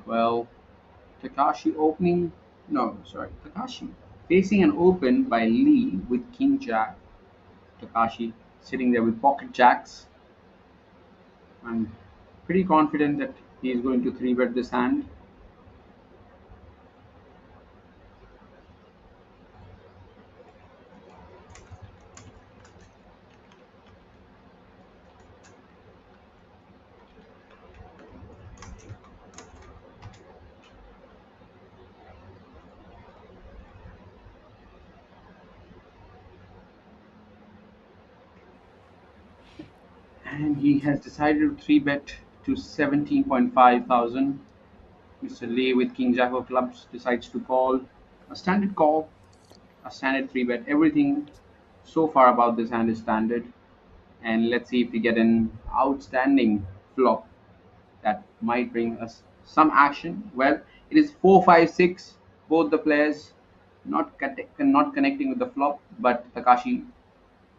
Well, Takashi opening. No, sorry, Takashi facing an open by Lee with King Jack. Takashi sitting there with pocket jacks. I'm pretty confident that he is going to three bet this hand. And he has decided to three bet to 17.5 thousand. Mr. Lee with King Jack of clubs decides to call a standard call, a standard three bet. Everything so far about this hand is standard. And let's see if we get an outstanding flop that might bring us some action. Well, it is 4-5-6. Both the players not connecting with the flop, but Takashi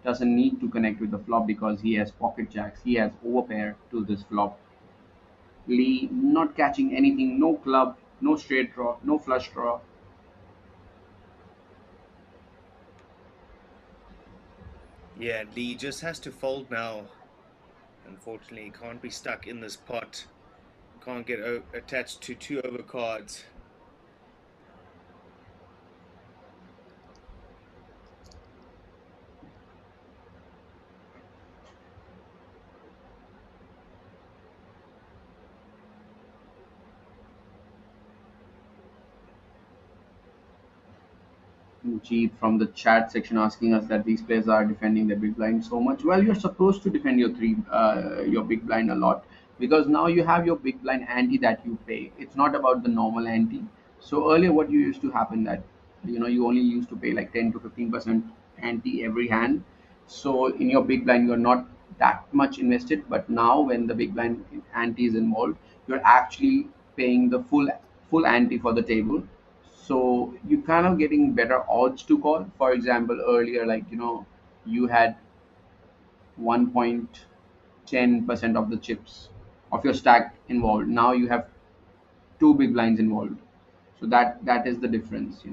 doesn't need to connect with the flop because he has pocket jacks. He has overpair to this flop. Lee not catching anything, no club, no straight draw, no flush draw. Yeah, Lee just has to fold now. Unfortunately, he can't be stuck in this pot. Can't get attached to two overcards. Jeet from the chat section asking us that these players are defending their big blind so much. Well, you're supposed to defend your big blind a lot because now you have your big blind ante that you pay. It's not about the normal ante. So earlier, what you used to happen that you only used to pay like 10 to 15% ante every hand. So in your big blind, you're not that much invested. But now when the big blind ante is involved, you're actually paying the full ante for the table, so you kind of getting better odds to call. For example, earlier, like you had 1.10% of the chips of your stack involved. Now you have two big blinds involved, so that is the difference.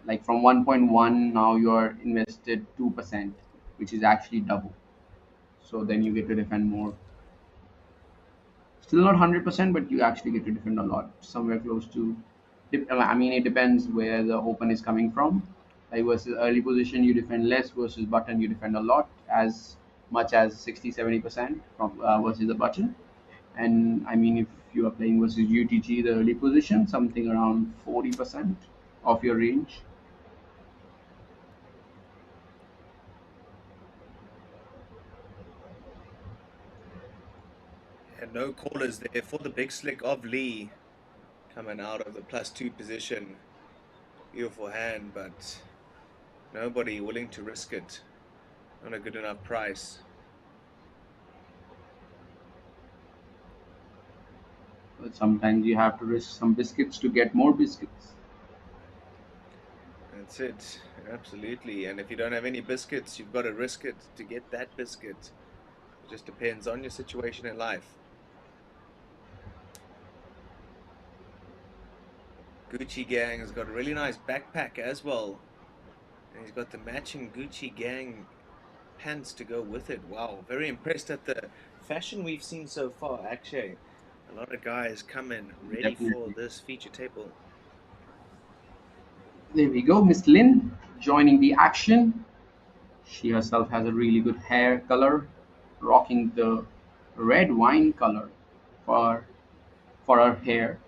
Like from 1.1, now you're invested 2%, which is actually double. So then you get to defend more. Still not 100%, but you actually get to defend a lot, somewhere close to. I mean, it depends where the open is coming from. Like versus early position, you defend less. Versus button, you defend a lot, as much as 60-70% from versus the button. And I mean, if you are playing versus UTG, the early position, something around 40% of your range. And no callers there for the big slick of Lee coming out of the +2 position. Beautiful hand, but nobody willing to risk it. Not a good enough price. But sometimes you have to risk some biscuits to get more biscuits. That's it, absolutely. And if you don't have any biscuits, you've got to risk it to get that biscuit. It just depends on your situation in life. Gucci Gang has got a really nice backpack as well. And he's got the matching Gucci Gang pants to go with it. Wow, very impressed at the fashion we've seen so far, actually. A lot of guys coming ready for this feature table. There we go, Miss Lynn joining the action. She herself has a really good hair color, rocking the red wine color for her hair.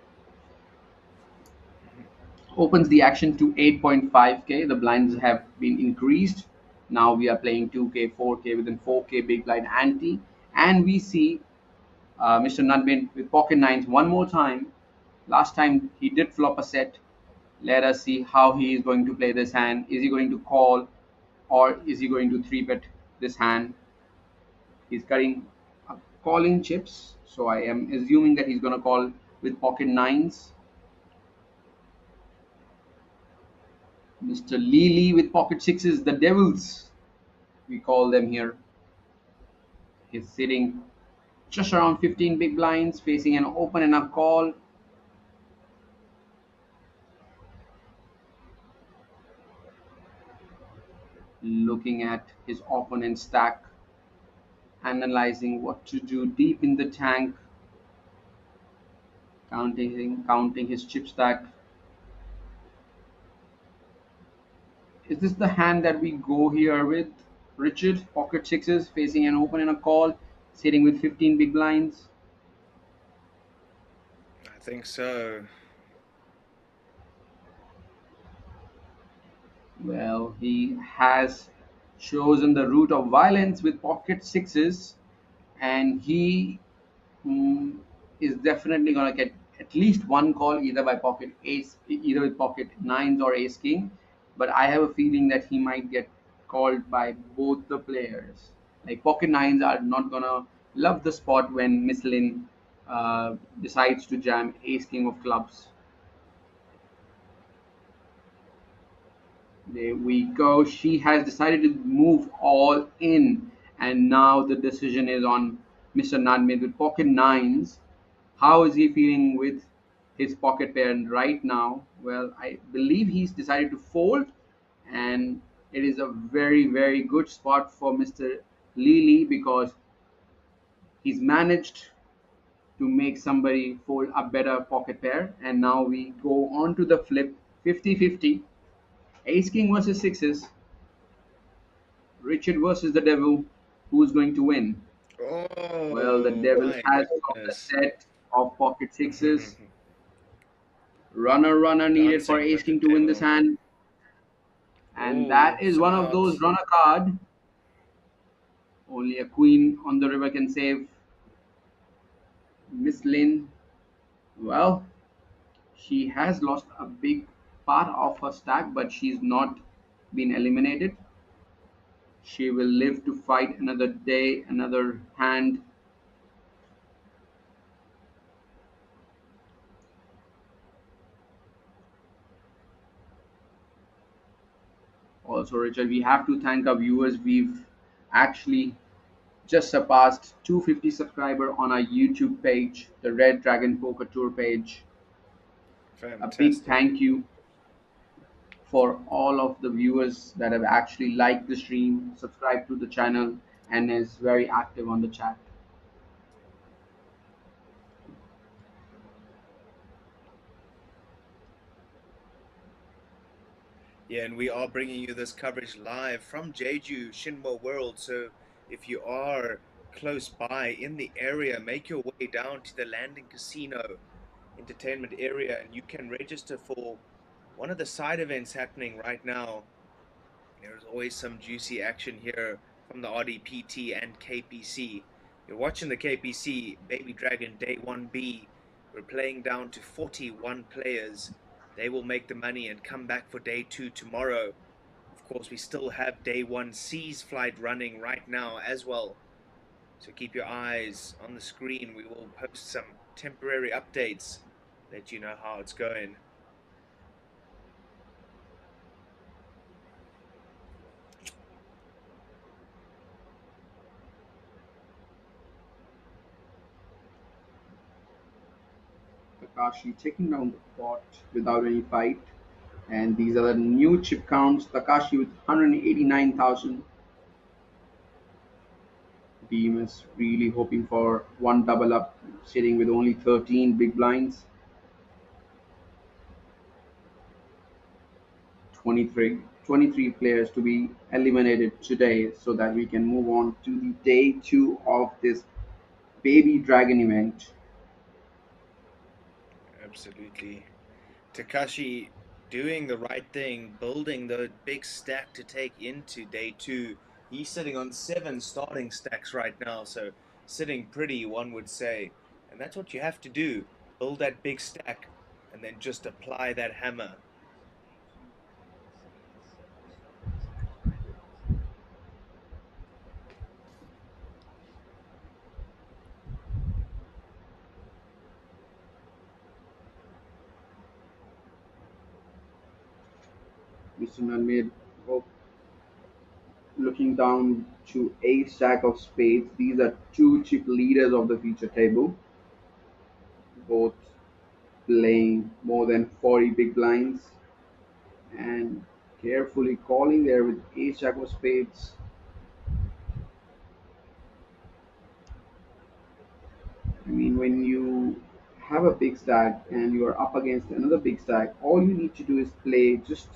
Opens the action to 8.5k. The blinds have been increased. Now we are playing 2k, 4k within 4k big blind ante, and we see Mr. Nutbin with pocket nines one more time. Last time he did flop a set. Let us see how he is going to play this hand. Is he going to call, or is he going to three bet this hand? He's cutting calling chips, so I am assuming that he's going to call with pocket nines. Mr. Lee with pocket sixes, the devils, we call them here. He's sitting just around 15 big blinds, facing an open and a call. Looking at his opponent's stack, analyzing what to do deep in the tank, counting his chip stack. Is this the hand that we go here with? Richard, pocket sixes, facing an open and a call, sitting with 15 big blinds. I think so. Well, he has chosen the route of violence with pocket sixes, and he is definitely going to get at least one call either by pocket ace, either with pocket nines or ace king. But I have a feeling that he might get called by both the players. Like pocket nines are not gonna love the spot when Miss Lin decides to jam ace king of clubs. There we go. She has decided to move all in, and now the decision is on Mr. Nadmid with pocket nines. How is he feeling with his pocket pair right now? Well, I believe he's decided to fold, and it is a very, very good spot for Mr. Lily because he's managed to make somebody fold a better pocket pair. And now we go on to the flip 50-50. Ace King versus sixes. Richard versus the devil. Who's going to win? Well, the Oh devil my has got a goodness. set of pocket sixes. Runner needed for Dancing ace with the king to win this devil. hand, and Oh, that is some one of those outs. runner card. Only a queen on the river can save Miss Lin. Well, she has lost a big part of her stack, but she's not been eliminated. She will live to fight another day, another hand. Also, Richard, we have to thank our viewers. We've actually just surpassed 250 subscriber on our YouTube page, the Red Dragon Poker Tour page. A big Fantastic. thank you for all of the viewers that have actually liked the stream, subscribed to the channel, and is very active on the chat. Yeah, and we are bringing you this coverage live from Jeju, Shinwa World. So if you are close by in the area, make your way down to the Landing Casino entertainment area and you can register for one of the side events happening right now. There's always some juicy action here from the RDPT and KPC. You're watching the KPC Baby Dragon Day 1B. We're playing down to 41 players. They will make the money and come back for Day 2 tomorrow. Of course, we still have Day 1C's flight running right now as well. So keep your eyes on the screen. We will post some temporary updates, let you know how it's going. Takashi taking down the pot without any fight. And these are the new chip counts. Takashi with 189,000. Team is really hoping for one double up, sitting with only 13 big blinds. 23 players to be eliminated today so that we can move on to the day 2 of this Baby Dragon event. Absolutely. Takashi doing the right thing, building the big stack to take into Day 2. He's sitting on 7 starting stacks right now, so sitting pretty, one would say. And that's what you have to do, build that big stack and then just apply that hammer. Mr. Nalmed, oh, looking down to ace jack of spades. These are two chip leaders of the feature table, both playing more than 40 big blinds and carefully calling there with ace jack of spades. I mean, when you have a big stack and you are up against another big stack, all you need to do is play just,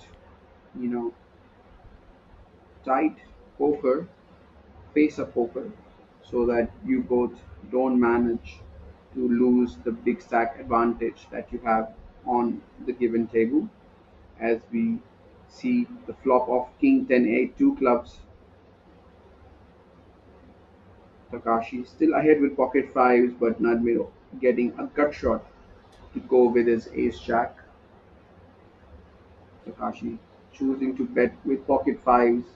you know, tight poker, face up poker, so that you both don't manage to lose the big stack advantage that you have on the given table. As we see the flop of king 10 8 2 clubs, Takashi still ahead with pocket fives, but Nadmir getting a gut shot to go with his ace jack. Takashi choosing to bet with pocket fives,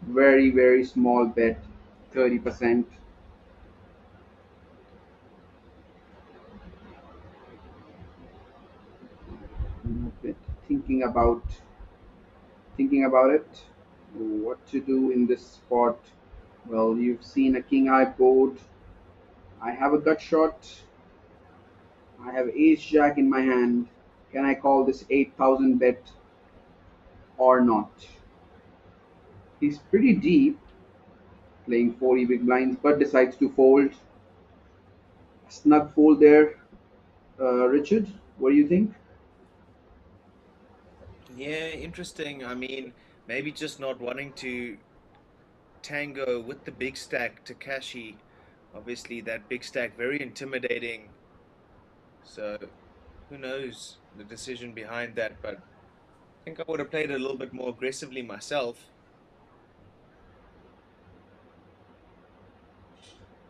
very very small bet, 30%. Bit thinking about it, what to do in this spot. Well, you've seen a king high board. I have a gut shot. I have ace jack in my hand. Can I call this 8,000 bet or not? He's pretty deep, playing 40 big blinds, but decides to fold. Snug fold there. Richard, what do you think? Yeah, interesting. I mean, maybe just not wanting to tango with the big stack Takashi. Obviously, that big stack very intimidating. So who knows the decision behind that? But I think I would have played it a little bit more aggressively myself.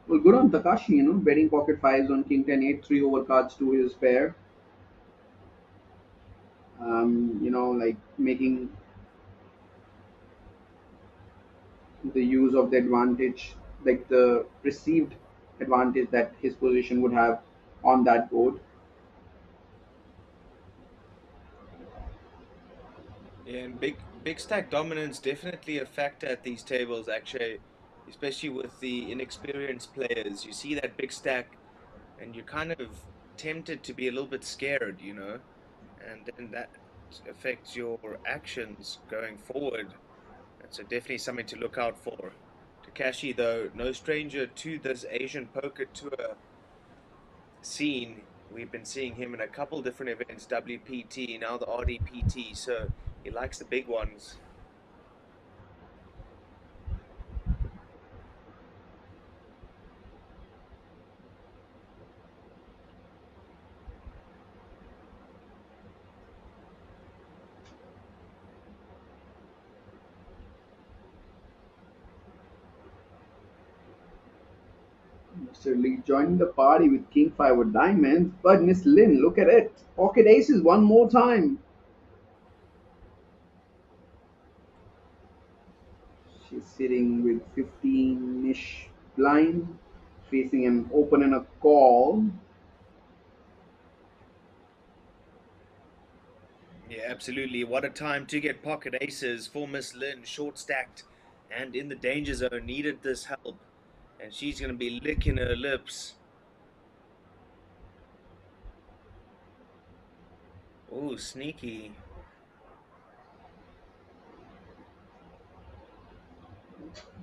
Well, good on Takashi, betting pocket fives on king 10 8, three overcards to his pair. Like making the use of the advantage, like the perceived advantage that his position would have on that board. Yeah, and big stack dominance definitely a factor at these tables, actually, especially with the inexperienced players. You see that big stack, and you're kind of tempted to be a little bit scared, and then that affects your actions going forward. And so definitely something to look out for. Takashi, though, no stranger to this Asian poker tour scene. We've been seeing him in a couple different events, WPT, now the RDPT, so he likes the big ones. Mr. Lee joining the party with king 5 of diamonds, but Miss Lin, look at it. Pocket aces one more time. She's sitting with 15-ish blind, facing an open and a call. Yeah, absolutely. What a time to get pocket aces for Miss Lin, short stacked and in the danger zone, needed this help. And she's going to be licking her lips. Oh, sneaky.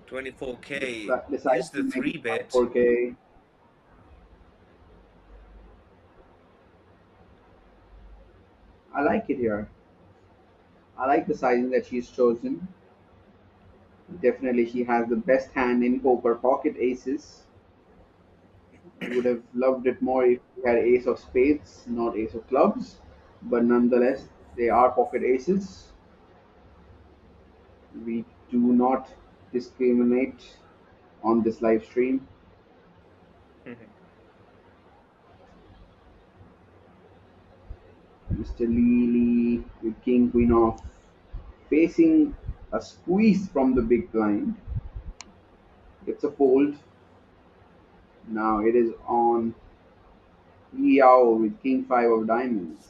24K Decides is to the make three it bet. 4K. I like it here. I like the sizing that she's chosen. Definitely, she has the best hand in poker, pocket aces. I would have loved it more if we had ace of spades, not ace of clubs. But nonetheless, they are pocket aces. We do not discriminate on this live stream. Mr. Lee with king queen off, facing a squeeze from the big blind. Gets a fold. Now it is on Liao with king 5 of diamonds.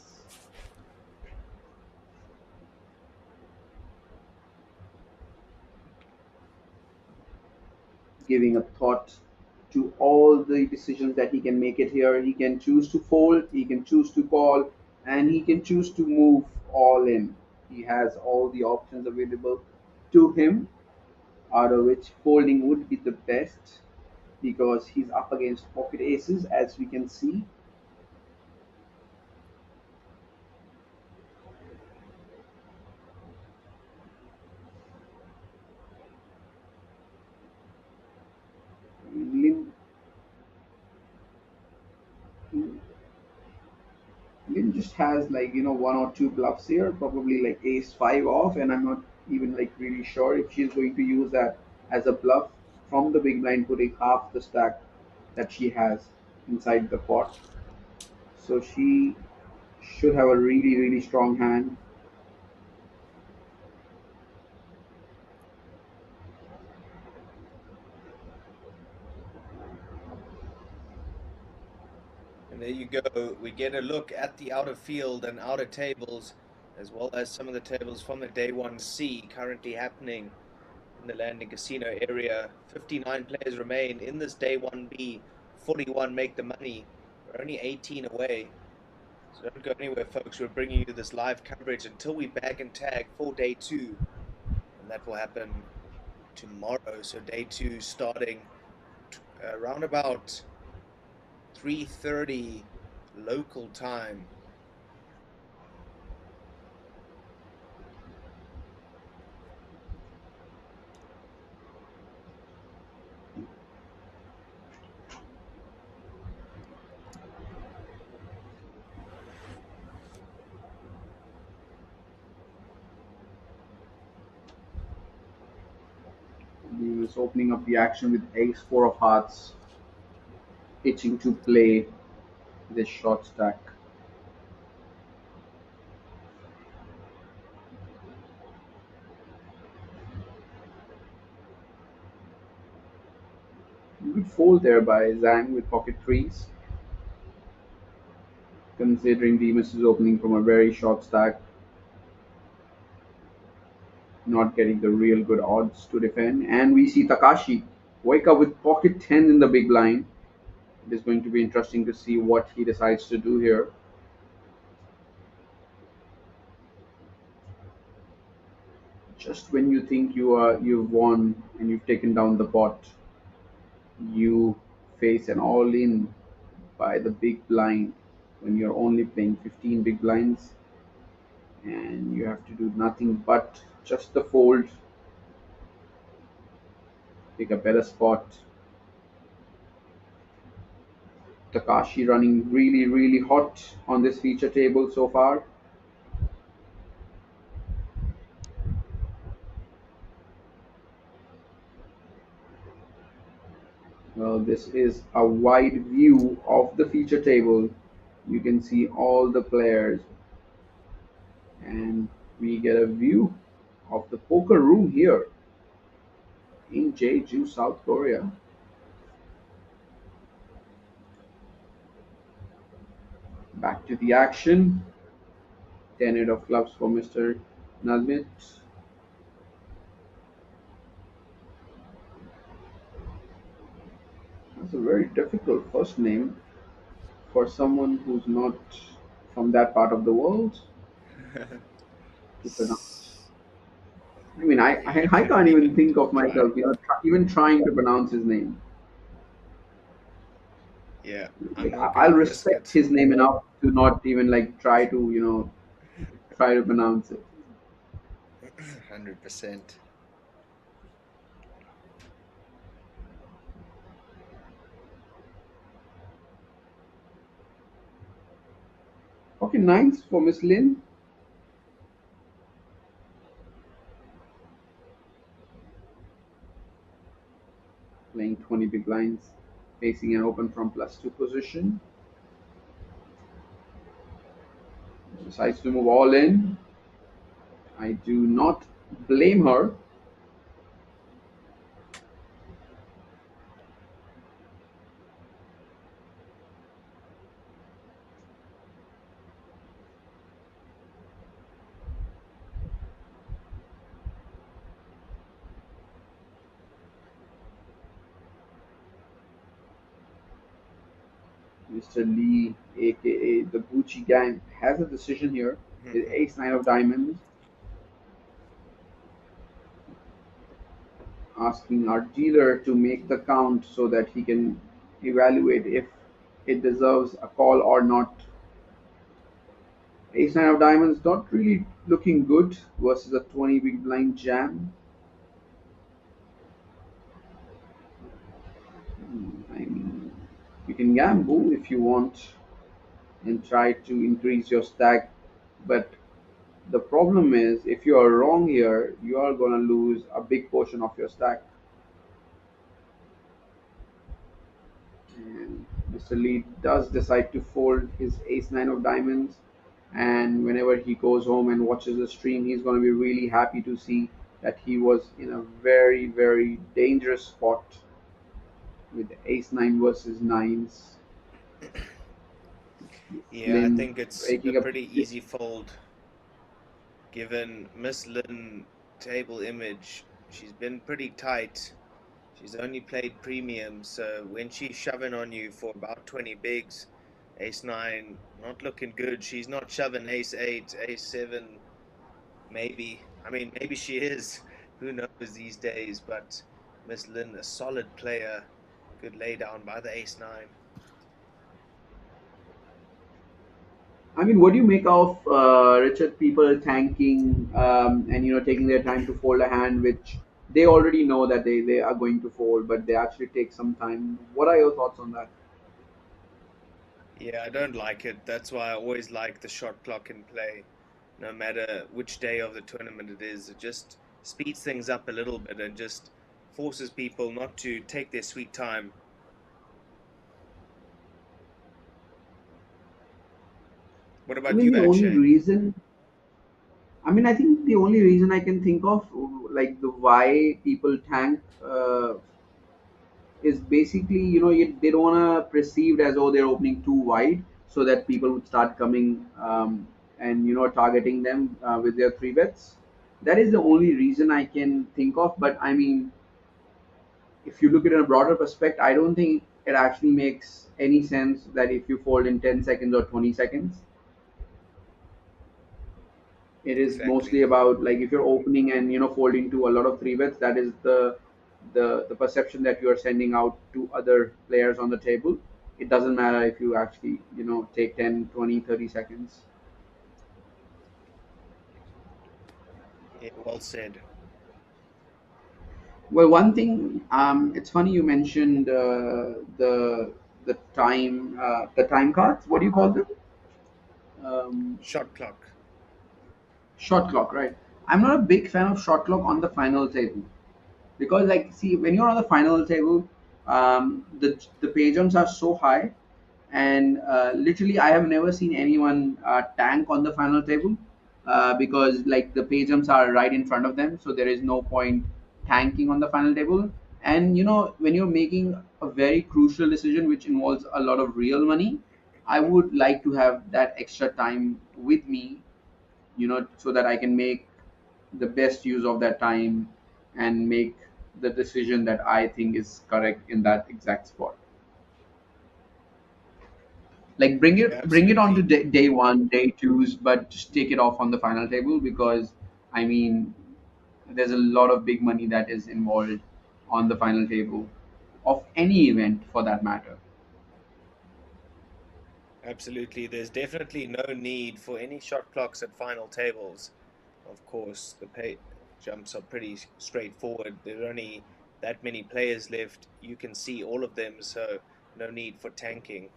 giving a thought to all the decisions that he can make it here. He can choose to fold, he can choose to call, and he can choose to move all in. He has all the options available to him, out of which folding would be the best because he's up against pocket aces, as we can see. Lin, Lin just has like one or two bluffs here, probably like ace five off, and I'm not even like really sure if she's going to use that as a bluff from the big blind, putting half the stack that she has inside the pot. So she should have a really strong hand. And there you go. We get a look at the outer field and outer tables, as well as some of the tables from the day 1C currently happening in the landing casino area. 59 players remain in this day 1B. 41 make the money. We're only 18 away. So don't go anywhere, folks. We're bringing you this live coverage until we bag and tag for day 2. And that will happen tomorrow. So day 2 starting around about 3:30 local time. He was opening up the action with ace four of hearts, itching to play this short stack. Good fold there by Zhang with pocket threes, considering Demus is opening from a very short stack, not getting the real good odds to defend. And we see Takashi wake up with pocket 10 in the big blind. It is going to be interesting to see what he decides to do here. Just when you think you've won and you've taken down the pot, you face an all-in by the big blind when you're only playing 15 big blinds, and you have to do nothing but just the fold, pick a better spot. Takashi running really hot on this feature table so far. Well, this is a wide view of the feature table. You can see all the players, and we get a view of the poker room here in Jeju, South Korea. Back to the action. 10 of clubs for Mr. Nazmit. That's a very difficult first name for someone who's not from that part of the world to pronounce. I mean, I can't even think of myself, even trying to pronounce his name. Yeah, I'm Like, not I'll going to risk respect it. his name enough to not even like try to, try to pronounce it. 100%. Okay, ninth for Miss Lin. Playing 20 big blinds, facing an open from +2 position. Decides to move all in. I do not blame her. Mr. Lee, aka the Gucci Gang, has a decision here. His ace nine of diamonds, asking our dealer to make the count so that he can evaluate if it deserves a call or not. Ace nine of diamonds not really looking good versus a 20 big blind jam. I mean, you can gamble if you want and try to increase your stack, but the problem is if you are wrong here, you are gonna lose a big portion of your stack. And Mr. Lee does decide to fold his ace nine of diamonds. And whenever he goes home and watches the stream, he's going to be really happy to see that he was in a very, very dangerous spot with ace nine versus nines. Yeah, I Lynn think it's a breaking up. pretty easy fold given Miss Lynn table image. She's been pretty tight. She's only played premium, so when she's shoving on you for about 20 bigs, ace 9 not looking good. She's not shoving ace 8, ace 7, maybe. I mean, maybe she is. Who knows these days, but Miss Lynn, a solid player. Good laydown by the ace 9. I mean, what do you make of Richard people thanking and taking their time to fold a hand which they already know that they are going to fold, but they actually take some time. What are your thoughts on that? Yeah, I don't like it. That's why I always like the shot clock in play. No matter which day of the tournament it is, it just speeds things up a little bit and just forces people not to take their sweet time. What I about mean, you, the only Akshay? reason I think the only reason I can think of, like the why people tank, is basically they don't want to perceived as oh they're opening too wide, so that people would start coming and targeting them with their three bets. That is the only reason I can think of. But I mean, if you look at it in a broader perspective, I don't think it actually makes any sense that if you fold in 10 seconds or 20 seconds. It is mostly Exactly. about like if you're opening and folding to a lot of three bets, that is the perception that you are sending out to other players on the table. It doesn't matter if you actually take 10, 20, 30 seconds. Yeah, well said. Well, one thing, it's funny you mentioned the time cards. What do you call them? um, Shot clock. Shot clock, right? I'm not a big fan of shot clock on the final table, because like see when you're on the final table, the pay jumps are so high, and literally I have never seen anyone tank on the final table, because like the pay jumps are right in front of them, so there is no point tanking on the final table. And when you're making a very crucial decision which involves a lot of real money, I would like to have that extra time with me, so that I can make the best use of that time and make the decision that I think is correct in that exact spot. Like Yeah, bring it on to absolutely. day one, day twos, but just take it off on the final table, because I mean there's a lot of big money that is involved on the final table of any event for that matter. Absolutely. There's definitely no need for any shot clocks at final tables. Of course, the pay jumps are pretty straightforward. There are only that many players left. You can see all of them, so no need for tanking.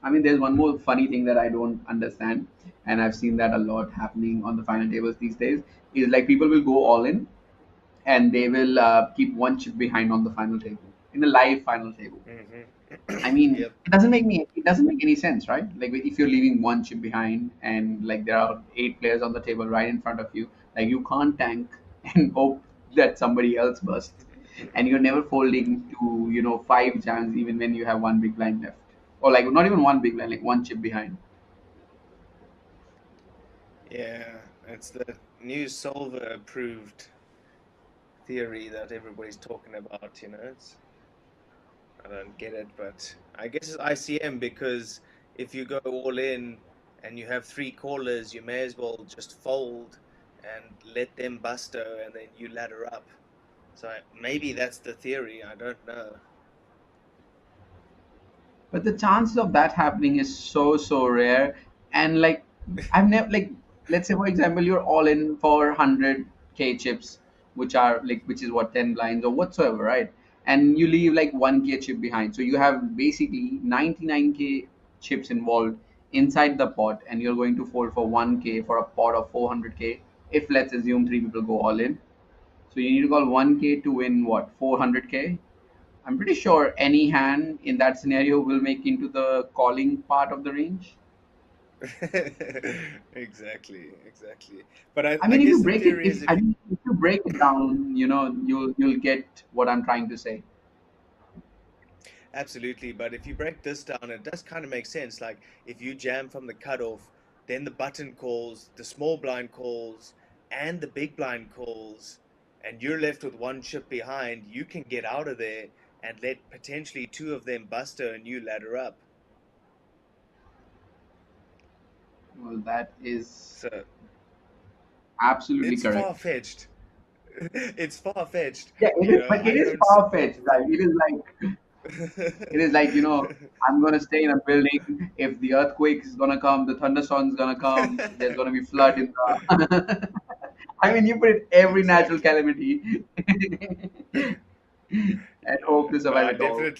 I mean, there's one more funny thing that I don't understand, and I've seen that a lot happening on the final tables these days. Is like people will go all in, and they will keep one chip behind on the final table in a live final table. I mean, Yep. it doesn't make any sense, right? Like if you're leaving one chip behind and like there are eight players on the table right in front of you, like you can't tank and hope that somebody else busts, and you're never folding to five jams even when you have one big blind left, or like not even one big blind, like one chip behind. Yeah, it's the new solver approved. theory that everybody's talking about, you know. I don't get it, but I guess it's ICM because if you go all in and you have three callers, you may as well just fold and let them busto and then you ladder up. So maybe that's the theory. I don't know. But the chances of that happening is so rare. And like, I've never, like, let's say for example you're all in for 100k chips, which are like, which is what, 10 blinds or whatsoever, right? And you leave like 1k chip behind, so you have basically 99k chips involved inside the pot, and you're going to fold for 1k for a pot of 400k. If let's assume three people go all in, so you need to call 1k to win what, 400k. I'm pretty sure any hand in that scenario will make into the calling part of the range. Exactly. But I I mean, if you guess the break it, theory if is I mean, if you break it down, you'll get what I'm trying to say. absolutely, but if you break this down, it does kind of make sense. Like if you jam from the cutoff, then the button calls, the small blind calls, and the big blind calls, and you're left with one chip behind, you can get out of there and let potentially two of them buster and you ladder up. Well, that is So absolutely it's correct. far-fetched. It's far-fetched. Yeah, it You is, know, but I it is don't far support fetched. the Like theory. it is like I'm gonna stay in a building. If the earthquake is gonna come, the thunderstorm is gonna come. There's gonna be flood in the. I mean, you put it every natural Exactly. calamity and hope Yeah. to No, survive it all.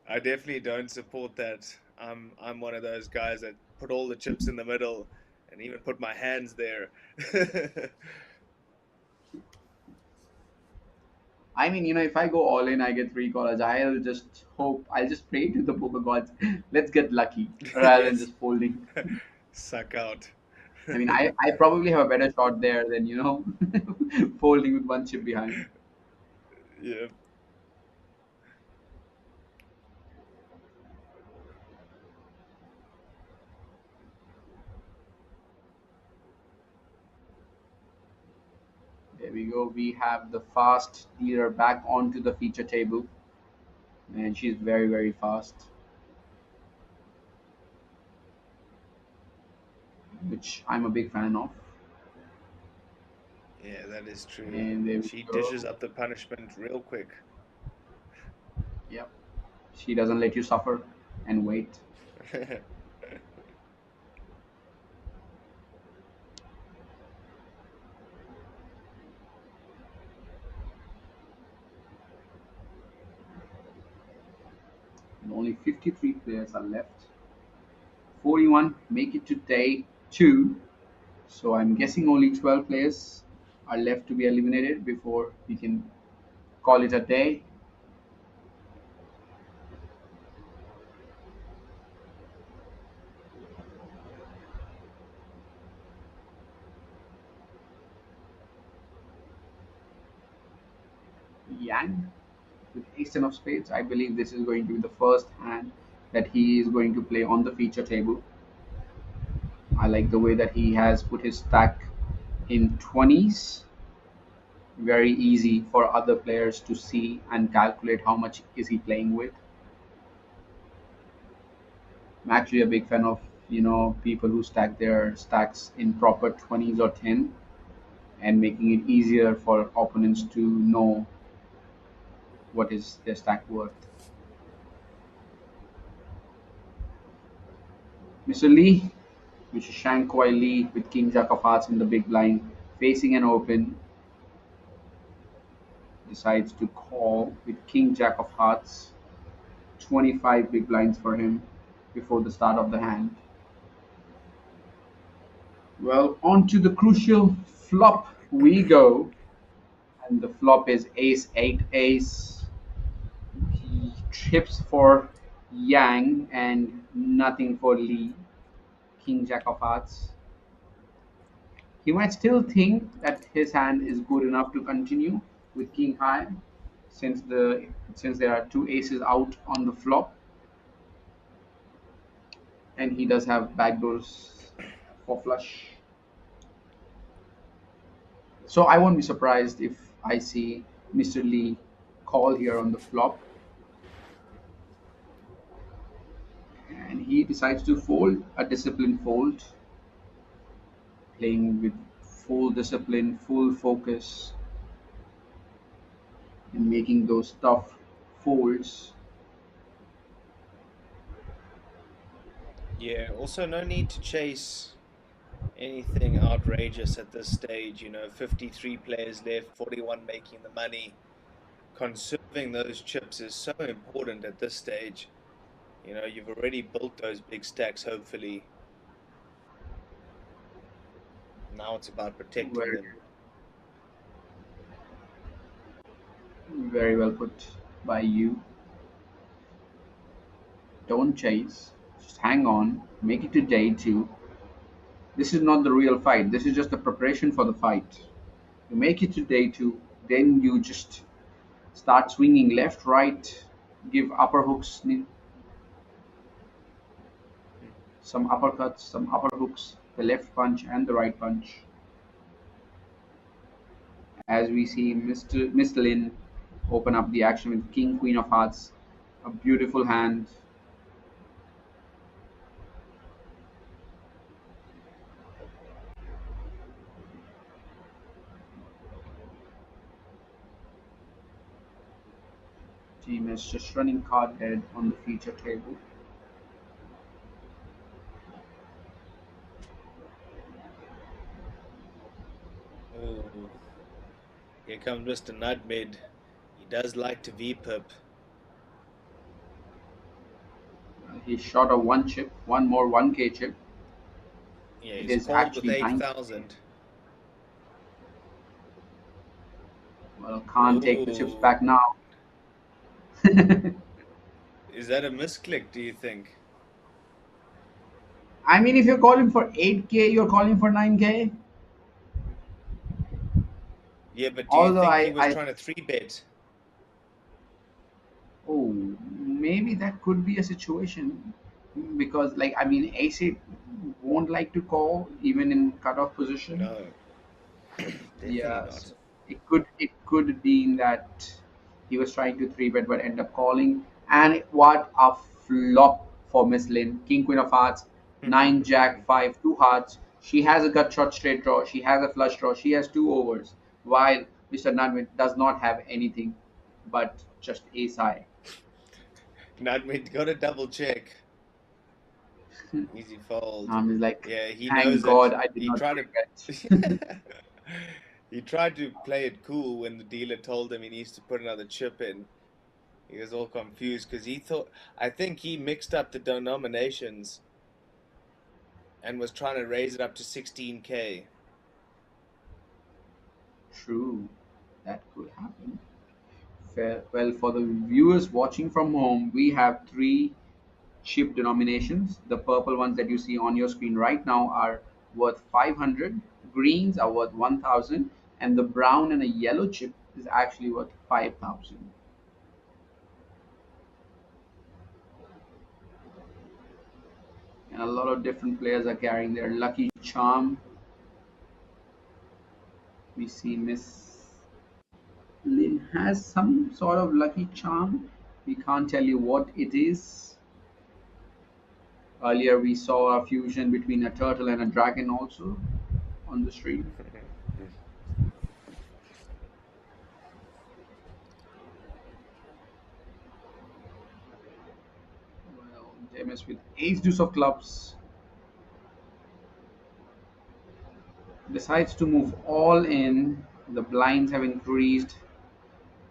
I definitely don't support that. I'm one of those guys that put all the chips in the middle and even put my hands there. I mean, if I go all in, I get three callers. I'll just pray to the poker gods. Let's get lucky rather than Yes. just folding. Suck out. I mean, I probably have a better shot there than, folding with one chip behind. Yeah. There we go. We have the fast dealer back onto the feature table, and she's very fast, which I'm a big fan of. Yeah, that is true. And there we She dishes go. up the punishment real quick. Yep. She doesn't let you suffer and wait. And only 53 players are left. 41 make it to day two. So I'm guessing only 12 players are left to be eliminated before we can call it a day. Yang with ace ten of spades. I believe this is going to be the first hand that he is going to play on the feature table. I like the way that he has put his stack in 20s. Very easy for other players to see and calculate how much is he playing with. I'm actually a big fan of people who stack their stacks in proper 20s or 10, and making it easier for opponents to know what is their stack worth. Mr. Lee, which is Shankoi Lee with King Jack of Hearts in the big blind, facing an open, decides to call with King Jack of Hearts, 25 big blinds for him before the start of the hand. Well, on to the crucial flop we go, and the flop is Ace 8 Ace. He trips for Yang and nothing for Lee. King Jack of Hearts. He might still think that his hand is good enough to continue with King High, since there are two aces out on the flop, and he does have backdoors for flush. So I won't be surprised if I see Mr. Lee call here on the flop, and he decides to fold a disciplined fold, playing with full discipline, full focus, and making those tough folds. Yeah, also no need to chase anything outrageous at this stage. 53 players left, 41 making the money. Conserving those chips is so important at this stage. You've already built those big stacks, hopefully. Now it's about protecting Very, them. very well put by you. Don't chase. Just hang on. Make it to day two. This is not the real fight. This is just the preparation for the fight. You make it to day two, then you just start swinging left, right, give upper hooks, some uppercuts, some upper hooks, the left punch and the right punch. As we see Mr. Lin open up the action with King Queen of Hearts, a beautiful hand. Team is just running card head on the feature table. Oh, here comes Mr. Nutmid. He does like to V-pip. He shot a one chip, one more 1K chip. Yeah, It he's is called with actually 8,000. Well, can't take the chips Oh, back now. is that a misclick, do you think? I mean, if you're calling for 8K, you're calling for 9K. Yeah, but do you Although think he was trying to 3-bet? oh, maybe that could be a situation because, like, I mean, AC won't like to call even in cutoff position. No, definitely Yeah, not. so it could be in that he was trying to three bet but end up calling. And what a flop for Miss Lin. King Queen of Hearts, nine Jack five, two hearts. She has a gut shot straight draw. She has a flush draw. She has two overs. While Mr. Nunwin does not have anything but just ace high. Nutmid, got to double check. Easy fold. He's like, Yeah, he thank knows it. God I did He not tried three bet. to he tried to play it cool when the dealer told him he needs to put another chip in. He was all confused because I think he mixed up the denominations and was trying to raise it up to 16K. True, that could happen. Fair. Well, for the viewers watching from home, we have three chip denominations. The purple ones that you see on your screen right now are worth 500, greens are worth 1000, and the brown and a yellow chip is actually worth 5000. And a lot of different players are carrying their lucky charm. We see Miss Lin has some sort of lucky charm. We can't tell you what it is. Earlier, we saw a fusion between a turtle and a dragon also on the stream. Well, James with ace deuce of clubs decides to move all in. The blinds have increased.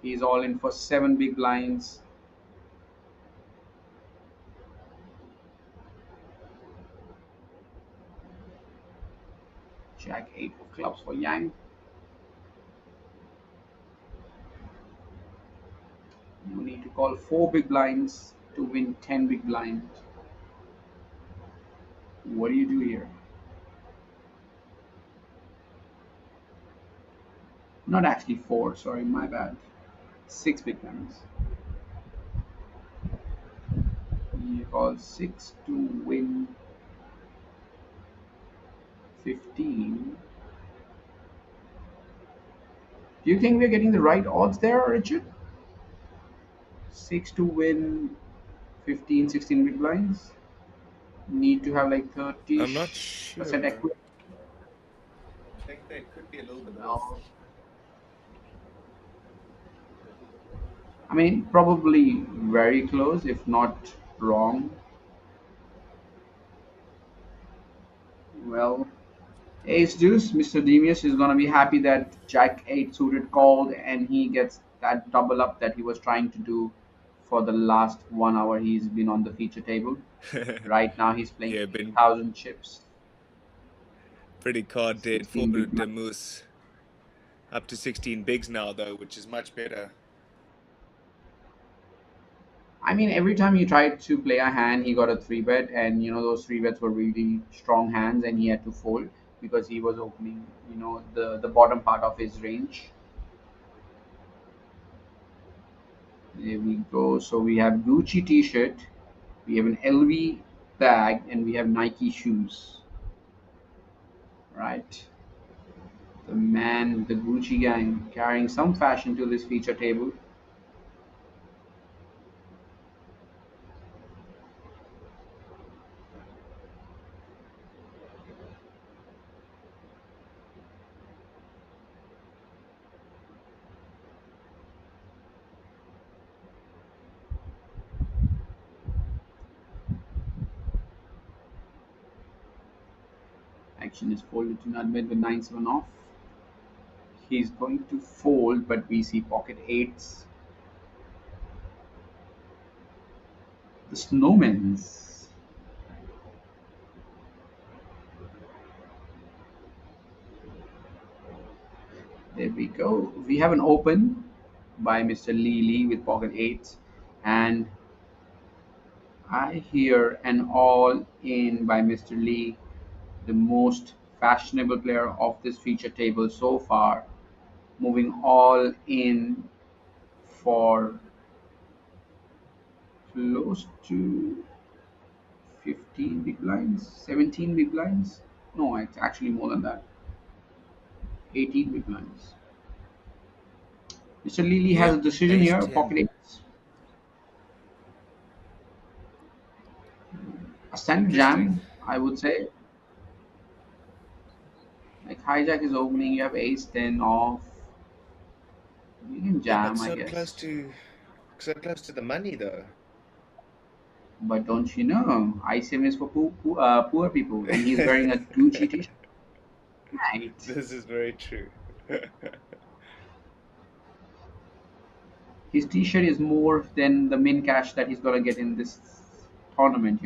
He's all in for seven big blinds. Jack eight of clubs for Yang. You need to call four big blinds to win 10 big blinds. What do you do here? Not actually four, sorry, my bad. Six big blinds. You call six to win 15. Do you think we're getting the right odds there, Richard? 6 to win 15, 16 big blinds. Need to have like I'm not 30% sure. equity. I think they could be a little bit off. No. I mean, probably very close, if not wrong. Well, Ace Deuce, Mr. Devious is gonna be happy that Jack 8 suited called and he gets that double up that he was trying to do for the last 1 hour he's been on the feature table. Right now he's playing Yeah, been 8,000 chips, pretty card dead 16 for big the blinds. Moose. Up to 16 bigs now, though, which is much better. I mean, every time he tried to play a hand, he got a 3 bet, and those 3 bets were really strong hands, and he had to fold because he was opening, the bottom part of his range. There we go. So we have Gucci T-shirt, we have an LV bag, and we have Nike shoes. Right, the man, the Gucci gang, carrying some fashion to this feature table. Action is folded to Nutmeg with 9-7 off. He's going to fold, but we see pocket eights. The snowmans. There we go. We have an open by Mr. Lee with pocket eights, and I hear an all in by Mr. Lee, the most fashionable player of this feature table so far, moving all in for close to 15 big blinds, 17 big blinds. No, it's actually more than that. 18 big blinds. Mr. Lely has a Yep, decision ace here, 10. pocket eights. A standard Interesting. jam, I would say. Like hijack is opening, you have ace 10 off. You can Yeah, but jam, I guess. so close to the money, though. But don't you know, ICM is for poor people, and he's wearing a Gucci t-shirt. Right. This is very true. His t-shirt is more than the min cash that he's gonna get in this tournament.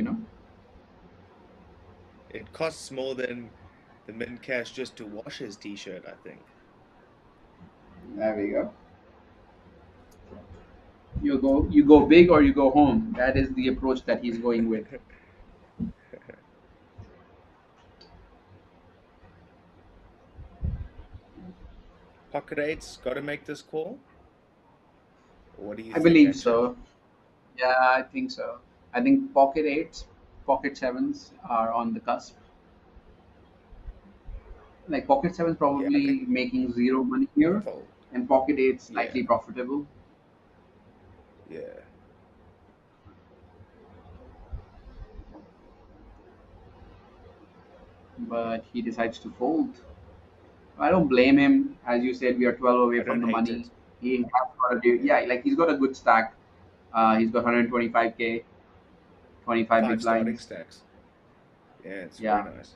It costs more than the min cash just to wash his t-shirt, I think. There we go. You go big or you go home. That is the approach that he's going with. Pocket eights, got to make this call? Or what do you I think, believe actually? so. Yeah, I think so. I think pocket eights, pocket sevens are on the cusp. Like pocket sevens Yeah, I probably can making zero money here, fold. and pocket eights Yeah, slightly profitable. yeah. But he decides to fold. I don't blame him. As you said, we are 12 away I from don't the hate money. it. He has got to do, Yeah. yeah, like he's got a good stack. He's got 125k, 25 big 5 starting blinds. stacks. Yeah, it's very Yeah. nice.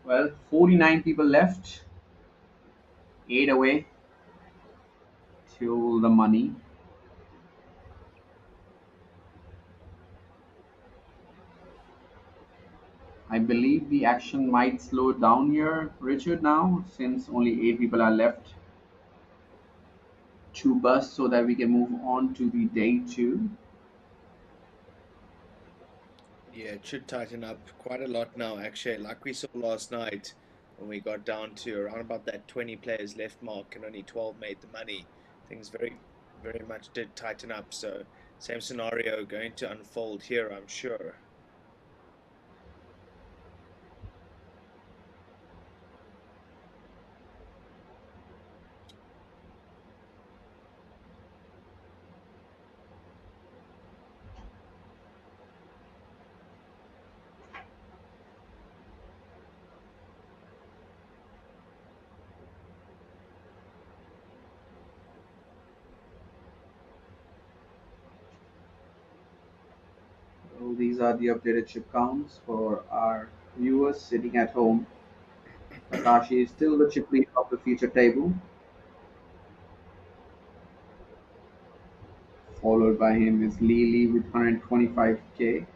Well, 49 people left. 8 away till the money. I believe the action might slow down here, Richard, now, since only 8 people are left to bust so that we can move on to the day 2. Yeah, it should tighten up quite a lot now, actually. Like we saw last night when we got down to around about that 20 players left mark and only 12 made the money. Things very much did tighten up. So, same scenario going to unfold here, I'm sure. So these are the updated chip counts for our viewers sitting at home. Takashi is still the chip leader of the feature table, followed by him is Lily with 125k.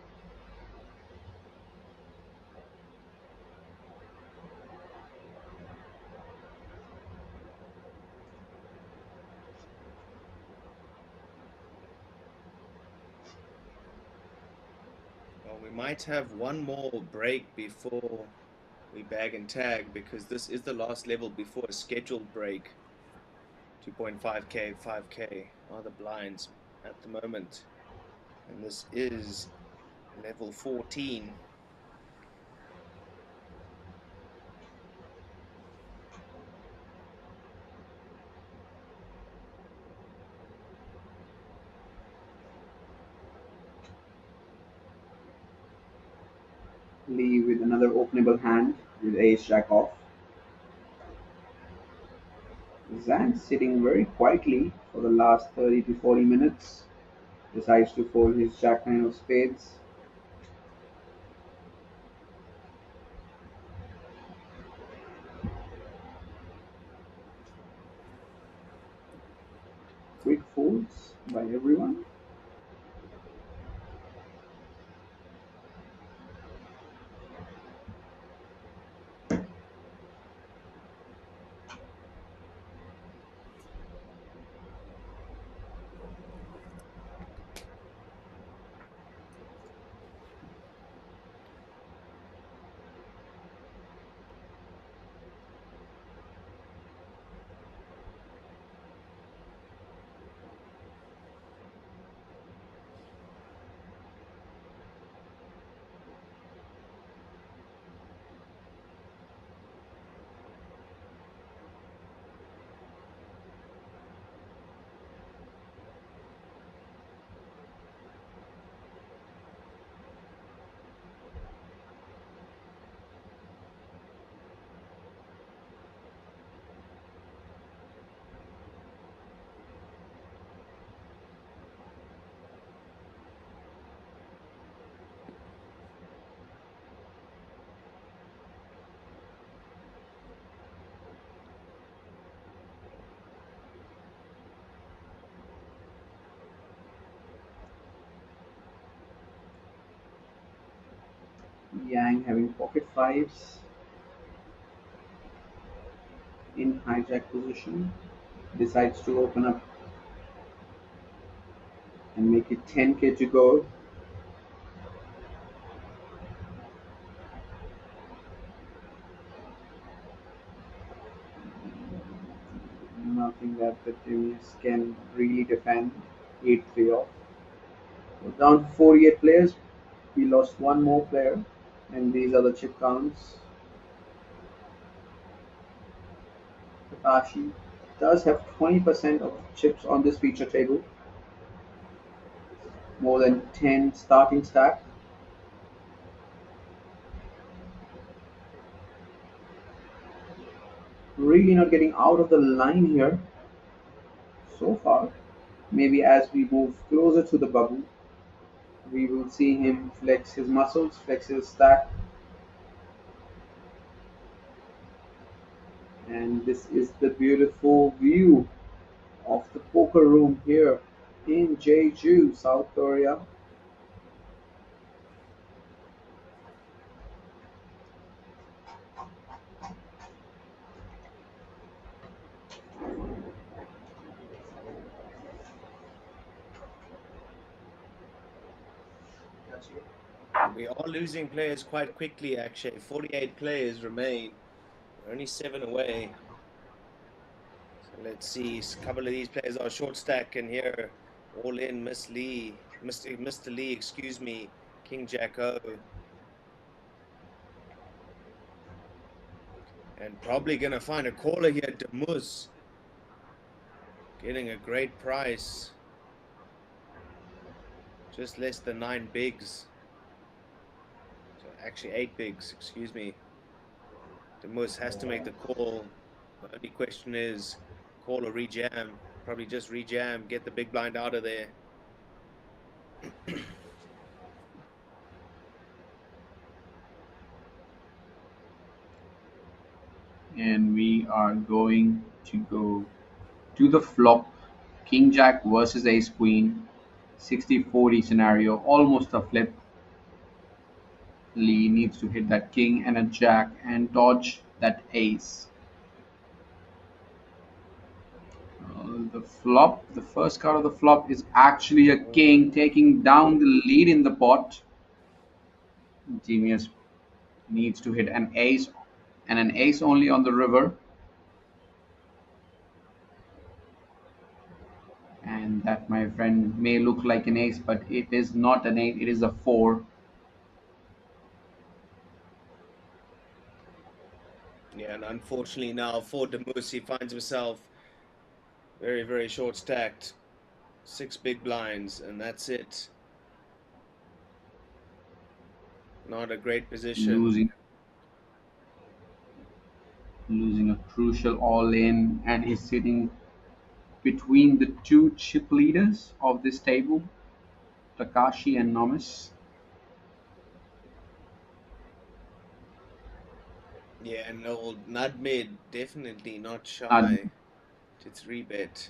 Well, we might have one more break before we bag and tag because this is the last level before a scheduled break. 2.5k, 5k are the blinds at the moment. And this is level 14. Lee with another openable hand with ace jack off. Zhang sitting very quietly for the last 30 to 40 minutes. Decides to fold his jack nine of spades. Quick folds by everyone. Yang having pocket fives in hijack position. Decides to open up and make it 10k to go. Nothing that the teams can really defend. 8-3 off. So down to 48 players. We lost one more player, and these are the chip counts. Takashi does have 20% of chips on this feature table, more than 10 starting stack. Really not getting out of the line here so far. Maybe as we move closer to the bubble, we will see him flex his muscles, flex his stack, And this is the beautiful view of the poker room here in Jeju, South Korea. We are losing players quite quickly, actually. 48 players remain. We're only 7 away. So let's see. A couple of these players are short stack, and here, all in, Mr. Lee, excuse me, King Jack O. And probably going to find a caller here, Demus. Getting a great price. Just less than 9 bigs. So actually 8 bigs, excuse me. Demus has to make the call. The only question is, call or rejam. Probably just rejam, get the big blind out of there. And we are going to go to the flop. King Jack versus Ace Queen. 60-40 scenario, almost a flip. Lee needs to hit that king and a jack and dodge that ace. The first card of the flop is actually a king taking down the lead in the pot. Genius needs to hit an ace and an ace only on the river. And that, my friend, may look like an ace, but it is not an ace, it is a 4. Yeah, and unfortunately now for Demus, he finds himself very, very short stacked. 6 big blinds, and that's it. Not a great position. Losing a crucial all-in, and he's sitting between the two chip leaders of this table, Takashi and Nomis. Yeah, and old Nutmid definitely not Uh, shy to 3-bet.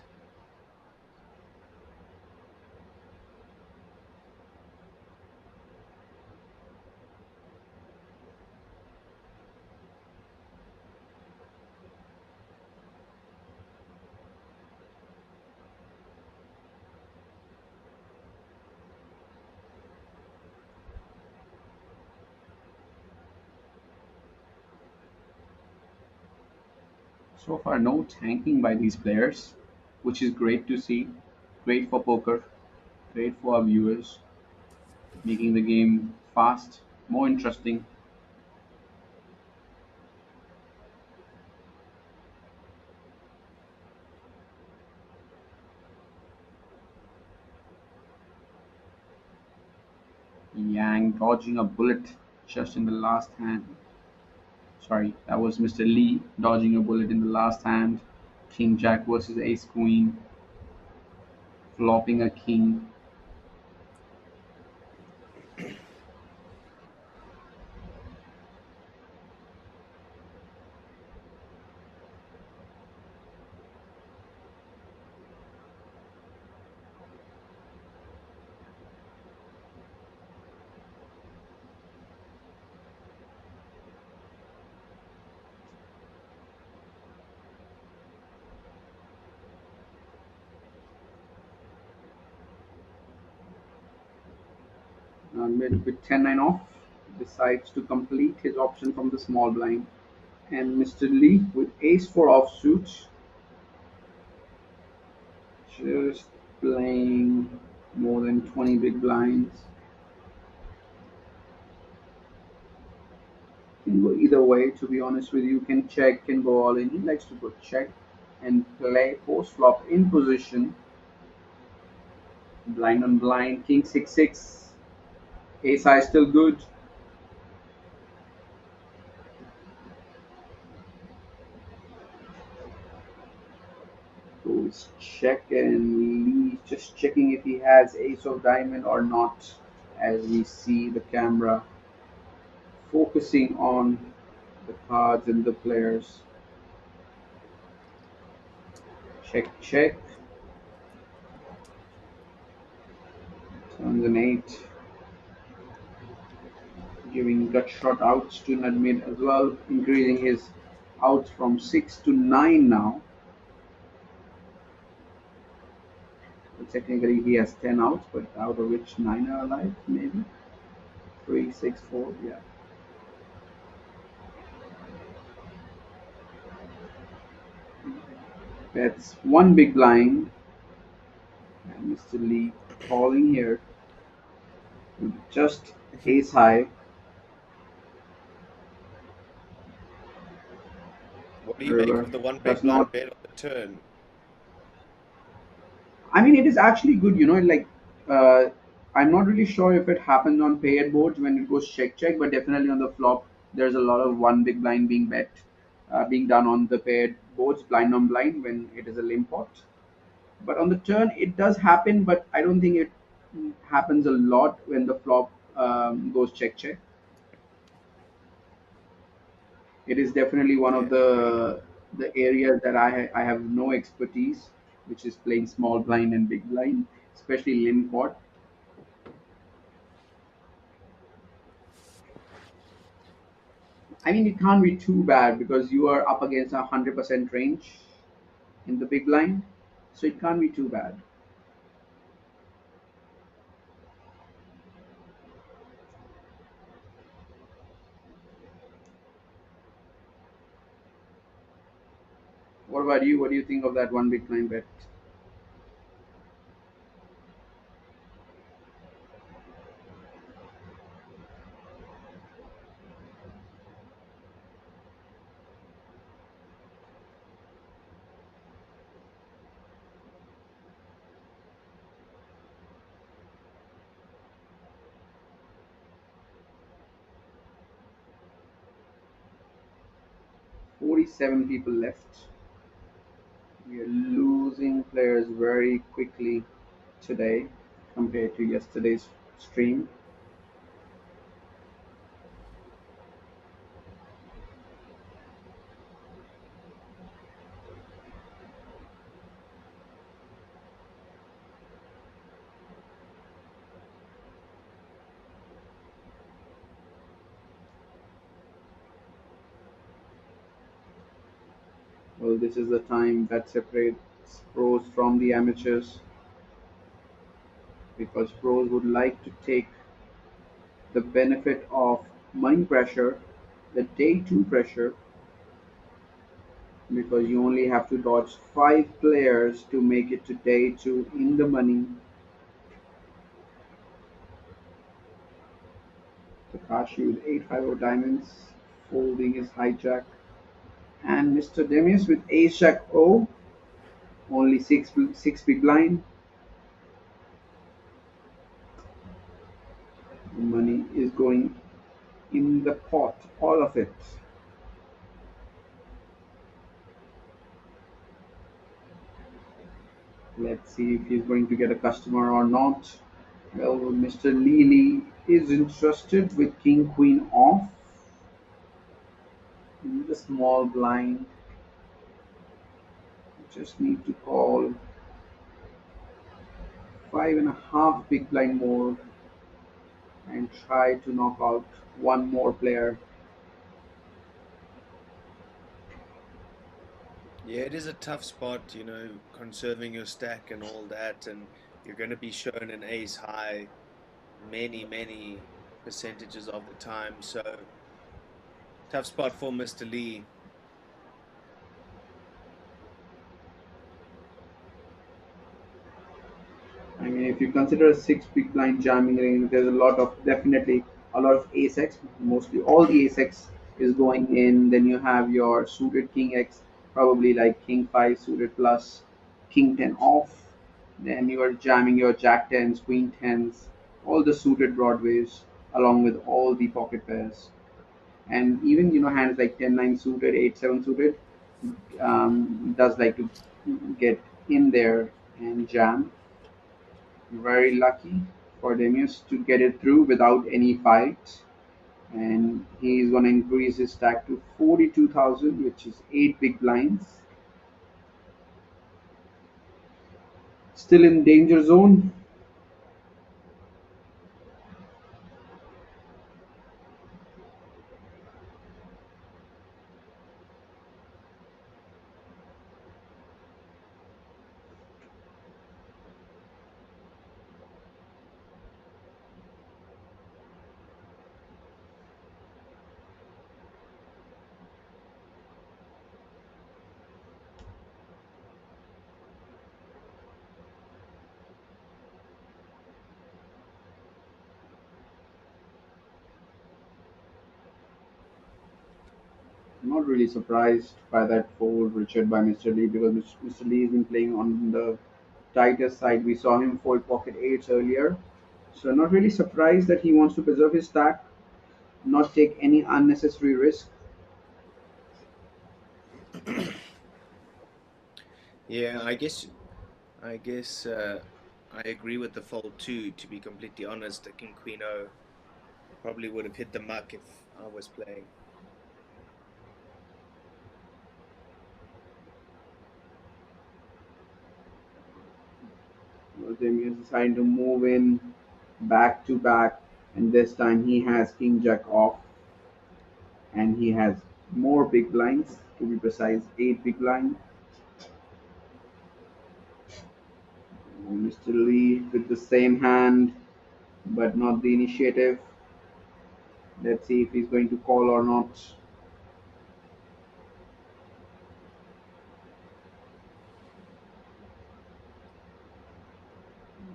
so far, no tanking by these players, which is great to see. Great for poker, great for our viewers, making the game fast, more interesting. Yang dodging a bullet just in the last hand. Sorry, that was Mr. Lee dodging a bullet in the last hand. King Jack versus Ace Queen, flopping a king. With 10-9 off, decides to complete his option from the small blind. And Mr. Lee with ace-4 offsuit, just playing more than 20 big blinds. Can go either way, to be honest with you. Can check, can go all in. He likes to go check and play post flop in position. Blind on blind, king 6-6. Ace high still good. Goes check, and Lee just checking if he has ace of diamond or not, as we see the camera focusing on the cards and the players. Check, check. Turns an 8. Giving gut shot outs to Nadmid as well, increasing his outs from 6 to 9 now. So technically he has 10 outs, but out of which 9 are alive, maybe? 3, 6, 4, yeah. That's one big blind. And Mr. Lee calling here. Just ace high. What do you make River of the one does big blind not. bet on the turn? I mean, it is actually good, like uh, I'm not really sure if it happens on paired boards when it goes check check, but definitely on the flop, there's a lot of one big blind being bet, being done on the paired boards, blind on blind when it is a limp pot. But on the turn, it does happen, but I don't think it happens a lot when the flop goes check check. It is definitely one Yeah, of agreed. the areas that I have no expertise, which is playing small blind and big blind, especially limp pot. I mean, it can't be too bad because you are up against 100% range in the big blind, so it can't be too bad. What about you? What do you think of that one big blind bet? 47 people left. We are losing players very quickly today compared to yesterday's stream. Well, this is the time that separates pros from the amateurs because pros would like to take the benefit of money pressure, the day two pressure, because you only have to dodge 5 players to make it to day two in the money. Takashi with 8-5 diamonds, folding his hijack, and Mr. Demius with ace jack O, only six big blind. The money is going in the pot, all of it. Let's see if he's going to get a customer or not. Well, Mr. Lee is interested with king queen off in the small blind. Just need to call 5.5 big blind more and try to knock out one more player. Yeah, it is a tough spot, conserving your stack and all that, and you're going to be shown an ace high many percentages of the time. So tough spot for Mr. Lee. I mean, if you consider a 6 big blind jamming range, there's definitely a lot of ace X. Mostly all the ace X is going in. Then you have your suited king X, probably like king 5 suited plus king 10 off. Then you are jamming your jack 10s, queen 10s, all the suited broadways, along with all the pocket pairs. And even hands like 10-9 suited, 8-7 suited, does like to get in there and jam. Very lucky for Demius to get it through without any fight. And he's going to increase his stack to 42,000, which is 8 big blinds. Still in danger zone. I'm not really surprised by that fold, Richard, by Mr. Lee, because Mr. Lee has been playing on the tighter side. We saw him fold pocket eights earlier. So not really surprised that he wants to preserve his stack, not take any unnecessary risk. Yeah, I guess I agree with the fold too. To be completely honest, the King Queen O probably would have hit the muck if I was playing. Jimmy is deciding to move in back to back, and this time he has King Jack off, and he has more big blinds, to be precise, 8 big blind. Mr. Lee with the same hand, but not the initiative. Let's see if he's going to call or not.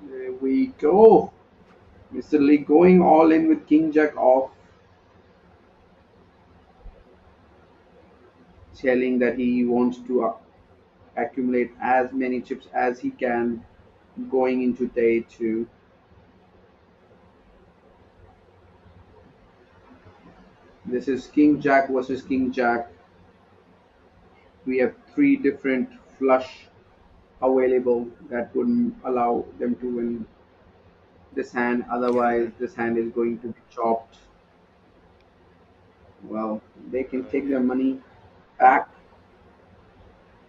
There we go. Mr. Lee going all in with King Jack off, telling that he wants to accumulate as many chips as he can going into day two. This is King Jack versus King Jack. We have 3 different flush available that would allow them to win this hand. Otherwise, Yeah. this hand is going to be chopped. Well, they can Oh take their yeah. money back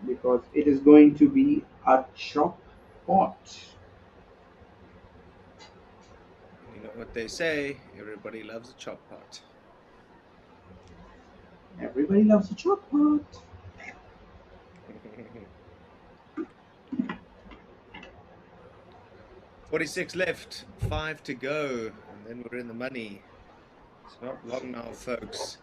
because it is going to be a chop pot. You know what they say, everybody loves a chop pot. Everybody loves a chop pot. 46 left, 5 to go, and then we're in the money. It's not long now, folks.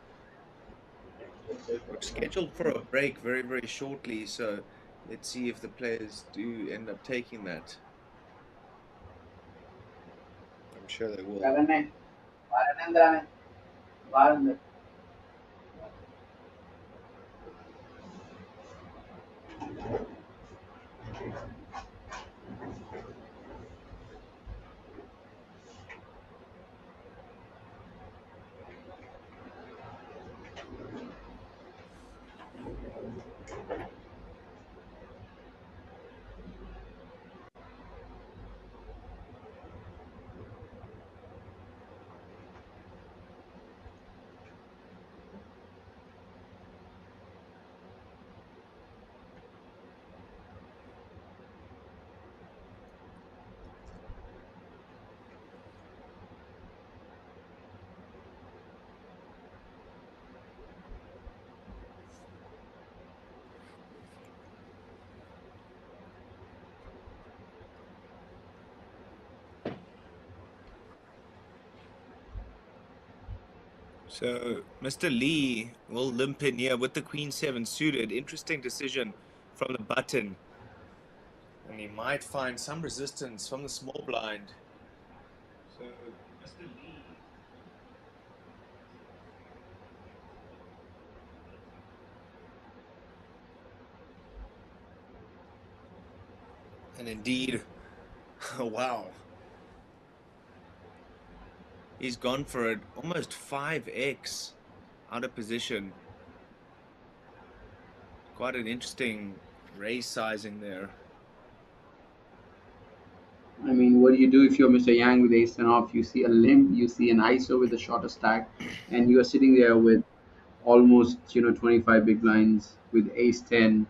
We're scheduled for a break very, very shortly, so let's see if the players do end up taking that. I'm sure they will. So Mr. Lee will limp in here with the Queen 7 suited. Interesting decision from the button. And he might find some resistance from the small blind. So Mr. Lee. And indeed, wow. He's gone for it almost 5x out of position. Quite an interesting raise sizing there. I mean, what do you do if you're Mr. Yang with ace 10 off? You see a limp, you see an ISO with a shorter stack, and you are sitting there with almost 25 big blinds with ace 10.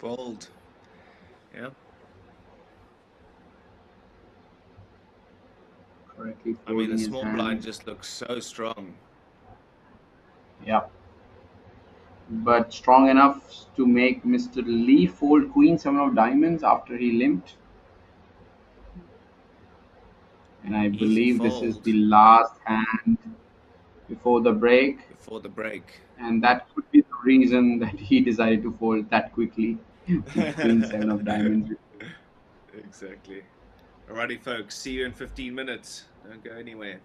Bold. Yeah. Correctly I mean, folding the his small hand. blind just looks so strong. Yeah. But strong enough to make Mr. Lee fold Queen 7 of diamonds after he limped. And I Easy believe this is fold the last hand before the break. before the break. And that could be the reason that he decided to fold that quickly with Queen 7 of diamonds. Exactly. Alrighty, folks. See you in 15 minutes. Don't go anywhere.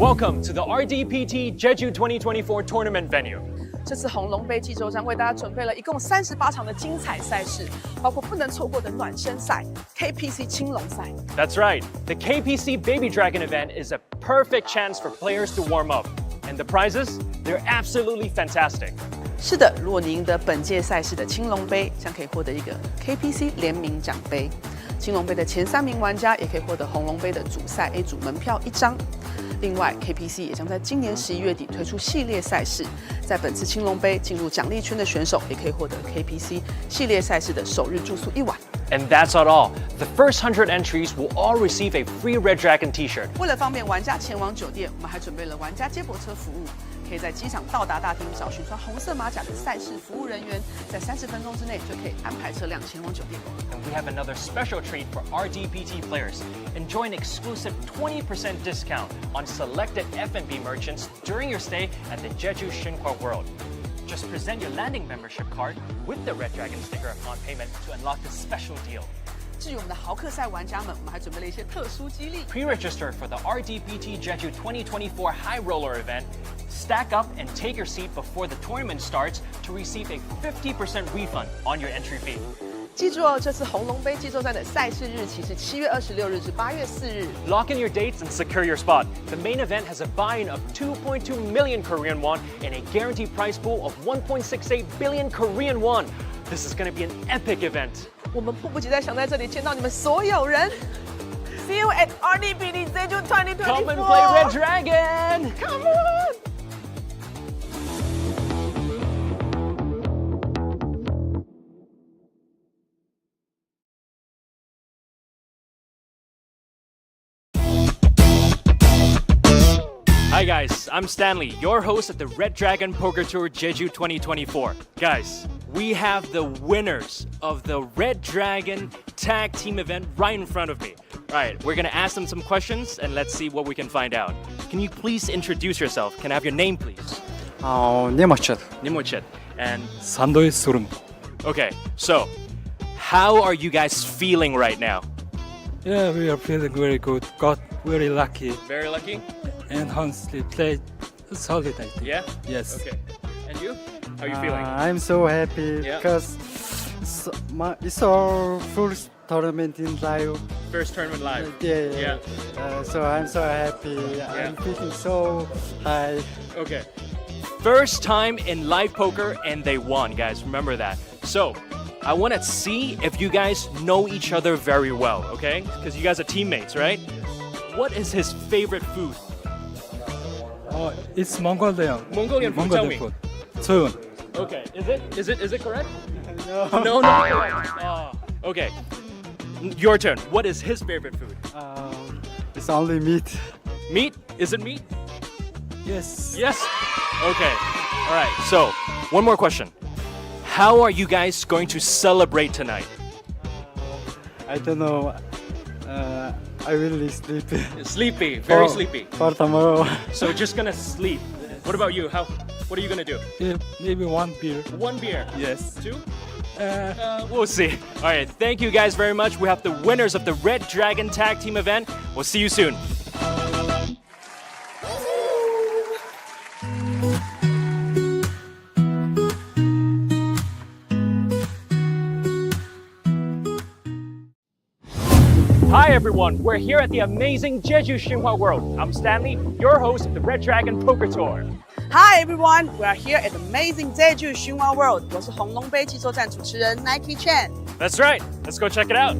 Welcome to the RDPT Jeju 2024 tournament venue. 这次红龙杯济州站为大家准备了一共38场的精彩赛事，包括不能错过的暖身赛 KPC 青龙赛。 That's right, the KPC Baby Dragon event is a perfect chance for players to warm up. And the prizes? They're absolutely fantastic. 是的，如果你赢得本届赛事的青龙杯，将可以获得一个 KPC 联名奖杯。青龙杯的前3名玩家也可以获得红龙杯的主赛 A 组门票1张。另外 ，KPC 也将在今年11月底推出系列赛事，在本次青龙杯进入奖励圈的选手也可以获得 KPC 系列赛事的首日住宿1晚。 And that's not all. The first 100 entries will all receive a free Red Dragon t-shirt. 为了方便玩家前往酒店，我们还准备了玩家接驳车服务，可以在机场到达大厅找寻穿红色马甲的赛事服务人员，在30分钟之内就可以安排车辆前往酒店。 And we have another special treat for RDPT players. Enjoy an exclusive 20% discount on selected F&B merchants during your stay at the Jeju Shinhwa World. Just present your landing membership card with the Red Dragon sticker upon payment to unlock this special deal. 至于我们的豪客赛玩家们，我们还准备了一些特殊激励。 Pre-register for the RDPT Jeju 2024 High Roller event. Stack up and take your seat before the tournament starts to receive a 50% refund on your entry fee. 记住哦，这次红龙杯济州站的赛事日期是7月26日至8月4日。 Lock in your dates and secure your spot. The main event has a buy-in of 2.2 million Korean won and a guaranteed prize pool of 1.68 billion Korean won. This is going to be an epic event. 我们迫不及待想在这里见到你们所有人。See you at RDPT Jeju 2024. Come and play Red Dragon! Come on! Hi guys, I'm Stanley, your host at the Red Dragon Poker Tour Jeju 2024. Guys, we have the winners of the Red Dragon tag team event right in front of me. All right, we're gonna ask them some questions and let's see what we can find out. Can you please introduce yourself? Can I have your name, please? Nemochit. Nimochit. And 산도의 소름. okay, so how are you guys feeling right now? Yeah, we are feeling very good. Got very lucky Very lucky? and honestly played solid, I think. Yeah? Yes. Okay. And you? How are you feeling? I'm so happy Yeah. because it's our first tournament in live. First tournament live. Yeah. So I'm so happy. I'm feeling so high. Okay. First time in live poker and they won, guys. Remember that. So, I want to see if you guys know each other very well, okay? Because you guys are teammates, right? What is his favorite food? It's Mongolian. Mongolian food, tell me. food. Soon. Okay. Is it correct? No, not correct. Okay. Your turn. What is his favorite food? It's only meat. Meat? Is it meat? Yes. Yes. Okay. All right. So, one more question. How are you guys going to celebrate tonight? I don't know. I will sleep. Sleepy, very for- sleepy. For tomorrow. So just gonna sleep. What about you? What are you gonna do? Yeah, maybe one beer. One beer. Yes. Two? Uh, We'll see. All right, thank you guys very much. We have the winners of the Red Dragon Tag Team event. We'll see you soon. Hi everyone, we're here at the amazing Jeju Xinhua World. I'm Stanley, your host of the Red Dragon Poker Tour. Hi everyone, we are here at the amazing Jeju Xinhua World. 我是红龙杯济州站主持人 Nike Chen。 That's right, let's go check it out.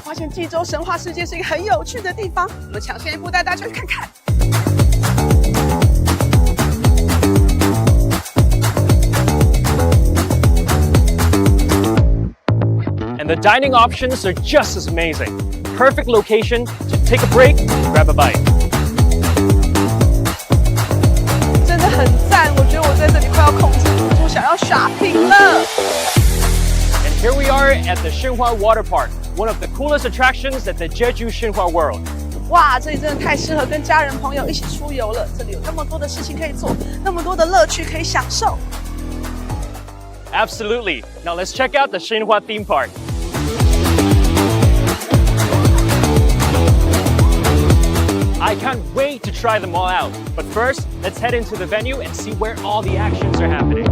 发现济州神话世界是一个很有趣的地方，我们抢先一步带大家去看看。 And the dining options are just as amazing. Perfect location to take a break and grab a bite. 真的很赞，我觉得我在这里快要控制不住，想要 shopping 了。 And here we are at the Xinhua Water Park, one of the coolest attractions at the Jeju Xinhua World. 哇，这里真的太适合跟家人朋友一起出游了。这里有那么多的事情可以做，那么多的乐趣可以享受。 Absolutely. Now let's check out the Xinhua theme park. I can't wait to try them all out. But first, let's head into the venue and see where all the actions are happening.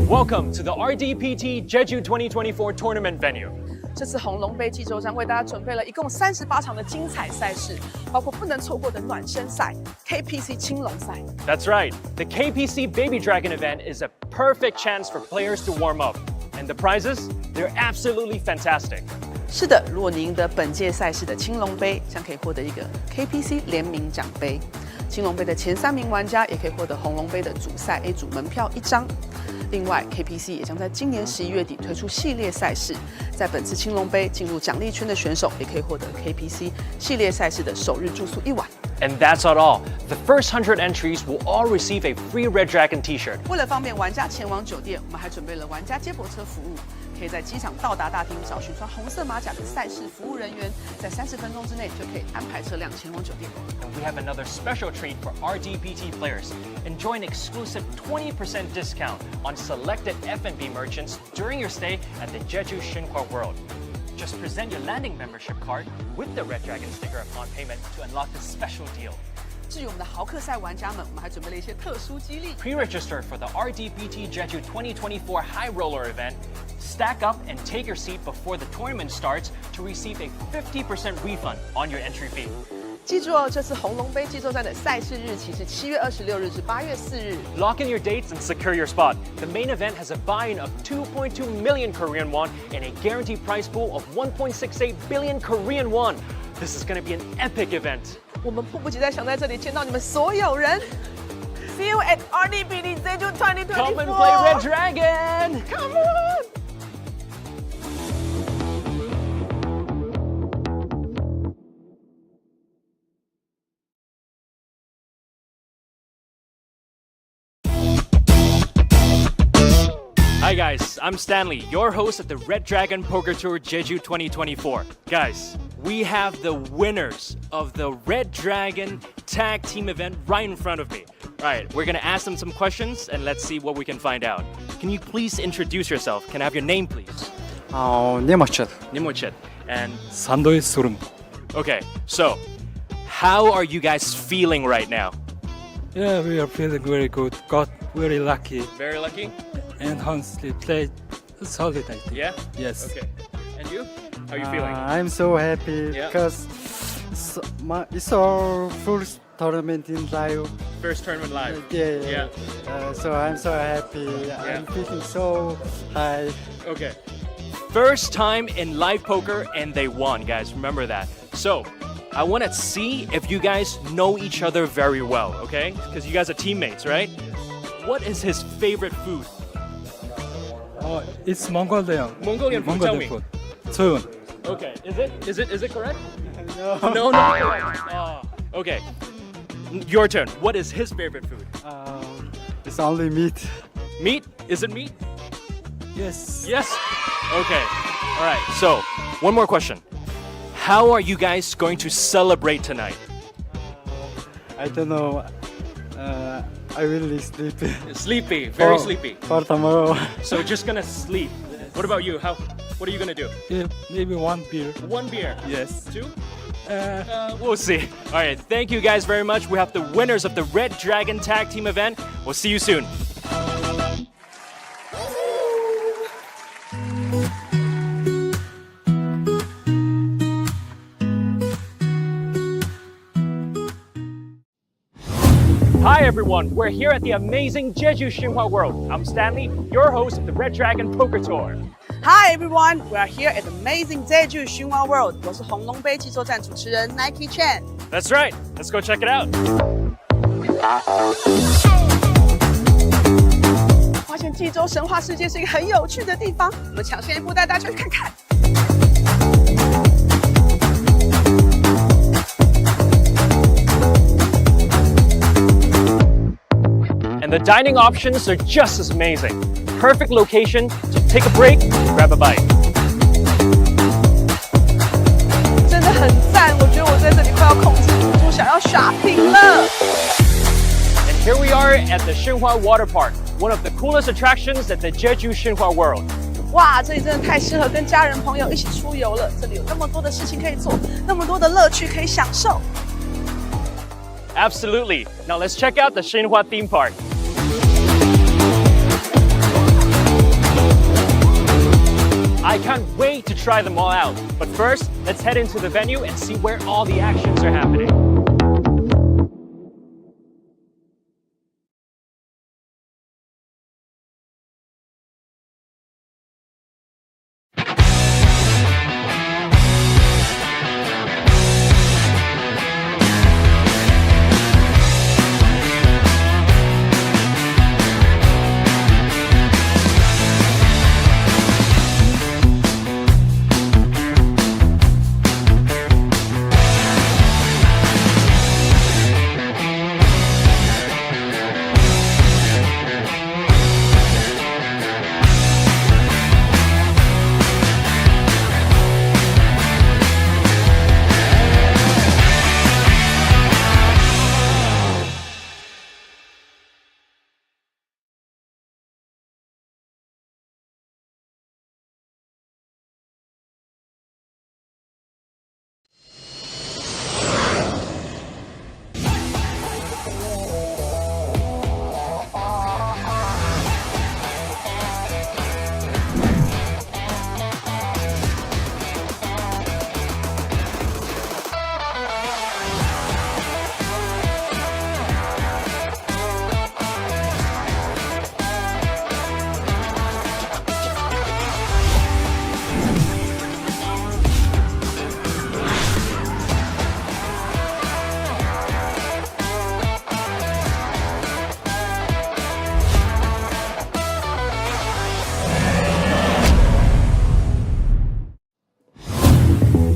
Welcome to the RDPT Jeju 2024 tournament venue. 这次红龙杯济州站为大家准备了一共38场的精彩赛事，包括不能错过的暖身赛 KPC 青龙赛。 That's right, the KPC Baby Dragon event is a perfect chance for players to warm up. And the prizes? They're absolutely fantastic. 是的，如果你赢得本届赛事的青龙杯，将可以获得一个 KPC 联名奖杯。青龙杯的前3名玩家也可以获得红龙杯的主赛 A 组门票1张。另外 ，KPC 也将在今年11月底推出系列赛事，在本次青龙杯进入奖励圈的选手也可以获得 KPC 系列赛事的首日住宿1晚。 And that's not all. The first 100 entries will all receive a free Red Dragon t-shirt. 为了方便玩家前往酒店，我们还准备了玩家接驳车服务，可以在机场到达大厅找寻穿红色马甲的赛事服务人员，在30分钟之内就可以安排车辆前往酒店。 And we have another special treat for RDPT players. Enjoy an exclusive 20% discount on selected F&B merchants during your stay at the Jeju Xinhua World. Just present your landing membership card with the Red Dragon sticker upon payment to unlock this special deal. 至于我们的豪客赛玩家们，我们还准备了一些特殊激励。 Pre-register for the RDPT Jeju 2024 High Roller event. Stack up and take your seat before the tournament starts to receive a 50% refund on your entry fee. 记住哦，这次红龙杯济州站的赛事日期是7月26日至8月4日。 Lock in your dates and secure your spot. The main event has a buy-in of 2.2 million Korean won and a guaranteed prize pool of 1.68 billion Korean won. This is going to be an epic event. 我们迫不及待想在这里见到你们所有人。See you at RDPT Jeju 2024. Come and play Red Dragon. Come on. Hi guys, I'm Stanley, your host at the Red Dragon Poker Tour Jeju 2024. Guys, we have the winners of the Red Dragon tag team event right in front of me. Alright, we're gonna ask them some questions and let's see what we can find out. Can you please introduce yourself? Can I have your name please? Nemochit. Nimochit. And 산도의 소름. okay, so how are you guys feeling right now? Yeah, we are feeling very good. Got very lucky Very lucky? and honestly played solid, I think. Yeah? Yes. Okay. And you? How are you feeling? I'm so happy Yeah. because it's our first tournament in live. First tournament live. Yeah. So I'm so happy. I'm feeling so high. Okay. First time in live poker and they won, guys. Remember that. So, I want to see if you guys know each other very well, okay? Because you guys are teammates, right? What is his favorite food? It's Mongolian. Mongolian food, tell me. food. 소윤. Okay. Is it correct? No. No, not correct. Okay. Your turn. What is his favorite food? It's only meat. Meat? Is it meat? Yes. Yes. Okay. All right. So, one more question. How are you guys going to celebrate tonight? I don't know. I really sleepy. Sleepy, very Oh. sleepy. For tomorrow. So just gonna sleep. What about you? What are you gonna do? Yeah, maybe one beer. One beer. Yes. Two? We'll see. All right. Thank you guys very much. We have the winners of the Red Dragon Tag Team event. We'll see you soon. Hi everyone, we're here at the amazing Jeju Xinhua World. I'm Stanley, your host of the Red Dragon Poker Tour. Hi everyone, we are here at amazing Jeju Xinhua World. 我是红龙杯季作战主持人 Nike Chen。 That's right, let's go check it out. 发现济州神话世界是一个很有趣的地方，我们抢先一步带大家去看看。 And the dining options are just as amazing. Perfect location to take a break, grab a bite. 真的很赞，我觉得我在这里快要控制不住，想要 shopping 了。 And here we are at the Xinhua Water Park, one of the coolest attractions at the Jeju Xinhua World. 哇，这里真的太适合跟家人朋友一起出游了。这里有那么多的事情可以做，那么多的乐趣可以享受。 Absolutely. Now let's check out the Xinhua theme park. I can't wait to try them all out. But first, let's head into the venue and see where all the actions are happening.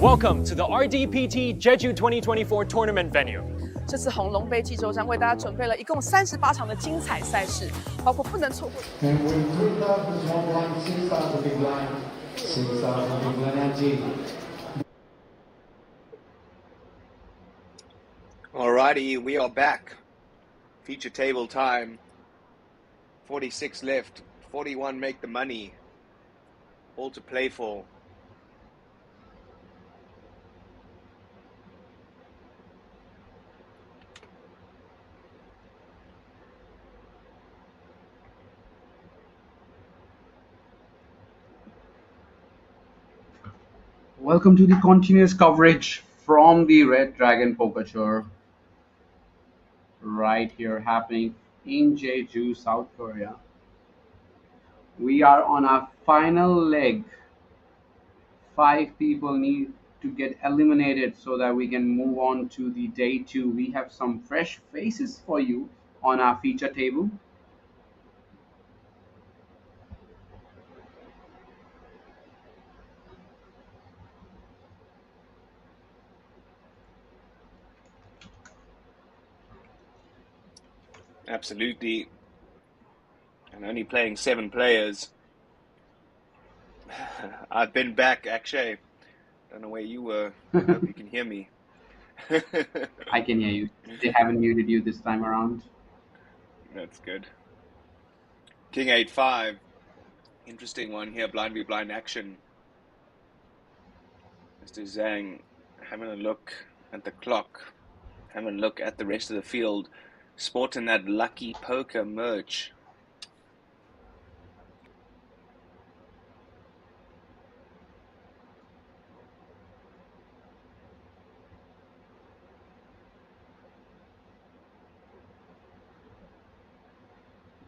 Welcome to the RDPT Jeju 2024 tournament venue. 这次红龙杯济州站为大家准备了一共38场的精彩赛事，包括不能错过。 And with 3,000 small blind, 6,000 big blind, 6,000 big blind empty. Alrighty, we are back. Feature table time. 46 left. 41 make the money. All to play for. Welcome to the continuous coverage from the Red Dragon Poker Tour, right here happening in Jeju, South Korea. We are on our final leg. 5 people need to get eliminated so that we can move on to the day 2. We have some fresh faces for you on our feature table. Absolutely. And only playing 7 players. I've been back, Akshay. Don't know where you were. I hope you can hear me. I can hear you. They haven't muted you this time around. That's good. King 8-5. Interesting one here, blind v blind action. Mr. Zhang having a look at the clock, having a look at the rest of the field, sporting that lucky poker merch.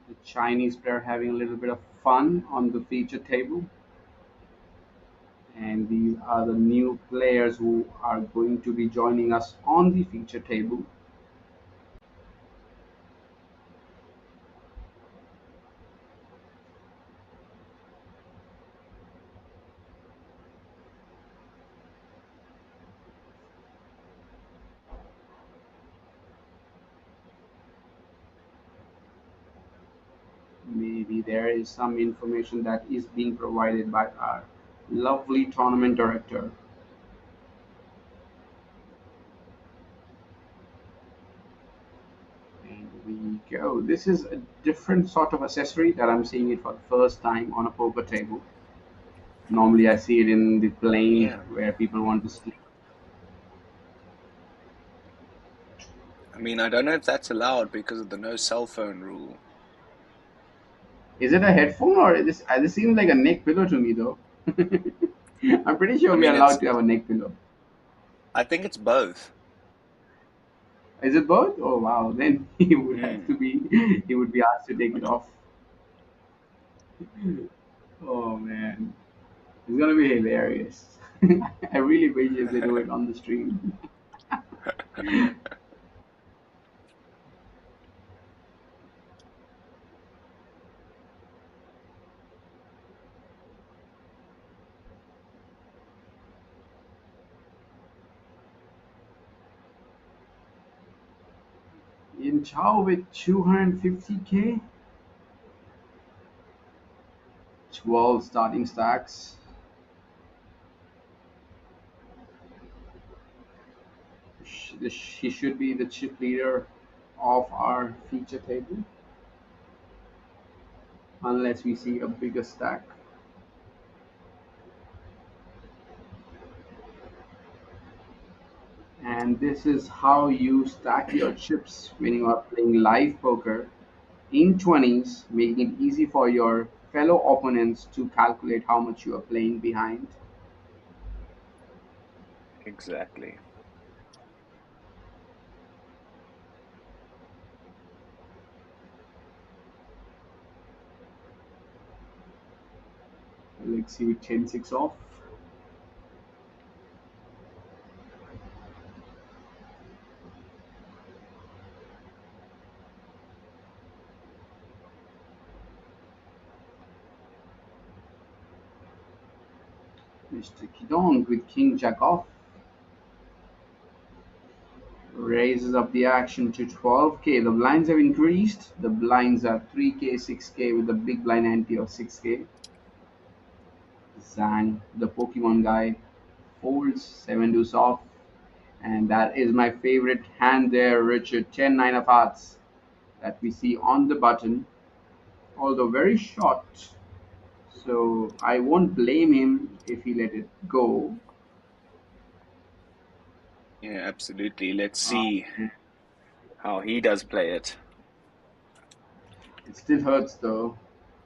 The Chinese player having a little bit of fun on the feature table. And these are the new players who are going to be joining us on the feature table. Maybe there is some information that is being provided by our lovely tournament director. And we go. This is a different sort of accessory that I'm seeing it for the first time on a poker table. Normally I see it in the plane where people want to sleep. I mean, I don't know if that's allowed because of the no cell phone rule. Is it a headphone or this seems like a neck pillow to me though. I'm pretty sure we are allowed to have a neck pillow. I think it's both. Is it both? Oh wow, then he would have to be he would be asked to take it off. Oh man. It's gonna be hilarious. I really wish if they do it on the stream. In Chao with 250k. 12 starting stacks. He should be the chip leader of our feature table. Unless we see a bigger stack. And this is how you stack your chips when you are playing live poker in 20s, making it easy for your fellow opponents to calculate how much you are playing behind. Exactly. Let's see with 10-6 off. Mr. Kidon with King Jack off. Raises up the action to 12k. The blinds have increased. The blinds are 3k, 6k with the big blind ante of 6k. Zhang, the Pokemon guy, folds 7 deuce off. And that is my favorite hand there, Richard. 10-9 of hearts that we see on the button. Although very short. So I won't blame him if he let it go. Yeah, absolutely. Let's see how he does play it. It still hurts though,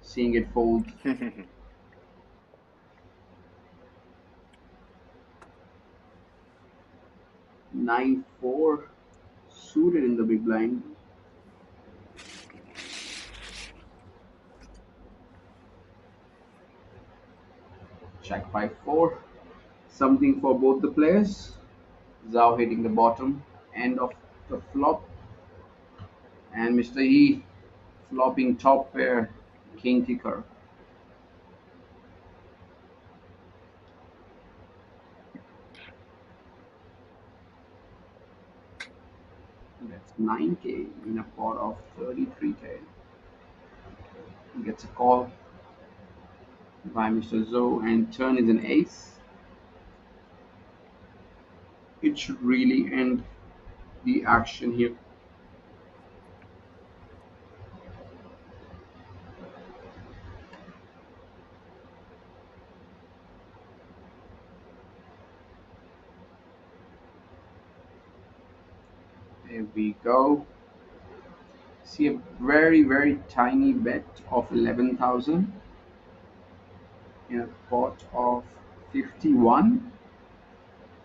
seeing it fold. 9-4 suited in the big blind. Jack 5-4. Something for both the players. Zhao hitting the bottom end of the flop. And Mr. E flopping top pair, king kicker. That's 9k in a pot of 33k. He gets a call by Mr. Zhou, and turn is an ace. It should really end the action here. There we go. See a very tiny bet of 11,000 in a pot of 51,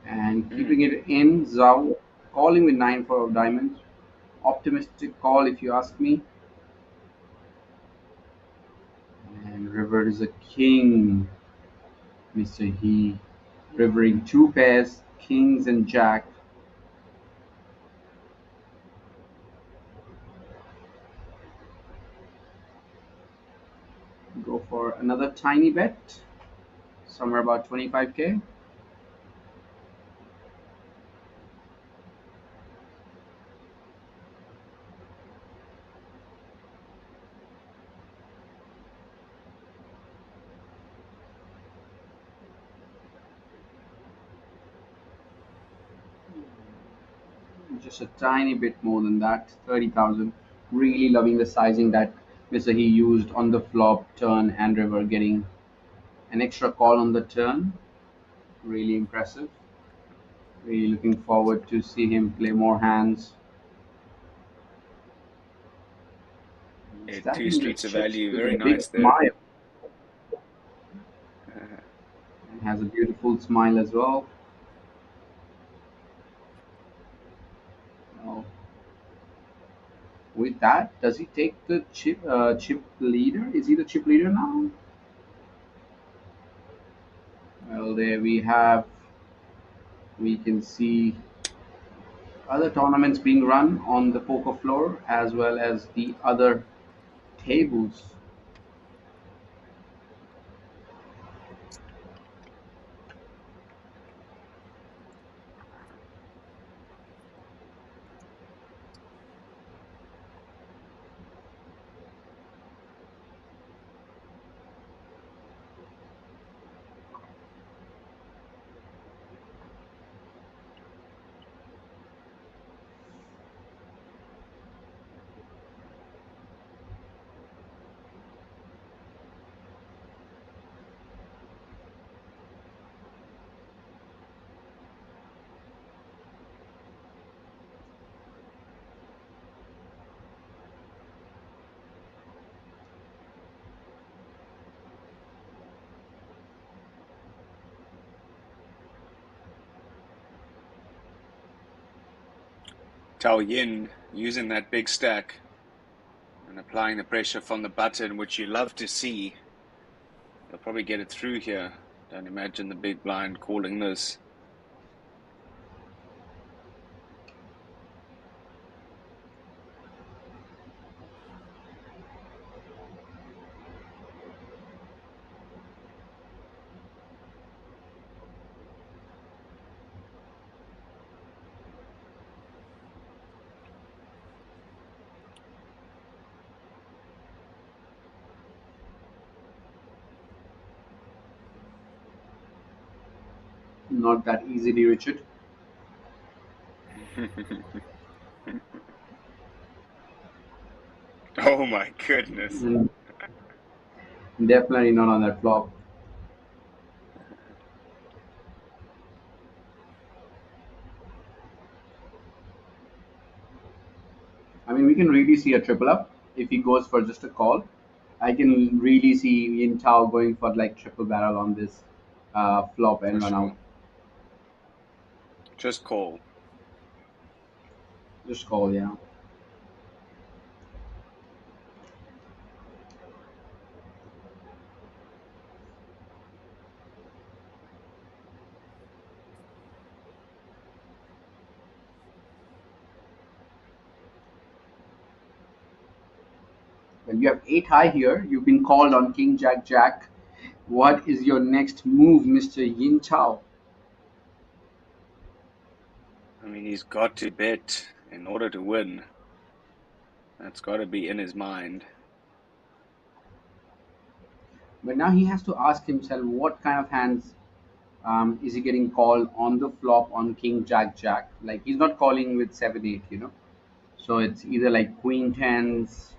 and keeping it in. Zhao calling with 9-4 of diamonds. Optimistic call if you ask me. And river is a king. Mr. He rivering two pairs, kings and jack. Go for another tiny bet, somewhere about 25k. Just a tiny bit more than that, 30,000. Really loving the sizing that Mr. He used on the flop, turn, and river, getting an extra call on the turn. Really impressive. Really looking forward to see him play more hands. Yeah, two Stacking the streets of chips value. with Very a big nice there. smile. And has a beautiful smile as well. Oh. With that, does he take the chip leader? Is he the chip leader now? Well, there we have. We can see other tournaments being run on the poker floor as well as the other tables. Tao Yin using that big stack and applying the pressure from the button, which you love to see. He'll probably get it through here. Don't imagine the big blind calling this. Not that easily, Richard. Oh my goodness. Mm, definitely not on that flop. I mean, we can really see a triple up if he goes for just a call. I can really see Yin Tao going for like triple barrel on this flop For and run out. sure. Just call. Just call, yeah. Well, you have 8 high here. You've been called on King Jack Jack. What is your next move, Mr. Yin Tao? I mean, he's got to bet in order to win. That's got to be in his mind. But now he has to ask himself what kind of hands is he getting called on the flop on King Jack Jack? Like he's not calling with 7 8. So it's either like Queen tens,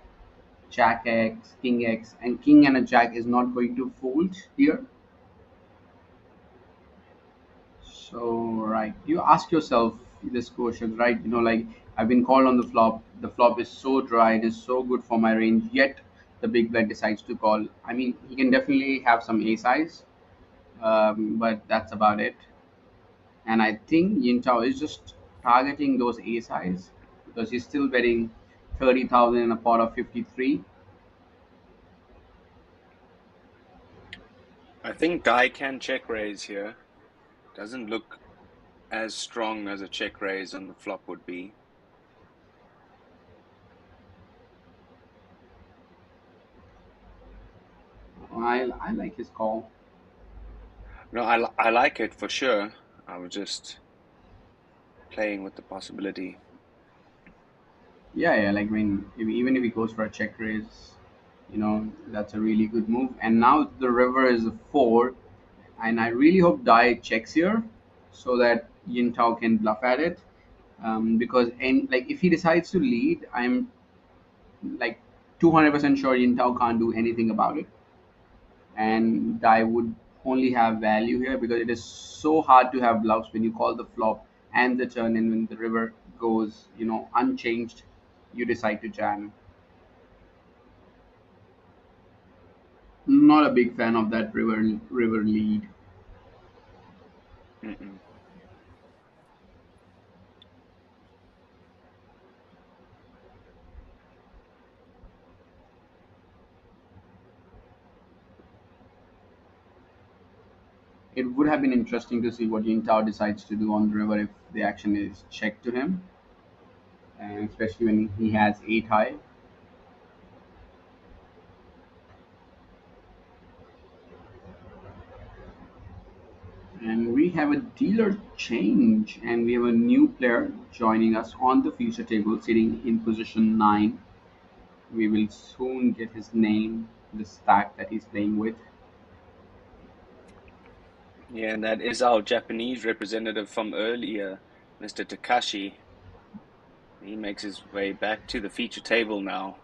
Jack X, King X, and King and a Jack is not going to fold here. So right, you ask yourself this question, right? Like I've been called on the flop. The flop is so dry, it is so good for my range. Yet the big blind decides to call. I mean, he can definitely have some ace size, but that's about it. And I think Yin Tao is just targeting those ace highs because he's still betting 30,000 in a pot of 53. I think Dai can check raise here. Doesn't look as strong as a check raise on the flop would be. I like his call. No, I like it for sure. I was just playing with the possibility. Yeah, yeah. Like, I mean, even if he goes for a check raise, that's a really good move. And now the river is a 4, and I really hope Dai checks here so that Yin Tao can bluff at it. Because like if he decides to lead, I'm like 200% sure Yin Tao can't do anything about it, and I would only have value here because it is so hard to have bluffs when you call the flop and the turn, and when the river goes, unchanged, you decide to jam. Not a big fan of that river lead. Mm-mm. It would have been interesting to see what Yin Tao decides to do on the river if the action is checked to him, and especially when he has 8 high. And we have a dealer change, and we have a new player joining us on the future table, sitting in position 9. We will soon get his name, the stack that he's playing with. Yeah, and that is our Japanese representative from earlier, Mr. Takashi. He makes his way back to the feature table now.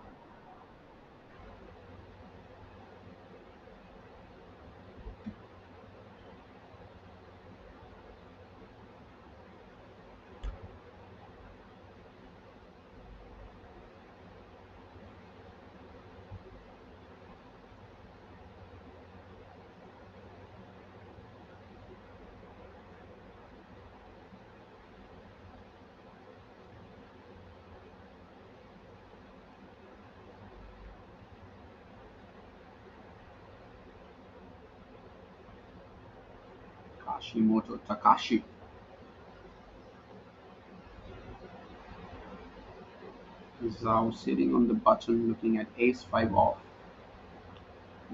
Kashimoto Takashi. Zhao sitting on the button looking at ace 5 off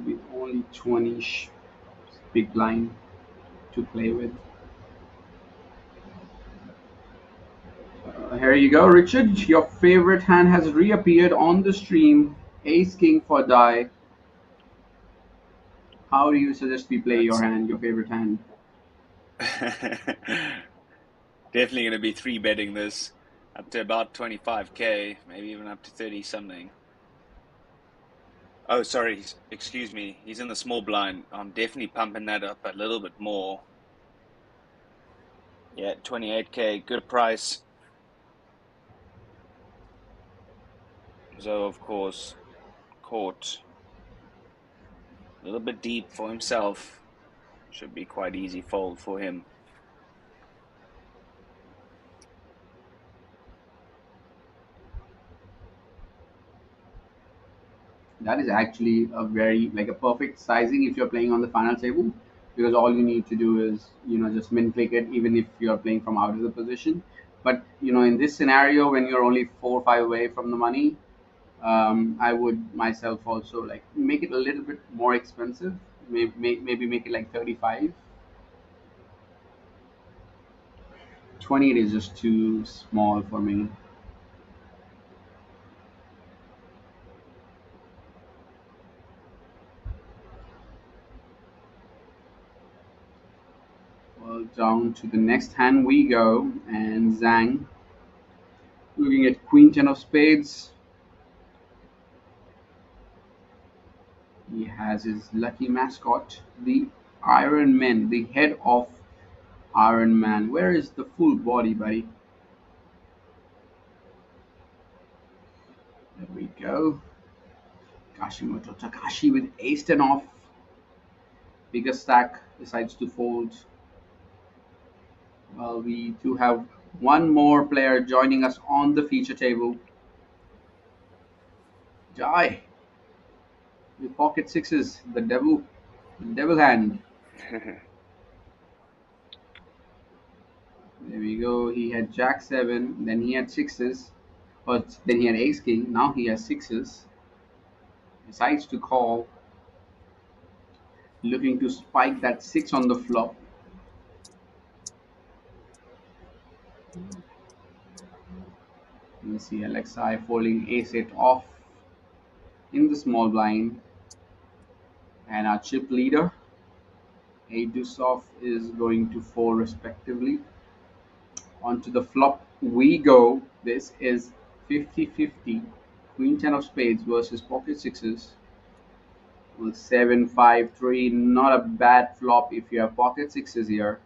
with only 20 big blind to play with. Here you go, Richard. Your favorite hand has reappeared on the stream. Ace King for die. How do you suggest we play your That's hand, your favorite hand? Definitely going to be 3-betting this up to about 25k, maybe even up to 30 something. Oh, sorry, excuse me. He's in the small blind. I'm definitely pumping that up a little bit more. Yeah, 28k, good price. So, of course, caught a little bit deep for himself. Should be quite easy fold for him. That is actually a very like a perfect sizing if you're playing on the final table, because all you need to do is just min click it even if you're playing from out of the position. But in this scenario when you're only 4 or 5 away from the money, I would myself also like make it a little bit more expensive. Maybe make it like 35. 28 is just too small for me. Well, down to the next hand we go, and Zhang looking at Queen Ten of Spades. He has his lucky mascot, the Iron Man, the head of Iron Man. Where is the full body, buddy? There we go. Kashimoto Takashi with ace 10 off. Bigger stack decides to fold. Well, we do have one more player joining us on the feature table. Jai with pocket sixes, the devil hand. There we go. He had Jack 7, then he had sixes, but then he had Ace King. Now he has sixes. Decides to call, looking to spike that 6 on the flop. You see LXI folding Ace 8 off in the small blind, and our chip leader, 8 deuce off, is going to fold respectively. Onto the flop we go. This is 50-50. Queen 10 of spades versus pocket sixes. Well, 7-5-3, not a bad flop if you have pocket sixes here.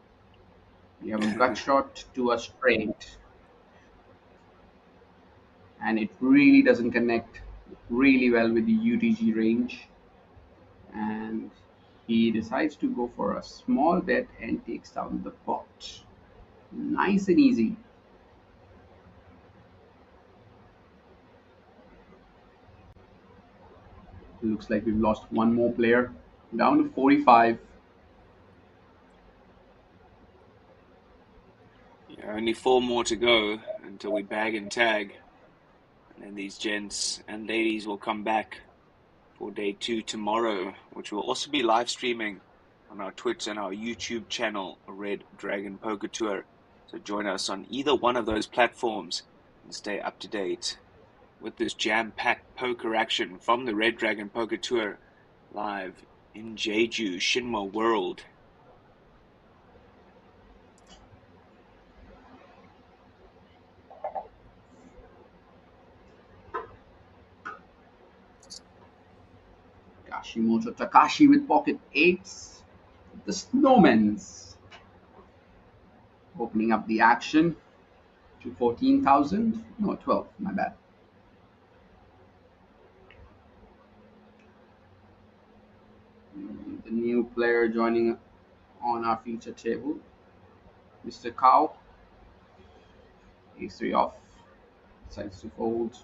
You have a gut shot to a straight, and it really doesn't connect really well with the UTG range. And he decides to go for a small bet and takes down the pot. Nice and easy. Looks like we've lost one more player. Down to 45. Yeah, only 4 more to go until we bag and tag. And then these gents and ladies will come back for day 2 tomorrow, which will also be live streaming on our Twitch and our YouTube channel, Red Dragon Poker Tour. So join us on either one of those platforms and stay up to date with this jam-packed poker action from the Red Dragon Poker Tour live in Jeju, Shinma World. Kashimoto Takashi with pocket eights. The Snowmans opening up the action to 14,000. No, 12. My bad. The new player joining on our feature table, Mr. Cow. Ace 3 off. Decides to fold.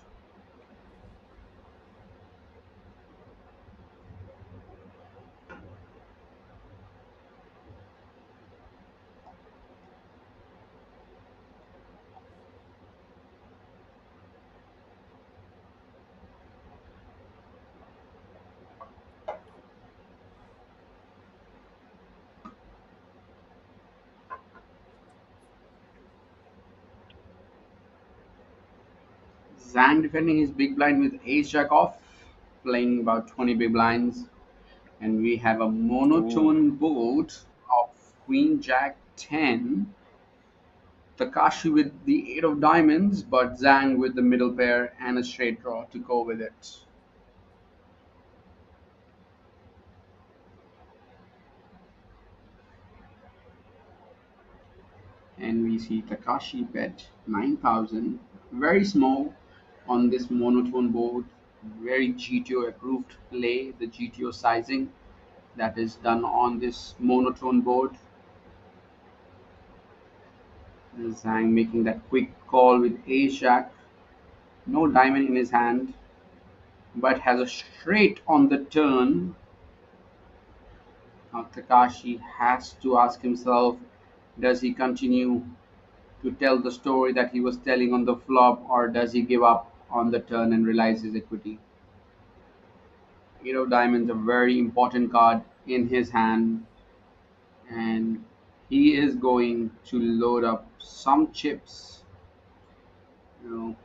Zhang defending his big blind with ace jack off, playing about 20 big blinds, and we have a monotone board of queen jack 10. Takashi with the 8 of diamonds, but Zhang with the middle pair and a straight draw to go with it. And we see Takashi bet 9,000, very small on this monotone board, very GTO approved play, the GTO sizing that is done on this monotone board. Zhang making that quick call with ace jack, no diamond in his hand, but has a straight on the turn. Now Takashi has to ask himself, does he continue to tell the story that he was telling on the flop, or does he give up on the turn and realize his equity? 8 of diamonds, a very important card in his hand, and he is going to load up some chips. You know,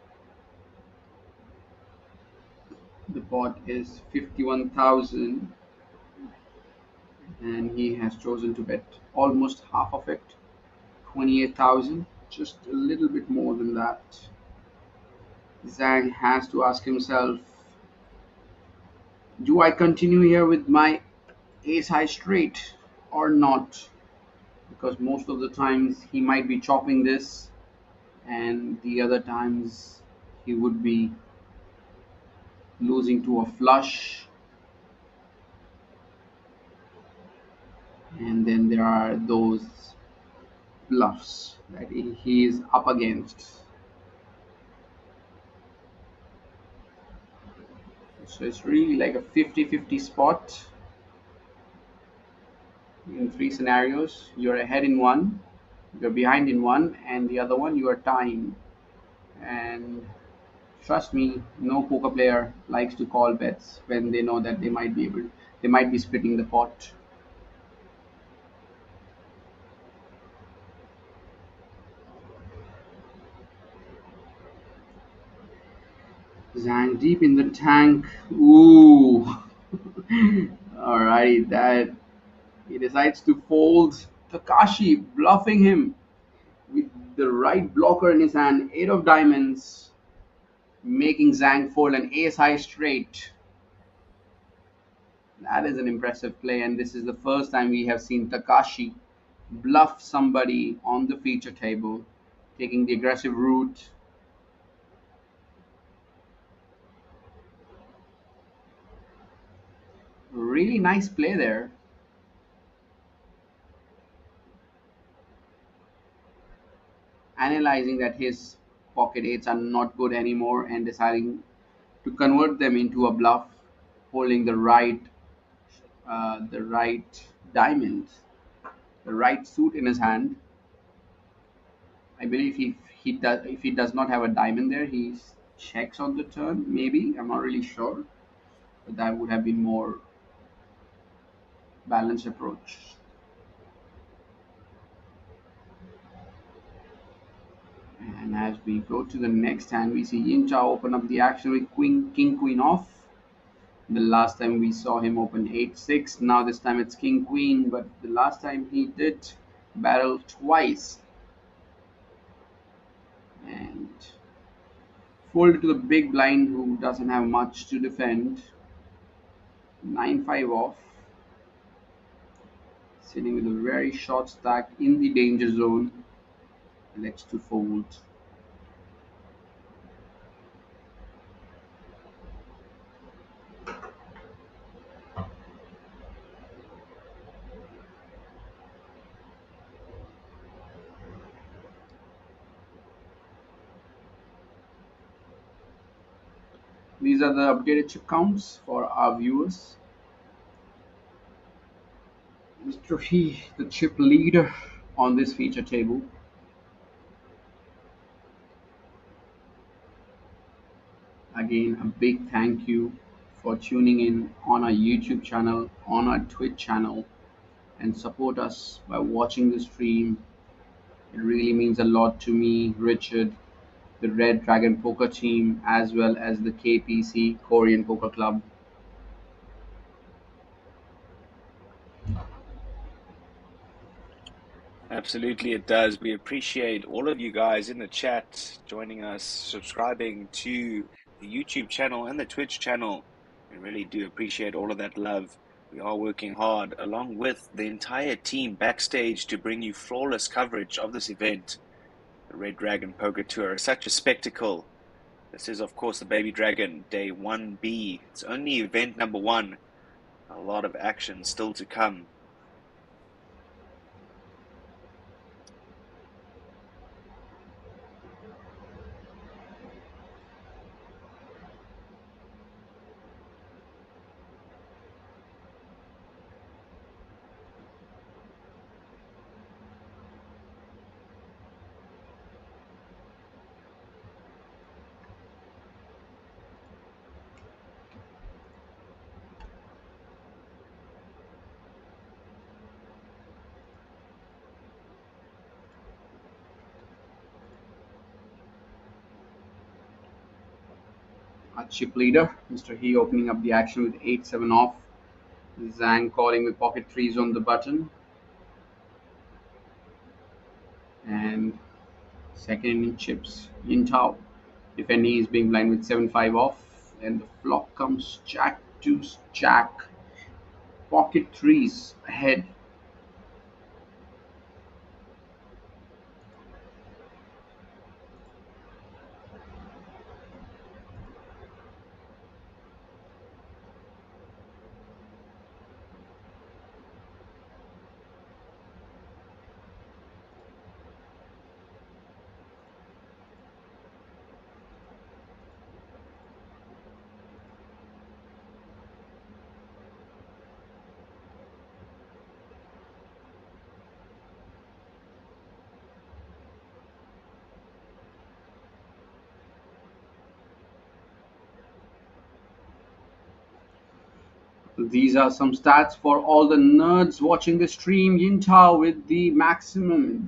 the pot is 51,000, and he has chosen to bet almost half of it, 28,000, just a little bit more than that. Zhang has to ask himself, do I continue here with my ace high straight or not? Because most of the times he might be chopping this, and the other times he would be losing to a flush. And then there are those bluffs that he is up against. So it's really like a 50-50 spot in three scenarios. You're ahead in one, you're behind in one, and the other one you are tying. And trust me, no poker player likes to call bets when they know that they might be splitting the pot. Zhang deep in the tank. Ooh. Alrighty, that he decides to fold. Takashi bluffing him with the right blocker in his hand, 8 of diamonds, making Zhang fold an ace high straight. That is an impressive play, and this is the first time we have seen Takashi bluff somebody on the feature table, taking the aggressive route. Really nice play there. Analyzing that his pocket eights are not good anymore and deciding to convert them into a bluff, holding the right diamond, the right suit in his hand. I believe if he does not have a diamond there, he checks on the turn. Maybe, I'm not really sure, but that would have been more balanced approach. And as we go to the next hand, we see Yin Chao open up the action with King Queen off. The last time we saw him open 8-6. Now this time it's King Queen, but the last time he did barrel twice and folded to the big blind who doesn't have much to defend. 9-5 off, sitting with a very short stack in the danger zone. Elects to fold. These are the updated chip counts for our viewers. Mr. He, the chip leader on this feature table. Again, a big thank you for tuning in on our YouTube channel, on our Twitch channel, and support us by watching the stream. It really means a lot to me, Richard, the Red Dragon Poker team, as well as the KPC Korean Poker Club. Absolutely, it does. We appreciate all of you guys in the chat joining us, subscribing to the YouTube channel and the Twitch channel. We really do appreciate all of that love. We are working hard along with the entire team backstage to bring you flawless coverage of this event. The Red Dragon Poker Tour is such a spectacle. This is, of course, the Baby Dragon Day 1B. It's only event number one. A lot of action still to come. Our chip leader, Mr. He, opening up the action with 8-7 off. Zhang calling with pocket threes on the button. And second inning chips. Yin Tao defending is being blind with 7-5 off. And the flop comes Jack deuce Jack. Pocket threes ahead. These are some stats for all the nerds watching the stream. Yin Tao with the maximum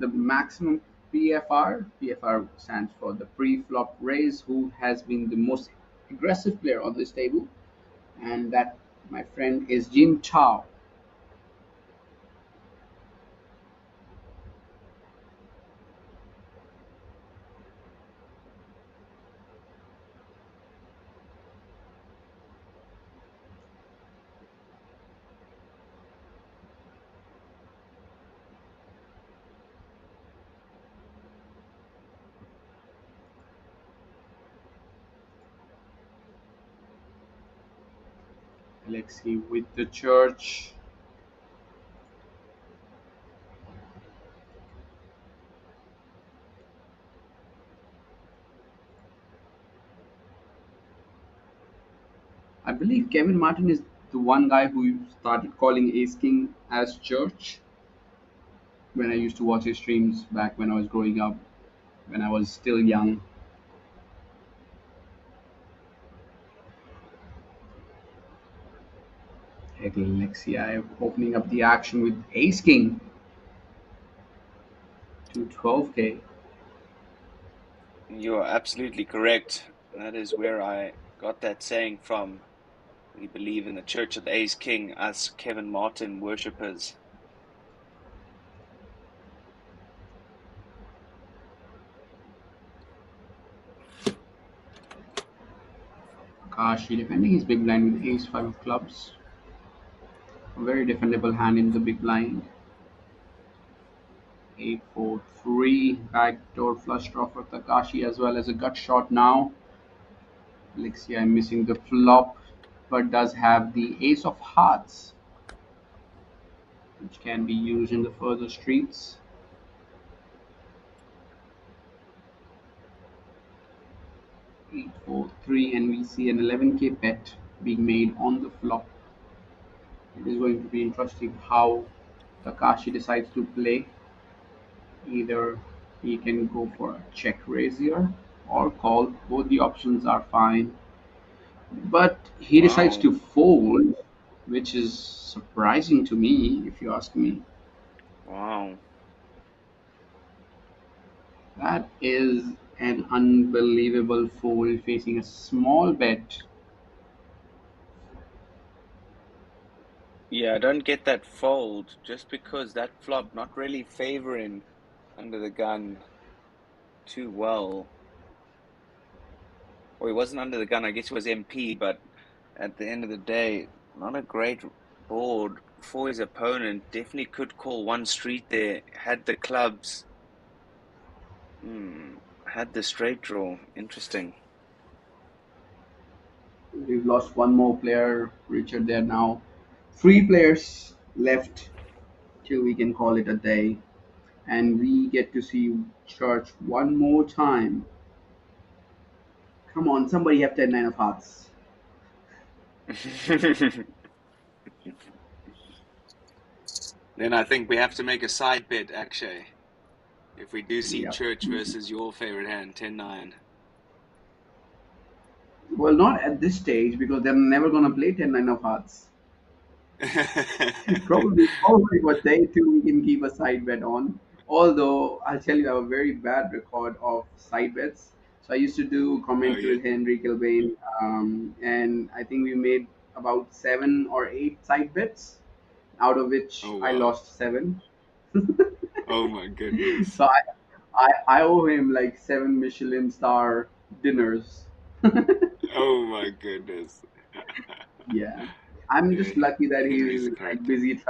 PFR. PFR stands for the pre-flop raise, who has been the most aggressive player on this table. And that, my friend, is Yin Tao. Alexei with the church. I believe Kevin Martin is the one guy who started calling Ace King as church when I used to watch his streams back when I was growing up, when I was still young. Alexei opening up the action with Ace King to 12K. You're absolutely correct. That is where I got that saying from. We believe in the Church of the Ace King, us Kevin Martin worshippers. Kashi defending his big blind with Ace 5 of clubs. A very defendable hand in the big blind. 8-4-3 backdoor flush draw for Takashi, as well as a gut shot now. Alexei missing the flop, but does have the ace of hearts, which can be used in the further streets. 8-4-3, and we see an 11K bet being made on the flop. It is going to be interesting how Takashi decides to play. Either he can go for a check raise here or call. Both the options are fine. But he decides Wow. to fold, which is surprising to me, if you ask me. Wow. That is an unbelievable fold, facing a small bet. Yeah, I don't get that fold just because that flop not really favoring under the gun too well. Well, he wasn't under the gun, I guess he was MP, but at the end of the day, not a great board for his opponent. Definitely could call one street there, had the clubs, had the straight draw. Interesting. We've lost one more player, Richard. There now, three players left till we can call it a day, and we get to see Church one more time. Come on, somebody have 10 9 of hearts. Then I think we have to make a side bet, Akshay, if we do see Yeah. Church versus your favorite hand, 10-9. Well, not at this stage because they're never gonna play 10 9 of hearts. Probably for day two we can keep a side bet on. Although I'll tell you, I have a very bad record of side bets. So I used to do Oh, commentary yeah. with Henry Kilbane, and I think we made about 7 or 8 side bets, out of which Oh, I wow. lost 7. Oh, my goodness. So I owe him like 7 Michelin star dinners. Oh, my goodness. Yeah, I'm Yeah, just lucky that Henry's a he's like character. busy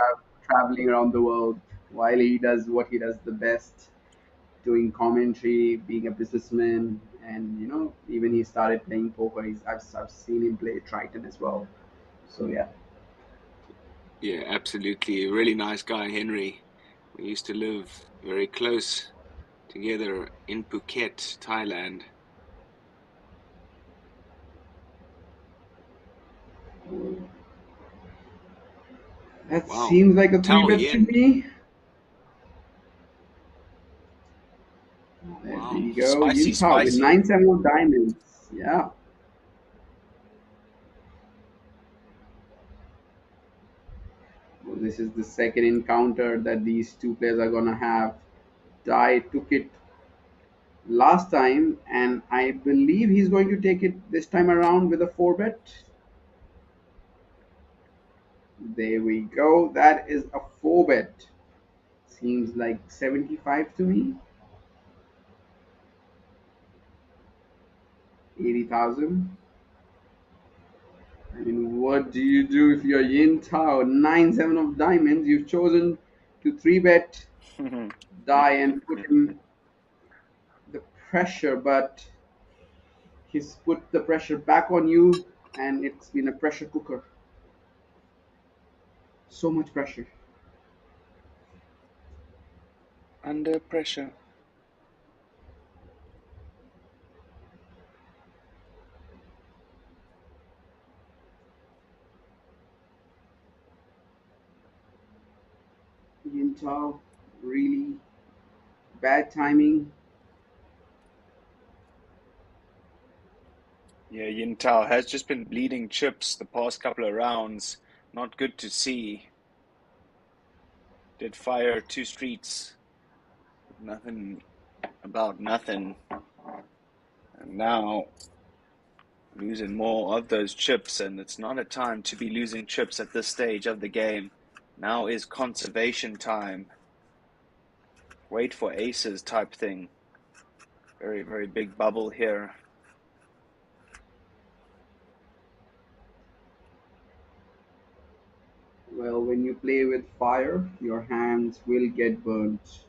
traveling around the world while he does what he does the best, doing commentary, being a businessman, and even he started playing poker. I've seen him play Triton as well. So yeah, Yeah, absolutely. A really nice guy, Henry. We used to live very close together in Phuket, Thailand. that Wow. seems like a three Tell bet to Yin. me. There Wow. we go, Spicy, Yin Tao with spicy. 9 7 of diamonds. Yeah. Well, this is the second encounter that these two players are gonna have. Dai took it last time, and I believe he's going to take it this time around with a 4 bet. There we go. That is a 4 bet. Seems like 75 to me. 80,000. I mean, what do you do if you're Yin Tao? 9 7 of diamonds. You've chosen to 3 bet die and put him the pressure, but he's put the pressure back on you, and it's been a pressure cooker. So much pressure. Under pressure. Yin Tao, really bad timing. Yeah, Yin Tao has just been bleeding chips the past couple of rounds. Not good to see. Did fire 2 streets. Nothing about nothing. And now losing more of those chips, and it's not a time to be losing chips at this stage of the game. Now is conservation time. Wait for aces type thing. Very, very big bubble here. Well, when you play with fire, your hands will get burnt,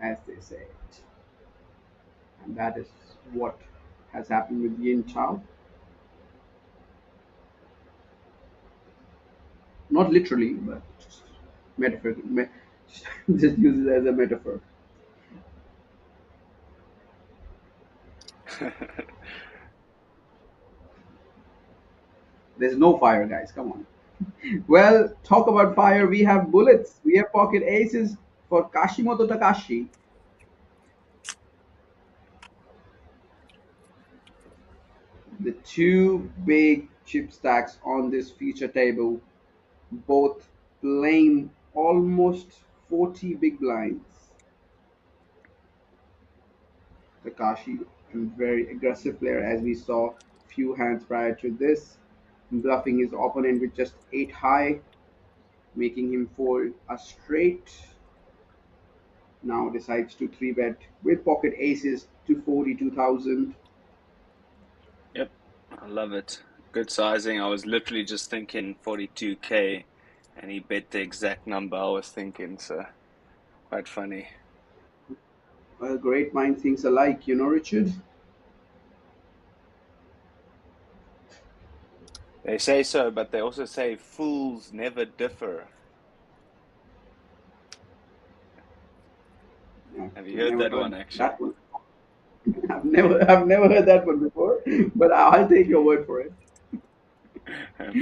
as they say it. And that is what has happened with Yin Chao. Not literally, but just metaphor. Just use it as a metaphor. There's no fire, guys. Come on. Well, talk about fire. We have bullets. We have pocket aces for Kashimoto Takashi. The two big chip stacks on this feature table, both playing almost 40 big blinds. Takashi, a very aggressive player, as we saw few hands prior to this, bluffing his opponent with just 8 high. making him fold a straight. Now decides to 3-bet with pocket aces to 42,000. Yep, I love it. Good sizing. I was literally just thinking 42K, and he bet the exact number I was thinking, so quite funny. Well, great mind thinks alike, Richard. They say so, but they also say fools never differ. Yeah, Have you I've heard never that heard one, actually? that one. I've never heard that one before, but I'll take your word for it.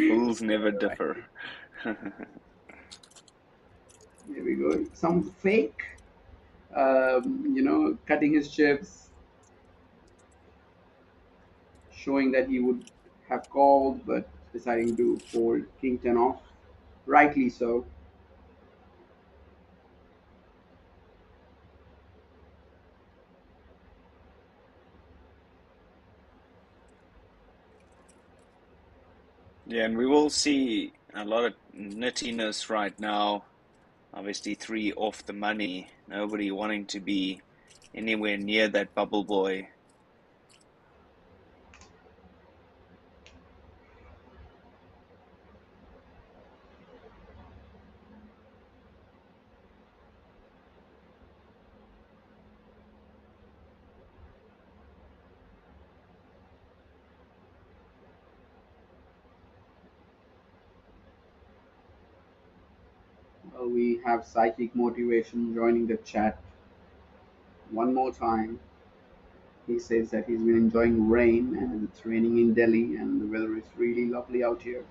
Fools never All right, differ. here we go. Some fake, cutting his chips, showing that he would have called, but deciding to fold king 10 off. Rightly so. Yeah, and we will see a lot of nittiness right now. Obviously, three off the money. Nobody wanting to be anywhere near that bubble boy. We have psychic motivation joining the chat one more time. He says that he's been enjoying rain and it's raining in Delhi and the weather is really lovely out here.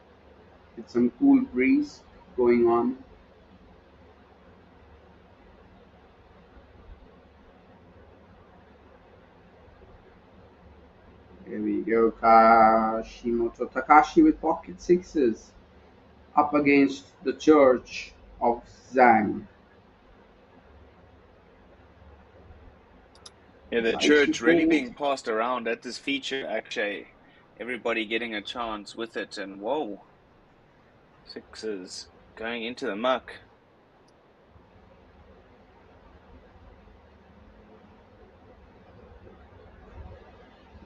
It's some cool breeze going on. Here we go. Kashimoto Takashi with pocket sixes up against the Church of Zhang. Yeah, the Decides to church really fold. being passed around at this feature, actually. Everybody getting a chance with it, and whoa, sixes going into the muck.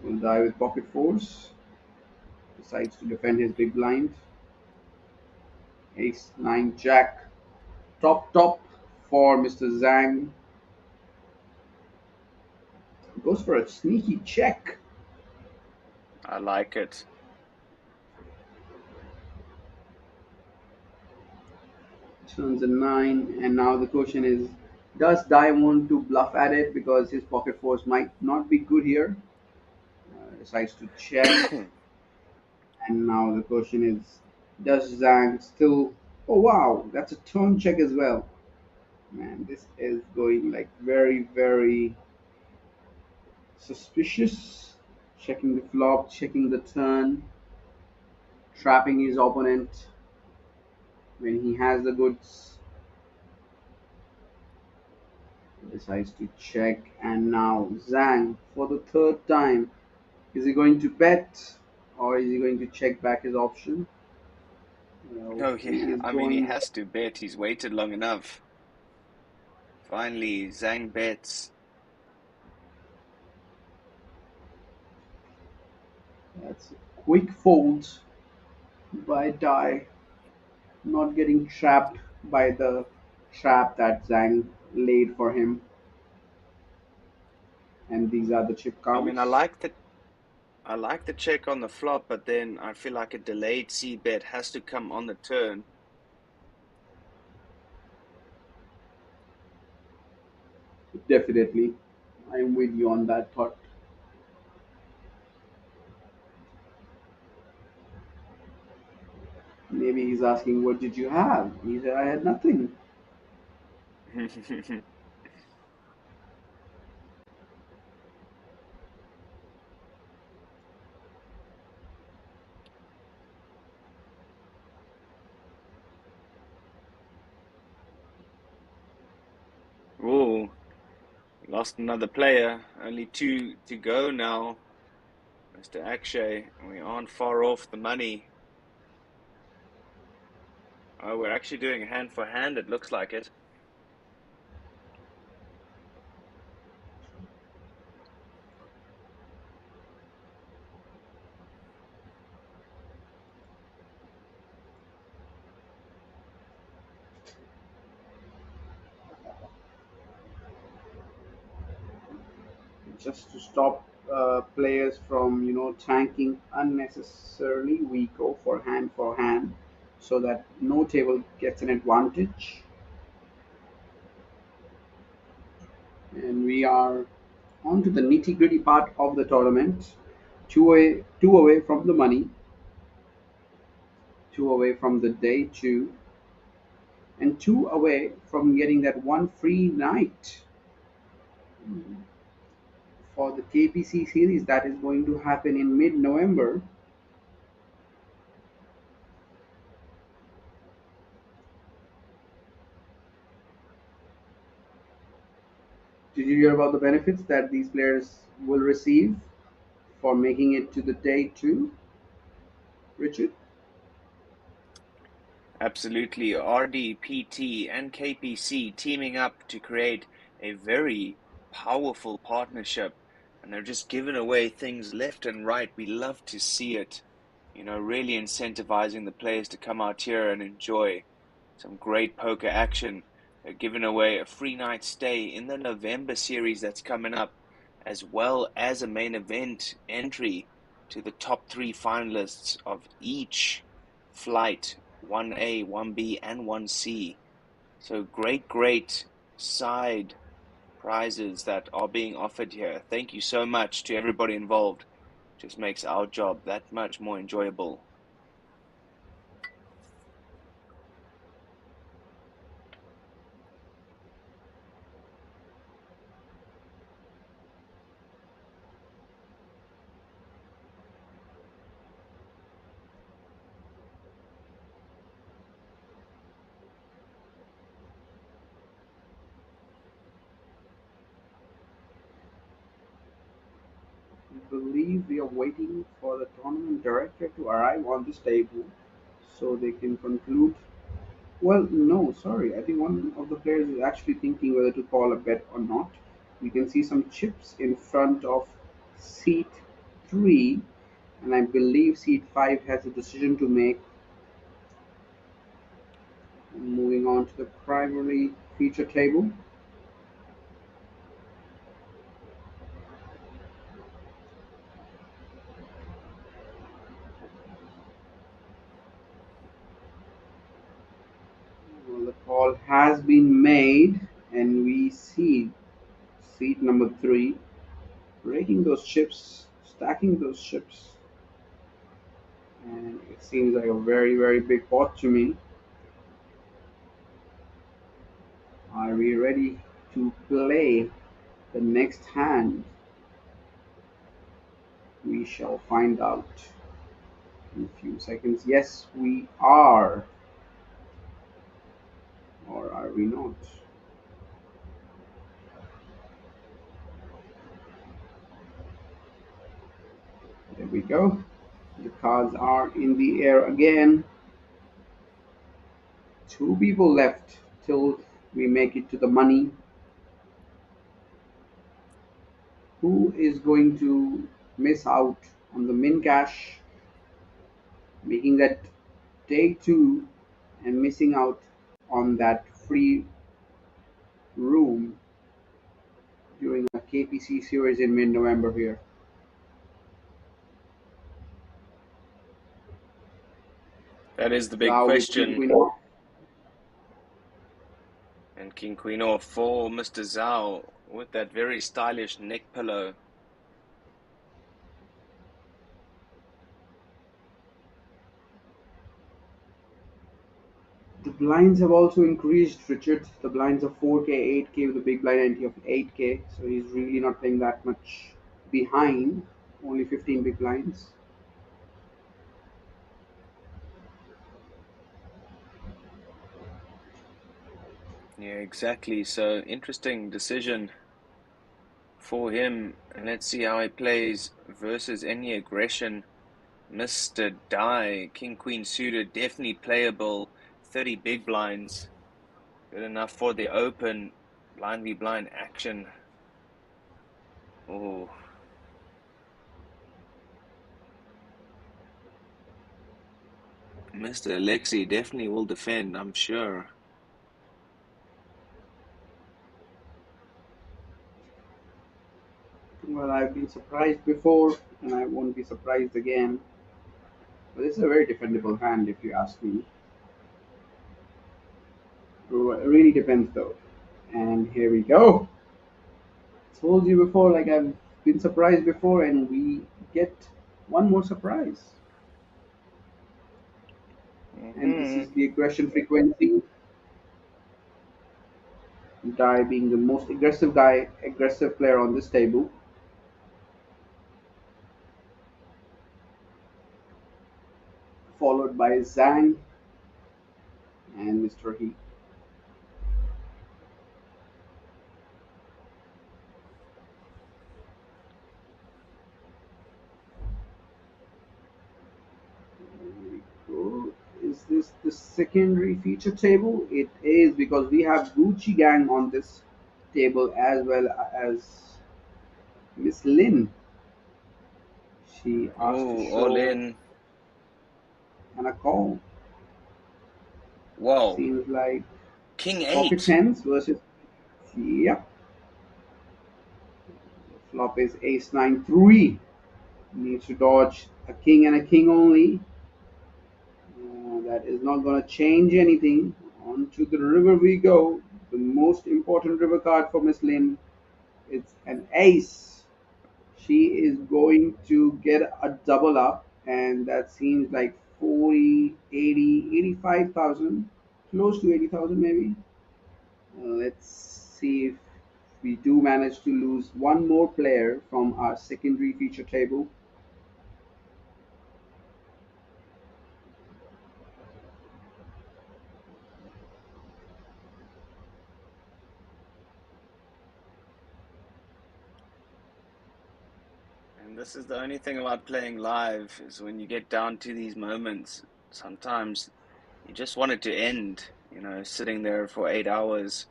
Will die with pocket fours. Decides to defend his big blind. Ace 9 Jack. Top for Mr. Zhang. Goes for a sneaky check. I like it. Turns a 9, and now the question is, does Dai want to bluff at it because his pocket fours might not be good here? Decides to check, and now the question is, does Zhang still? Oh wow, that's a turn check as well. Man, this is going like very suspicious. Checking the flop, checking the turn, trapping his opponent when he has the goods. Decides to check, and now Zhang for the third time. Is he going to bet or is he going to check back his option? Well, Oh, he yeah. is I mean, he going. has to bet. He's waited long enough. Finally, Zhang bets. That's a quick fold by Dai, not getting trapped by the trap that Zhang laid for him. And these are the chip I mean, counts. I like the check on the flop, but then I feel like a delayed C bet has to come on the turn. Definitely, I'm with you on that thought. Maybe he's asking, "What did you have?" He said, "I had nothing." Ooh, lost another player. Only two to go now, Mr. Akshay. We aren't far off the money. Oh, we're actually doing hand for hand, it looks like it. Just to stop players from tanking unnecessarily, we go for hand so that no table gets an advantage, and we are on to the nitty gritty part of the tournament. Two away from the money, two away from the day two, and two away from getting that one free night for the KPC series that is going to happen in mid-November. Did you hear about the benefits that these players will receive for making it to the day two, Richard? Absolutely. RDPT and KPC teaming up to create a very powerful partnership, and they're just giving away things left and right. We love to see it, really incentivizing the players to come out here and enjoy some great poker action. They're giving away a free night stay in the November series that's coming up, as well as a main event entry to the top 3 finalists of each flight 1A, 1B, and 1C. So great side prizes that are being offered here. Thank you so much to everybody involved. Just makes our job that much more enjoyable. I believe we are waiting for the tournament director to arrive on this table so they can conclude. Well, no, sorry. I think one of the players is actually thinking whether to call a bet or not. We can see some chips in front of seat 3, and I believe seat 5 has a decision to make. Moving on to the primary feature table. Well, the call has been made, and we see seat number 3 raking those chips, stacking those chips, and it seems like a very big pot to me. Are we ready to play the next hand? We shall find out in a few seconds. Yes, we are. Or are we not? There we go. The cards are in the air again. 2 people left till we make it to the money. Who is going to miss out on the min cash, making that day 2 and missing out on that free room during a KPC series in mid-November here? That is the big Now with King question. Queen off. And King Queen off for Mr. Zhao with that very stylish neck pillow. The blinds have also increased, Richard. The blinds are 4K, 8K with a big blind ante of 8K. So he's really not playing that much behind. Only 15 big blinds. Yeah, exactly. So interesting decision for him. And let's see how he plays versus any aggression. Mr. Die, King Queen suited, definitely playable. 30 big blinds. Good enough for the open blind v blind action. Oh, Mr. Alexi definitely will defend, I'm sure. Well, I've been surprised before, and I won't be surprised again. But this is a very defendable hand, if you ask me. It really depends, though. And here we go. Told you before, like I've been surprised before, and we get one more surprise. And this is Mm-hmm. the aggression frequency. Die being the most aggressive player on this table, followed by Zhang and Mr. He. So, is this the secondary feature table? It is, because we have Gucci Gang on this table as well as Miss Lin. She asked to Oh, all show in. and a call. Wow. Seems like King pocket 8. tens versus, yep. Flop is ace 9 3. Needs to dodge a king and a king only. That is not going to change anything. On to the river we go. The most important river card for Miss Lin. It's an ace. She is going to get a double up, and that seems like 40, 80, 85,000. Close to 80,000 maybe. Let's see if we do manage to lose one more player from our secondary feature table. And this is the only thing about playing live is when you get down to these moments, sometimes you just want it to end, sitting there for 8 hours.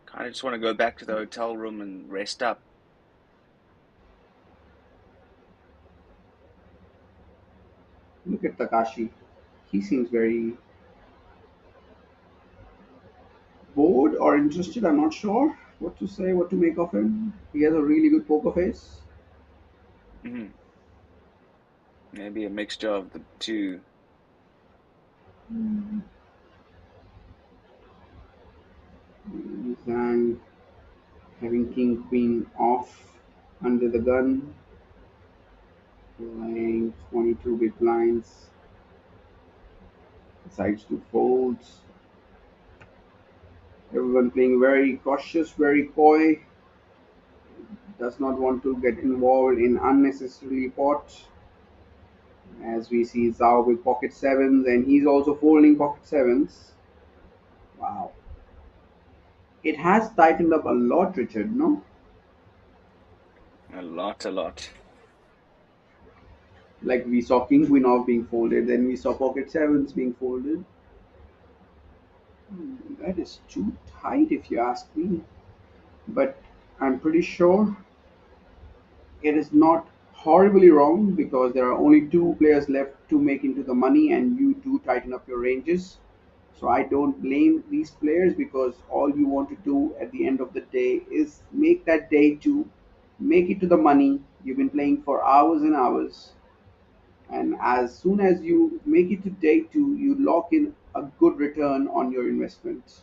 Kind of just want to go back to the hotel room and rest up. Look at Takashi. He seems very bored or interested. I'm not sure what to say, what to make of him. He has a really good poker face. Hmm. Maybe a mixture of the two. Zhang having king queen off under the gun, playing 22 big blinds, decides to fold. Everyone playing very cautious, very coy, does not want to get involved in unnecessarily pot. As we see Zhao with pocket sevens, and he's also folding pocket sevens. Wow. It has tightened up a lot, Richard, no? A lot, a lot. Like we saw king queen off being folded, then we saw pocket sevens being folded. That is too tight if you ask me. But I'm pretty sure it is not horribly wrong, because there are only two players left to make into the money, and you do tighten up your ranges. So I don't blame these players, because all you want to do at the end of the day is make that day two, make it to the money. You've been playing for hours and hours, and as soon as you make it to day two, you lock in a good return on your investment.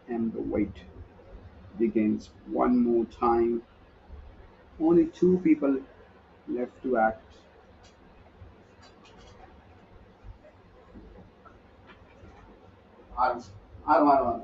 And the wait begins one more time. Only two people left to act. Arms. Arm. Arm. Arm.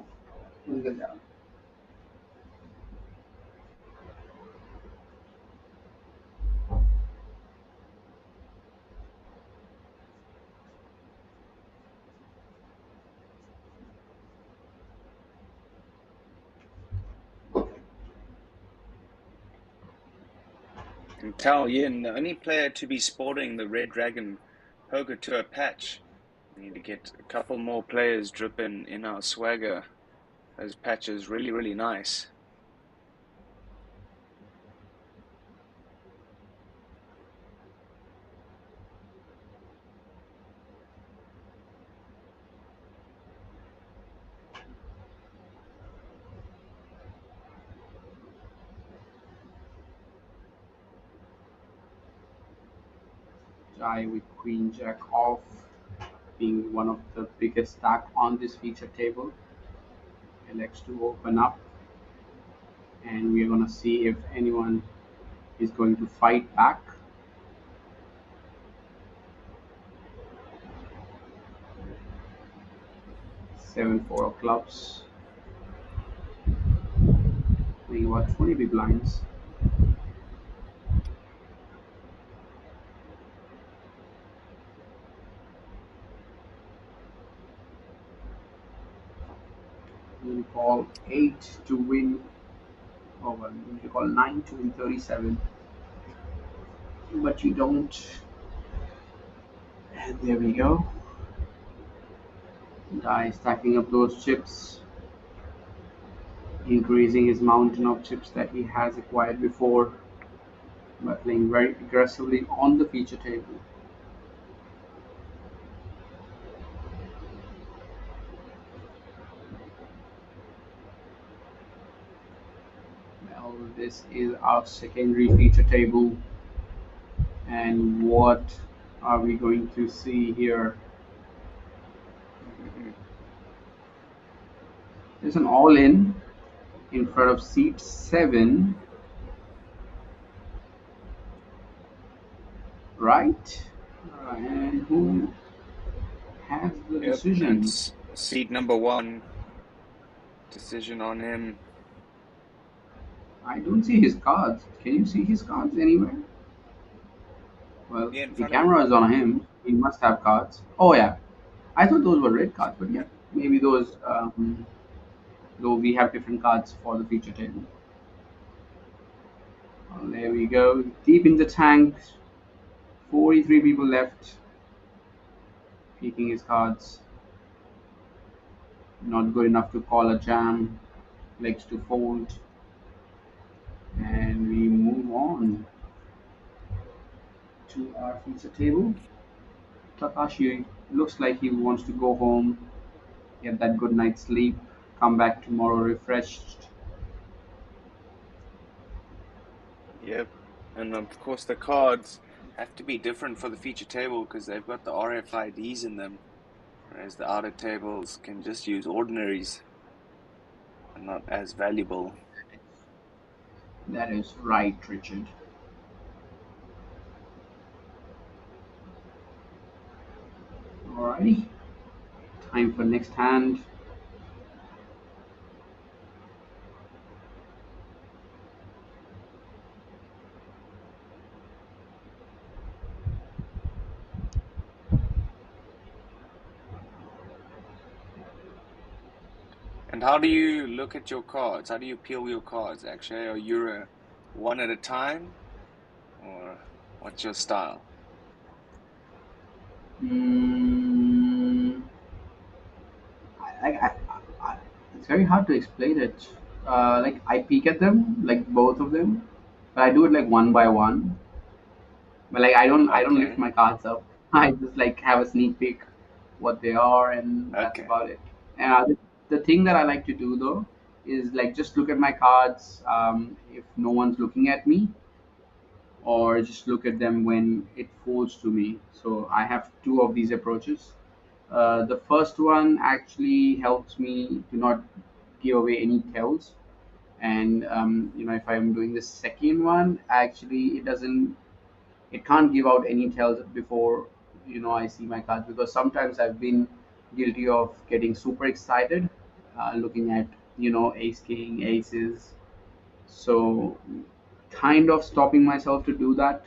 can tell Yin, the only player to be sporting the Red Dragon Poker Tour patch. We need to get a couple more players dripping in our swagger. Those patches really, really nice. Die with Queen Jack off, being one of the biggest stack on this feature table. Elects to open up, and we are going to see if anyone is going to fight back. 7-4 of clubs, playing about 20 big blinds. You call 8 to win, oh well, you call 9 to win 37, but you don't. And there we go. Die stacking up those chips, increasing his mountain of chips that he has acquired before by playing very aggressively on the feature table. Well, this is our secondary feature table, and what are we going to see here? There's an all-in front of seat 7, right? And who has the decision? That's seed number 1. Decision on him. I don't see his cards. Can you see his cards anywhere? Well, Yeah, in the front of camera is on him. He must have cards. Oh yeah, I thought those were red cards, but yeah, maybe those. Though we have different cards for the feature table. Well, there we go. Deep in the tank. 43 people left. Peeking his cards. Not good enough to call a jam. Legs to fold. And we move on to our feature table. Takashi looks like he wants to go home, get that good night's sleep, come back tomorrow refreshed. Yep. And of course the cards have to be different for the feature table because they've got the RFIDs in them, whereas the outer tables can just use ordinaries and not as valuable. That is right, Richard. Alrighty. Time for next hand. And how do you look at your cards? How do you peel your cards, actually? Are you one at a time? Or what's your style? Mm, it's very hard to explain it. Like I peek at them, like both of them, but I do it like one by one. But like I don't lift Okay. my cards up. I just like have a sneak peek what they are, and that's Okay. about it. And the thing that I like to do though is like just look at my cards if no one's looking at me, or just look at them when it folds to me. So I have two of these approaches. The first one actually helps me to not give away any tells, and if I'm doing the second one, actually it can't give out any tells before I see my cards, because sometimes I've been guilty of getting super excited, looking at ace king aces, so kind of stopping myself to do that,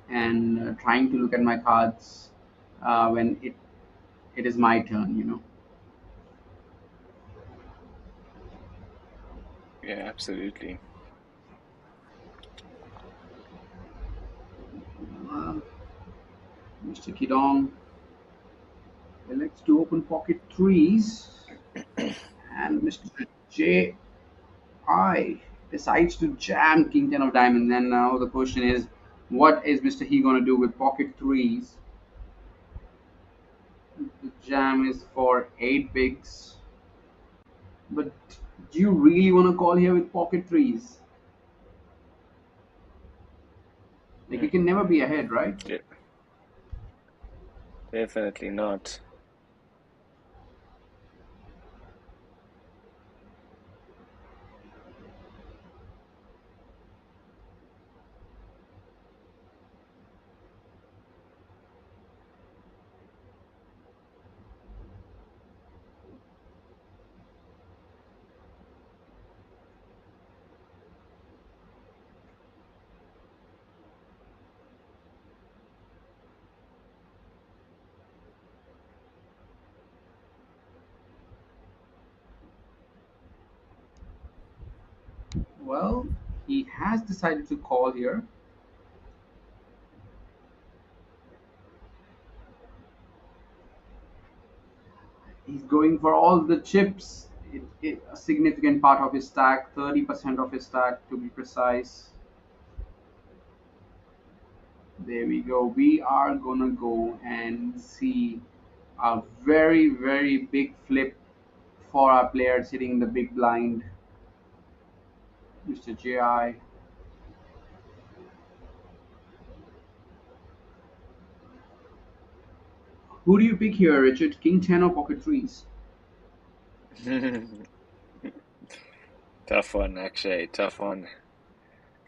and trying to look at my cards when it is my turn. Yeah, absolutely. Mr. Kidong elects to open pocket threes, and Mr. J.I. decides to jam King 10 of diamonds. And now the question is, what is Mr. He gonna do with pocket threes? The jam is for 8 bigs. But do you really want to call here with pocket threes? Like, you can never be ahead, right? Yeah, definitely not. Well, he has decided to call here. He's going for all the chips. A significant part of his stack, 30% of his stack to be precise. There we go. We are gonna go and see a very, very big flip for our player sitting in the big blind, Mr. JI. Who do you pick here, Richard? King 10 or pocket threes? Tough one, actually, tough one.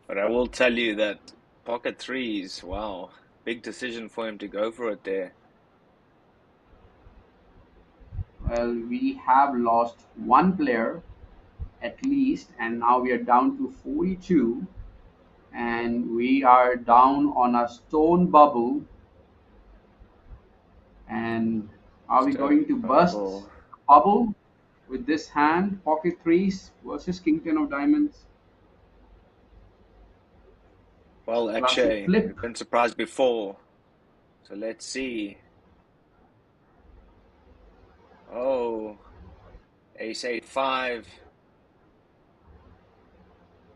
But I will tell you that pocket threes, wow, big decision for him to go for it there. Well, we have lost one player at least, and now we are down to 42, and we are down on a stone bubble. And are we going to bust bubble with this hand? Pocket threes versus King 10 of diamonds. Well, actually, we've been surprised before. So let's see. Oh, ace 8-5.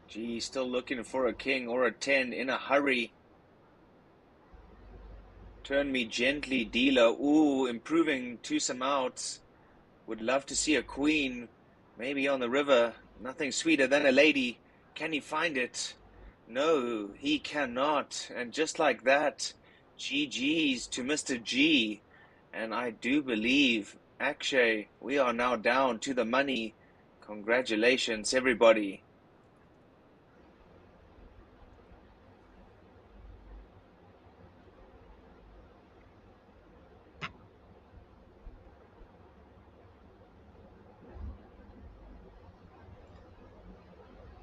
Gee, still looking for a king or a 10 in a hurry. Turn me gently, dealer. Ooh, improving to some outs. Would love to see a queen, maybe on the river. Nothing sweeter than a lady. Can he find it? No, he cannot. And just like that, GG's to Mr. G. And I do believe, Akshay, we are now down to the money. Congratulations, everybody.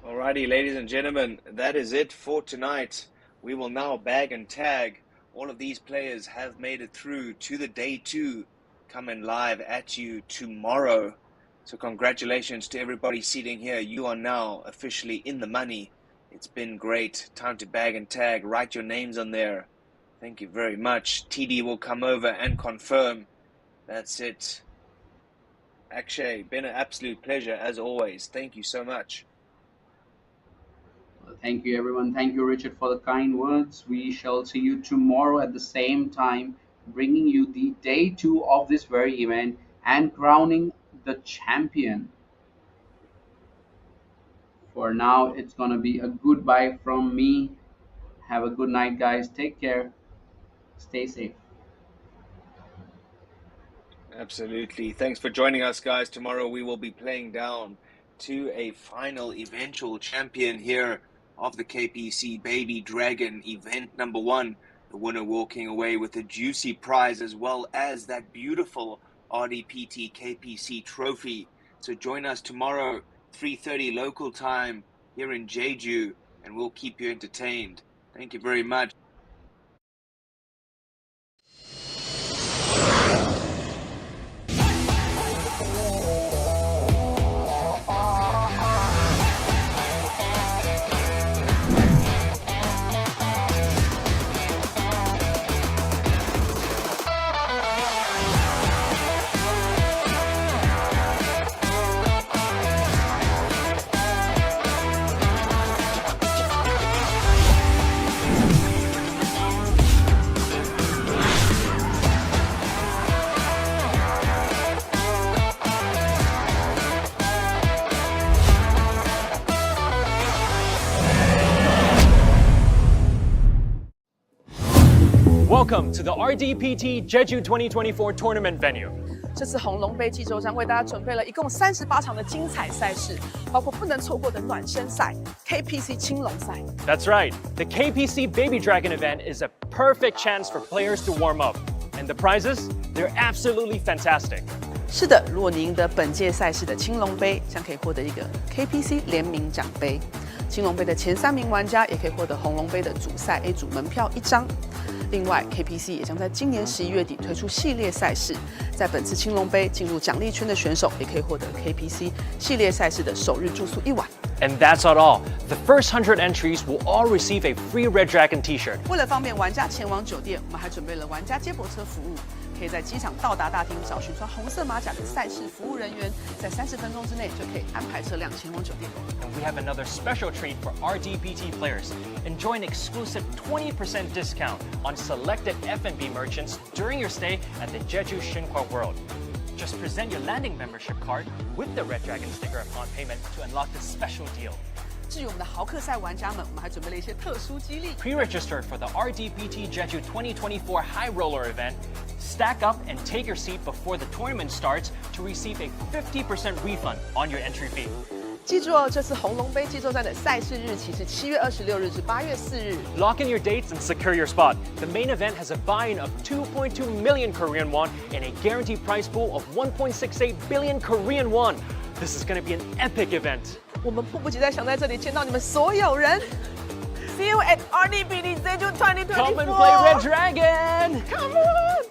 Alrighty, ladies and gentlemen, that is it for tonight. We will now bag and tag. All of these players have made it through to the day 2, coming live at you tomorrow. So congratulations to everybody sitting here. You are now officially in the money. It's been great. Time to bag and tag. Write your names on there. Thank you very much. TD will come over and confirm. That's it. Akshay, been an absolute pleasure as always. Thank you so much. Thank you, everyone. Thank you, Richard, for the kind words. We shall see you tomorrow at the same time, bringing you the day 2 of this very event and crowning the champion. For now, it's going to be a goodbye from me. Have a good night, guys. Take care. Stay safe. Absolutely. Thanks for joining us, guys. Tomorrow we will be playing down to a final eventual champion here of the KPC Baby Dragon event number 1. The winner walking away with a juicy prize as well as that beautiful RDPT KPC trophy. So join us tomorrow, 3:30 local time here in Jeju, and we'll keep you entertained. Thank you very much. welcome to the RDPT Jeju 2024 tournament venue. 这次红龙杯济州站为大家准备了一共38场的精彩赛事，包括不能错过的暖身赛 KPC 青龙赛。 That's right, the KPC Baby Dragon event is a perfect chance for players to warm up. And the prizes? They're absolutely fantastic. 是的，如果你赢得本届赛事的青龙杯，将可以获得一个 KPC 联名奖杯。青龙杯的前3名玩家也可以获得红龙杯的主赛 A 组门票1张。另外 ，KPC 也将在今年11月底推出系列赛事，在本次青龙杯进入奖励圈的选手也可以获得 KPC 系列赛事的首日住宿1晚。 And that's not all. The first 100 entries will all receive a free Red Dragon t-shirt. 为了方便玩家前往酒店，我们还准备了玩家接驳车服务，可以在机场到达大厅找寻穿红色马甲的赛事服务人员，在30分钟之内就可以安排车辆前往酒店。 And we have another special treat for RDPT players. Enjoy an exclusive 20% discount on selected F&B merchants during your stay at the Jeju Xinhua World. Just present your landing membership card with the Red Dragon sticker upon payment to unlock this special deal. 至于我们的豪客赛玩家们，我们还准备了一些特殊激励。 Pre-registered for the RDPT Jeju 2024 High Roller event, stack up and take your seat before the tournament starts to receive a 50% refund on your entry fee. 记住哦，这次红龙杯济州站的赛事日期是7月26日至8月4日。 Lock in your dates and secure your spot. The main event has a buy-in of 2.2 million Korean won and a guaranteed prize pool of 1.68 billion Korean won. This is going to be an epic event. 我们迫不及待想在这里见到你们所有人。See you at RDPT Jeju 2024. Come and play Red Dragon! Come on!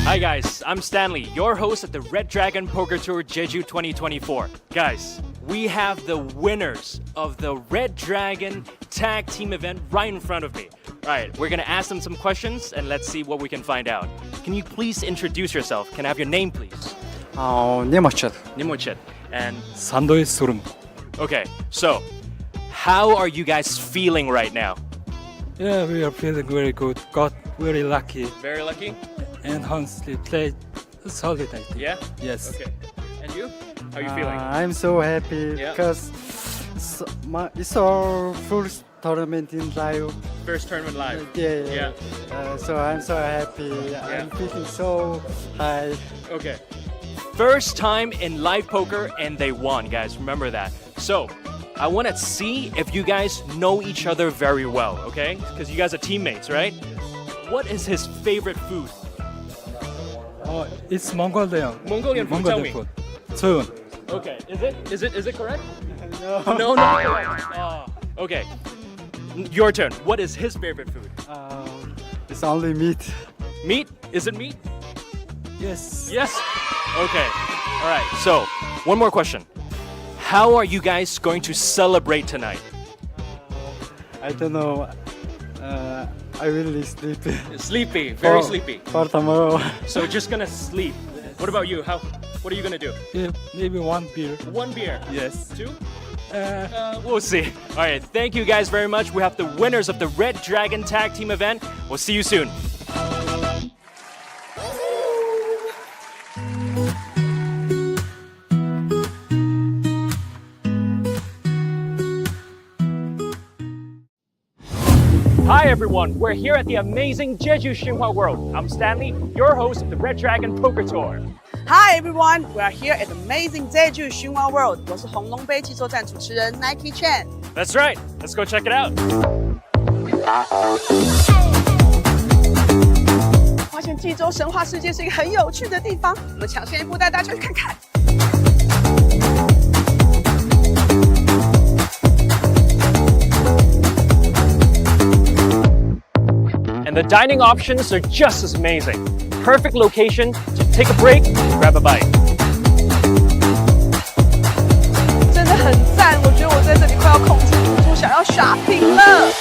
Hi guys, I'm Stanley, your host at the Red Dragon Poker Tour Jeju 2024. Guys, we have the winners of the Red Dragon tag team event right in front of me. Alright, we're gonna ask them some questions and let's see what we can find out. Can you please introduce yourself? Can I have your name please? Nemochit. Nimochit. And 산도의 소름. okay, so how are you guys feeling right now? Yeah, we are feeling very good. Got very lucky Very lucky? and honestly played solid. I think. Yeah? Yes. Okay. And you? How are you feeling? I'm so happy Yeah. because it's our first tournament in live. First tournament live. Yeah. So I'm so happy. I'm feeling so high. Okay. First time in live poker and they won, guys. Remember that. So, I want to see if you guys know each other very well, okay? Because you guys are teammates, right? What is his favorite food? It's Mongolian. Mongolian food, tell me. food. Soon. Okay. Is it correct? No, not correct. Okay. Your turn. What is his favorite food? It's only meat. Meat? Is it meat? Yes. Yes. Okay. All right. So, one more question. How are you guys going to celebrate tonight? I don't know. I will sleep Sleepy, very sleepy. for tomorrow. So just gonna sleep. What about you? What are you gonna do? Yeah, maybe one beer. One beer. Yes. Two? We'll see. All right. Thank you guys very much. We have the winners of the Red Dragon Tag Team event. We'll see you soon. Hi everyone, we're here at the amazing Jeju Xinhua World. I'm Stanley, your host of the Red Dragon Poker Tour. Hi everyone, we are here at the amazing Jeju Xinhua World. 我是红龙杯济州站主持人 Nike Chen。 That's right, let's go check it out. 发现济州神话世界是一个很有趣的地方，我们抢先一步带大家去看看。 And the dining options are just as amazing. Perfect location to take a break and grab a bite. 真的很赞，我觉得我在这里快要控制不住，想要 shopping 了。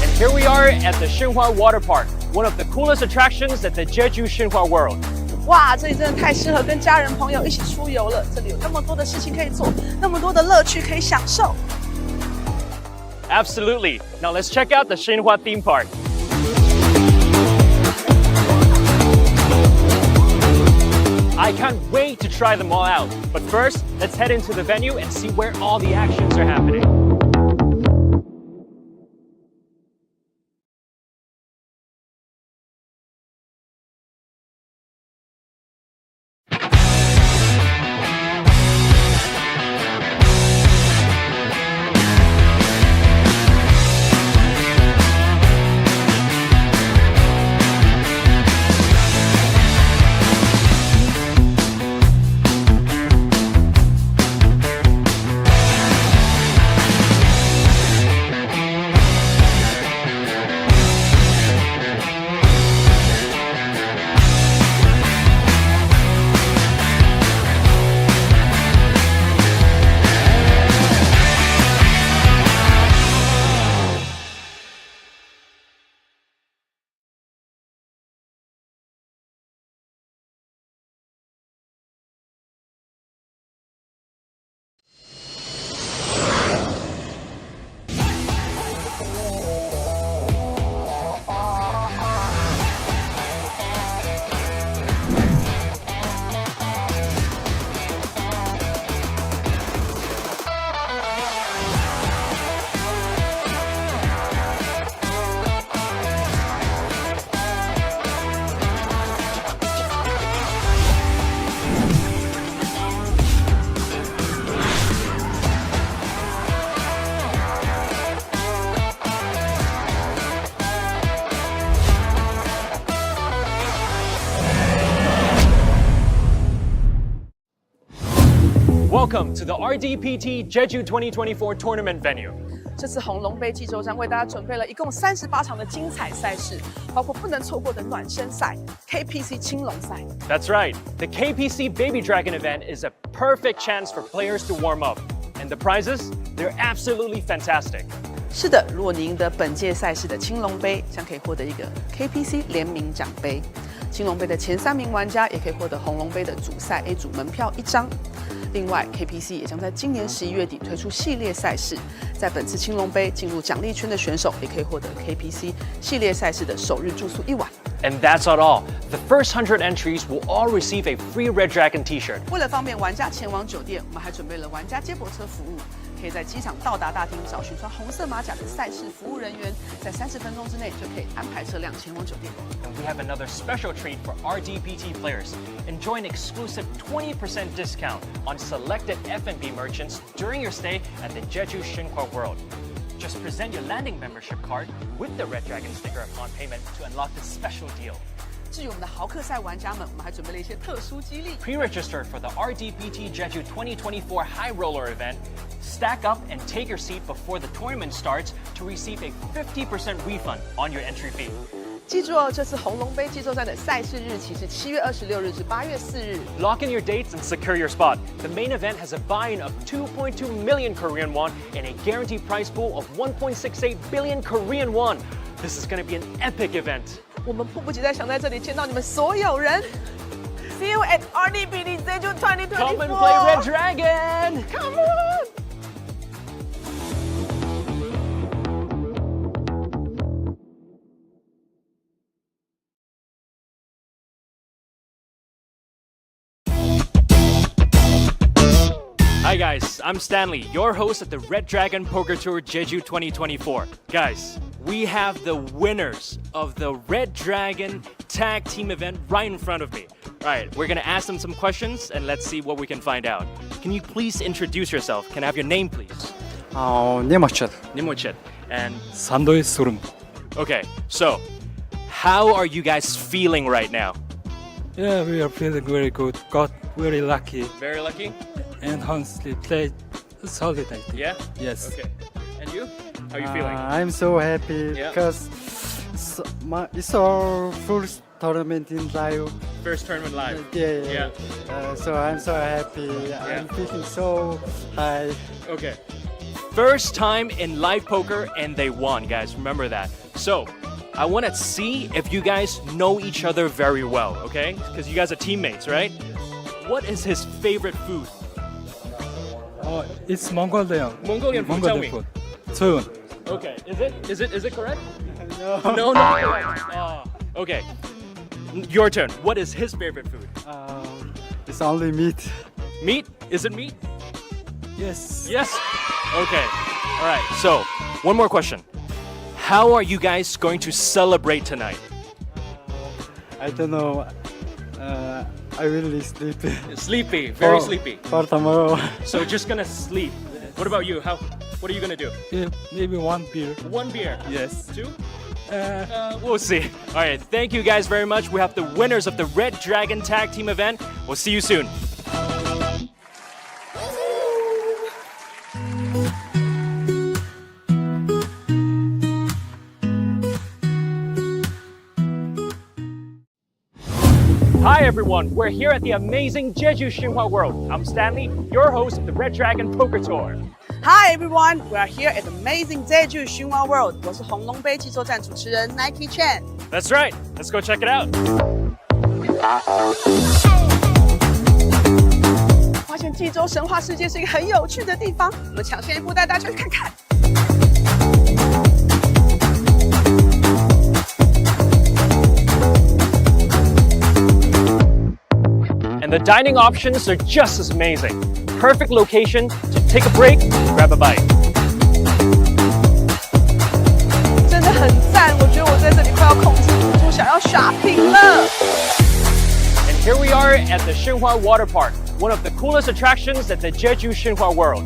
And here we are at the Xinhua Water Park, one of the coolest attractions at the Jeju Xinhua World. 哇，这里真的太适合跟家人朋友一起出游了，这里有那么多的事情可以做，那么多的乐趣可以享受。 Absolutely. Now let's check out the Xinhua theme park. can't wait to try them all out. But first, let's head into the venue and see where all the actions are happening. Welcome to the RDPT Jeju 2024 tournament venue. 这次红龙杯济州站为大家准备了一共38场的精彩赛事，包括不能错过的暖身赛 KPC 青龙赛。 That's right, the KPC Baby Dragon event is a perfect chance for players to warm up. And the prizes? They're absolutely fantastic. 是的，如果你赢得本届赛事的青龙杯，将可以获得一个 KPC 联名奖杯。青龙杯的前3名玩家也可以获得红龙杯的主赛 A 组门票1张。另外 ，KPC 也将在今年11月底推出系列赛事，在本次青龙杯进入奖励圈的选手也可以获得 KPC 系列赛事的首日住宿1晚。 And that's not all. The first 100 entries will all receive a free Red Dragon t-shirt. 为了方便玩家前往酒店，我们还准备了玩家接驳车服务，可以在机场到达大厅找寻穿红色马甲的赛事服务人员，在30分钟之内就可以安排车辆前往酒店。 And we have another special treat for RDPT players. Enjoy an exclusive 20% discount on selected F&B merchants during your stay at the Jeju Shinhwa World. Just present your landing membership card with the Red Dragon sticker upon payment to unlock this special deal. 至于我们的豪客赛玩家们，我们还准备了一些特殊激励。 Pre-register for the RDPT Jeju 2024 High Roller event. Stack up and take your seat before the tournament starts to receive a 50% refund on your entry fee. 记住哦，这次红龙杯济州站的赛事日期是7月26日至8月4日。 Lock in your dates and secure your spot. The main event has a buy-in of 2.2 million Korean won and a guaranteed prize pool of 1.68 billion Korean won. This is going to be an epic event. 我们迫不及待想在这里见到你们所有人。See you at RDPT Jeju 2024. Come and play Red Dragon! Come on! Hi guys, I'm Stanley, your host at the Red Dragon Poker Tour Jeju 2024. Guys, we have the winners of the Red Dragon tag team event right in front of me. All right, we're gonna ask them some questions and let's see what we can find out. Can you please introduce yourself? Can I have your name, please? Nemochel. Nimochet. And 산도의 소름. okay, so how are you guys feeling right now? Yeah, we are feeling very good. Got very lucky Very lucky? and honestly played solid, I think. Yeah? Yes. Okay. And you? How are you feeling? I'm so happy Yeah. because it's our first tournament in live. First tournament live. Yeah. So I'm so happy. I'm feeling so high. Okay. First time in live poker and they won, guys. Remember that. So, I want to see if you guys know each other very well, okay? Because you guys are teammates, right? What is his favorite food? It's Mongolian. Mongolian food, tell me. food. 소윤. Okay. Is it correct? No, not correct. Okay. Your turn. What is his favorite food? It's only meat. Meat? Is it meat? Yes. Yes? Okay. All right. So, one more question. How are you guys going to celebrate tonight? I don't know. I really sleep. Sleepy. Very for, sleepy. For tomorrow. So, just gonna sleep. What about you? What are you gonna do? Yeah, maybe one beer. One beer? Yes. Two? We'll see. All right. Thank you guys very much. We have the winners of the Red Dragon Tag Team event. We'll see you soon. Hi everyone, we're here at the amazing Jeju Xinhua World. I'm Stanley, your host of the Red Dragon Poker Tour. Hi everyone, we are here at the amazing Jeju Xinhua World. 我是红龙杯季作战主持人 Nike Chen。 That's right, let's go check it out. 发现济州神话世界是一个很有趣的地方，我们抢先一步带大家去看看。 And the dining options are just as amazing. Perfect location to take a break, grab a bite. 真的很赞，我觉得我在这里快要控制不住，想要 shopping 了。 And here we are at the Xinhua Water Park, one of the coolest attractions at the Jeju Xinhua World.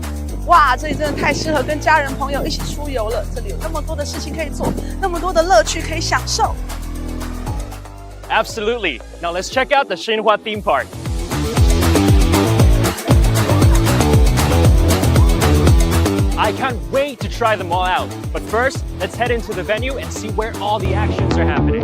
哇，这里真的太适合跟家人朋友一起出游了。这里有那么多的事情可以做，那么多的乐趣可以享受。 Absolutely. Now let's check out the Xinhua theme park. I can't wait to try them all out. But first, let's head into the venue and see where all the actions are happening.